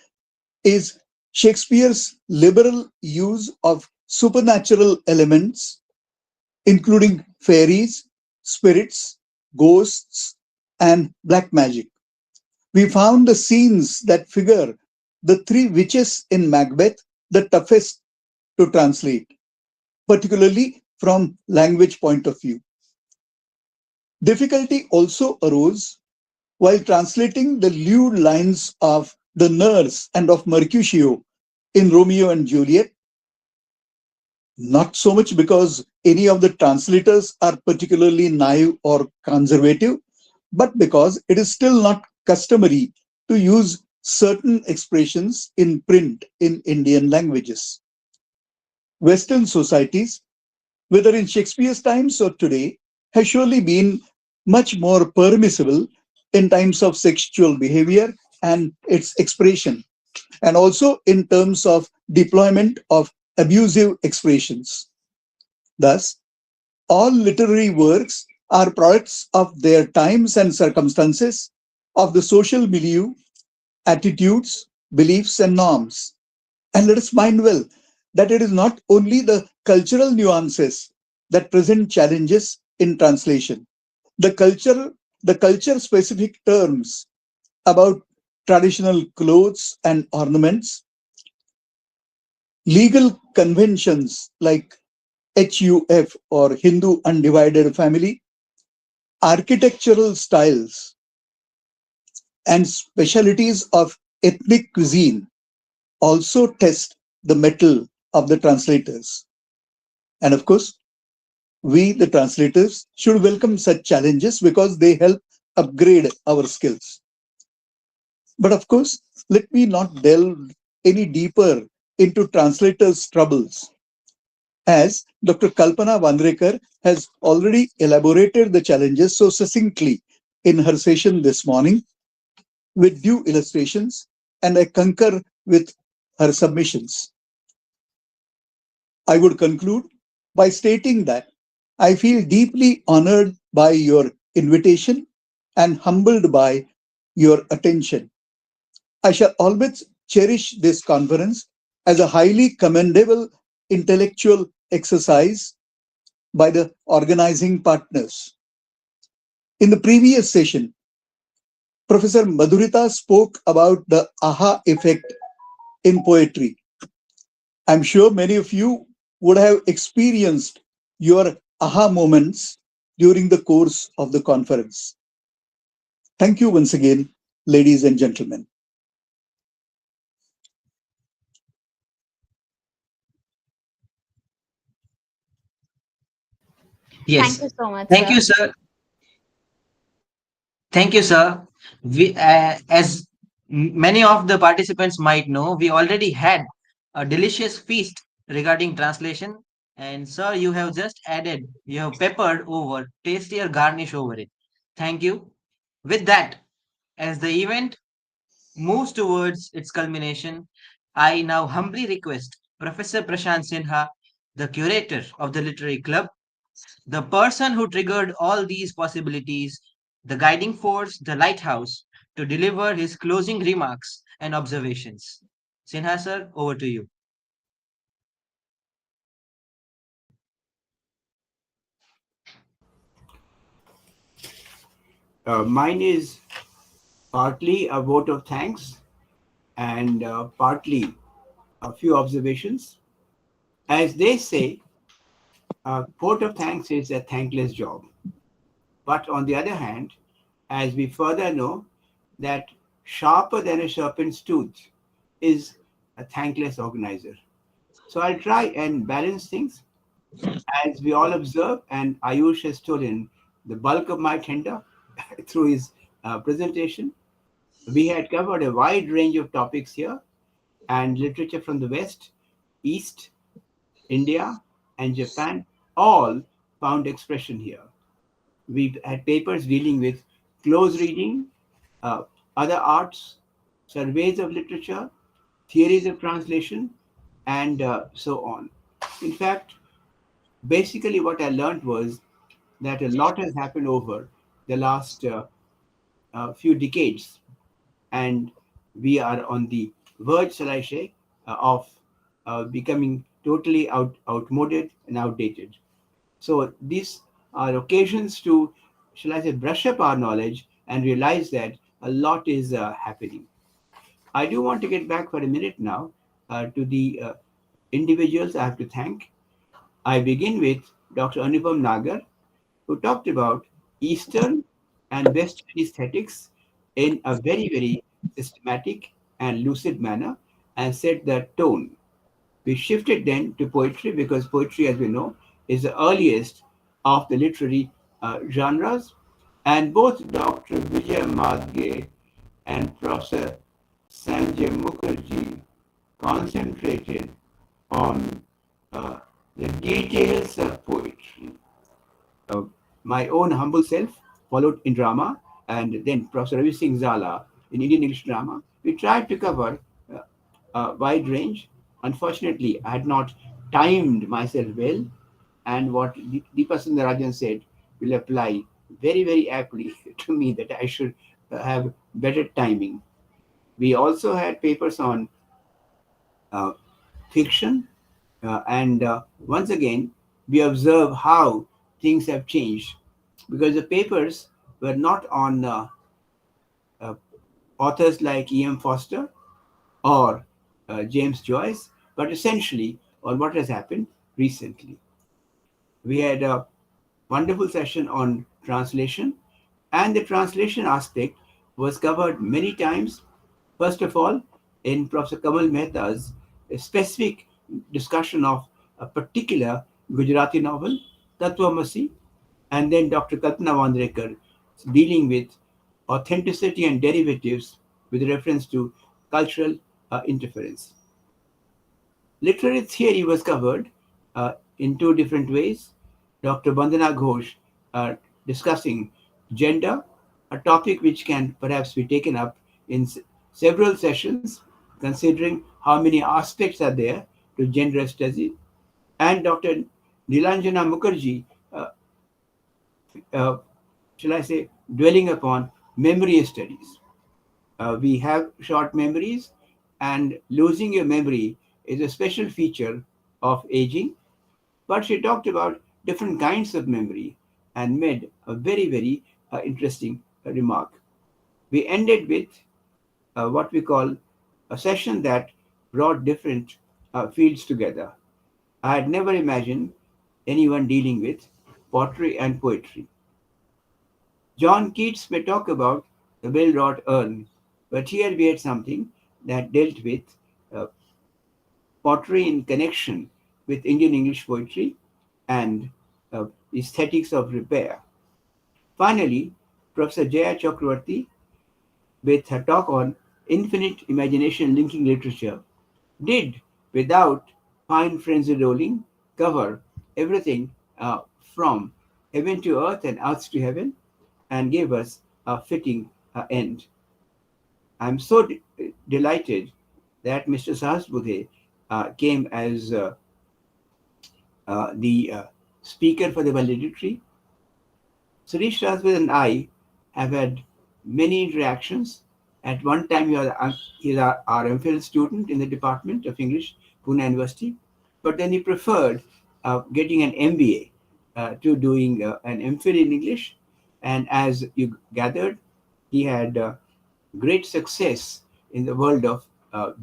is Shakespeare's liberal use of supernatural elements, including fairies, spirits, ghosts, and black magic. We found the scenes that figure the three witches in Macbeth the toughest to translate, particularly from language point of view. Difficulty also arose while translating the lewd lines of the nurse and of Mercutio in Romeo and Juliet, not so much because any of the translators are particularly naive or conservative, but because it is still not customary to use certain expressions in print in Indian languages. Western societies, whether in Shakespeare's times or today, have surely been much more permissible in times of sexual behavior and its expression, and also in terms of deployment of abusive expressions. Thus, all literary works are products of their times and circumstances, of the social milieu, attitudes, beliefs, and norms. And let us mind well that it is not only the cultural nuances that present challenges in translation. The culture-specific terms about traditional clothes and ornaments, legal conventions like HUF or Hindu Undivided Family, architectural styles, and specialties of ethnic cuisine also test the mettle of the translators. And of course, we, the translators, should welcome such challenges because they help upgrade our skills. But of course, let me not delve any deeper into translators' troubles, as Dr. Kalpana Vandrekar has already elaborated the challenges so succinctly in her session this morning with due illustrations, and I concur with her submissions. I would conclude by stating that I feel deeply honored by your invitation and humbled by your attention. I shall always cherish this conference as a highly commendable intellectual exercise by the organizing partners. In the previous session, Professor Madhurita spoke about the aha effect in poetry. I'm sure many of you would have experienced your aha moments during the course of the conference. Thank you once again, ladies and gentlemen. Yes. Thank you so much, Thank sir. you, sir. Thank you, sir. We, as many of the participants might know, we already had a delicious feast regarding translation. And sir, you have just added, you have peppered over, tastier garnish over it. Thank you. With that, as the event moves towards its culmination, I now humbly request Professor Prashant Sinha, the curator of the Literary Club, the person who triggered all these possibilities, the guiding force, the lighthouse, to deliver his closing remarks and observations. Sinha sir, over to you. Mine is partly a vote of thanks and partly a few observations. As they say, a vote of thanks is a thankless job. But on the other hand, as we further know, that sharper than a serpent's tooth is a thankless organizer. So I'll try and balance things. As we all observe, and Ayush has stolen the bulk of my tender through his presentation, we had covered a wide range of topics here, and literature from the West, East, India, and Japan all found expression here. We had papers dealing with close reading, other arts, surveys of literature, theories of translation, and so on. In fact, basically what I learned was that a lot has happened over the last few decades, and we are on the verge, shall I say, of becoming totally outmoded and outdated. So these are occasions to, shall I say, brush up our knowledge and realize that a lot is happening. I do want to get back for a minute now to the individuals I have to thank. I begin with Dr. Anupam Nagar, who talked about Eastern and Western aesthetics in a very, very systematic and lucid manner and set the tone. We shifted then to poetry because poetry, as we know, is the earliest of the literary genres. And both Dr. Vijay Madge and Professor Sanjay Mukherjee concentrated on the details of poetry. My own humble self followed in drama, and then Professor Ravi Singh Zala in Indian English drama. We tried to cover a wide range. Unfortunately, I had not timed myself well, and what Deepa Sundarajan said will apply very, very aptly to me, that I should have better timing. We also had papers on fiction, and once again, we observe how things have changed, because the papers were not on authors like E.M. Foster or James Joyce, but essentially on what has happened recently. We had a wonderful session on translation, and the translation aspect was covered many times. First of all, in Professor Kamal Mehta's specific discussion of a particular Gujarati novel, Tattvamasi, and then Dr. Kalpana Vandrekar dealing with authenticity and derivatives with reference to cultural interference. Literary theory was covered in two different ways. Dr. Vandana Ghosh discussing gender, a topic which can perhaps be taken up in several sessions, considering how many aspects are there to gender study. And Dr. Nilanjana Mukherjee, shall I say, dwelling upon memory studies. We have short memories, and losing your memory is a special feature of aging. But she talked about different kinds of memory and made a very, very interesting remark. We ended with what we call a session that brought different fields together. I had never imagined anyone dealing with pottery and poetry. John Keats may talk about the well-wrought urn, but here we had something that dealt with pottery in connection with Indian English poetry and aesthetics of repair. Finally, Professor Jaya Chakravarti, with her talk on infinite imagination linking literature, did, without fine frenzy rolling, cover everything from heaven to earth and earth to heaven, and gave us a fitting end. I'm so delighted that Mr. Sahasbudhe came as the speaker for the valedictory. Suresh Raswad and I have had many interactions. At one time, he's our MPhil student in the Department of English, Pune University, but then he preferred getting an MBA to doing an MPhil in English. And as you gathered, he had great success in the world of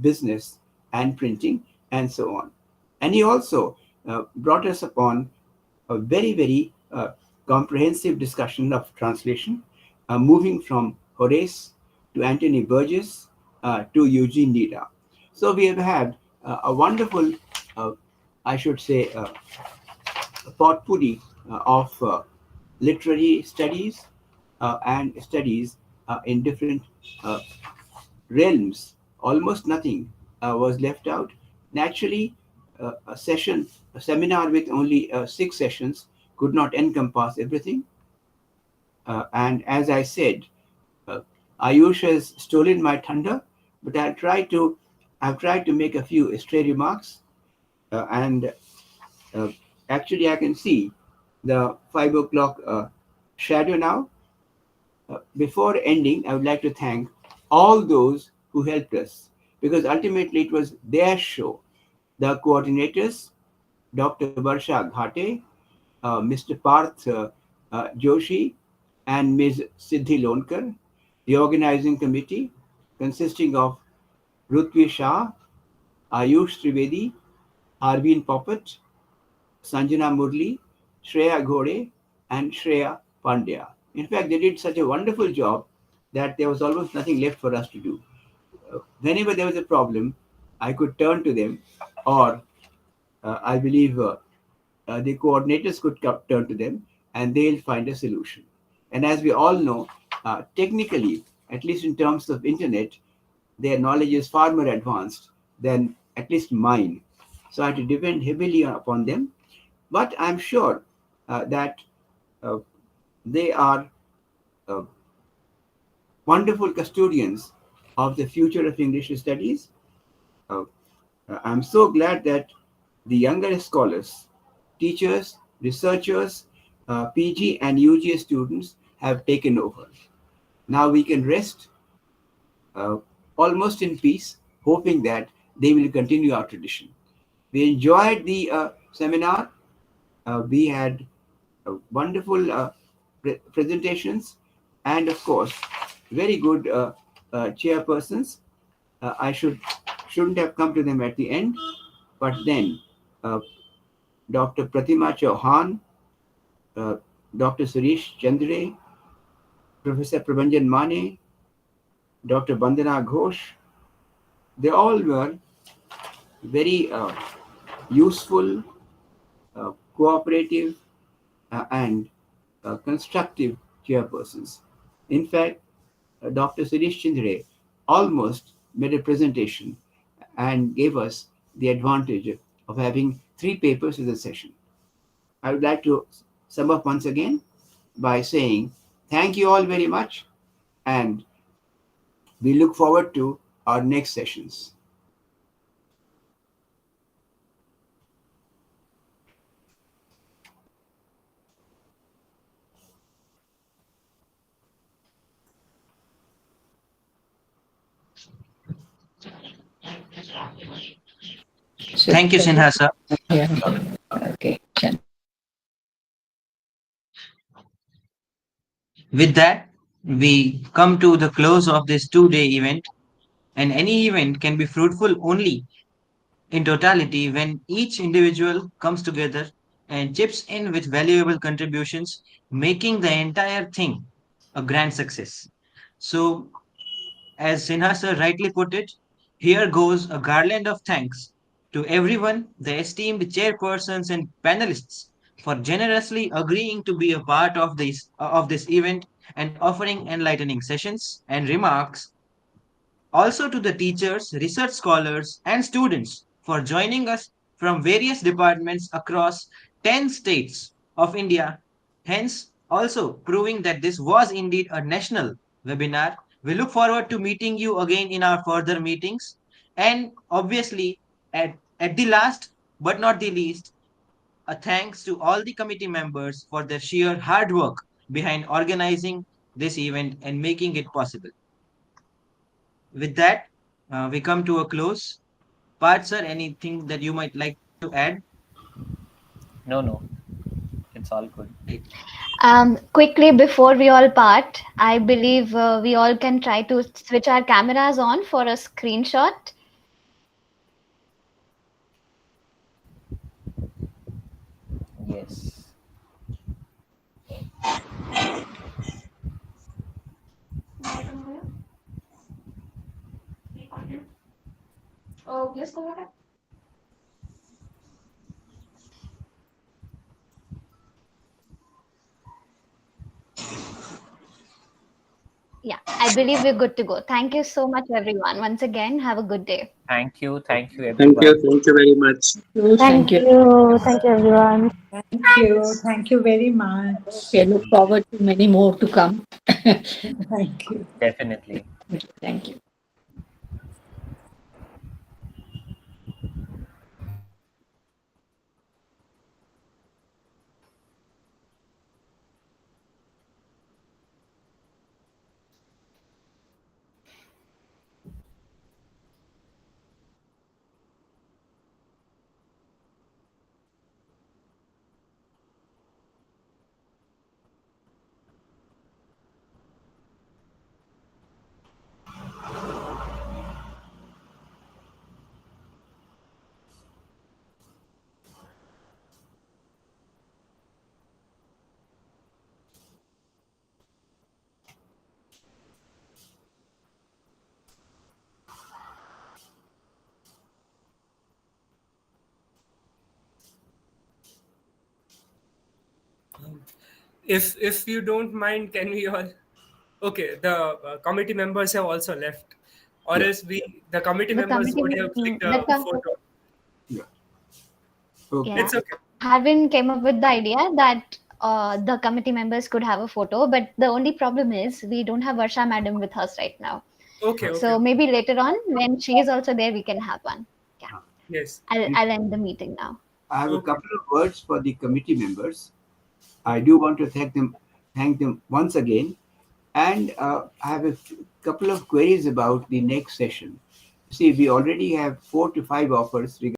business and printing, and so on. And he also brought us upon a very, very comprehensive discussion of translation, moving from Horace to Anthony Burgess to Eugene Nida. So we have had a wonderful, I should say, a potpourri of literary studies and studies in different realms. Almost nothing was left out. Naturally, a seminar with only 6 sessions could not encompass everything. And as I said, Ayush has stolen my thunder, but I've tried to make a few stray remarks. And actually, I can see the 5 o'clock shadow now. Before ending, I would like to thank all those who helped us, because ultimately it was their show. The coordinators, Dr. Varsha Ghate, Mr. Parth Joshi, and Ms. Siddhi Lonkar, the organizing committee consisting of Rutvi Shah, Ayush Trivedi, Arvind Popat, Sanjana Murli, Shreya Ghore, and Shreya Pandya. In fact, they did such a wonderful job that there was almost nothing left for us to do. Whenever there was a problem, I could turn to them, or I believe the coordinators could turn to them, and they'll find a solution. And as we all know, technically, at least in terms of internet, their knowledge is far more advanced than at least mine. So I had to depend heavily upon them. But I'm sure that they are wonderful custodians of the future of English studies. I'm so glad that the younger scholars, teachers, researchers, PG and UG students have taken over. Now we can rest almost in peace, hoping that they will continue our tradition. We enjoyed the seminar. We had wonderful presentations, and of course, very good chairpersons. I shouldn't have come to them at the end, but then Dr. Pratima Chauhan, Dr. Suresh Chandre, Professor Prabhanjan Mane, Dr. Bandana Ghosh, they all were very useful, cooperative, and constructive chairpersons. In fact, Dr. Suresh Chandre almost made a presentation and gave us the advantage of having 3 papers in the session. I would like to sum up once again by saying thank you all very much, and we look forward to our next sessions. Thank you, Sinha sir. Okay. With that, we come to the close of this 2-day event, and any event can be fruitful only in totality when each individual comes together and chips in with valuable contributions, making the entire thing a grand success. So, as Sinha sir rightly put it, here goes a garland of thanks to everyone, the esteemed chairpersons and panelists, for generously agreeing to be a part of this event and offering enlightening sessions and remarks. Also to the teachers, research scholars, and students for joining us from various departments across 10 states of India, hence also proving that this was indeed a national webinar. We look forward to meeting you again in our further meetings. And obviously, at the last but not the least, a thanks to all the committee members for their sheer hard work behind organizing this event and making it possible. With that, we come to a close. Parth sir, anything that you might like to add? No, it's all good. Quickly before we all part, I believe we all can try to switch our cameras on for a screenshot. Let's go ahead. Yeah, I believe we're good to go. Thank you so much, everyone. Once again, have a good day. Thank you everyone. Thank you very much. Thank you. Thank you, everyone. Thank you. Thank you very much. I look forward to many more to come. Thank you. Definitely. Thank you. If you don't mind, can we all? Okay, the committee members have also left, or Yeah. else the committee The members would have clicked a photo. Okay. Yeah. It's okay. Harvin came up with the idea that the committee members could have a photo, but the only problem is we don't have Varsha madam with us right now. Okay. So maybe later on, when she is also there, we can have one. Yeah. Yes. I'll end the meeting now. I have a couple of words for the committee members. I do want to thank them once again, and I have a couple of queries about the next session. See, we already have 4 to 5 offers regarding